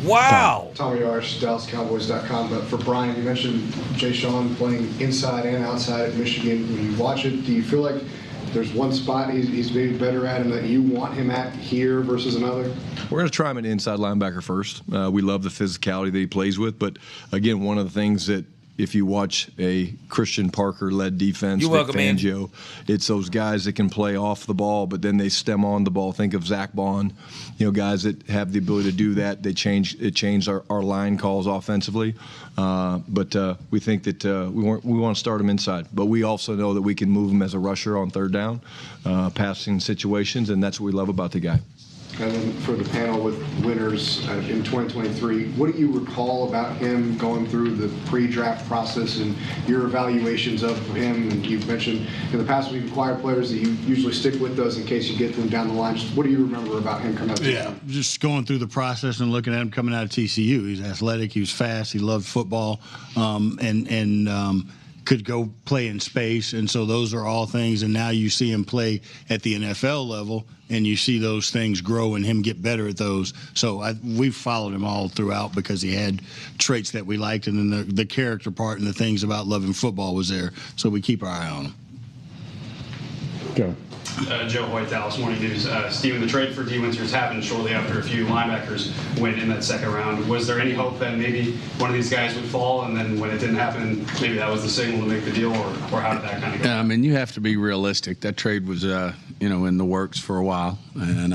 Wow. Tommy Arsh, DallasCowboys.com. But for Brian, you mentioned Jay Sean playing inside and outside at Michigan. When you watch it, do you feel like there's one spot he's maybe better at and that you want him at here versus another? We're going to try him at inside linebacker first. We love the physicality that he plays with. But, again, one of the things that if you watch a Christian Parker-led defense, You're welcome, man. Fangio, it's those guys that can play off the ball, but then they stem on the ball. Think of Zach Bond, guys that have the ability to do that. It changed our line calls offensively. But we think that we want to start him inside. But we also know that we can move him as a rusher on third down, passing situations, and that's what we love about the guy. And then for the panel with winners in 2023, what do you recall about him going through the pre-draft process and your evaluations of him? And you've mentioned in the past we've acquired players that you usually stick with those in case you get them down the line. Just what do you remember about him coming out of TCU? Just going through the process and looking at him coming out of TCU. He's athletic, he was fast, he loved football, and could go play in space. And so those are all things. And now you see him play at the NFL level, and you see those things grow and him get better at those. So we've followed him all throughout because he had traits that we liked, and then the character part and the things about loving football was there. So we keep our eye on him. Go. Joe Hoyt, Dallas Morning News. Stephen, the trade for D. Winters happened shortly after a few linebackers went in that second round. Was there any hope that maybe one of these guys would fall, and then when it didn't happen, maybe that was the signal to make the deal, or how did that kind of go? Yeah, I mean, you have to be realistic. That trade was, in the works for a while, and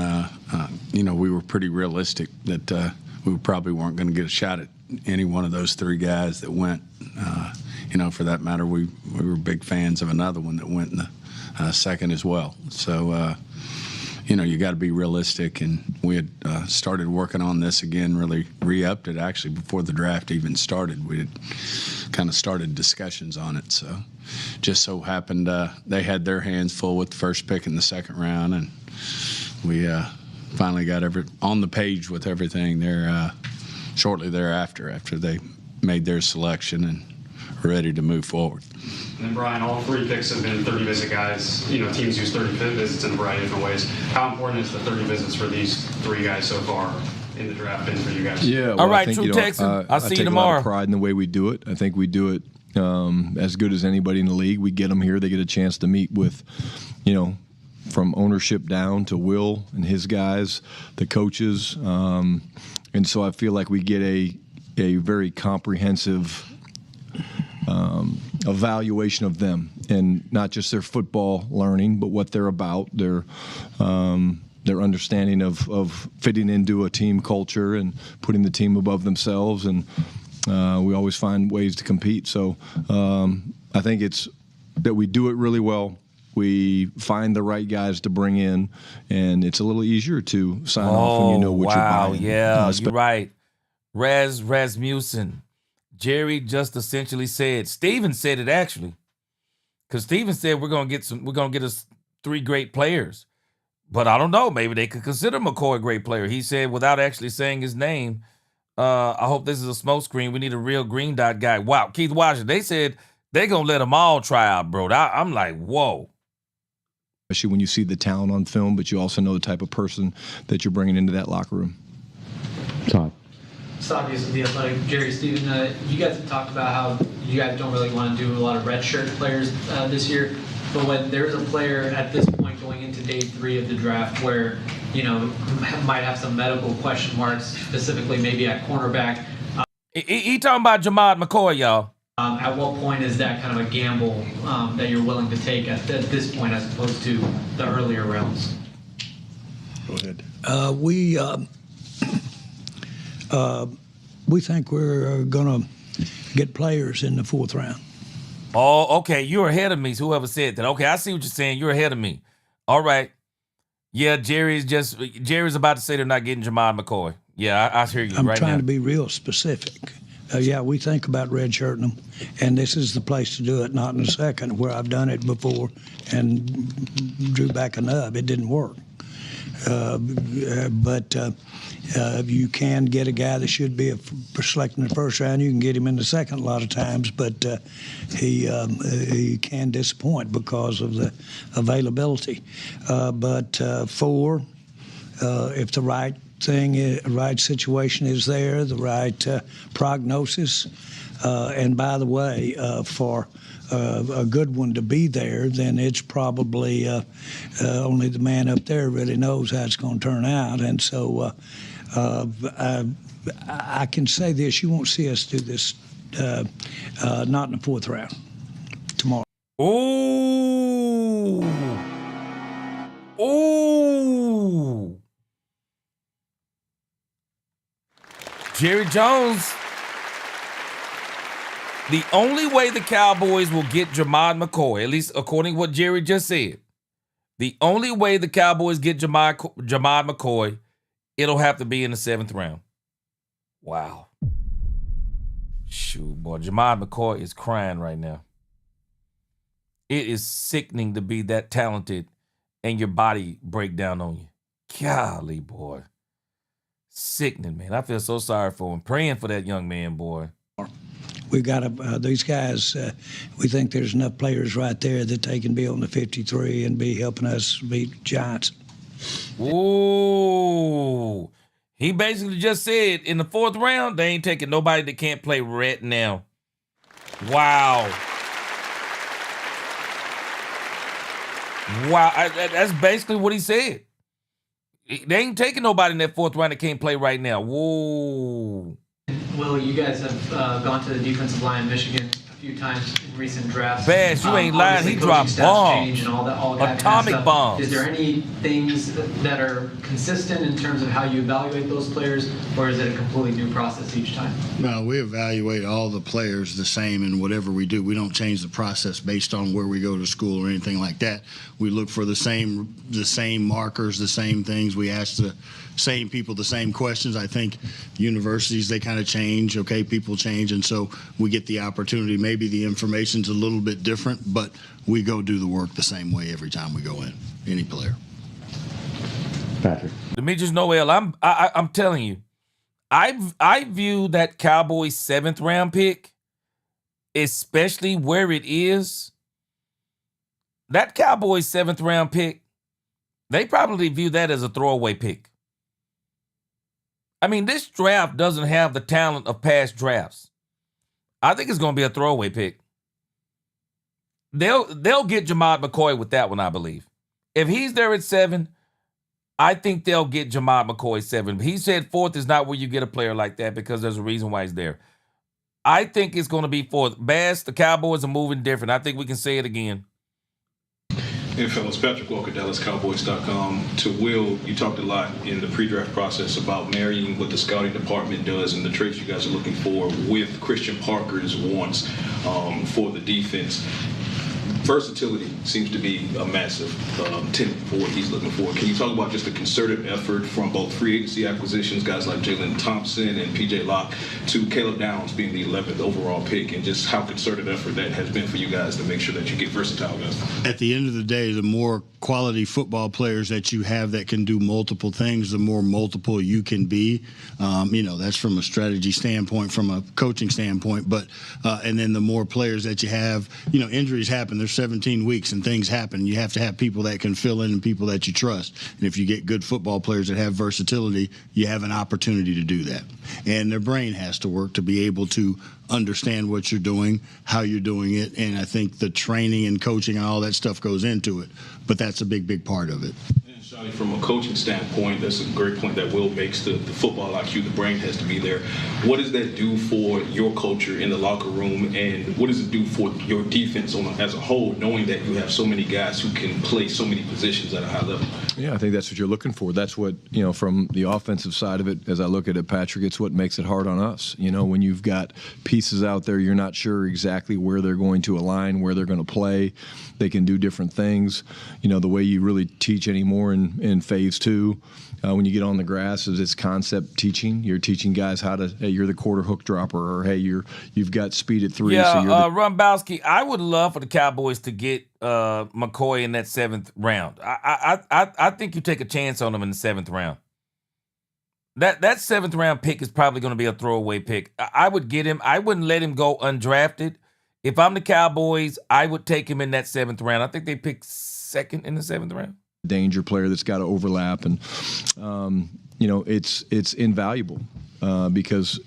we were pretty realistic that we probably weren't going to get a shot at any one of those three guys that went. For that matter, we were big fans of another one that went in the second as well. So, you got to be realistic. And we had started working on this again, really re-upped it actually before the draft even started. We had kind of started discussions on it. So just so happened they had their hands full with the first pick in the second round. And we finally got on the page with everything there shortly thereafter, after they made their selection and were ready to move forward. And then, Brian, all three picks have been 30-visit guys. Teams use 30 visits in a variety of different ways. How important is the 30 visits for these three guys so far in the draft been for you guys? Yeah. Well, all right, I think, True Texan. I'll see you tomorrow. I take a lot of pride in the way we do it. I think we do it as good as anybody in the league. We get them here. They get a chance to meet with, from ownership down to Will and his guys, the coaches. And so I feel like we get a very comprehensive evaluation of them, and not just their football learning, but what they're about, their understanding of fitting into a team culture and putting the team above themselves. And we always find ways to compete. So I think it's that we do it really well. We find the right guys to bring in, and it's a little easier to sign off when you know what you're buying. Yeah, you're right. Rasmussen. Jerry just essentially said, Steven said it actually, because Steven said we're gonna get us three great players, but I don't know, maybe they could consider McCoy a great player. He said without actually saying his name, I hope this is a smoke screen. We need a real green dot guy. Wow, Keith Washington. They said they're gonna let them all try out, bro. I'm like, whoa. Especially when you see the talent on film, but you also know the type of person that you're bringing into that locker room. Todd. It's obvious in the Athletic. Jerry, Steven, you guys have talked about how you guys don't really want to do a lot of redshirt players this year, but when there's a player at this point going into day 3 of the draft where, might have some medical question marks, specifically maybe at cornerback. He talking about Jamad McCoy, y'all. At what point is that kind of a gamble that you're willing to take at this point as opposed to the earlier rounds? Go ahead. We think we're going to get players in the 4th round. Oh, okay. You're ahead of me. Whoever said that. Okay, I see what you're saying. You're ahead of me. All right. Yeah, Jerry's about to say they're not getting Jamad McCoy. Yeah, I hear you I'm right trying now. to be real specific. Yeah, we think about redshirting them, and this is the place to do it, not in a second, where I've done it before and drew back a nub. It didn't work. But you can get a guy that should be selected in the first round. You can get him in the second a lot of times, but he can disappoint because of the availability. But 4, if the right situation is there, the right prognosis, and by the way, for a good one to be there, then it's probably only the man up there really knows how it's going to turn out. And so I can say this: you won't see us do this not in the 4th round tomorrow. Ooh. Ooh. Jerry Jones. The only way the Cowboys will get Jamad McCoy, at least according to what Jerry just said, the only way the Cowboys get Jamad McCoy, it'll have to be in the 7th round. Wow. Shoot, boy, Jamad McCoy is crying right now. It is sickening to be that talented and your body break down on you. Golly, boy. Sickening, man. I feel so sorry for him. Praying for that young man, boy. We've got these guys, we think there's enough players right there that they can be on the 53 and be helping us beat Giants. Ooh. He basically just said in the 4th round, they ain't taking nobody that can't play right now. Wow. Wow. That's basically what he said. They ain't taking nobody in that 4th round that can't play right now. Whoa. Will, you guys have gone to the defensive line in Michigan a few times in recent drafts. Bass, you ain't lying. He dropped bombs. And all that Atomic kind of bombs. Is there any things that are consistent in terms of how you evaluate those players, or is it a completely new process each time? No, we evaluate all the players the same in whatever we do. We don't change the process based on where we go to school or anything like that. We look for the same markers, the same things. We ask the same people the same questions. I think universities, they kind of change, okay? People change, and so we get the opportunity. Maybe the information's a little bit different, but we go do the work the same way every time we go in, any player. Patrick. Demetrius Noel, I'm telling you, I view that Cowboys 7th round pick, especially where it is, that Cowboys 7th round pick, they probably view that as a throwaway pick. I mean, this draft doesn't have the talent of past drafts. I think it's going to be a throwaway pick. They'll get Jamad McCoy with that one, I believe. If he's there at 7, I think they'll get Jamad McCoy 7. He said 4th is not where you get a player like that because there's a reason why he's there. I think it's going to be 4th. Bass, the Cowboys are moving different. I think we can say it again. Hey, fellas, Patrick Walker, DallasCowboys.com. To Will, you talked a lot in the pre-draft process about marrying what the scouting department does and the traits you guys are looking for with Christian Parker's wants for the defense. Versatility seems to be a massive tenet for what he's looking for. Can you talk about just the concerted effort from both free agency acquisitions, guys like Jalen Thompson and P.J. Locke, to Caleb Downs being the 11th overall pick, and just how concerted effort that has been for you guys to make sure that you get versatile guys? At the end of the day, the more quality football players that you have that can do multiple things, the more multiple you can be. That's from a strategy standpoint, from a coaching standpoint, but and then the more players that you have, injuries happen. There's 17 weeks and things happen. You have to have people that can fill in and people that you trust. And if you get good football players that have versatility, you have an opportunity to do that. And their brain has to work to be able to understand what you're doing, how you're doing it. And I think the training and coaching and all that stuff goes into it. But that's a big, big part of it. From a coaching standpoint, that's a great point that Will makes. The football IQ, the brain has to be there. What does that do for your culture in the locker room, and what does it do for your defense as a whole, knowing that you have so many guys who can play so many positions at a high level? Yeah, I think that's what you're looking for. That's what, from the offensive side of it, as I look at it, Patrick, it's what makes it hard on us. When you've got pieces out there, you're not sure exactly where they're going to align, where they're going to play. They can do different things. The way you really teach anymore in in phase 2. When you get on the grass, is it's concept teaching. You're teaching guys how to, hey, you're the quarter hook dropper, or hey, you've got speed at 3. Yeah, so you're Rumbowski, I would love for the Cowboys to get McCoy in that 7th round. I think you take a chance on him in the 7th round. That 7th round pick is probably going to be a throwaway pick. I would get him. I wouldn't let him go undrafted. If I'm the Cowboys, I would take him in that 7th round. I think they picked 2nd in the 7th round. danger player that's got to overlap, and it's invaluable because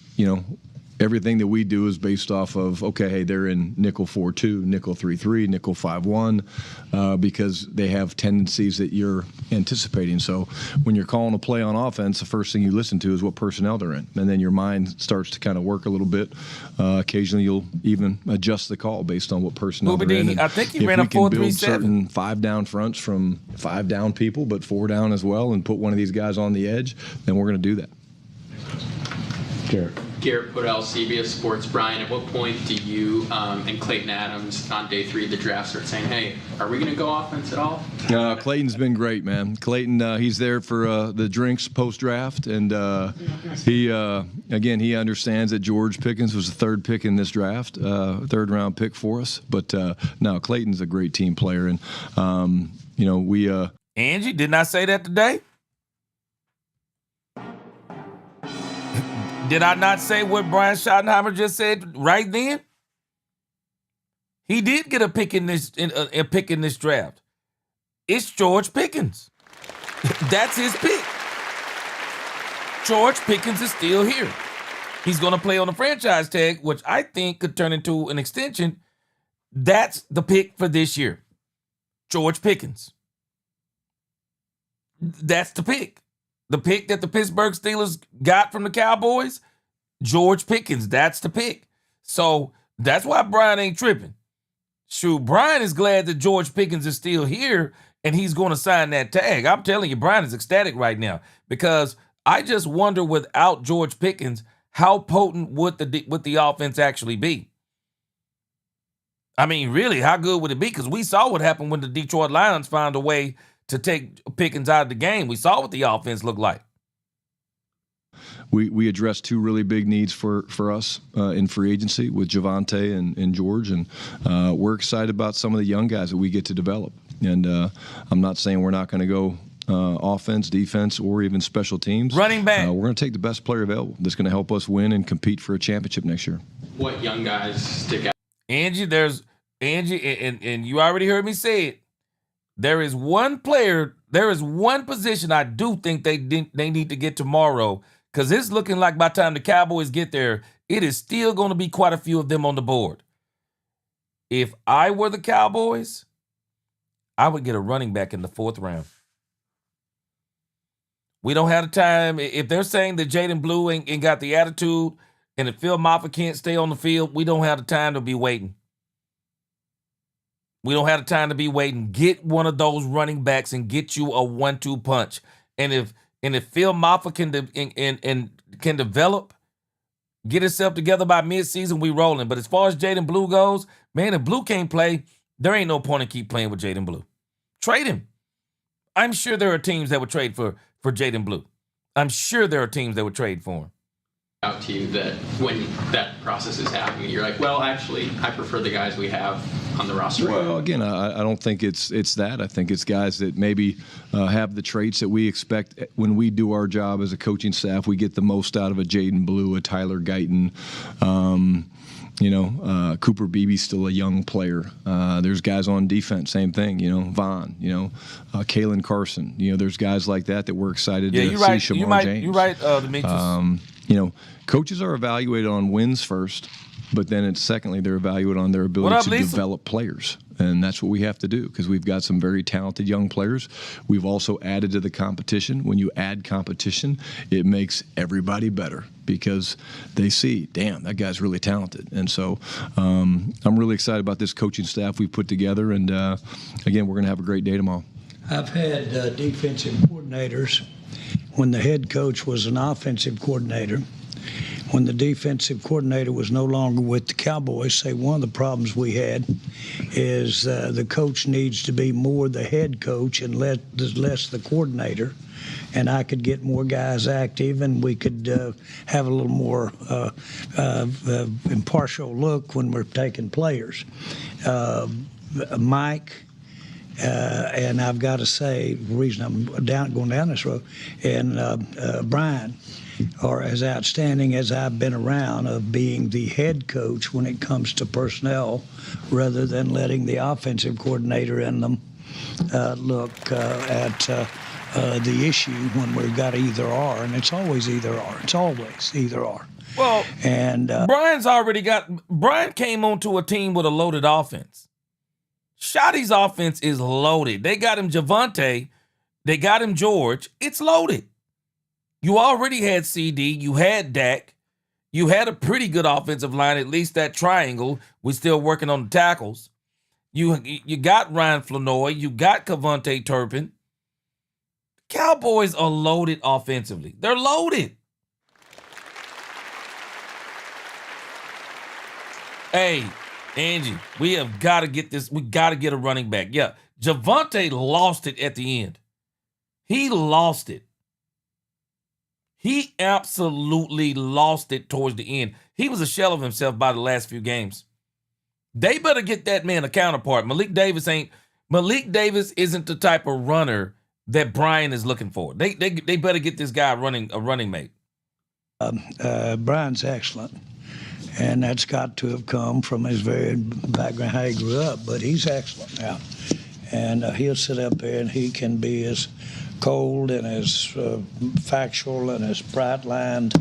everything that we do is based off of, okay, hey, they're in nickel 4-2, nickel 3-3, nickel 5-1, because they have tendencies that you're anticipating. So when you're calling a play on offense, the first thing you listen to is what personnel they're in, and then your mind starts to kind of work a little bit. Occasionally, you'll even adjust the call based on what personnel they're in. I think he ran a 4-3-7. If we can build certain 5-down fronts from 5-down people, but 4-down as well, and put one of these guys on the edge, then we're going to do that. Garrett Podell, CBS Sports. Brian, at what point do you and Clayton Adams on day 3 of the draft start saying, hey, are we going to go offense at all? Clayton's been great, man. Clayton, he's there for the drinks post-draft, and he understands that George Pickens was the 3rd pick in this draft, 3rd-round pick for us. But no, Clayton's a great team player, and Angie, didn't I say that today? Did I not say what Brian Schottenheimer just said right then? He did get a pick in this draft. It's George Pickens. That's his pick. George Pickens is still here. He's going to play on the franchise tag, which I think could turn into an extension. That's the pick for this year. George Pickens. That's the pick. The pick that the Pittsburgh Steelers got from the Cowboys, George Pickens, that's the pick. So that's why Brian ain't tripping. Shoot, Brian is glad that George Pickens is still here and he's going to sign that tag. I'm telling you, Brian is ecstatic right now because I just wonder without George Pickens, how potent would the offense actually be? I mean, really, how good would it be? Because we saw what happened when the Detroit Lions found a way to take Pickens out of the game. We saw what the offense looked like. We addressed 2 really big needs for us in free agency with Javonte and George, and we're excited about some of the young guys that we get to develop. And I'm not saying we're not going to go offense, defense, or even special teams. Running back. We're going to take the best player available that's going to help us win and compete for a championship next year. What young guys stick out? Angie, and you already heard me say it. There is one position I do think they need to get tomorrow, because it's looking like by the time the Cowboys get there, it is still going to be quite a few of them on the board. If I were the Cowboys, I would get a running back in the 4th round. We don't have the time. If they're saying that Jaden Blue ain't got the attitude and if Phil Moffitt can't stay on the field, we don't have the time to be waiting. We don't have the time to be waiting. Get one of those running backs and get you a 1-2 punch. And if Phil Moffitt can develop, get himself together by midseason, we rolling. But as far as Jaden Blue goes, man, if Blue can't play, there ain't no point in keep playing with Jaden Blue. Trade him. I'm sure there are teams that would trade for Jaden Blue. I'm sure there are teams that would trade for him. Out to you that when that process is happening, you're like, well, actually, I prefer the guys we have on the roster. Well, again, I don't think it's that. I think it's guys that maybe have the traits that we expect when we do our job as a coaching staff. We get the most out of a Jaden Blue, a Tyler Guyton. Cooper Beebe's still a young player. There's guys on defense, same thing. Vaughn. Kalen Carson. There's guys like that we're excited to see. Shamar James. You're right, Demetrius. Coaches are evaluated on wins first, but then secondly, they're evaluated on their ability to develop players. And that's what we have to do because we've got some very talented young players. We've also added to the competition. When you add competition, it makes everybody better because they see, damn, that guy's really talented. And so I'm really excited about this coaching staff we put together. And, again, we're going to have a great day tomorrow. I've had defensive coordinators when the head coach was an offensive coordinator. when the defensive coordinator was no longer with the Cowboys, say one of the problems we had is the coach needs to be more the head coach and less the coordinator. And I could get more guys active, and we could have a little more impartial look when we're taking players. Mike, and I've got to say, the reason I'm going down this road, and Brian are as outstanding as I've been around of being the head coach when it comes to personnel, rather than letting the offensive coordinator in them look at the issue when we've got either or, and it's always either or. It's always either or. Well, and Brian came onto a team with a loaded offense. Shotty's offense is loaded. They got him Javonte. They got him George. It's loaded. You already had CD. You had Dak. You had a pretty good offensive line, at least that triangle. We're still working on the tackles. You got Ryan Flanoy. You got Cavonte Turpin. Cowboys are loaded offensively. They're loaded. Hey, Angie, we have got to get this. We got to get a running back. Yeah, Javonte lost it at the end. He lost it. He absolutely lost it towards the end. He was a shell of himself by the last few games. They better get that man a counterpart. Malik Davis isn't the type of runner that Brian is looking for. They better get this guy a running mate. Brian's excellent. And that's got to have come from his very background, how he grew up. But he's excellent now. And he'll sit up there and he can be as cold and as factual and as bright-lined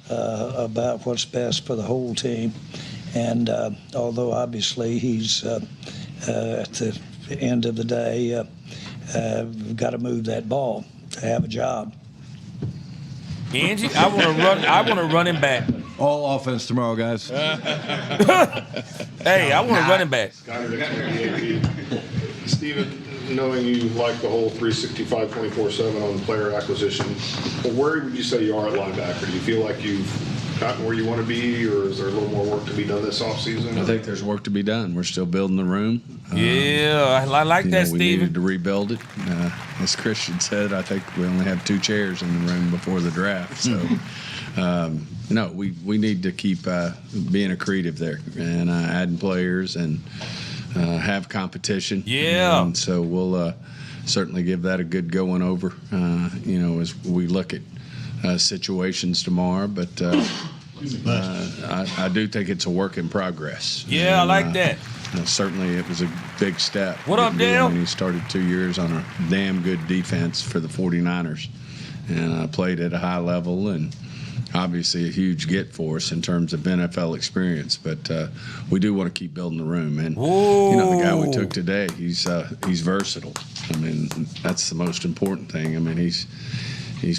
about what's best for the whole team. And although obviously he's at the end of the day, we've got to move that ball to have a job. Angie, I want to run him back. All offense tomorrow, guys. Hey, I want to run him back. Steven, knowing you like the whole 365, 24/7 on player acquisition, well, where would you say you are at linebacker? Do you feel like you've gotten where you want to be, or is there a little more work to be done this offseason? I think there's work to be done. We're still building the room. Yeah, I like that, we Steven. needed to rebuild it. As Christian said, I think we only have 2 chairs in the room before the draft. So, no, we need to keep being accretive there and adding players and have competition. Yeah. And so we'll certainly give that a good going over, as we look at situations tomorrow. But I do think it's a work in progress. Yeah, I like that. Certainly it was a big step. What up, Dale? When he started 2 years on a damn good defense for the 49ers and played at a high level, and obviously a huge get for us in terms of NFL experience. But we do want to keep building the room. And, the guy we took today, he's versatile. I mean, that's the most important thing. I mean, he's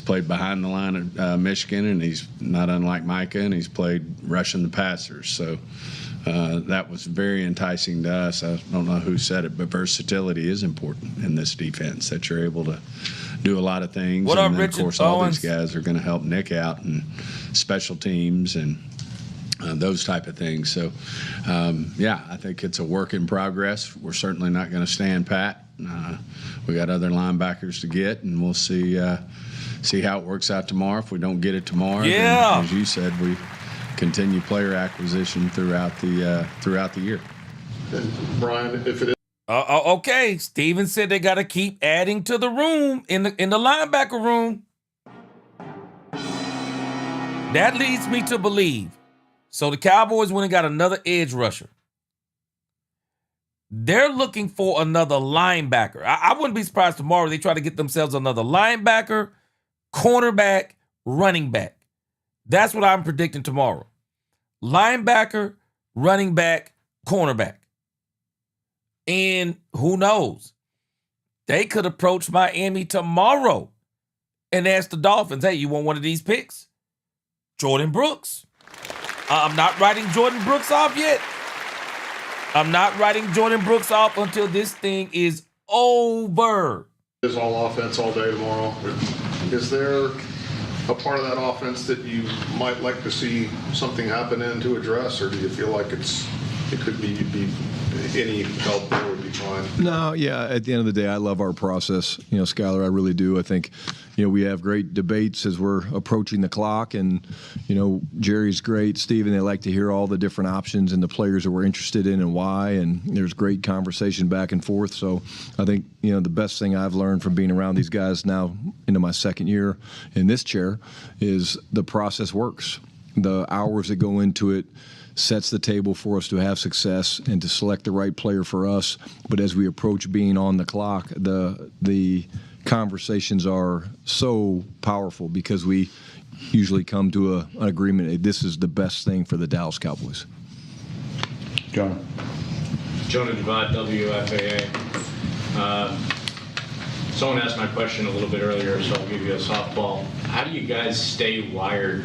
played behind the line at Michigan, and he's not unlike Micah, and he's played rushing the passers. So that was very enticing to us. I don't know who said it, but versatility is important in this defense, that you're able to do a lot of things. What and up, then, Richard of course, all Owens? these guys are going to help Nick out and special teams and those type of things. So, I think it's a work in progress. We're certainly not going to stand pat. We got other linebackers to get, and we'll see how it works out tomorrow. If we don't get it tomorrow, Yeah. then, as you said, we continue player acquisition throughout the year. And Brian, if it is. Okay, Steven said they got to keep adding to the room in the linebacker room. That leads me to believe. So the Cowboys went and got another edge rusher. They're looking for another linebacker. I wouldn't be surprised tomorrow they try to get themselves another linebacker, cornerback, running back. That's what I'm predicting tomorrow. Linebacker, running back, cornerback. And who knows? They could approach Miami tomorrow and ask the Dolphins, hey, you want one of these picks? Jordan Brooks. I'm not writing Jordan Brooks off yet. I'm not writing Jordan Brooks off until this thing is over. Is all offense all day tomorrow. Is there a part of that offense that you might like to see something happen in to address, or do you feel like it could be any help there would be fine? No, yeah. At the end of the day, I love our process. Skylar, I really do. I think, we have great debates as we're approaching the clock, and Jerry's great. Steven, they like to hear all the different options and the players that we're interested in and why. And there's great conversation back and forth. So I think the best thing I've learned from being around these guys now into my second year in this chair is the process works. The hours that go into it sets the table for us to have success and to select the right player for us. But as we approach being on the clock, the conversations are so powerful because we usually come to an agreement. This is the best thing for the Dallas Cowboys. John. Jonah Javad, WFAA. Someone asked my question a little bit earlier, so I'll give you a softball. How do you guys stay wired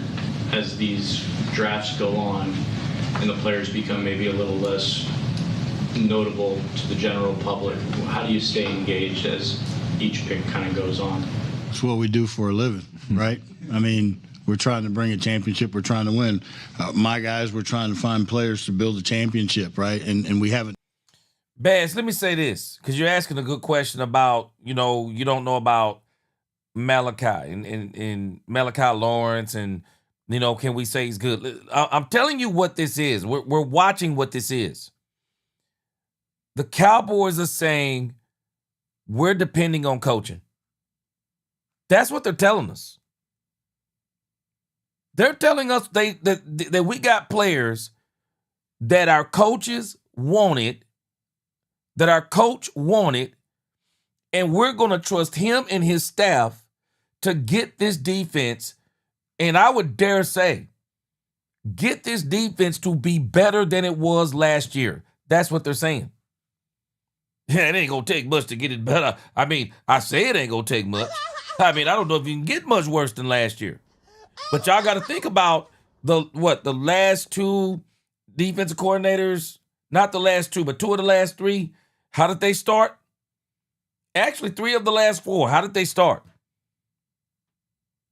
as these drafts go on and the players become maybe a little less notable to the general public? How do you stay engaged as each pick kind of goes on? It's what we do for a living, right? I mean, we're trying to bring a championship. We're trying to win. My guys, we're trying to find players to build a championship, right? And we haven't. Bass, let me say this, because you're asking a good question about, you don't know about Malachi and Malachi Lawrence and, can we say he's good? I'm telling you what this is. We're watching what this is. The Cowboys are saying we're depending on coaching. That's what they're telling us. They're telling us that we got players that our coaches wanted, that our coach wanted, and we're going to trust him and his staff to get this defense, and I would dare say, get this defense to be better than it was last year. That's what they're saying. Yeah, it ain't going to take much to get it better. I mean, I say it ain't going to take much. I mean, I don't know if you can get much worse than last year. But y'all got to think about the last two defensive coordinators, not the last two, but two of the last three. How did they start? Actually, 3 of the last 4. How did they start?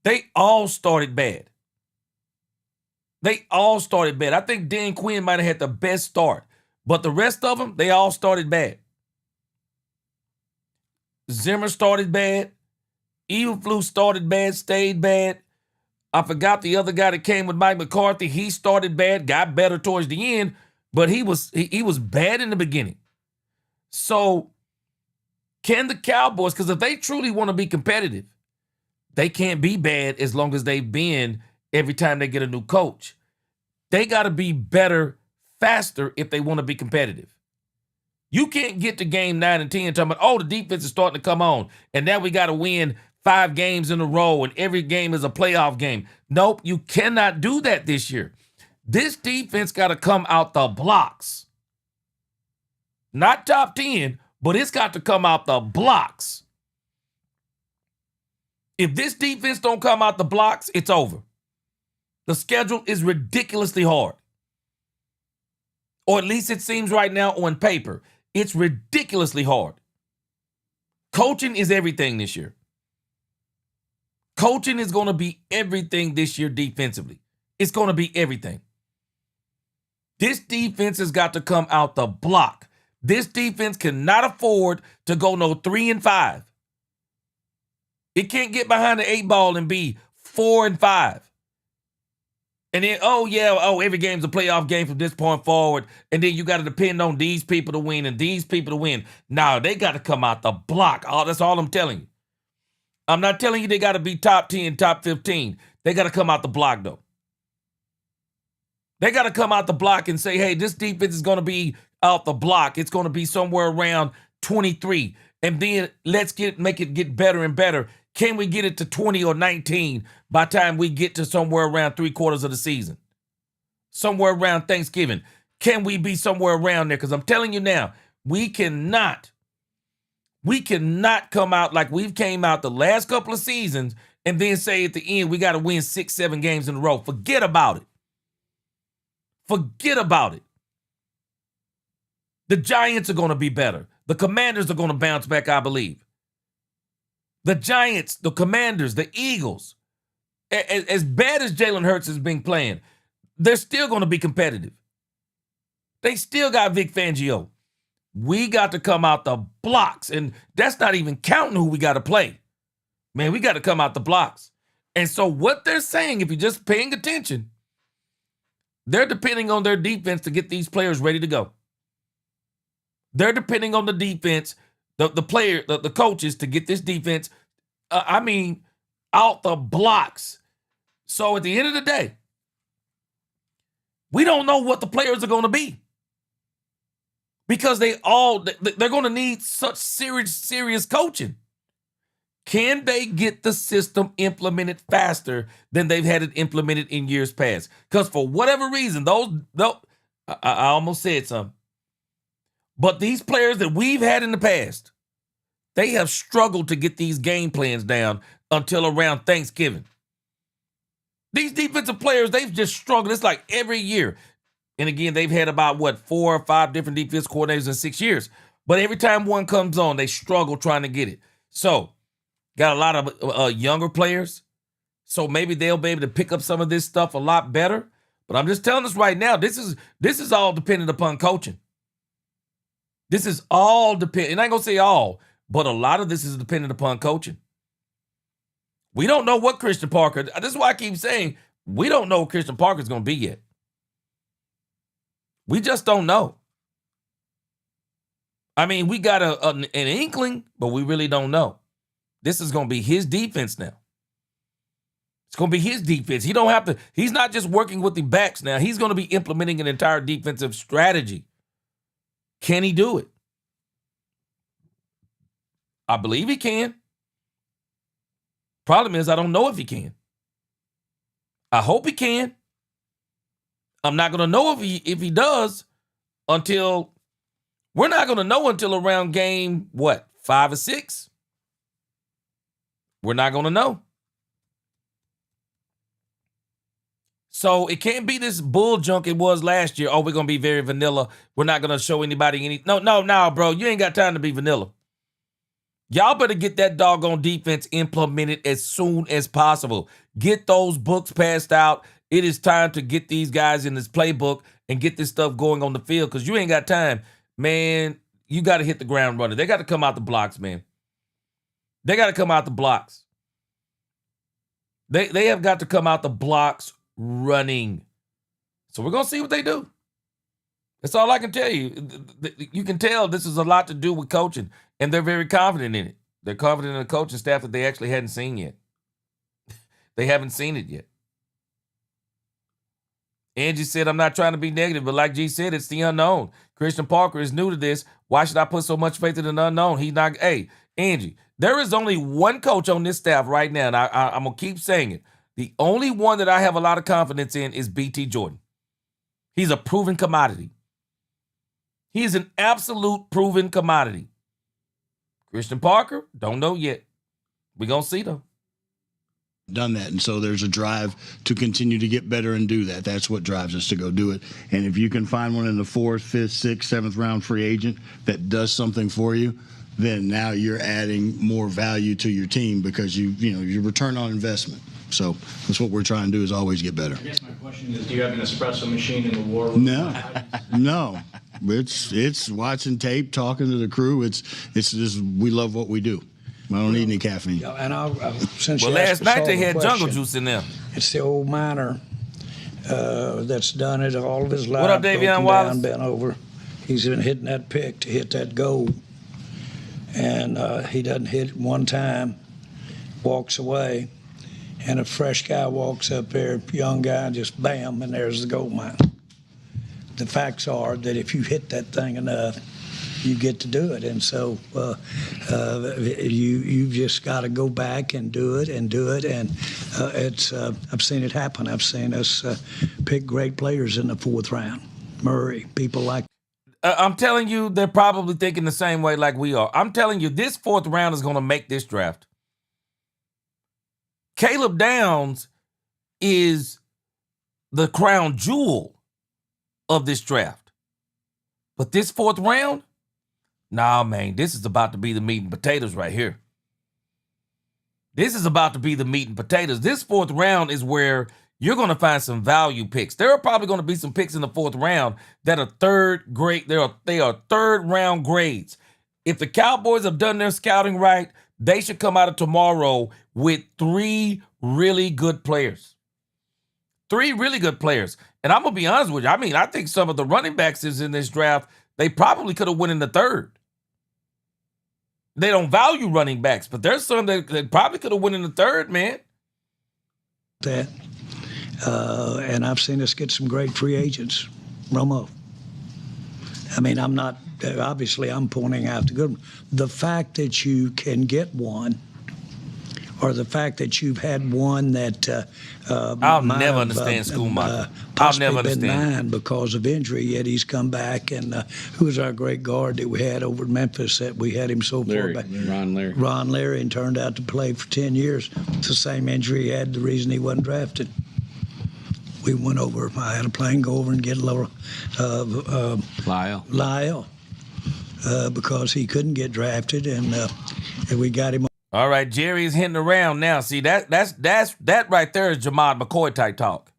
They all started bad. They all started bad. I think Dan Quinn might have had the best start, but the rest of them, they all started bad. Zimmer started bad. Eberflus started bad, stayed bad. I forgot the other guy that came with Mike McCarthy. He started bad, got better towards the end, but he was bad in the beginning. So can the Cowboys, because if they truly want to be competitive, they can't be bad as long as they've been every time they get a new coach. They got to be better faster if they want to be competitive. You can't get to game 9 and 10 talking about, the defense is starting to come on, and now we got to win 5 games in a row, and every game is a playoff game. Nope, you cannot do that this year. This defense got to come out the blocks. Not top 10, but it's got to come out the blocks. If this defense don't come out the blocks, it's over. The schedule is ridiculously hard. Or at least it seems right now on paper. It's ridiculously hard. Coaching is everything this year. Coaching is going to be everything this year defensively. It's going to be everything. This defense has got to come out the block. This defense cannot afford to go no 3-5. It can't get behind the 8 ball and be 4-5. And then, every game's a playoff game from this point forward. And then you got to depend on these people to win and these people to win. No, they got to come out the block. That's all I'm telling you. I'm not telling you they got to be top 10, top 15. They got to come out the block, though. They got to come out the block and say, hey, this defense is going to be out the block. It's going to be somewhere around 23. And then let's make it get better and better. Can we get it to 20 or 19 by the time we get to somewhere around 3/4 of the season? Somewhere around Thanksgiving. Can we be somewhere around there? Because I'm telling you now, we cannot come out like we've came out the last couple of seasons and then say at the end we got to win 6-7 games in a row. Forget about it. Forget about it. The Giants are going to be better. The Commanders are going to bounce back, I believe. The Giants, the Commanders, the Eagles, As bad as Jalen Hurts has been playing, they're still going to be competitive. They still got Vic Fangio. We got to come out the blocks, and that's not even counting who we got to play. Man, we got to come out the blocks. And so what they're saying, if you're just paying attention, they're depending on their defense to get these players ready to go. They're depending on the defense, the coaches to get this defense, out the blocks. So at the end of the day, we don't know what the players are going to be. Because they're going to need such serious coaching. Can they get the system implemented faster than they've had it implemented in years past? Because for whatever reason, I almost said something. But these players that we've had in the past, they have struggled to get these game plans down until around Thanksgiving. These defensive players, they've just struggled. It's like every year. And again, they've had about, 4 or 5 different defense coordinators in 6 years. But every time one comes on, they struggle trying to get it. So, got a lot of younger players. So maybe they'll be able to pick up some of this stuff a lot better. But I'm just telling us right now, this is all dependent upon coaching. This is all dependent. And I ain't going to say all, but a lot of this is dependent upon coaching. We don't know what Christian Parker, this is why I keep saying, we don't know what Christian Parker's going to be yet. We just don't know. I mean, we got an inkling, but we really don't know. This is going to be his defense now. It's going to be his defense. He's not just working with the backs now. He's going to be implementing an entire defensive strategy. Can he do it? I believe he can. Problem is, I don't know if he can. I hope he can. I'm not going to know if he does until, we're not going to know until around game, 5 or 6? We're not going to know. So it can't be this bull junk it was last year. Oh, we're going to be very vanilla. We're not going to show anybody any. No, bro. You ain't got time to be vanilla. Y'all better get that doggone defense implemented as soon as possible. Get those books passed out. It is time to get these guys in this playbook and get this stuff going on the field because you ain't got time. Man, you got to hit the ground running. They got to come out the blocks, man. They got to come out the blocks. They have got to come out the blocks running. So we're going to see what they do. That's all I can tell you. You can tell this is a lot to do with coaching, and they're very confident in it. They're confident in the coaching staff that they actually hadn't seen yet. They haven't seen it yet. Angie said, I'm not trying to be negative, but like G said, it's the unknown. Christian Parker is new to this. Why should I put so much faith in an unknown? He's not. Hey, Angie, there is only one coach on this staff right now, and I'm going to keep saying it. The only one that I have a lot of confidence in is BT Jordan. He's a proven commodity. He's an absolute proven commodity. Christian Parker, don't know yet. We're going to see, though. Done that, and so there's a drive to continue to get better and do that. That's what drives us to go do it. And if you can find one in the 4th, 5th, 6th, 7th round free agent that does something for you, then now you're adding more value to your team because your return on investment. So that's what we're trying to do, is always get better. I guess my question is, do you have an espresso machine in the war room? No. It's watching tape, talking to the crew. It's just, we love what we do. I don't need any caffeine. And since well, you last night they the had question, jungle juice in there. It's the old miner that's done it all of his life. What up, Davion Wallace? Bent over. He's been hitting that pick to hit that goal. And he doesn't hit it one time, walks away, and a fresh guy walks up there, young guy, just bam, and there's the gold mine. The facts are that if you hit that thing enough, you get to do it. And so you've just got to go back and do it. And I've seen it happen. I've seen us pick great players in the 4th round. Murray, people like. I'm telling you, they're probably thinking the same way like we are. I'm telling you, this 4th round is going to make this draft. Caleb Downs is the crown jewel of this draft. But this 4th round, nah, man, this is about to be the meat and potatoes right here. This is about to be the meat and potatoes. This fourth round is where you're going to find some value picks. There are probably going to be some picks in the fourth round that are third grade. They are third round grades. If the Cowboys have done their scouting right, they should come out of tomorrow with 3 really good players. 3 really good players. And I'm going to be honest with you. I mean, I think some of the running backs is in this draft, they probably could have won in the third. They don't value running backs, but there's some that probably could have won in the third, man. That. And I've seen us get some great free agents. Romo. I mean, I'm not, obviously I'm pointing out the good one. The fact that you can get one, or the fact that you've had one that I'll never understand Schoonmaker. I'll never understand. Been 9 because of injury, yet he's come back. And who was our great guard that we had over at Memphis that we had him so far back? Ron Leary, and turned out to play for 10 years. It's the same injury he had, the reason he wasn't drafted. We went over, I had a plane go over and get Lyle, because he couldn't get drafted, and we got him. All right, Jerry's hitting around now. See, that right there is Jamad McCoy type talk.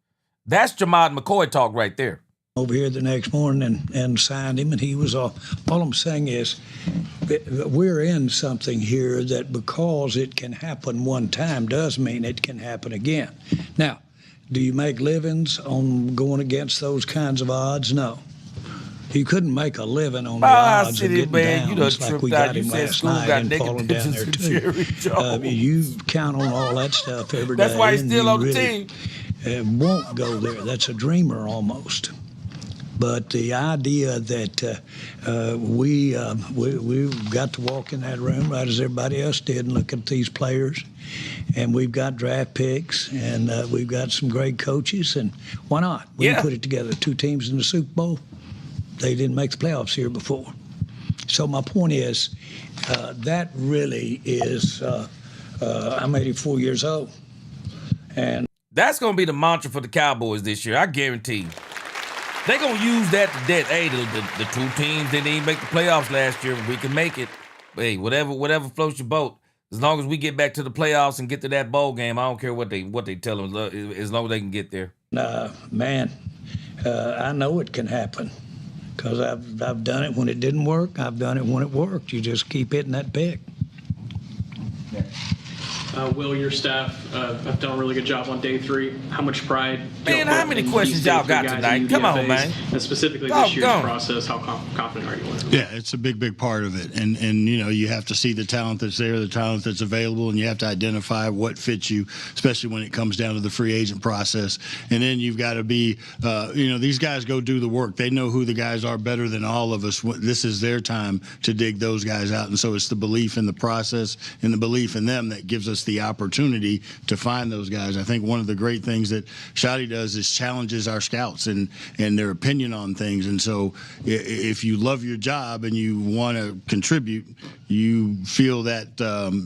That's Jamad McCoy talk right there. Over here the next morning and signed him, and he was all I'm saying is we're in something here that because it can happen one time does mean it can happen again. Now, do you make livings on going against those kinds of odds? No. You couldn't make a living on the odds of getting downs like we got him last night and falling down there too. You count on all that stuff every day. That's why he's still on the team. Won't go there. That's a dreamer almost. But the idea that we've got to walk in that room right as everybody else did and look at these players, and we've got draft picks, and we've got some great coaches, and why not? We can put it together. 2 teams in the Super Bowl. They didn't make the playoffs here before. So my point is, that really is, I'm 84 years old. And that's going to be the mantra for the Cowboys this year, I guarantee you. They're going to use that to death. Hey, the 2 teams that didn't make the playoffs last year, we can make it. Hey, whatever floats your boat. As long as we get back to the playoffs and get to that bowl game, I don't care what they tell them, as long as they can get there. Man, I know it can happen because I've done it when it didn't work. I've done it when it worked. You just keep hitting that pick. Will, your staff have done a really good job on day 3. How much pride? Man, how many questions y'all got tonight? Come on, man. And specifically this year's process, how confident are you in it? Yeah, it's a big part of it. And you know, you have to see the talent that's there, the talent that's available, and you have to identify what fits you, especially when it comes down to the free agent process. And then you've got to be, these guys go do the work. They know who the guys are better than all of us. This is their time to dig those guys out. And so it's the belief in the process and the belief in them that gives us the opportunity to find those guys. I think one of the great things that Shotty does is challenges our scouts and their opinion on things. And so if you love your job and you want to contribute, you feel that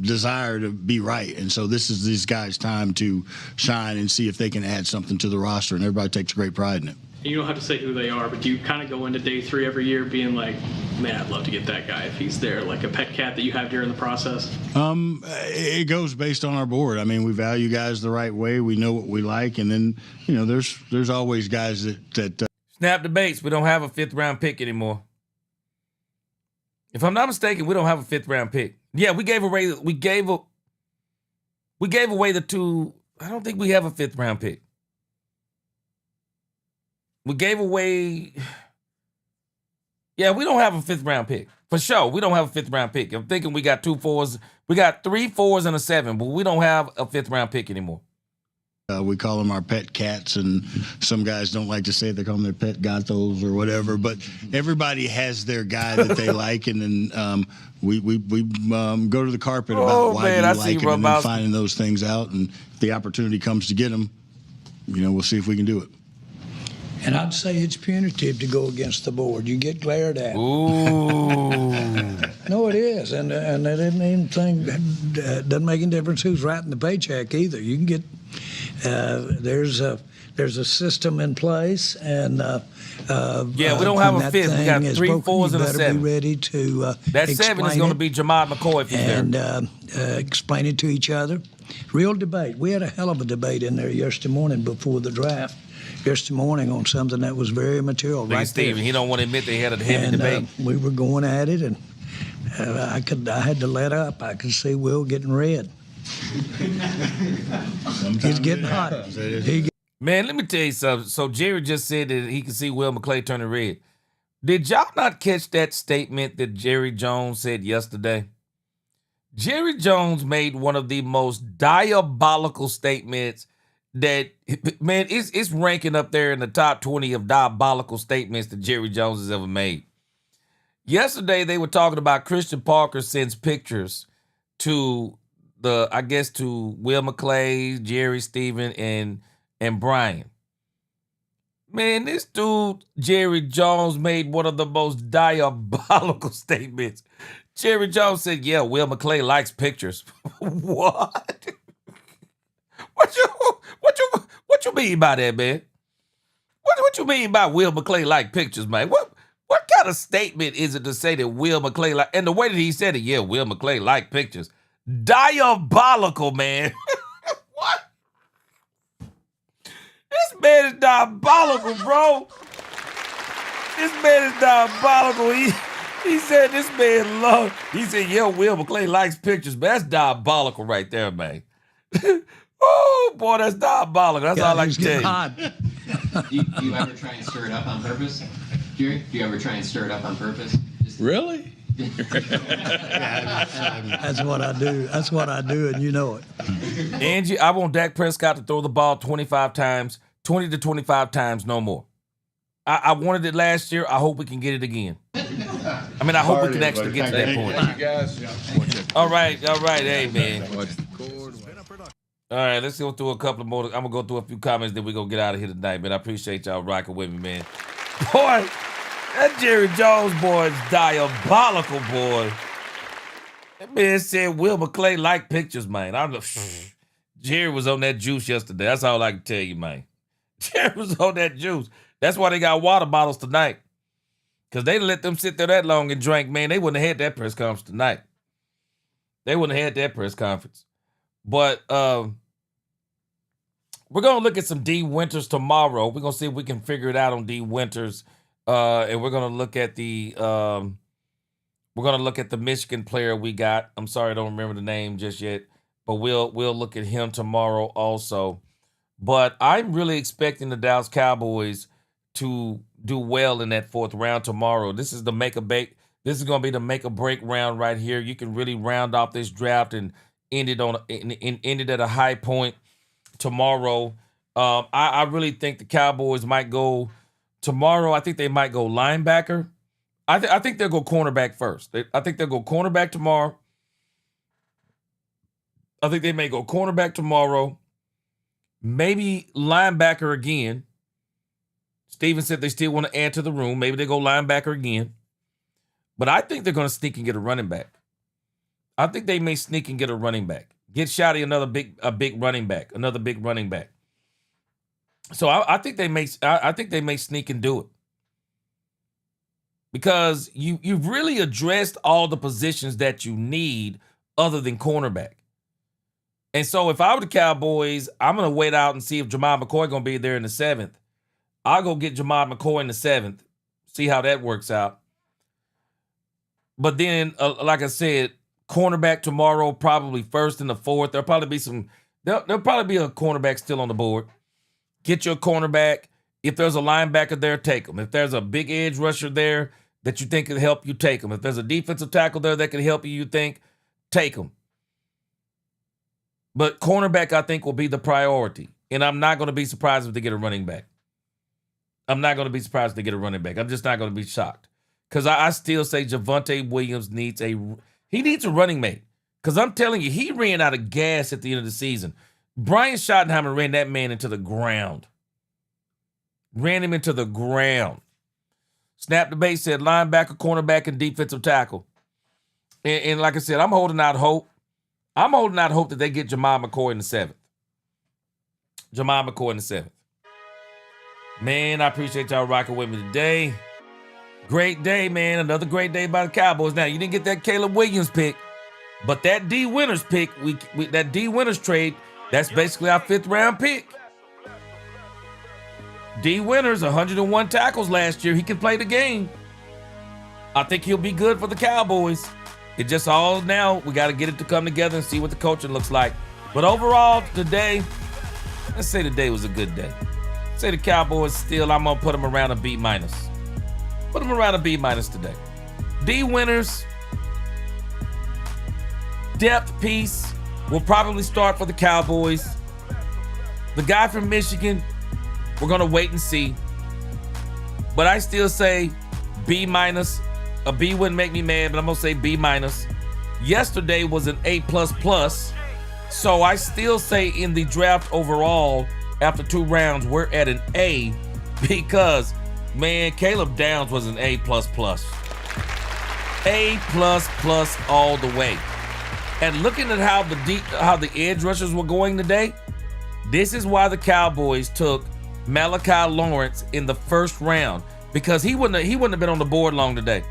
desire to be right. And so this is these guys' time to shine and see if they can add something to the roster, and everybody takes great pride in it. You don't have to say who they are, but do you kind of go into day 3 every year being like, man, I'd love to get that guy if he's there, like a pet cat that you have during the process? It goes based on our board. I mean, we value guys the right way. We know what we like, and then there's always guys that Snap debates. We don't have a 5th round pick anymore. If I'm not mistaken, we don't have a 5th round pick. Yeah, we gave away the 2. I don't think we have a 5th round pick. We gave away. Yeah, we don't have a 5th round pick. For sure, we don't have a 5th round pick. I'm thinking we got 2 4s. We got 3 4s and a 7, but we don't have a 5th round pick anymore. We call them our pet cats, and some guys don't like to say it. They call them their pet gatos or whatever. But everybody has their guy that they like, and then we go to the carpet about why you like it, and then finding those things out. And if the opportunity comes to get them, we'll see if we can do it. And I'd say it's punitive to go against the board. You get glared at. Ooh. No, it is. And that doesn't make any difference who's writing the paycheck either. You can get, there's a system in place, and we don't have a 5th. We got 3 4s and a 7. Be ready to that 7 is going to be Jamad McCoy if he's there. And explain it to each other. Real debate. We had a hell of a debate in there yesterday morning before the draft. Yesterday morning on something that was very material. Look at Right Steven. there. He don't want to admit they had a heavy And debate. we were going at it, and I had to let up. I could see Will getting red. He's getting hot. Man, let me tell you something. So Jerry just said that he could see Will McClay turning red. Did y'all not catch that statement that Jerry Jones said yesterday? Jerry Jones made one of the most diabolical statements that, man, it's ranking up there in the top 20 of diabolical statements that Jerry Jones has ever made. Yesterday, they were talking about Christian Parker sends pictures to to Will McClay, Jerry, Steven, and Brian. Man, this dude, Jerry Jones, made one of the most diabolical statements. Jerry Jones said, yeah, Will McClay likes pictures. What? What you mean by that, man? What you mean by Will McClay like pictures, man? What kind of statement is it to say that Will McClay like, and the way that he said it, yeah, Will McClay like pictures. Diabolical, man. What? This man is diabolical, bro. This man is diabolical. He said this man love. He said, yeah, Will McClay likes pictures, but that's diabolical right there, man. Oh, boy, that's diabolical. That's all I can tell you. Do you ever try and stir it up on purpose? Jerry, do you ever try and stir it up on purpose? Really? That's what I do. That's what I do, and you know it. Angie, I want Dak Prescott to throw the ball 25 times, 20 to 25 times, no more. I wanted it last year. I hope we can get it again. I mean, I hope we can actually get to that point. Thank you, guys. All right. Hey, man. All right, let's go through a couple of more. I'm going to go through a few comments, then we're going to get out of here tonight, man. I appreciate y'all rocking with me, man. Boy, that Jerry Jones boy is diabolical, boy. That man said Will McClay like pictures, man. Jerry was on that juice yesterday. That's all I can tell you, man. Jerry was on that juice. That's why they got water bottles tonight. Because they let them sit there that long and drink, man. They wouldn't have had that press conference tonight. They wouldn't have had that press conference. But we're going to look at some D. Winters tomorrow. We're going to see if we can figure it out on D. Winters. And we're going to look at the Michigan player we got. I'm sorry, I don't remember the name just yet. But we'll look at him tomorrow also. But I'm really expecting the Dallas Cowboys to do well in that fourth round tomorrow. This is the make or break. This is going to be the make or break round right here. You can really round off this draft and end it at a high point tomorrow. I really think the Cowboys might go tomorrow. I think they might go linebacker. I think they'll go cornerback first. I think they'll go cornerback tomorrow. I think they may go cornerback tomorrow. Maybe linebacker again. Steven said they still want to add to the room. Maybe they go linebacker again. But I think they're going to sneak and get a running back. I think they may sneak and get a running back. Get Shotty another big running back. Another big running back. So I think they may sneak and do it. Because you've really addressed all the positions that you need other than cornerback. And so if I were the Cowboys, I'm going to wait out and see if Jamal McCoy going to be there in the 7th. I'll go get Jamal McCoy in the 7th. See how that works out. But then, like I said, cornerback tomorrow, probably first and the 4th. There'll probably be a cornerback still on the board. Get your cornerback. If there's a linebacker there, take them. If there's a big edge rusher there that you think can help you, take them. If there's a defensive tackle there that can help you think, take them. But cornerback, I think, will be the priority. And I'm not going to be surprised if they get a running back. I'm not going to be surprised if they get a running back. I'm just not going to be shocked. Because I still say Javonte Williams needs a running mate. Because I'm telling you, he ran out of gas at the end of the season. Brian Schottenheimer ran that man into the ground. Ran him into the ground. Snap the base said linebacker, cornerback, and defensive tackle. And like I said, I'm holding out hope. I'm holding out hope that they get Jamal McCoy in the 7th. Jamal McCoy in the 7th. Man, I appreciate y'all rocking with me today. Great day, man. Another great day by the Cowboys. Now, you didn't get that Caleb Williams pick. But that D Winters pick, that D Winters trade, that's basically our 5th round pick. D Winters, 101 tackles last year. He can play the game. I think he'll be good for the Cowboys. It just all now, we got to get it to come together and see what the coaching looks like. But overall, today, let's say today was a good day. Say the Cowboys still, I'm going to put them around a B-. Put them around a B- today. D Winters, depth piece will probably start for the Cowboys. The guy from Michigan, we're going to wait and see. But I still say B-. A B wouldn't make me mad, but I'm going to say B-. Yesterday was an A++. So I still say in the draft overall, after 2 rounds, we're at an A because, man, Caleb Downs was an A++. A++ all the way. And looking at how the edge rushers were going today, this is why the Cowboys took Malachi Lawrence in the 1st round, because he wouldn't have been on the board long today.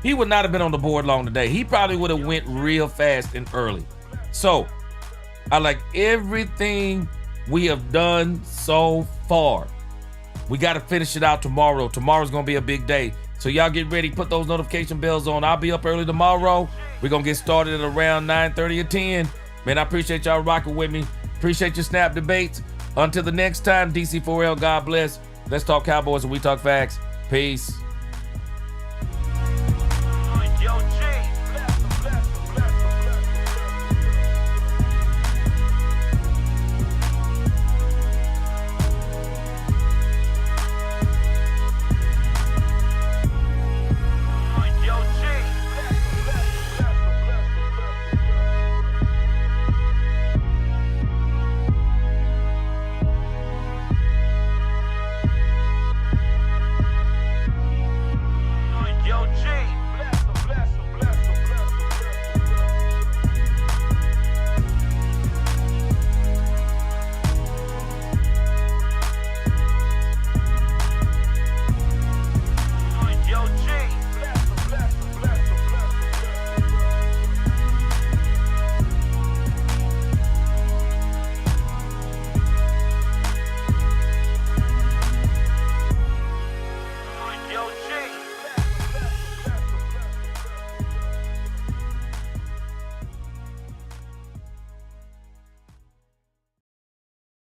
He would not have been on the board long today. He probably would have went real fast and early. So I like everything we have done so far. We got to finish it out tomorrow. Tomorrow's going to be a big day. So y'all get ready, put those notification bells on. I'll be up early tomorrow. We're going to get started at around 9:30 or 10. Man, I appreciate y'all rocking with me. Appreciate your snap debates. Until the next time, DC4L, God bless. Let's talk Cowboys and we talk facts. Peace.